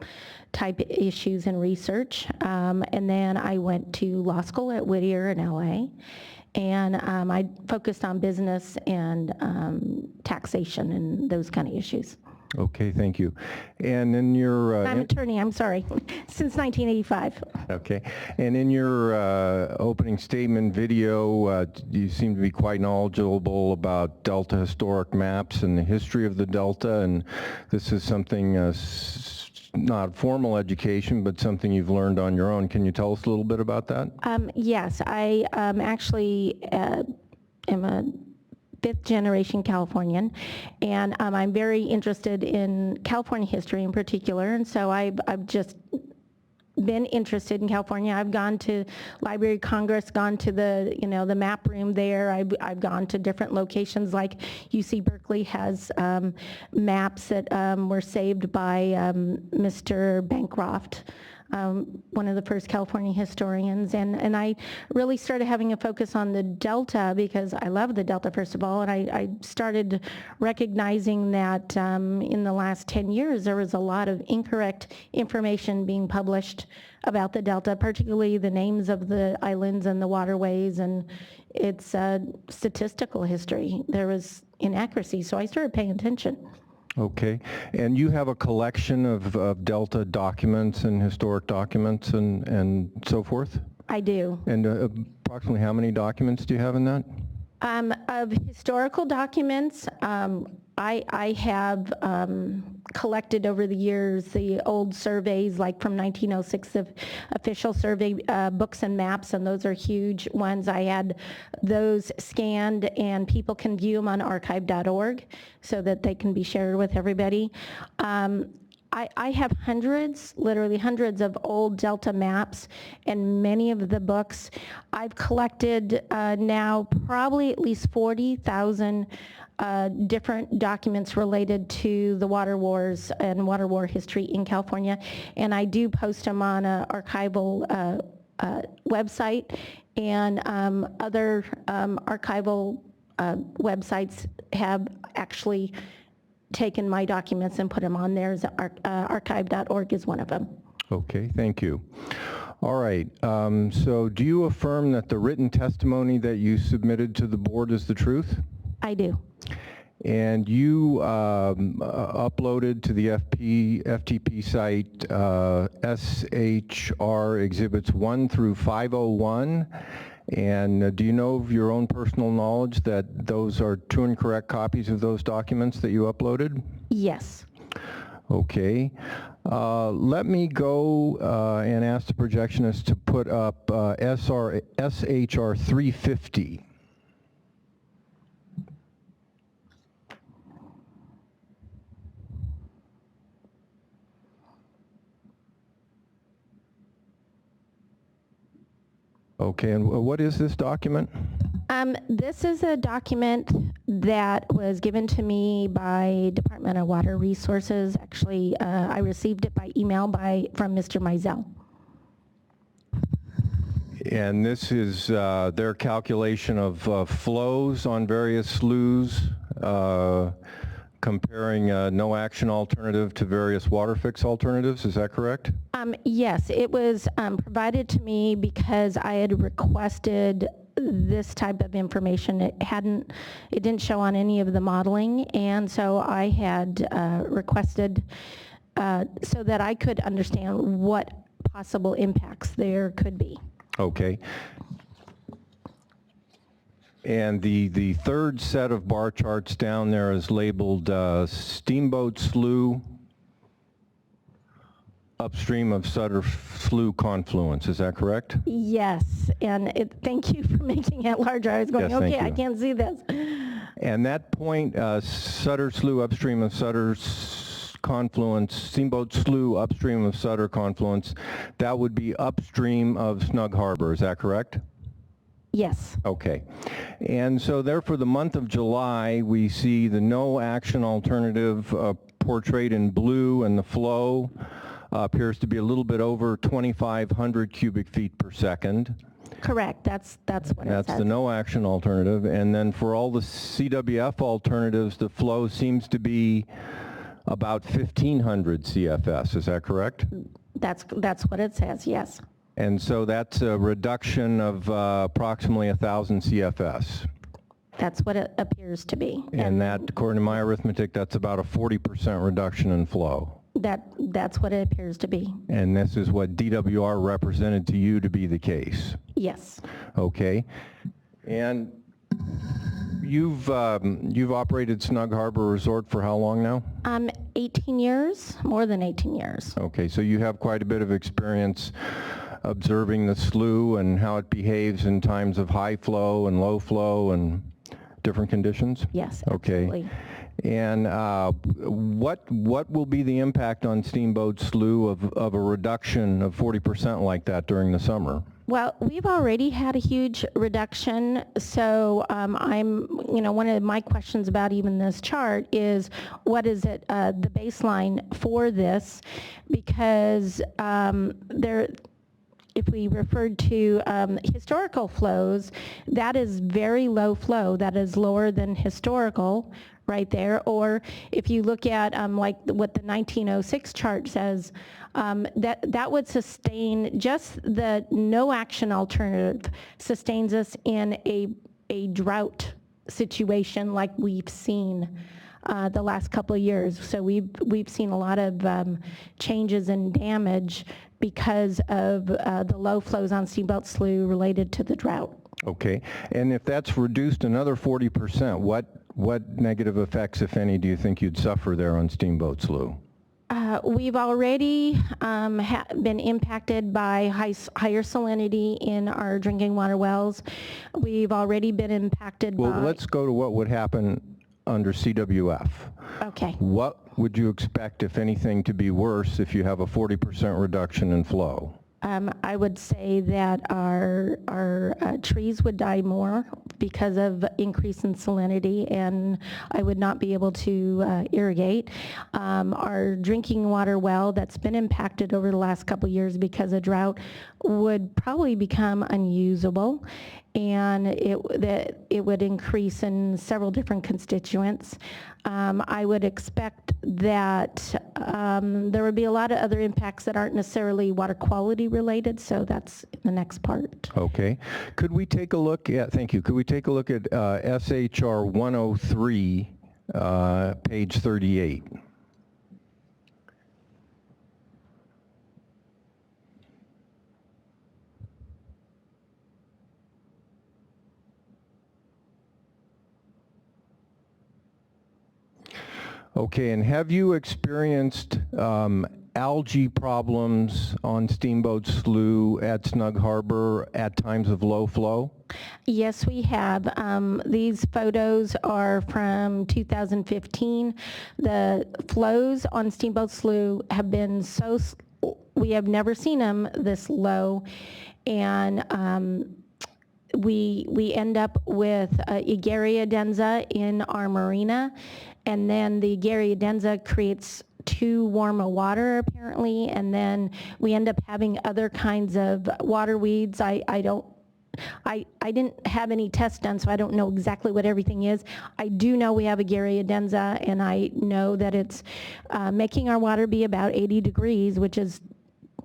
Speaker 9: type issues and research. And then I went to law school at Whittier in L.A., and I focused on business and taxation and those kind of issues.
Speaker 8: Okay, thank you. And in your...
Speaker 9: I'm an attorney, I'm sorry, since 1985.
Speaker 8: Okay. And in your opening statement video, you seem to be quite knowledgeable about Delta historic maps and the history of the Delta, and this is something, not formal education, but something you've learned on your own. Can you tell us a little bit about that?
Speaker 9: Yes, I actually am a fifth-generation Californian, and I'm very interested in California history in particular, and so I've just been interested in California. I've gone to Library of Congress, gone to the the map room there. I've gone to different locations, like UC Berkeley has maps that were saved by Mr. Bancroft, one of the first California historians, and I really started having a focus on the Delta because I love the Delta, first of all, and I started recognizing that in the last 10 years there was a lot of incorrect information being published about the Delta, particularly the names of the islands and the waterways, and its statistical history. There was inaccuracy, so I started paying attention.
Speaker 8: Okay. And you have a collection of Delta documents and historic documents and so forth?
Speaker 9: I do.
Speaker 8: And approximately how many documents do you have in that?
Speaker 9: Of historical documents, I have collected over the years the old surveys, like from 1906, of official survey books and maps, and those are huge ones. I had those scanned, and people can view them on archive.org so that they can be shared with everybody. I have hundreds, literally hundreds of old Delta maps and many of the books. I've collected now probably at least 40,000 different documents related to the water wars and water war history in California, and I do post them on an archival website, and other archival websites have actually taken my documents and put them on there. Archive.org is one of them.
Speaker 8: Okay, thank you. All right, so do you affirm that the written testimony that you submitted to the board is the truth?
Speaker 9: I do.
Speaker 8: And you uploaded to the FTP site SHR Exhibits 1 through 501, and do you know of your own personal knowledge that those are true and correct copies of those documents that you uploaded?
Speaker 9: Yes.
Speaker 8: Okay. Let me go and ask the projectionist to put up SHR 350. Okay, and what is this document?
Speaker 9: This is a document that was given to me by Department of Water Resources. Actually, I received it by email from Mr. Mizell.
Speaker 8: And this is their calculation of flows on various sloughs, comparing no action alternative to various Waterfix alternatives, is that correct?
Speaker 9: Yes, it was provided to me because I had requested this type of information. It didn't show on any of the modeling, and so I had requested so that I could understand what possible impacts there could be.
Speaker 8: Okay. And the third set of bar charts down there is labeled Steamboat Slough upstream of Sutter Slough confluence. Is that correct?
Speaker 9: Yes, and thank you for making it larger. I was going,
Speaker 8: Yes, thank
Speaker 9: okay, I
Speaker 8: you.
Speaker 9: can't see this.
Speaker 8: And that point, Sutter Slough upstream of Sutter's confluence, Steamboat Slough upstream of Sutter confluence, that would be upstream of Snug Harbor. Is that correct?
Speaker 9: Yes.
Speaker 8: Okay. And so there for the month of July, we see the no action alternative portrayed in blue, and the flow appears to be a little bit over 2,500 cubic feet per second.
Speaker 9: Correct. That's what it says.
Speaker 8: That's the no action alternative. And then for all the CWF alternatives, the flow seems to be about 1,500 CFS. Is that correct?
Speaker 9: That's what it says, yes.
Speaker 8: And so that's a reduction of approximately 1,000 CFS.
Speaker 9: That's what it appears to be.
Speaker 8: And that, according to my arithmetic, that's about a 40% reduction in flow.
Speaker 9: That's what it appears to be.
Speaker 8: And this is what DWR represented to you to be the case.
Speaker 9: Yes.
Speaker 8: Okay. And you've operated Snug Harbor Resort for how long now?
Speaker 9: 18 years, more than 18 years.
Speaker 8: Okay, so you have quite a bit of experience observing the slough and how it behaves in times of high flow and low flow and different conditions?
Speaker 9: Yes,
Speaker 8: absolutely. Okay. And what will be the impact on Steamboat Slough of a reduction of 40% like that during the summer?
Speaker 9: Well, we've already had a huge reduction, so one of my questions about even this chart is what is it, the baseline for this, because if we referred to historical flows, that is very low flow, that is lower than historical right there. Or if you look at like what the 1906 chart says, that would sustain, just the no action alternative sustains us in a drought situation like we've seen the last couple of years. So we've seen a lot of changes in damage because of the low flows on Steamboat Slough related to the drought.
Speaker 8: Okay, and if that's reduced another 40%, what negative effects, if any, do you think you'd suffer there on Steamboat Slough?
Speaker 9: We've already been impacted by higher salinity in our drinking water wells. We've already been impacted by...
Speaker 8: Well, let's go to what would happen under CWF.
Speaker 9: Okay.
Speaker 8: What would you expect, if anything, to be worse if you have a 40% reduction in flow?
Speaker 9: I would say that our trees would die more because of increase in salinity, and I would not be able to irrigate. Our drinking water well that's been impacted over the last couple of years because of drought would probably become unusable, and it would increase in several different constituents. I would expect that there would be a lot of other impacts that aren't necessarily water quality related, so that's the next part.
Speaker 8: Okay. Could we take a look at, thank you, could we take a look at SHR 103, page 38? Okay, and have you experienced algae problems on Steamboat Slough at Snug Harbor at times of low flow?
Speaker 9: Yes, we have. These photos are from 2015. The flows on Steamboat Slough have been we have never seen them this low, and we end up with Egeria densa in our marina, and then the Egeria densa creates too warm a water apparently, and then we end up having other kinds of water weeds. I didn't have any tests done, so I don't know exactly what everything is. I do know we have Egeria densa, and I know that it's making our water be about 80 degrees, which is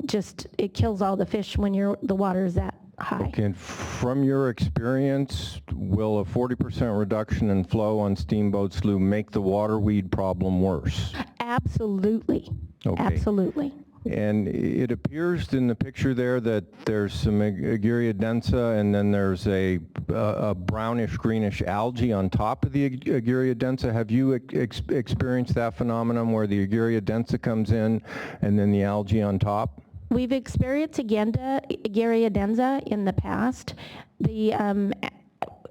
Speaker 9: just, it kills all the fish when the water is that high.
Speaker 8: Okay, and from your experience, will a 40% reduction in flow on Steamboat Slough make the water weed problem worse?
Speaker 9: Absolutely.
Speaker 8: Okay.
Speaker 9: Absolutely.
Speaker 8: And it appears in the picture there that there's some Aegeria densa, and then there's a brownish greenish algae on top of the Aegeria densa. Have you experienced that phenomenon where the Aegeria densa comes in and then the algae on top?
Speaker 9: We've experienced Aegeria densa in the past. The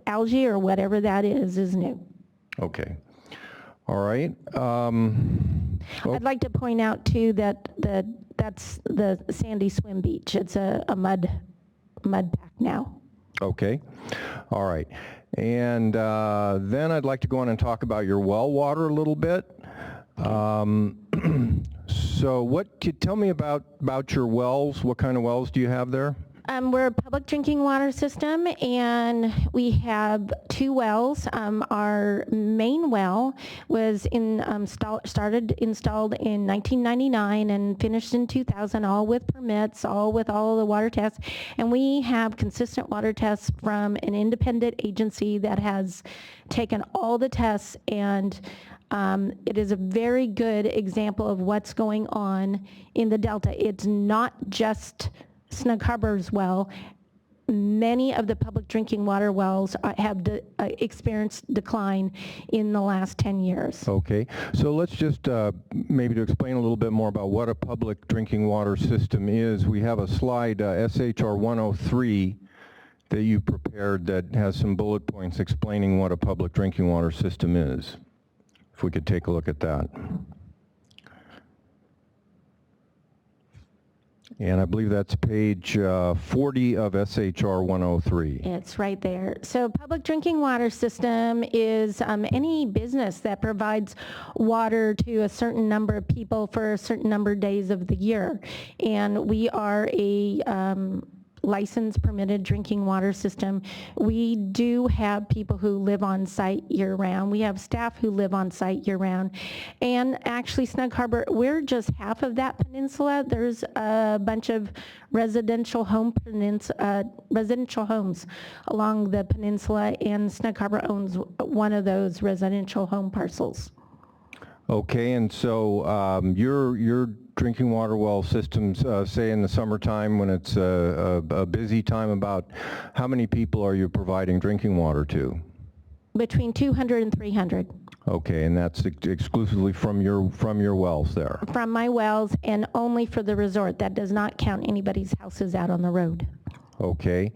Speaker 9: algae or whatever that is new.
Speaker 8: Okay. All right.
Speaker 9: I'd like to point out too that that's the sandy swim beach. It's a mud pack now.
Speaker 8: Okay. All right. And then I'd like to go on and talk about your well water a little bit. So tell me about your wells. What kind of wells do you have there?
Speaker 9: We're a public drinking water system, and we have 2 wells. Our main well was installed in 1999 and finished in 2000, all with permits, all with all the water tests. And we have consistent water tests from an independent agency that has taken all the tests, and it is a very good example of what's going on in the Delta. It's not just Snug Harbor's well. Many of the public drinking water wells have experienced decline in the last 10 years.
Speaker 8: Okay, so let's just maybe to explain a little bit more about what a public drinking water system is. We have a slide, SHR 103, that you prepared that has some bullet points explaining what a public drinking water system is. If we could take a look at that. And I believe that's page 40 of SHR 103.
Speaker 9: It's right there. So public drinking water system is any business that provides water to a certain number of people for a certain number of days of the year. And we are a licensed, permitted drinking water system. We do have people who live on site year-round. We have staff who live on site year-round. And actually, Snug Harbor, we're just half of that peninsula. There's a bunch of residential homes along the peninsula, and Snug Harbor owns one of those residential home parcels.
Speaker 8: Okay, and so your drinking water well systems, say in the summertime when it's a busy time, about how many people are you providing drinking water to?
Speaker 9: Between 200 and 300.
Speaker 8: Okay, and that's exclusively from your wells there?
Speaker 9: From my wells, and only for the resort. That does not count anybody's houses out on the road.
Speaker 8: Okay,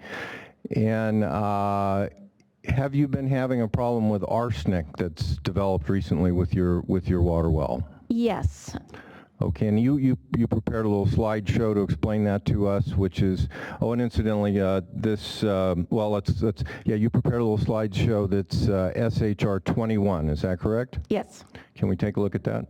Speaker 8: and have you been having a problem with arsenic that's developed recently with your water well?
Speaker 9: Yes.
Speaker 8: Okay, and you prepared a little slideshow to explain that to us, which is, oh, and incidentally, you prepared a little slideshow that's SHR 21, is that correct?
Speaker 9: Yes.
Speaker 8: Can we take a look at that?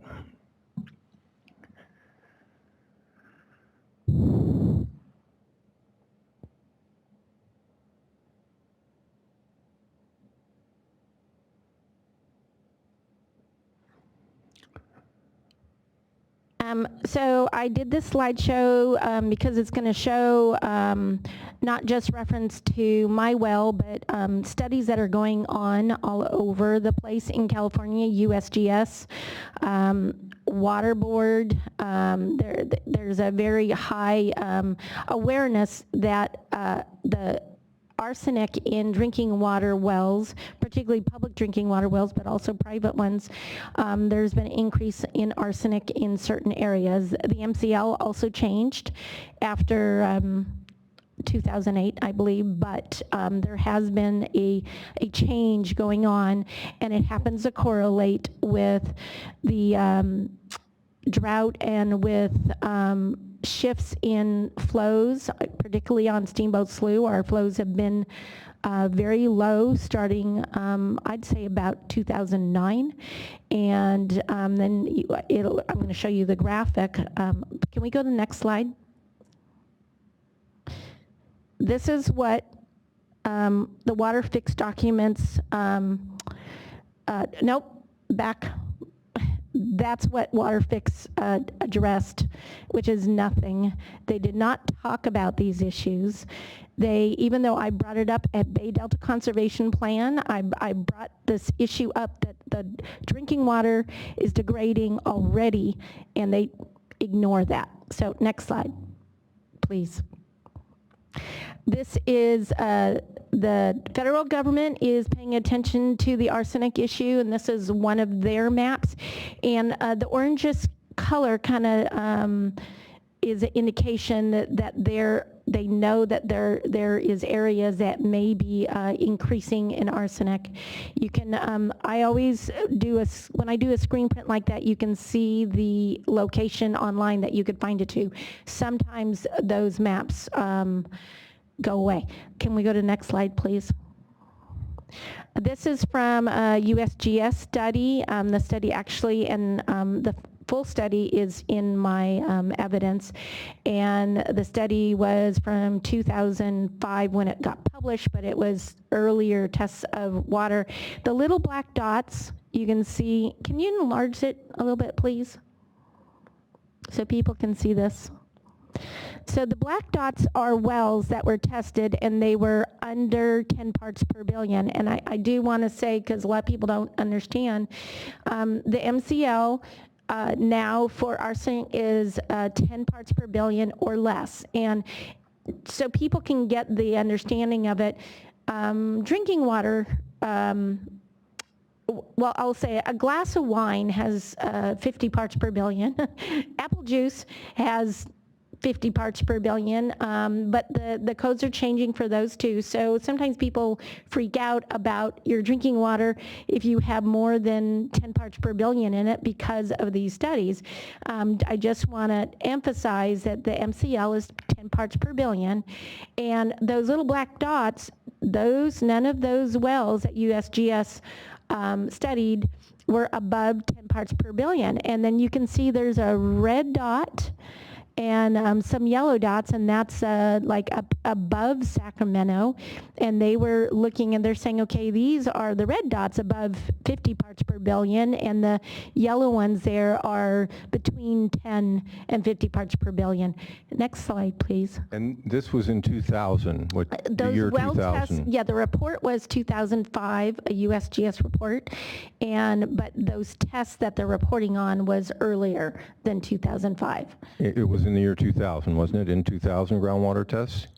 Speaker 9: So I did this slideshow because it's going to show not just reference to my well, but studies that are going on all over the place in California, USGS, Water Board. There's a very high awareness that the arsenic in drinking water wells, particularly public drinking water wells, but also private ones, there's been an increase in arsenic in certain areas. The MCL also changed after 2008, I believe, but there has been a change going on, and it happens to correlate with the drought and with shifts in flows, particularly on Steamboat Slough. Our flows have been very low starting, I'd say, about 2009. And then I'm going to show you the graphic. Can we go to the next slide? This is what the Waterfix documents, nope, back. that's what Waterfix addressed, which is nothing. They did not talk about these issues. Even though I brought it up at Bay Delta Conservation Plan, I brought this issue up that the drinking water is degrading already, and they ignore that. So next slide, please. This is the federal government is paying attention to the arsenic issue, and this is one of their maps. And the orangish color kind of is an indication that they know that there is areas that may be increasing in arsenic. You can, I always when I do a screen print like that, you can see the location online that you could find it to. Sometimes those maps go away. Can we go to the next slide, please? This is from a USGS study. The study actually, and the full study is in my evidence, and the study was from 2005 when it got published, but it was earlier tests of water. The little black dots you can see, can you enlarge it a little bit, please, so people can see this? So the black dots are wells that were tested, and they were under 10 parts per billion. And I do want to say, because a lot of people don't understand, the MCL now for arsenic is 10 parts per billion or less. And so people can get the understanding of it. Drinking water, well, I'll say a glass of wine has 50 parts per billion. Apple juice has 50 parts per billion, but the codes are changing for those too. So sometimes people freak out about your drinking water if you have more than 10 parts per billion in it because of these studies. I just want to emphasize that the MCL is 10 parts per billion, and those little black dots, none of those wells that USGS studied were above 10 parts per billion. And then you can see there's a red dot and some yellow dots, and that's like above Sacramento. And they were looking, and they're saying, okay, these are the red dots above 50 parts per billion, and the yellow ones there are between 10 and 50 parts per billion. Next slide, please.
Speaker 8: And this was in 2000, the year
Speaker 9: well
Speaker 8: 2000?
Speaker 9: Tests, yeah, the report was 2005, a USGS report, but those tests that they're reporting on was earlier than 2005.
Speaker 8: It was in the year 2000, wasn't it? In 2000 groundwater tests?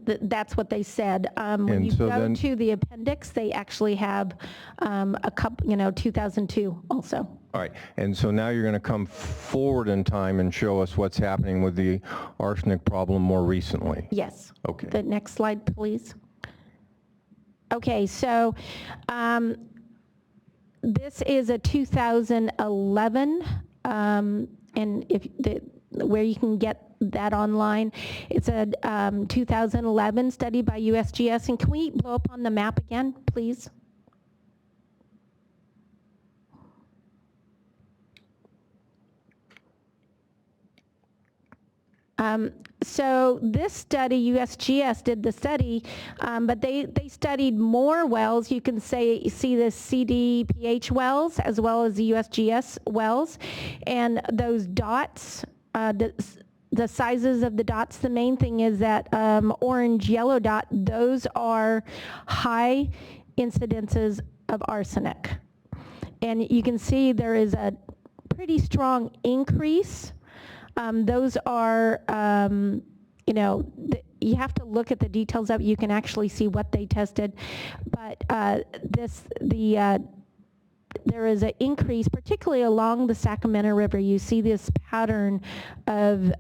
Speaker 9: That's what they said. When you go to the appendix, they actually have a couple, 2002 also.
Speaker 8: All right, and so now you're going to come forward in time and show us what's happening with the arsenic problem more recently.
Speaker 9: Yes.
Speaker 8: Okay.
Speaker 9: The next slide, please. Okay, so this is a 2011, and where you can get that online. It's a 2011 study by USGS. And can we blow up on the map again, please? So this study, USGS did the study, but they studied more wells. You can see the CDPH wells as well as the USGS wells. And those dots, the sizes of the dots, the main thing is that orange, yellow dot, those are high incidences of arsenic. And you can see there is a pretty strong increase. Those are, you have to look at the details of it. You can actually see what they tested. But there is an increase, particularly along the Sacramento River. You see this pattern of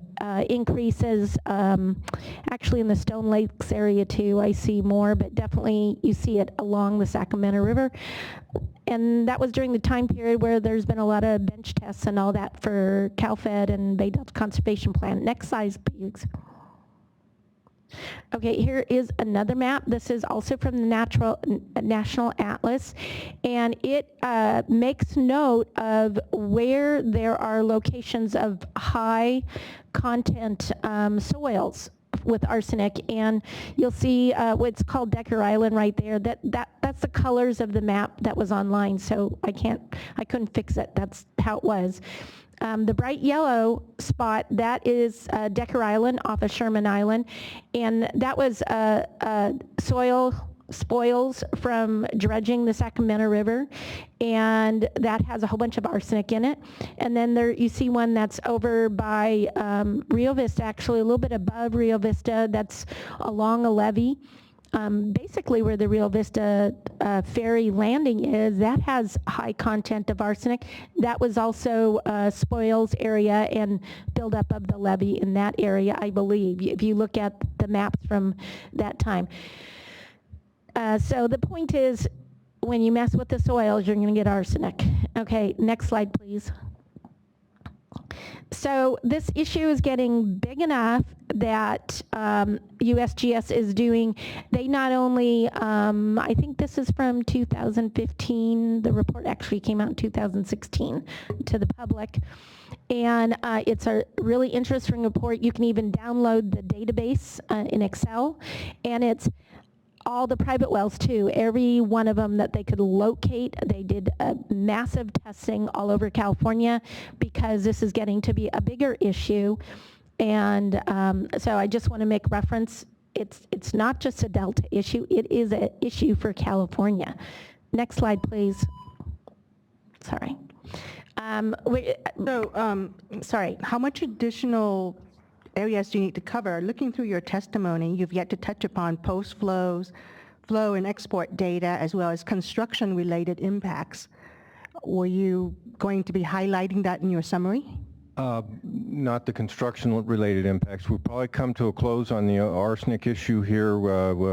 Speaker 9: increases. Actually, in the Stone Lakes area too, I see more, but definitely you see it along the Sacramento River. And that was during the time period where there's been a lot of bench tests and all that for CalFed and Bay Delta Conservation Plan. Next slide, please. Okay, here is another map. This is also from the National Atlas, and it makes note of where there are locations of high content soils with arsenic, and you'll see what's called Decker Island right there. That's the colors of the map that was online, so I couldn't fix it. That's how it was. The bright yellow spot, that is Decker Island off of Sherman Island, and that was soil spoils from dredging the Sacramento River, and that has a whole bunch of arsenic in it. And then there you see one that's over by Rio Vista, actually a little bit above Rio Vista, that's along a levee. Basically where the Rio Vista ferry landing is, that has high content of arsenic. That was also spoils area and buildup of the levee in that area, I believe, if you look at the maps from that time. So the point is, when you mess with the soils, you're going to get arsenic. Okay, next slide, please. So this issue is getting big enough that USGS is doing, they not only, I think this is from 2015, the report actually came out in 2016 to the public, and it's a really interesting report. You can even download the database in Excel, and it's all the private wells too, every one of them that they could locate. They did massive testing all over California because this is getting to be a bigger issue. And so I just want to make reference, it's not just a Delta issue, it is an issue for California. Next slide, please. Sorry.
Speaker 1: Sorry, how much additional areas do you need to cover? Looking through your testimony, you've yet to touch upon post-flows, flow and export data, as well as construction-related impacts. Were you going to be highlighting that in your summary?
Speaker 8: Not the construction-related impacts. We'll probably come to a close on the arsenic issue here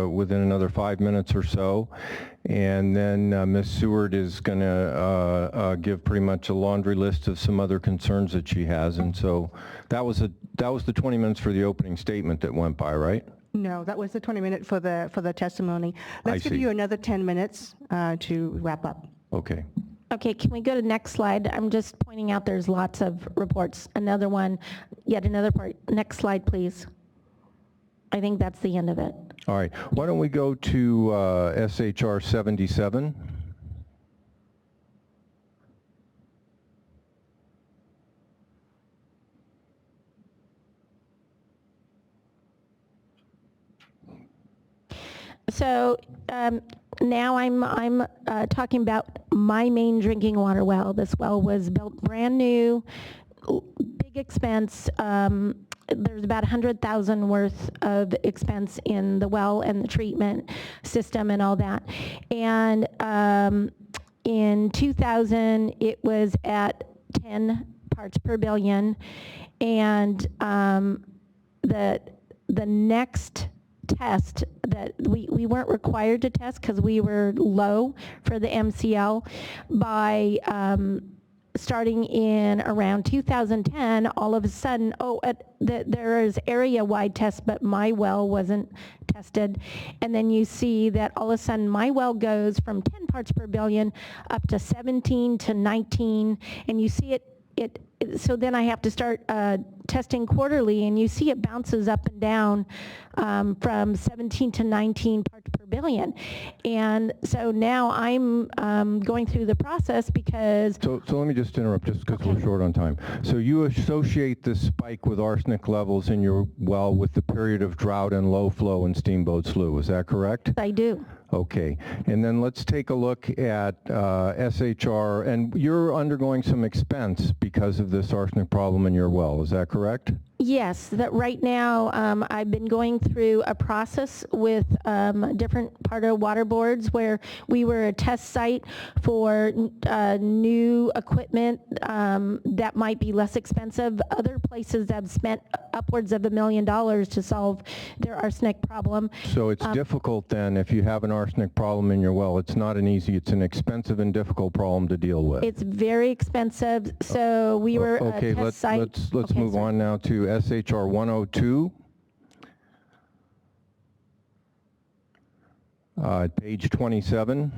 Speaker 8: within another 5 minutes or so. And then Ms. Seward is going to give pretty much a laundry list of some other concerns that she has. And so that was the 20 minutes for the opening statement that went by, right?
Speaker 1: No, that was the 20-minute for the testimony. Let's give you another 10 minutes to wrap up.
Speaker 8: Okay.
Speaker 9: Okay, can we go to next slide? I'm just pointing out there's lots of reports. Another one, yet another part. Next slide, please. I think that's the end of it.
Speaker 8: All right. Why don't we go to SHR 77?
Speaker 9: So now I'm talking about my main drinking water well. This well was built brand new, big expense. There's about $100,000 worth of expense in the well and the treatment system and all that. And in 2000, it was at 10 parts per billion. And the next test that we weren't required to test because we were low for the MCL by starting in around 2010, all of a sudden, there is area-wide tests, but my well wasn't tested. And then you see that all of a sudden my well goes from 10 parts per billion up to 17 to 19, and you see so then I have to start testing quarterly, and you see it bounces up and down from 17 to 19 parts per billion. And so now I'm going through the process because...
Speaker 8: So let me just interrupt, just because we're short on time. So you associate this spike with arsenic levels in your well with the period of drought and low flow in Steamboat Slough, is that correct?
Speaker 9: I do.
Speaker 8: Okay, and then let's take a look at SHR, and you're undergoing some expense because of this arsenic problem in your well, is that correct?
Speaker 9: Yes, that right now I've been going through a process with different part of water boards where we were a test site for new equipment that might be less expensive. Other places have spent upwards of $1 million to solve their arsenic problem.
Speaker 8: So it's difficult then if you have an arsenic problem in your well. It's not an easy, it's an expensive and difficult problem to deal with.
Speaker 9: It's very expensive, so we were a test site.
Speaker 8: Let's move on now to SHR 102. Page 27.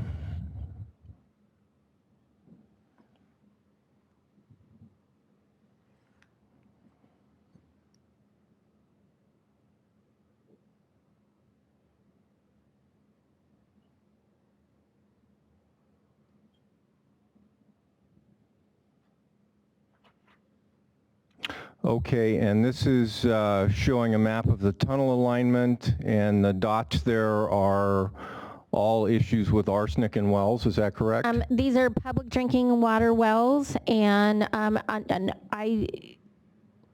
Speaker 8: Okay, and this is showing a map of the tunnel alignment, and the dots there are all issues with arsenic in wells, is that correct?
Speaker 9: These are public drinking water wells, and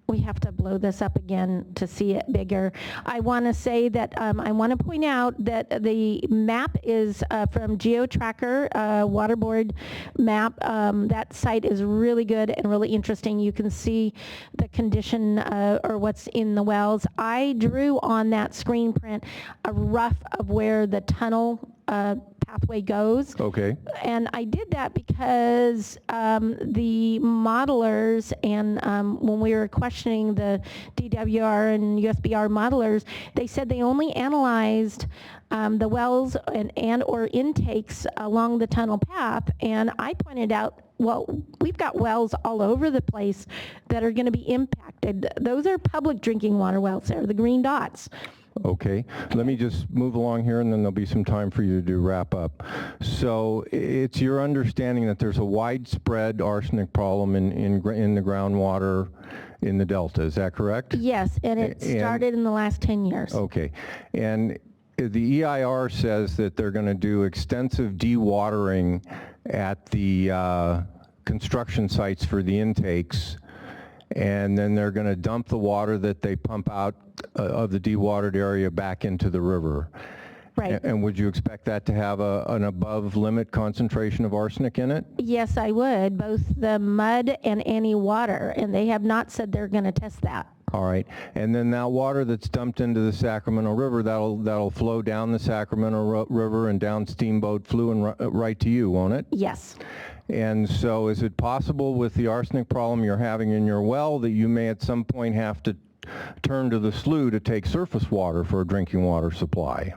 Speaker 9: we have to blow this up again to see it bigger. I want to say that I want to point out that the map is from GeoTracker, Water Board map. That site is really good and really interesting. You can see the condition or what's in the wells. I drew on that screen print a rough of where the tunnel pathway goes.
Speaker 8: Okay.
Speaker 9: And I did that because the modelers and when we were questioning the DWR and USBR modelers, they said they only analyzed the wells and or intakes along the tunnel path. And I pointed out, well, we've got wells all over the place that are going to be impacted. Those are public drinking water wells there, the green dots.
Speaker 8: Okay, let me just move along here, and then there'll be some time for you to do wrap up. So it's your understanding that there's a widespread arsenic problem in the groundwater in the Delta, is that correct?
Speaker 9: Yes, and it started in the last 10 years.
Speaker 8: Okay, and the EIR says that they're going to do extensive dewatering at the construction sites for the intakes, and then they're going to dump the water that they pump out of the dewatered area back into the river.
Speaker 9: Right.
Speaker 8: And would you expect that to have an above limit concentration of arsenic in it?
Speaker 9: Yes, I would, both the mud and any water, and they have not said they're going to test that.
Speaker 8: All right, and then that water that's dumped into the Sacramento River, that'll flow down the Sacramento River and down Steamboat Flue and right to you, won't it?
Speaker 9: Yes.
Speaker 8: And so is it possible with the arsenic problem you're having in your well that you may at some point have to turn to the slough to take surface water for a drinking water supply?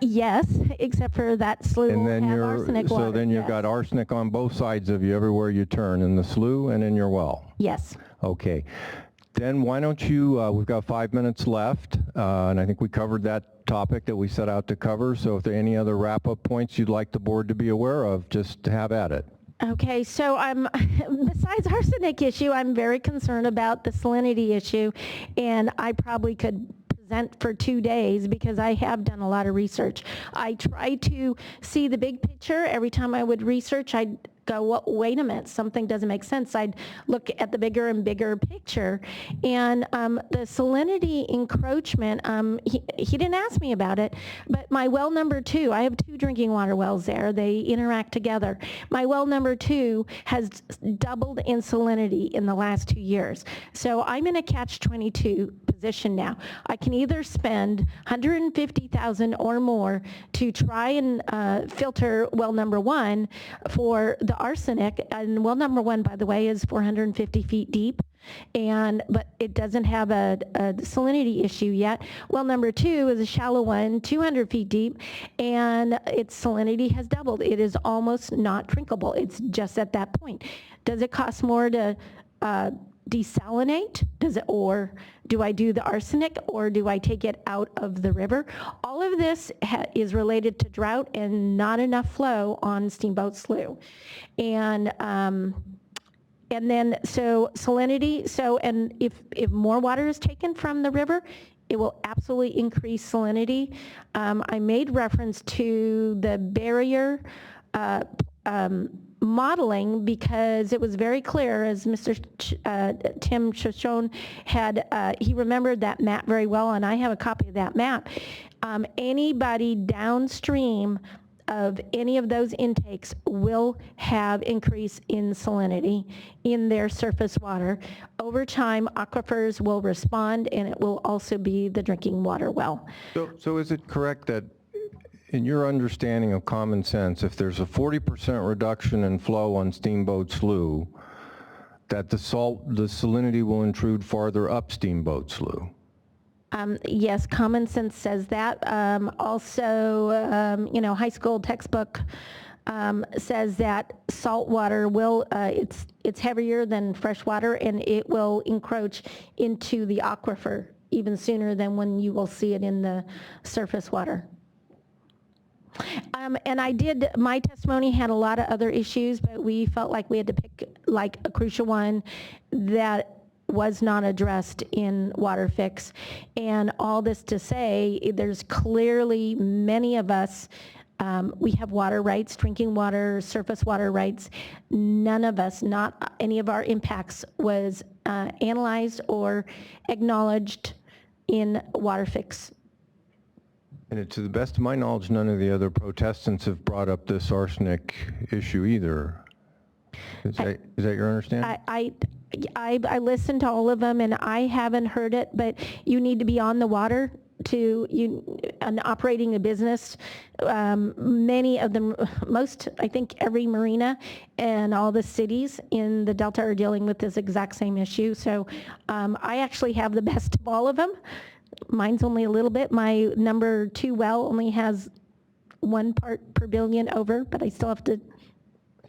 Speaker 9: Yes, except for that slough
Speaker 8: And then
Speaker 9: will have arsenic water.
Speaker 8: so then you've got arsenic on both sides of you everywhere you turn, in the slough and in your well?
Speaker 9: Yes.
Speaker 8: Okay. Then why don't you, we've got 5 minutes left, and I think we covered that topic that we set out to cover, so if there are any other wrap-up points you'd like the board to be aware of, just have at it.
Speaker 9: Okay, so besides arsenic issue, I'm very concerned about the salinity issue, and I probably could present for 2 days because I have done a lot of research. I try to see the big picture. Every time I would research, I'd go, wait a minute, something doesn't make sense. I'd look at the bigger and bigger picture. And the salinity encroachment, he didn't ask me about it, but my well number 2, I have 2 drinking water wells there. They interact together. My well number 2 has doubled in salinity in the last 2 years. So I'm in a catch-22 position now. I can either spend $150,000 or more to try and filter well number 1 for the arsenic, and well number 1, by the way, is 450 feet deep, but it doesn't have a salinity issue yet. Well number 2 is a shallow one, 200 feet deep, and its salinity has doubled. It is almost not drinkable. It's just at that point. Does it cost more to desalinate? Or do I do the arsenic, or do I take it out of the river? All of this is related to drought and not enough flow on Steamboat Slough. And then, so salinity, and if more water is taken from the river, it will absolutely increase salinity. I made reference to the barrier modeling because it was very clear, as Mr. Tim Shoshone had, he remembered that map very well, and I have a copy of that map. Anybody downstream of any of those intakes will have increase in salinity in their surface water. Over time, aquifers will respond, and it will also be the drinking water well.
Speaker 8: So is it correct that in your understanding of common sense, if there's a 40% reduction in flow on Steamboat Slough, that the salinity will intrude farther up Steamboat Slough?
Speaker 9: Yes, common sense says that. Also, high school textbook says that salt water will, it's heavier than fresh water, and it will encroach into the aquifer even sooner than when you will see it in the surface water. And my testimony had a lot of other issues, but we felt like we had to pick like a crucial one that was not addressed in Waterfix. And all this to say, there's clearly many of us, we have water rights, drinking water, surface water rights. None of us, not any of our impacts was analyzed or acknowledged in Waterfix.
Speaker 8: And to the best of my knowledge, none of the other protestants have brought up this arsenic issue either. Is that your understanding?
Speaker 9: I listened to all of them, and I haven't heard it, but you need to be on the water and operating a business. Many of them, I think every marina and all the cities in the Delta are dealing with this exact same issue. So I actually have the best of all of them. Mine's only a little bit. My number 2 well only has 1 part per billion over, but I still have to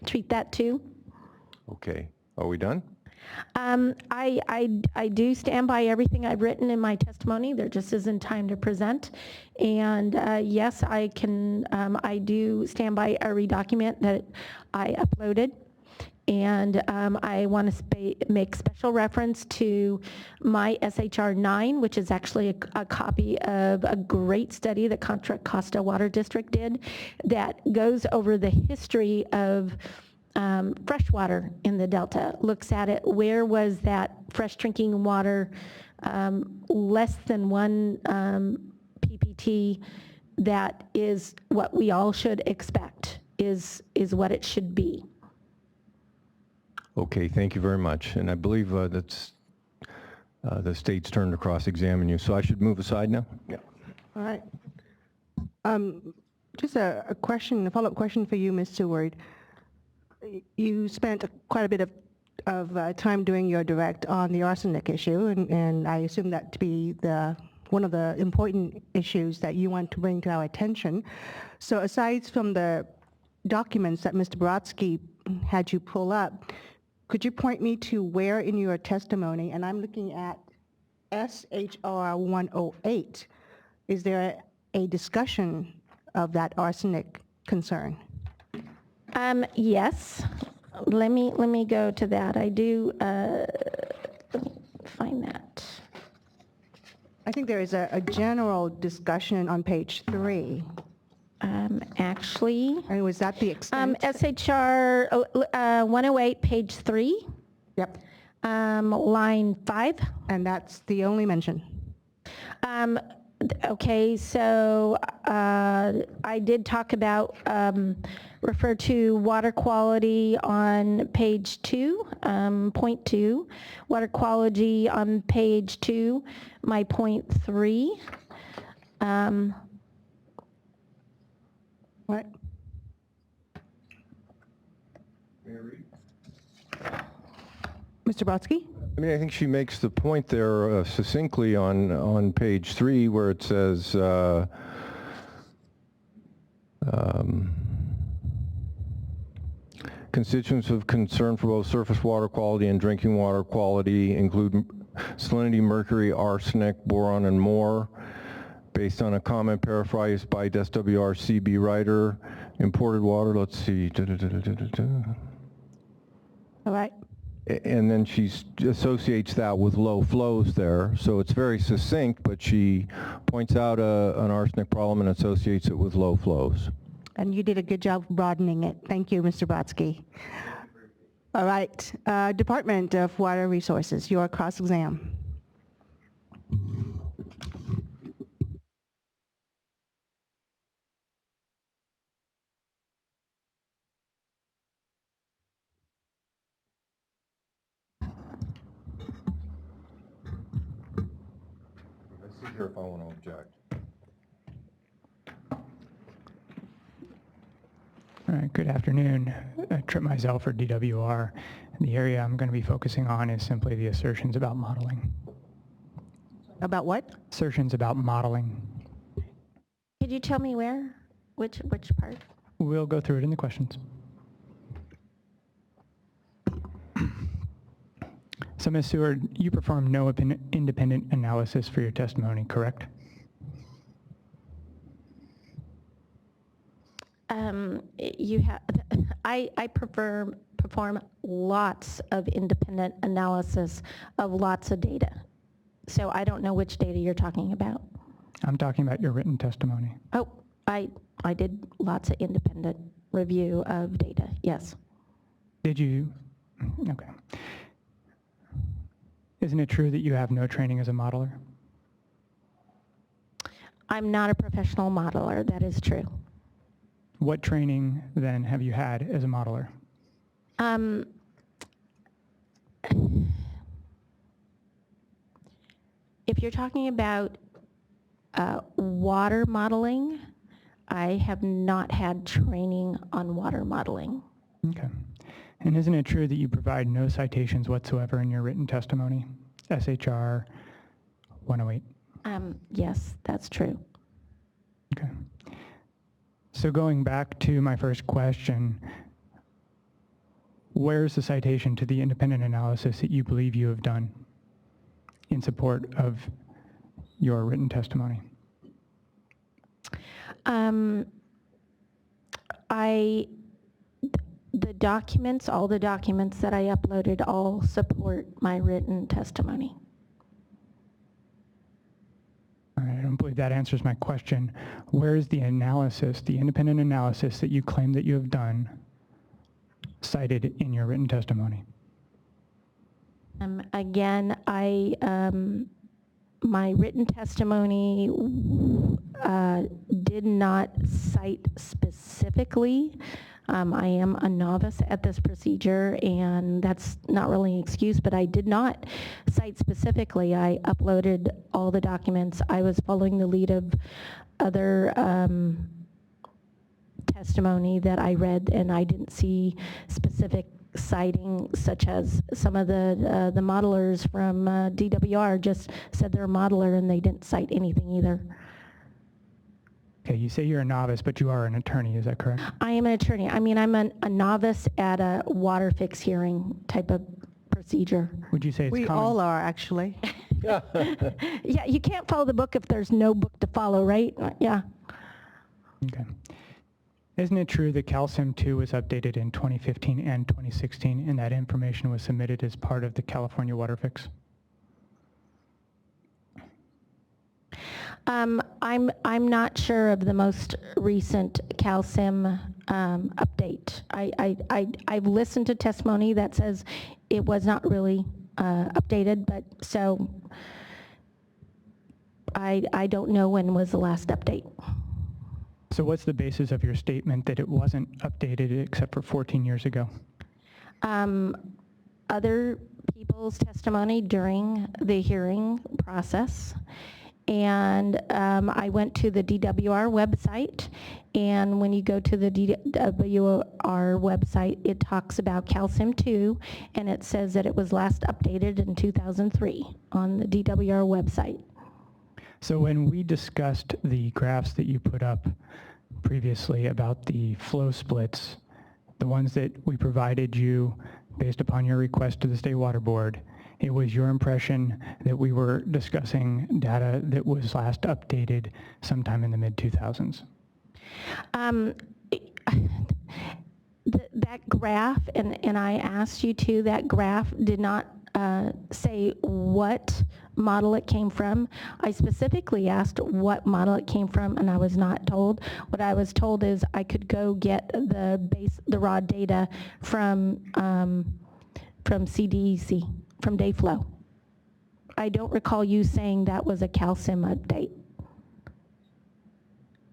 Speaker 9: treat that too.
Speaker 8: Okay. Are we done?
Speaker 9: I do stand by everything I've written in my testimony. There just isn't time to present. And yes, I do stand by every document that I uploaded. And I want to make special reference to my SHR 9, which is actually a copy of a great study that Contra Costa Water District did that goes over the history of fresh water in the Delta, looks at it, where was that fresh drinking water less than 1 PPT, that is what we all should expect, is what it should be.
Speaker 8: Okay, thank you very much. And I believe that's the state's turn to cross-examine you. So I should move aside now? Yeah.
Speaker 1: All right. Just a question, a follow-up question for you, Ms. Seward. You spent quite a bit of time doing your direct on the arsenic issue, and I assume that to be one of the important issues that you want to bring to our attention. So aside from the documents that Mr. Brodsky had you pull up, could you point me to where in your testimony, and I'm looking at SHR 108, is there a discussion of that arsenic concern?
Speaker 9: Yes. Let me go to that. I do find that.
Speaker 1: I think there is a general discussion on page 3.
Speaker 9: Actually,
Speaker 1: was that the extent?
Speaker 9: SHR 108, page 3.
Speaker 1: Yep.
Speaker 9: Line 5.
Speaker 1: And that's the only mention.
Speaker 9: Okay, so I did talk about, refer to water quality on page 2, point 2, water quality on page 2, my point 3.
Speaker 1: What? Mr. Brodsky?
Speaker 8: I mean, I think she makes the point there succinctly on page 3 where it says constituents of concern for both surface water quality and drinking water quality include salinity, mercury, arsenic, boron, and more. Based on a comment paraphrased by SWRCB writer, imported water, let's see.
Speaker 1: All right.
Speaker 8: And then she associates that with low flows there. So it's very succinct, but she points out an arsenic problem and associates it with low flows.
Speaker 1: And you did a good job broadening it. Thank you, Mr. Brodsky. All right. Department of Water Resources, your cross-exam.
Speaker 8: Here if I want to object.
Speaker 18: All right, good afternoon. Trip Mizell for DWR. The area I'm going to be focusing on is simply the assertions about modeling.
Speaker 1: About what?
Speaker 18: Assertions about modeling.
Speaker 9: Could you tell me where? Which part?
Speaker 18: We'll go through it in the questions. So, Ms. Seward, you performed no independent analysis for your testimony, correct?
Speaker 9: I perform lots of independent analysis of lots of data. So I don't know which data you're talking about.
Speaker 18: I'm talking about your written testimony.
Speaker 9: Oh, I did lots of independent review of data, yes.
Speaker 18: Did you? Okay. Isn't it true that you have no training as a modeler?
Speaker 9: I'm not a professional modeler, that is true.
Speaker 18: What training then have you had as a modeler?
Speaker 9: If you're talking about water modeling, I have not had training on water modeling.
Speaker 18: Okay. And isn't it true that you provide no citations whatsoever in your written testimony? SHR 108.
Speaker 9: Yes, that's true.
Speaker 18: Okay. So going back to my first question, where's the citation to the independent analysis that you believe you have done in support of your written testimony?
Speaker 9: The documents, all the documents that I uploaded all support my written testimony.
Speaker 18: All right, I don't believe that answers my question. Where is the analysis, the independent analysis that you claim that you have done cited in your written testimony?
Speaker 9: Again, my written testimony did not cite specifically. I am a novice at this procedure, and that's not really an excuse, but I did not cite specifically. I uploaded all the documents. I was following the lead of other testimony that I read, and I didn't see specific citing, such as some of the modelers from DWR just said they're a modeler and they didn't cite anything either.
Speaker 18: Okay, you say you're a novice, but you are an attorney, is that correct?
Speaker 9: I am an attorney. I mean, I'm a novice at a Waterfix hearing type of procedure.
Speaker 18: Would you say it's
Speaker 1: We
Speaker 18: common?
Speaker 1: all are, actually.
Speaker 9: Yeah, you can't follow the book if there's no book to follow, right? Yeah.
Speaker 18: Okay. Isn't it true that CalSim 2 was updated in 2015 and 2016, and that information was submitted as part of the California Waterfix?
Speaker 9: I'm not sure of the most recent CalSim update. I've listened to testimony that says it was not really updated, but so I don't know when was the last update.
Speaker 18: So what's the basis of your statement that it wasn't updated except for 14 years ago?
Speaker 9: Other people's testimony during the hearing process. And I went to the DWR website, and when you go to the DWR website, it talks about CalSim 2, and it says that it was last updated in 2003 on the DWR website.
Speaker 18: So when we discussed the graphs that you put up previously about the flow splits, the ones that we provided you based upon your request to the State Water Board, it was your impression that we were discussing data that was last updated sometime in the mid-2000s.
Speaker 9: That graph, and I asked you to, that graph did not say what model it came from. I specifically asked what model it came from, and I was not told. What I was told is I could go get the raw data from CDEC, from Dayflow. I don't recall you saying that was a CalSim update.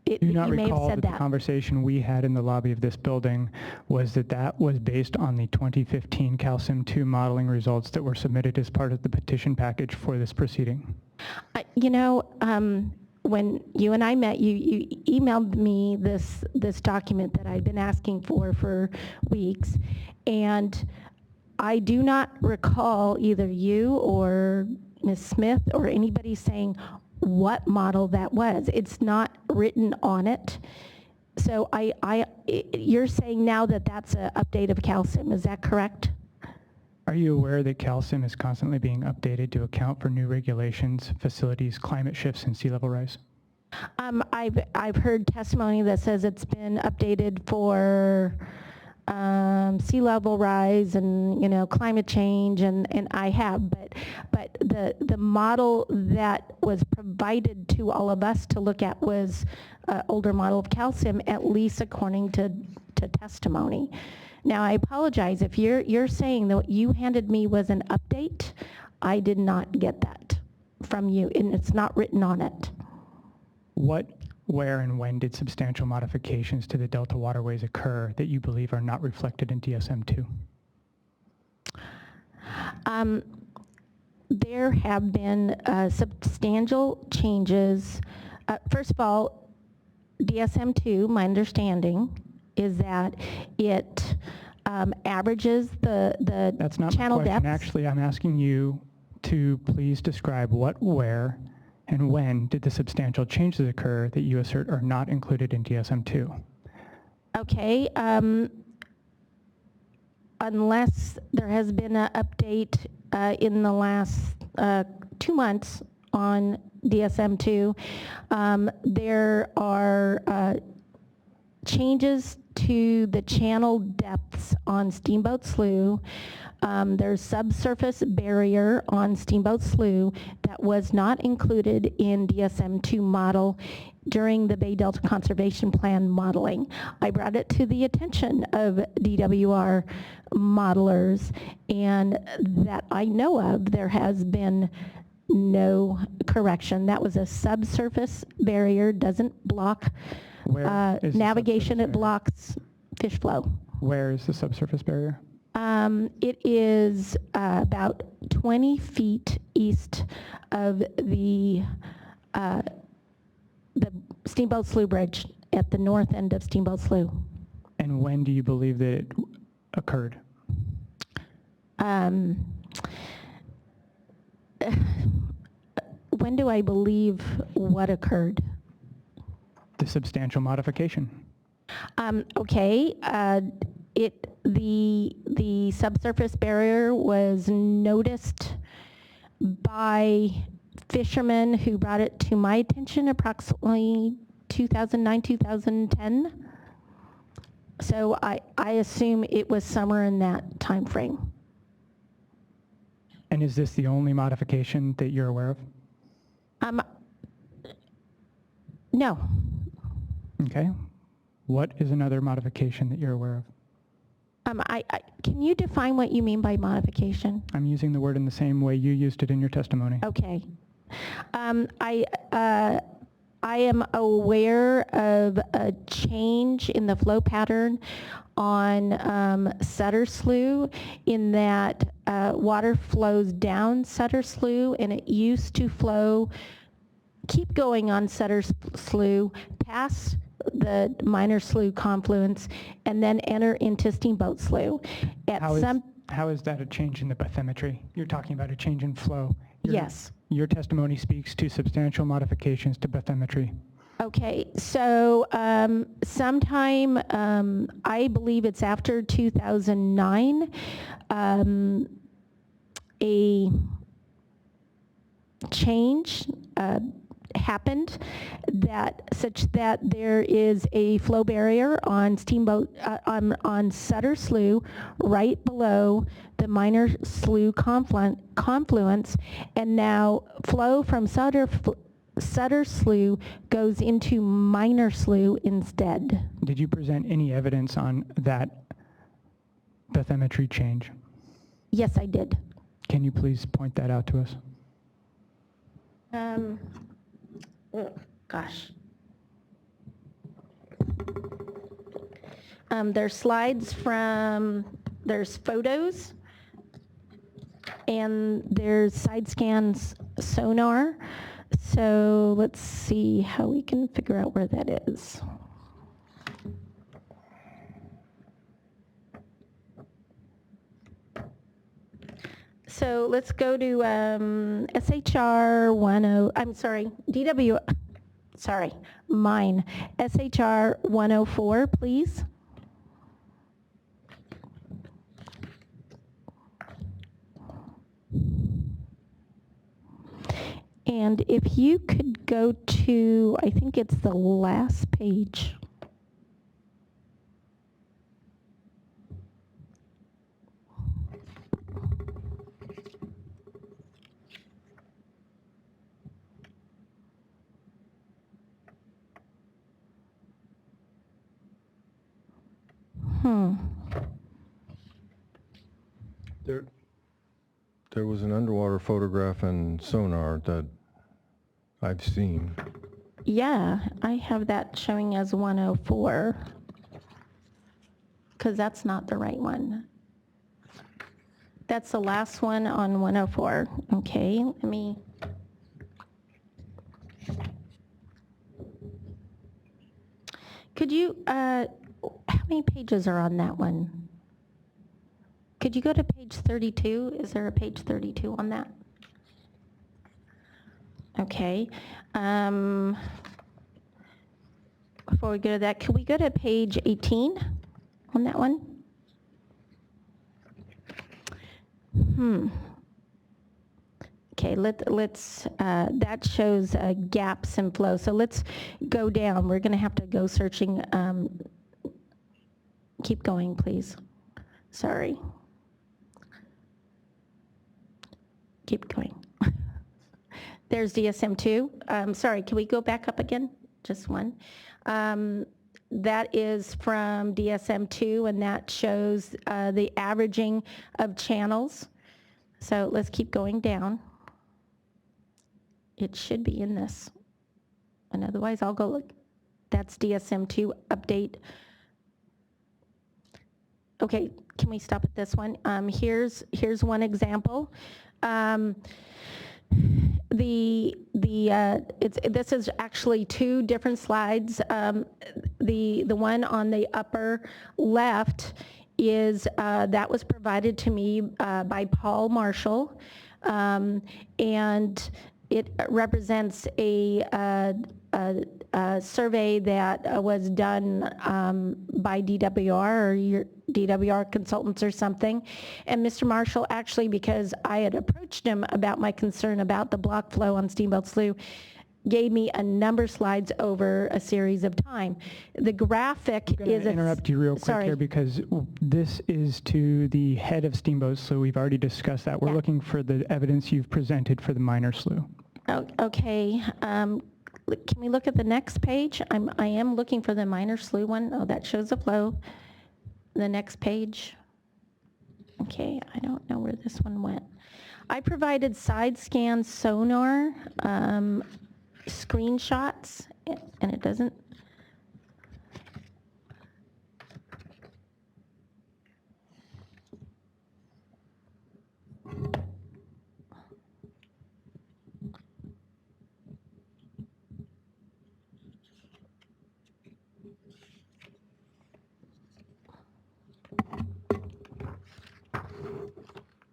Speaker 18: Do you not
Speaker 9: may have
Speaker 18: recall
Speaker 9: said
Speaker 18: that the conversation we had in the lobby of this building was that was based on the 2015 CalSim 2 modeling results that were submitted as part of the petition package for this proceeding?
Speaker 9: You know, when you and I met, you emailed me this document that I'd been asking for weeks, and I do not recall either you or Ms. Smith or anybody saying what model that was. It's not written on it. So you're saying now that that's an update of CalSim, is that correct?
Speaker 18: Are you aware that CalSim is constantly being updated to account for new regulations, facilities, climate shifts, and sea level rise?
Speaker 9: I've heard testimony that says it's been updated for sea level rise and, climate change, and I have, but the model that was provided to all of us to look at was an older model of calcium, at least according to testimony. Now, I apologize if you're saying that what you handed me was an update. I did not get that from you, and it's not written on it.
Speaker 18: What, where, and when did substantial modifications to the Delta waterways occur that you believe are not reflected in DSM-2?
Speaker 9: There have been substantial changes. First of all, DSM-2, my understanding, is that it averages the
Speaker 18: That's not
Speaker 9: channel
Speaker 18: my question.
Speaker 9: depths.
Speaker 18: Actually, I'm asking you to please describe what, where, and when did the substantial changes occur that you assert are not included in DSM-2?
Speaker 9: Okay, unless there has been an update in the last 2 months on DSM-2, there are changes to the channel depths on Steamboat Slough. There's subsurface barrier on Steamboat Slough that was not included in DSM-2 model during the Bay Delta Conservation Plan modeling. I brought it to the attention of DWR modelers, and that I know of, there has been no correction. That was a subsurface barrier, doesn't block navigation, it blocks fish flow.
Speaker 18: Where is the subsurface barrier?
Speaker 9: It is about 20 feet east of the Steamboat Slough Bridge at the north end of Steamboat Slough.
Speaker 18: And when do you believe that it occurred?
Speaker 9: When do I believe what occurred?
Speaker 18: The substantial modification.
Speaker 9: Okay, the subsurface barrier was noticed by fishermen who brought it to my attention approximately 2009, 2010. So I assume it was somewhere in that time frame.
Speaker 18: And is this the only modification that you're aware of?
Speaker 9: No.
Speaker 18: Okay. What is another modification that you're aware of?
Speaker 9: Can you define what you mean by modification?
Speaker 18: I'm using the word in the same way you used it in your testimony.
Speaker 9: Okay. I am aware of a change in the flow pattern on Sutter Slough, in that water flows down Sutter Slough, and it used to keep going on Sutter Slough past the minor slough confluence and then enter into Steamboat Slough.
Speaker 18: How is that a change in the bathymetry? You're talking about a change in flow.
Speaker 9: Yes.
Speaker 18: Your testimony speaks to substantial modifications to bathymetry.
Speaker 9: Okay, so sometime, I believe it's after 2009, a change happened such that there is a flow barrier on on Sutter Slough right below the minor slough confluence, and now flow from Sutter Slough goes into minor slough instead.
Speaker 18: Did you present any evidence on that bathymetry change?
Speaker 9: Yes, I did.
Speaker 18: Can you please point that out to us?
Speaker 9: Gosh. There's slides there's photos, and there's side scans sonar. So let's see how we can figure out where that is. So let's go to SHR 10, I'm sorry, mine, SHR 104, please. And if you could go to, I think it's the last page.
Speaker 8: There was an underwater photograph and sonar that I've seen.
Speaker 9: Yeah, I have that showing as 104, because that's not the right one. That's the last one on 104. Okay, let me... Could you, how many pages are on that one? Could you go to page 32? Is there a page 32 on that? Okay. Before we go to that, can we go to page 18 on that one? Okay, let's, that shows gaps in flow. So let's go down. We're going to have to go searching. Keep going, please. Sorry. Keep going. There's DSM-2. Sorry, can we go back up again? Just one. That is from DSM-2, and that shows the averaging of channels. So let's keep going down. It should be in this. And otherwise, I'll go look. That's DSM-2 update. Okay, can we stop at this one? Here's one example. This is actually two different slides. The one on the upper left is that was provided to me by Paul Marshall, and it represents a survey that was done by DWR or your DWR consultants or something. And Mr. Marshall actually, because I had approached him about my concern about the block flow on Steamboat Slough, gave me a number of slides over a series of time. The graphic is...
Speaker 18: I'm interrupt you real quick here because this is to the head of Steamboat Slough. We've already discussed that. We're looking for the evidence you've presented for the minor slough.
Speaker 9: Okay. Can we look at the next page? I am looking for the minor slough one. Oh, that shows the flow. The next page. Okay, I don't know where this one went. I provided side scan sonar screenshots, and it doesn't.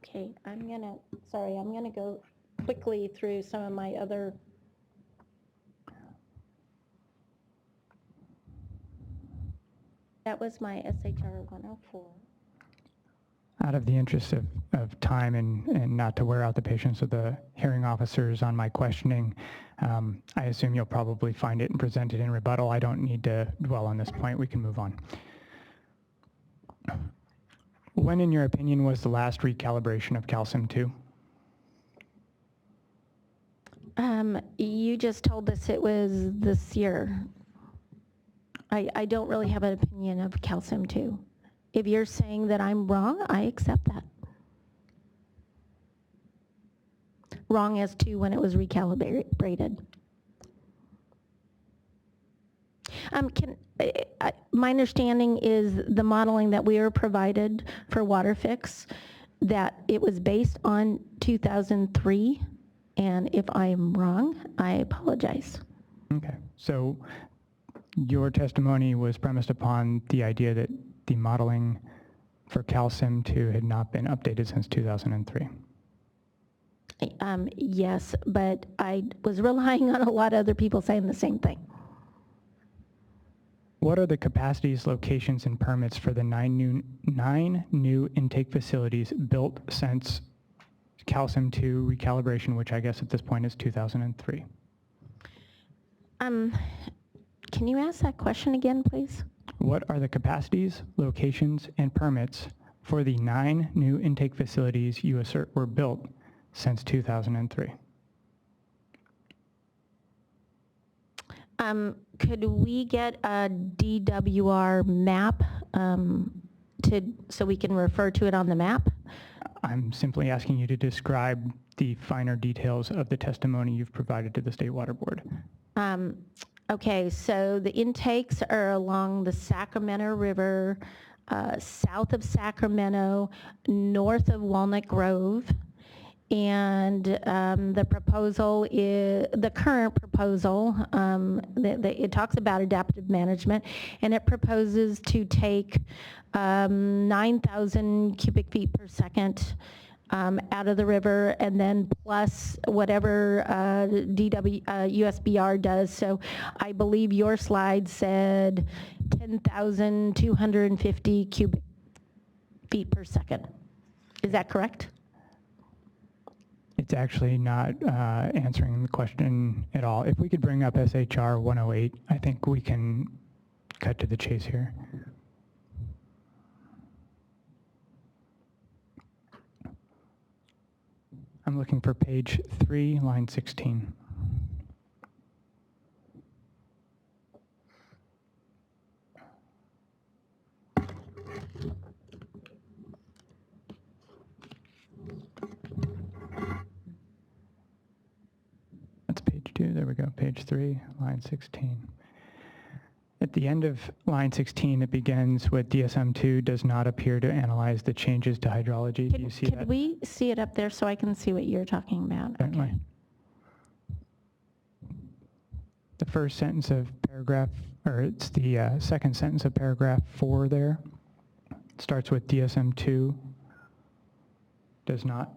Speaker 9: Okay, I'm gonna go quickly through some of my other. That was my SHR 104.
Speaker 18: Out of the interest of time and not to wear out the patience of the hearing officers on my questioning, I assume you'll probably find it and present it in rebuttal. I don't need to dwell on this point. We can move on. When, in your opinion, was the last recalibration of CalCIM-2?
Speaker 9: You just told us it was this year. I don't really have an opinion of CalCIM-2. If you're saying that I'm wrong, I accept that. Wrong as to when it was recalibrated. My understanding is the modeling that we were provided for Waterfix, that it was based on 2003, and if I am wrong, I apologize.
Speaker 18: Okay, so your testimony was premised upon the idea that the modeling for CalCIM-2 had not been updated since 2003.
Speaker 9: Yes, but I was relying on a lot of other people saying the same thing.
Speaker 18: What are the capacities, locations, and permits for the nine new intake facilities built since CalCIM-2 recalibration, which I guess at this point is 2003?
Speaker 9: Can you ask that question again, please?
Speaker 18: What are the capacities, locations, and permits for the 9 new intake facilities you assert were built since 2003?
Speaker 9: Could we get a DWR map so we can refer to it on the map?
Speaker 18: I'm simply asking you to describe the finer details of the testimony you've provided to the State Water Board.
Speaker 9: Okay, so the intakes are along the Sacramento River, south of Sacramento, north of Walnut Grove, and the proposal is, the current proposal, it talks about adaptive management, and it proposes to take 9,000 cubic feet per second out of the river, and then plus whatever USBR does. So I believe your slide said 10,250 cubic feet per second. Is that correct?
Speaker 18: It's actually not answering the question at all. If we could bring up SHR 108, I think we can cut to the chase here. I'm looking for page 3, line 16. That's page 2. There we go. Page 3, line 16. At the end of line 16, it begins with DSM-2 does not appear to analyze the changes to hydrology. Do you see that?
Speaker 9: Could we see it up there so I can see what you're talking about?
Speaker 18: Certainly. The first sentence of paragraph, or it's the second sentence of paragraph 4 there. It starts with DSM-2 does not.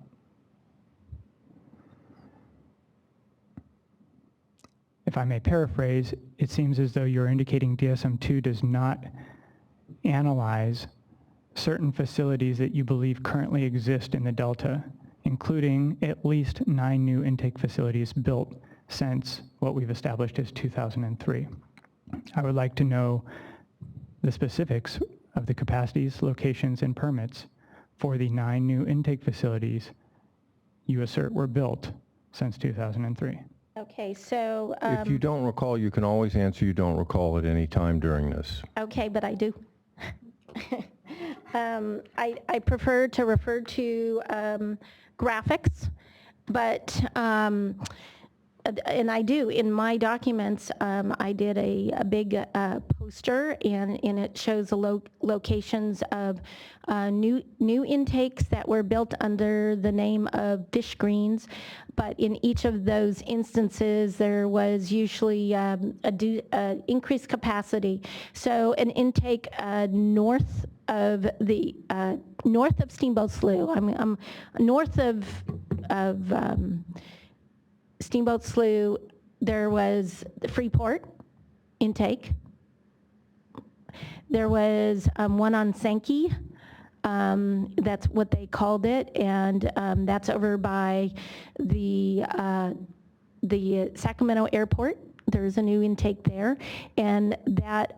Speaker 18: If I may paraphrase, it seems as though you're indicating DSM-2 does not analyze certain facilities that you believe currently exist in the Delta, including at least 9 new intake facilities built since what we've established as 2003. I would like to know the specifics of the capacities, locations, and permits for the 9 new intake facilities you assert were built since 2003.
Speaker 9: Okay, so...
Speaker 8: If you don't recall, you can always answer you don't recall at any time during this.
Speaker 9: Okay, but I do. I prefer to refer to graphics, but, and I do, in my documents, I did a big poster, and it shows the locations of new intakes that were built under the name of fish greens, but in each of those instances, there was usually increased capacity. So an intake north of Steamboat Slough, north of Steamboat Slough, there was the Freeport intake. There was one on Sankey. That's what they called it, and that's over by the Sacramento Airport. There's a new intake there, and that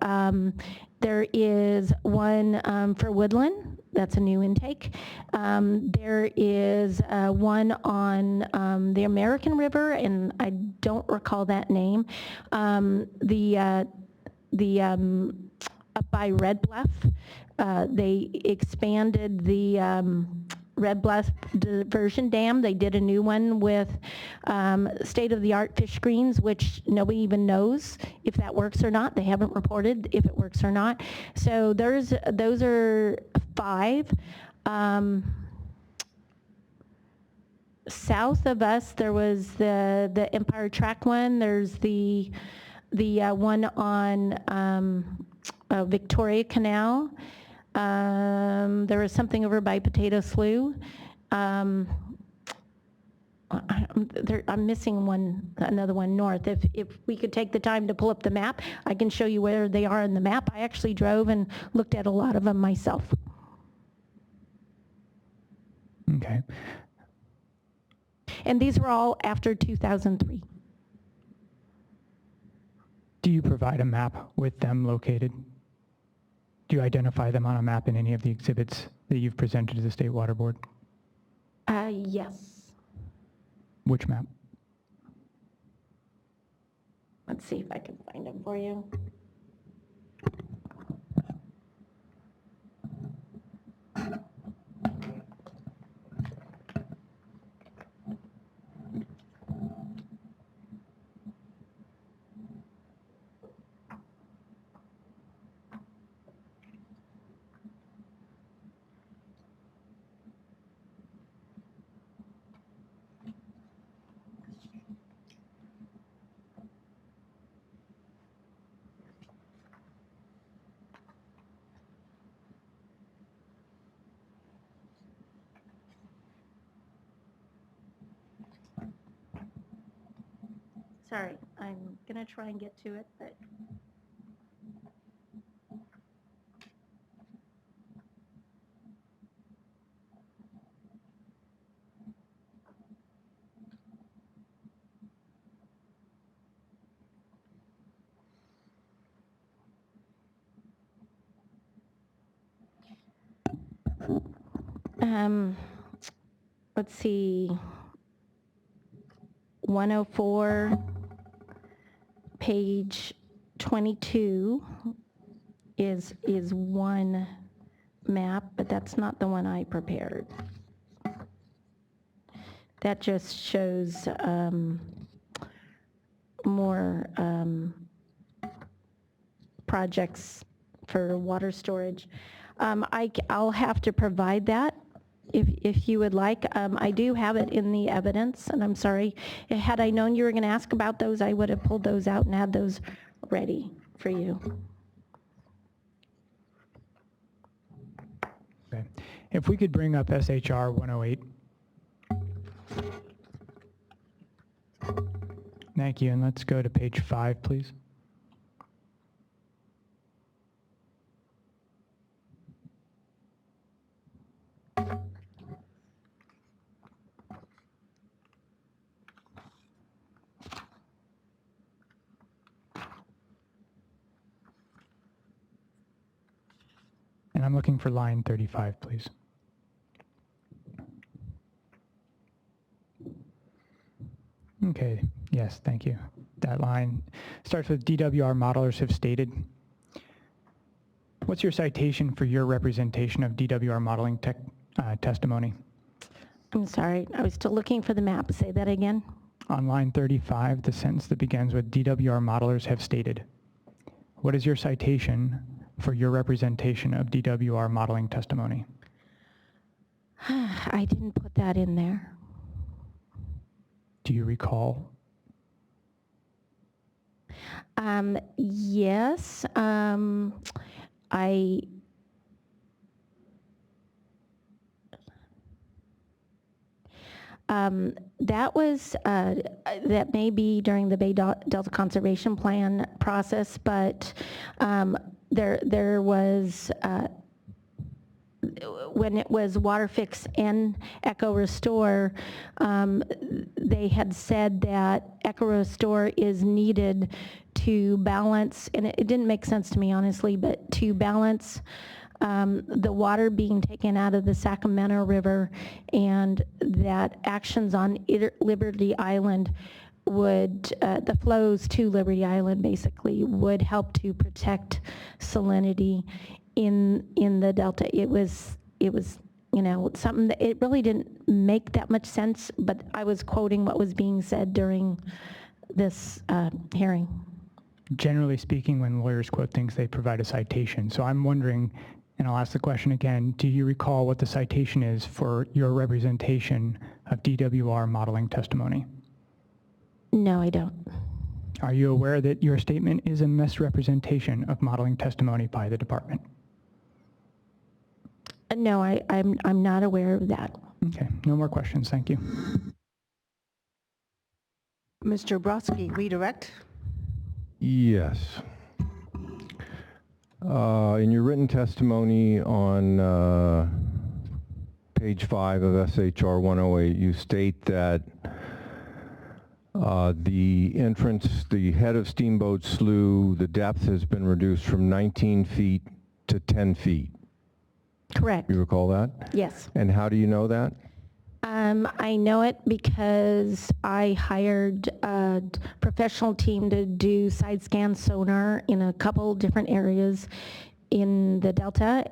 Speaker 9: there is one for Woodland. That's a new intake. There is one on the American River, and I don't recall that name. Up by Red Bluff, they expanded the Red Bluff diversion dam. They did a new one with state-of-the-art fish screens, which nobody even knows if that works or not. They haven't reported if it works or not. So those are 5. South of us, there was the Empire Track one. There's the one on Victoria Canal. There was something over by Potato Slough. I'm missing another one north. If we could take the time to pull up the map, I can show you where they are on the map. I actually drove and looked at a lot of them myself.
Speaker 18: Okay.
Speaker 9: And these were all after 2003.
Speaker 18: Do you provide a map with them located? Do you identify them on a map in any of the exhibits that you've presented to the State Water Board?
Speaker 9: Yes.
Speaker 18: Which map?
Speaker 9: Let's see if I can find them for you. Sorry, I'm going to try and get to it, but... Let's see, 104, page 22 is one map, but that's not the one I prepared. That just shows more projects for water storage. I'll have to provide that if you would like. I do have it in the evidence, and I'm sorry. Had I known you were going to ask about those, I would have pulled those out and had those ready for you.
Speaker 18: Okay. If we could bring up SHR 108. Thank you, and let's go to page 5, please. And I'm looking for line 35, please. Okay, yes, thank you. That line starts with DWR modelers have stated. What's your citation for your representation of DWR modeling testimony?
Speaker 9: I'm sorry, I was still looking for the map. Say that again.
Speaker 18: On line 35, the sentence that begins with DWR modelers have stated. What is your citation for your representation of DWR modeling testimony?
Speaker 9: I didn't put that in there.
Speaker 18: Do you recall?
Speaker 9: Yes, that was, that may be during the Bay Delta Conservation Plan process, but there was, when it was Waterfix and Echo Restore, they had said that Echo Restore is needed to balance, and it didn't make sense to me honestly, but to balance the water being taken out of the Sacramento River, and that actions on Liberty Island would, the flows to Liberty Island basically would help to protect salinity in the Delta. It was, you know, something that it really didn't make that much sense, but I was quoting what was being said during this hearing.
Speaker 18: Generally speaking, when lawyers quote things, they provide a citation. So I'm wondering, and I'll ask the question again, do you recall what the citation is for your representation of DWR modeling testimony?
Speaker 9: No, I don't.
Speaker 18: Are you aware that your statement is a misrepresentation of modeling testimony by the department?
Speaker 9: No, I'm not aware of that.
Speaker 18: Okay, no more questions, thank you.
Speaker 1: Mr. Brodsky, redirect.
Speaker 8: Yes. In your written testimony on page 5 of SHR 108, you state that the entrance, the head of Steamboat Slough, the depth has been reduced from 19 feet to 10 feet.
Speaker 9: Correct.
Speaker 8: You recall that?
Speaker 9: Yes.
Speaker 8: And how do you know that?
Speaker 9: I know it because I hired a professional team to do side scan sonar in a couple different areas in the Delta.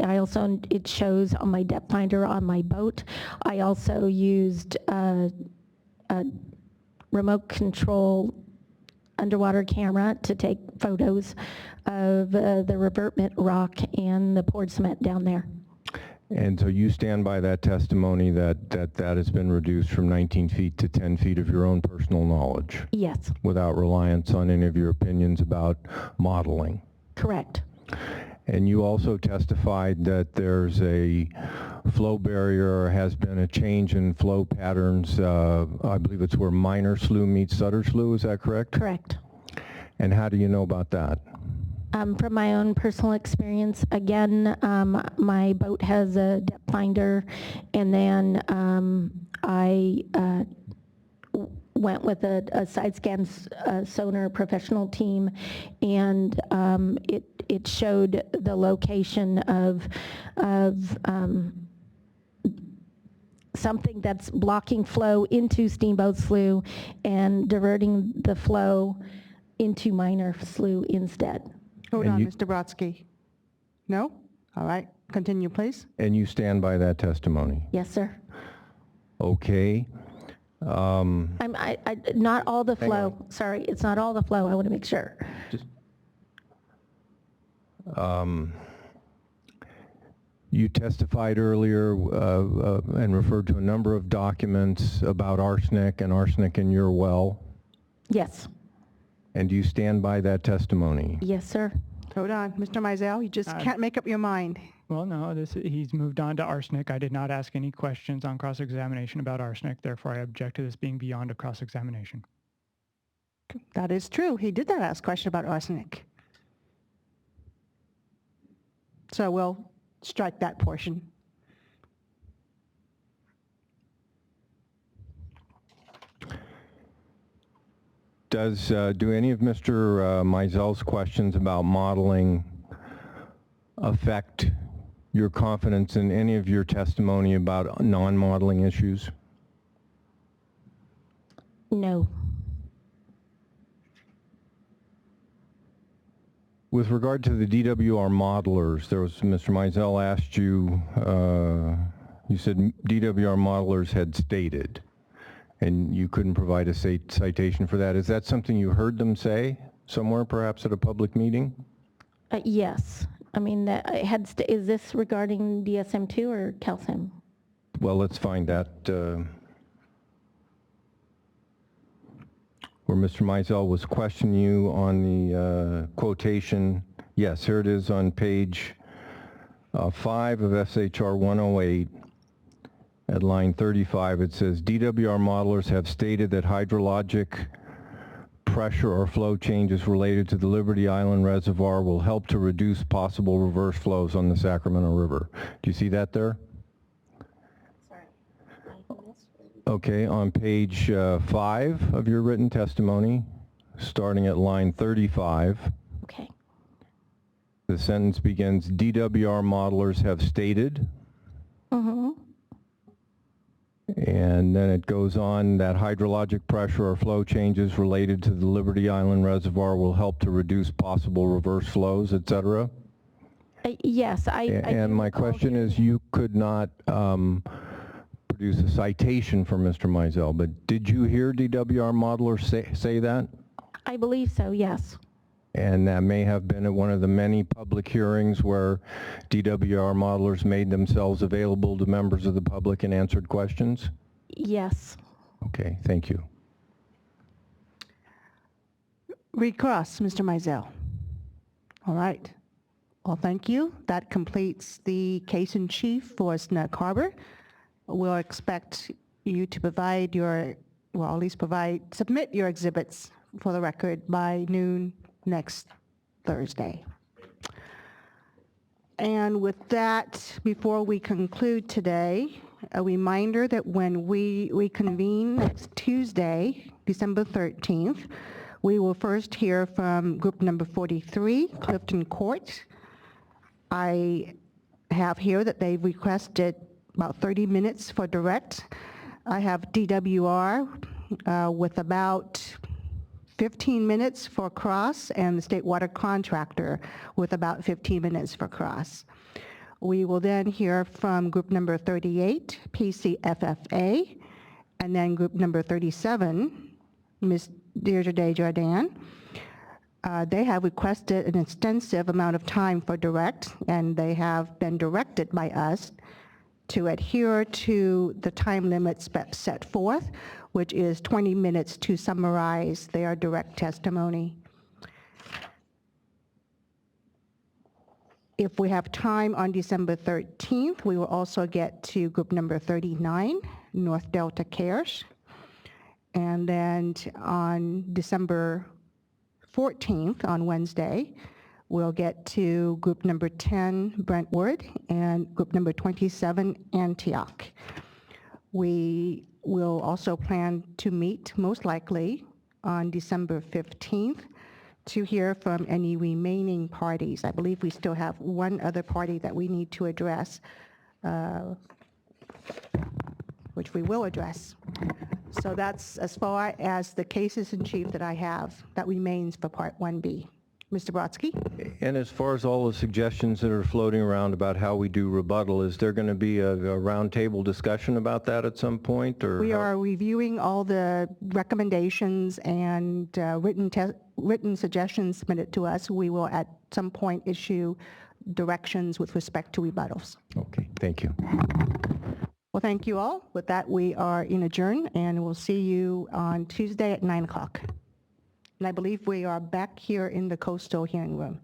Speaker 9: It shows on my depth finder on my boat. I also used a remote control underwater camera to take photos of the revetment rock and the poured cement down there.
Speaker 8: And so you stand by that testimony that has been reduced from 19 feet to 10 feet of your own personal knowledge?
Speaker 9: Yes.
Speaker 8: Without reliance on any of your opinions about modeling?
Speaker 9: Correct.
Speaker 8: And you also testified that there's a flow barrier, or has been a change in flow patterns. I believe it's where Minor Slough meets Sutter Slough, is that correct?
Speaker 9: Correct.
Speaker 8: And how do you know about that?
Speaker 9: From my own personal experience, again, my boat has a depth finder, and then I went with a side scan sonar professional team, and it showed the location of something that's blocking flow into Steamboat Slough and diverting the flow into Minor Slough instead.
Speaker 1: Hold on, Mr. Brodsky. No? All right. Continue, please.
Speaker 8: And you stand by that testimony?
Speaker 9: Yes, sir.
Speaker 8: Okay.
Speaker 9: Not all the flow. Sorry, it's not all the flow. I want to make sure.
Speaker 8: You testified earlier and referred to a number of documents about arsenic in your well.
Speaker 9: Yes.
Speaker 8: And do you stand by that testimony?
Speaker 9: Yes, sir.
Speaker 1: Hold on, Mr. Mizell, you just can't make up your mind.
Speaker 18: Well, no, he's moved on to arsenic. I did not ask any questions on cross-examination about arsenic. Therefore, I object to this being beyond a cross-examination.
Speaker 1: That is true. He did not ask a question about arsenic. So we'll strike that portion.
Speaker 8: Do any of Mr. Mizell's questions about modeling affect your confidence in any of your testimony about non-modeling issues?
Speaker 9: No.
Speaker 8: With regard to the DWR modelers, Mr. Mizell asked you, you said DWR modelers had stated, and you couldn't provide a citation for that. Is that something you heard them say somewhere, perhaps at a public meeting?
Speaker 9: Yes. I mean, is this regarding DSM-2 or CalCIM?
Speaker 8: Well, let's find that. Where Mr. Mizell was questioning you on the quotation. Yes, here it is on page 5 of SHR 108. At line 35, it says, DWR modelers have stated that hydrologic pressure or flow changes related to the Liberty Island Reservoir will help to reduce possible reverse flows on the Sacramento River. Do you see that there?
Speaker 9: Sorry.
Speaker 8: Okay, on page 5 of your written testimony, starting at line 35.
Speaker 9: Okay.
Speaker 8: The sentence begins, DWR modelers have stated.
Speaker 9: Mm-hmm.
Speaker 8: And then it goes on that hydrologic pressure or flow changes related to the Liberty Island Reservoir will help to reduce possible reverse flows, et cetera?
Speaker 9: Yes.
Speaker 8: And my question is, you could not produce a citation for Mr. Mizell, but did you hear DWR modelers say that?
Speaker 9: I believe so, yes.
Speaker 8: And that may have been at one of the many public hearings where DWR modelers made themselves available to members of the public and answered questions?
Speaker 9: Yes.
Speaker 8: Okay, thank you.
Speaker 1: Recross, Mr. Mizell. All right. Well, thank you. That completes the case in chief for Snug Harbor. We'll expect you to provide submit your exhibits for the record by noon next Thursday. And with that, before we conclude today, a reminder that when we reconvene next Tuesday, December 13th, we will first hear from group number 43, Clifton Court. I have here that they've requested about 30 minutes for direct. I have DWR with about 15 minutes for cross, and the state water contractor with about 15 minutes for cross. We will then hear from group number 38, PCFFA, and then group number 37, Ms. Deirdre Desjardins. They have requested an extensive amount of time for direct, and they have been directed by us to adhere to the time limits set forth, which is 20 minutes to summarize their direct testimony. If we have time on December 13th, we will also get to group number 39, North Delta Cares. And then on December 14th, on Wednesday, we'll get to group number 10, Brentwood, and group number 27, Antioch. We will also plan to meet, most likely, on December 15th to hear from any remaining parties. I believe we still have one other party that we need to address, which we will address. So that's as far as the cases in chief that I have that remains for Part 1B. Mr. Brodsky?
Speaker 8: And as far as all the suggestions that are floating around about how we do rebuttal, is there going to be a roundtable discussion about that at some point? Or
Speaker 1: We are reviewing all the recommendations and written suggestions submitted to us. We will at some point issue directions with respect to rebuttals.
Speaker 8: Okay, thank you.
Speaker 1: Well, thank you all. With that, we are in adjourn, and we'll see you on Tuesday at 9 o'clock. And I believe we are back here in the Coastal hearing room.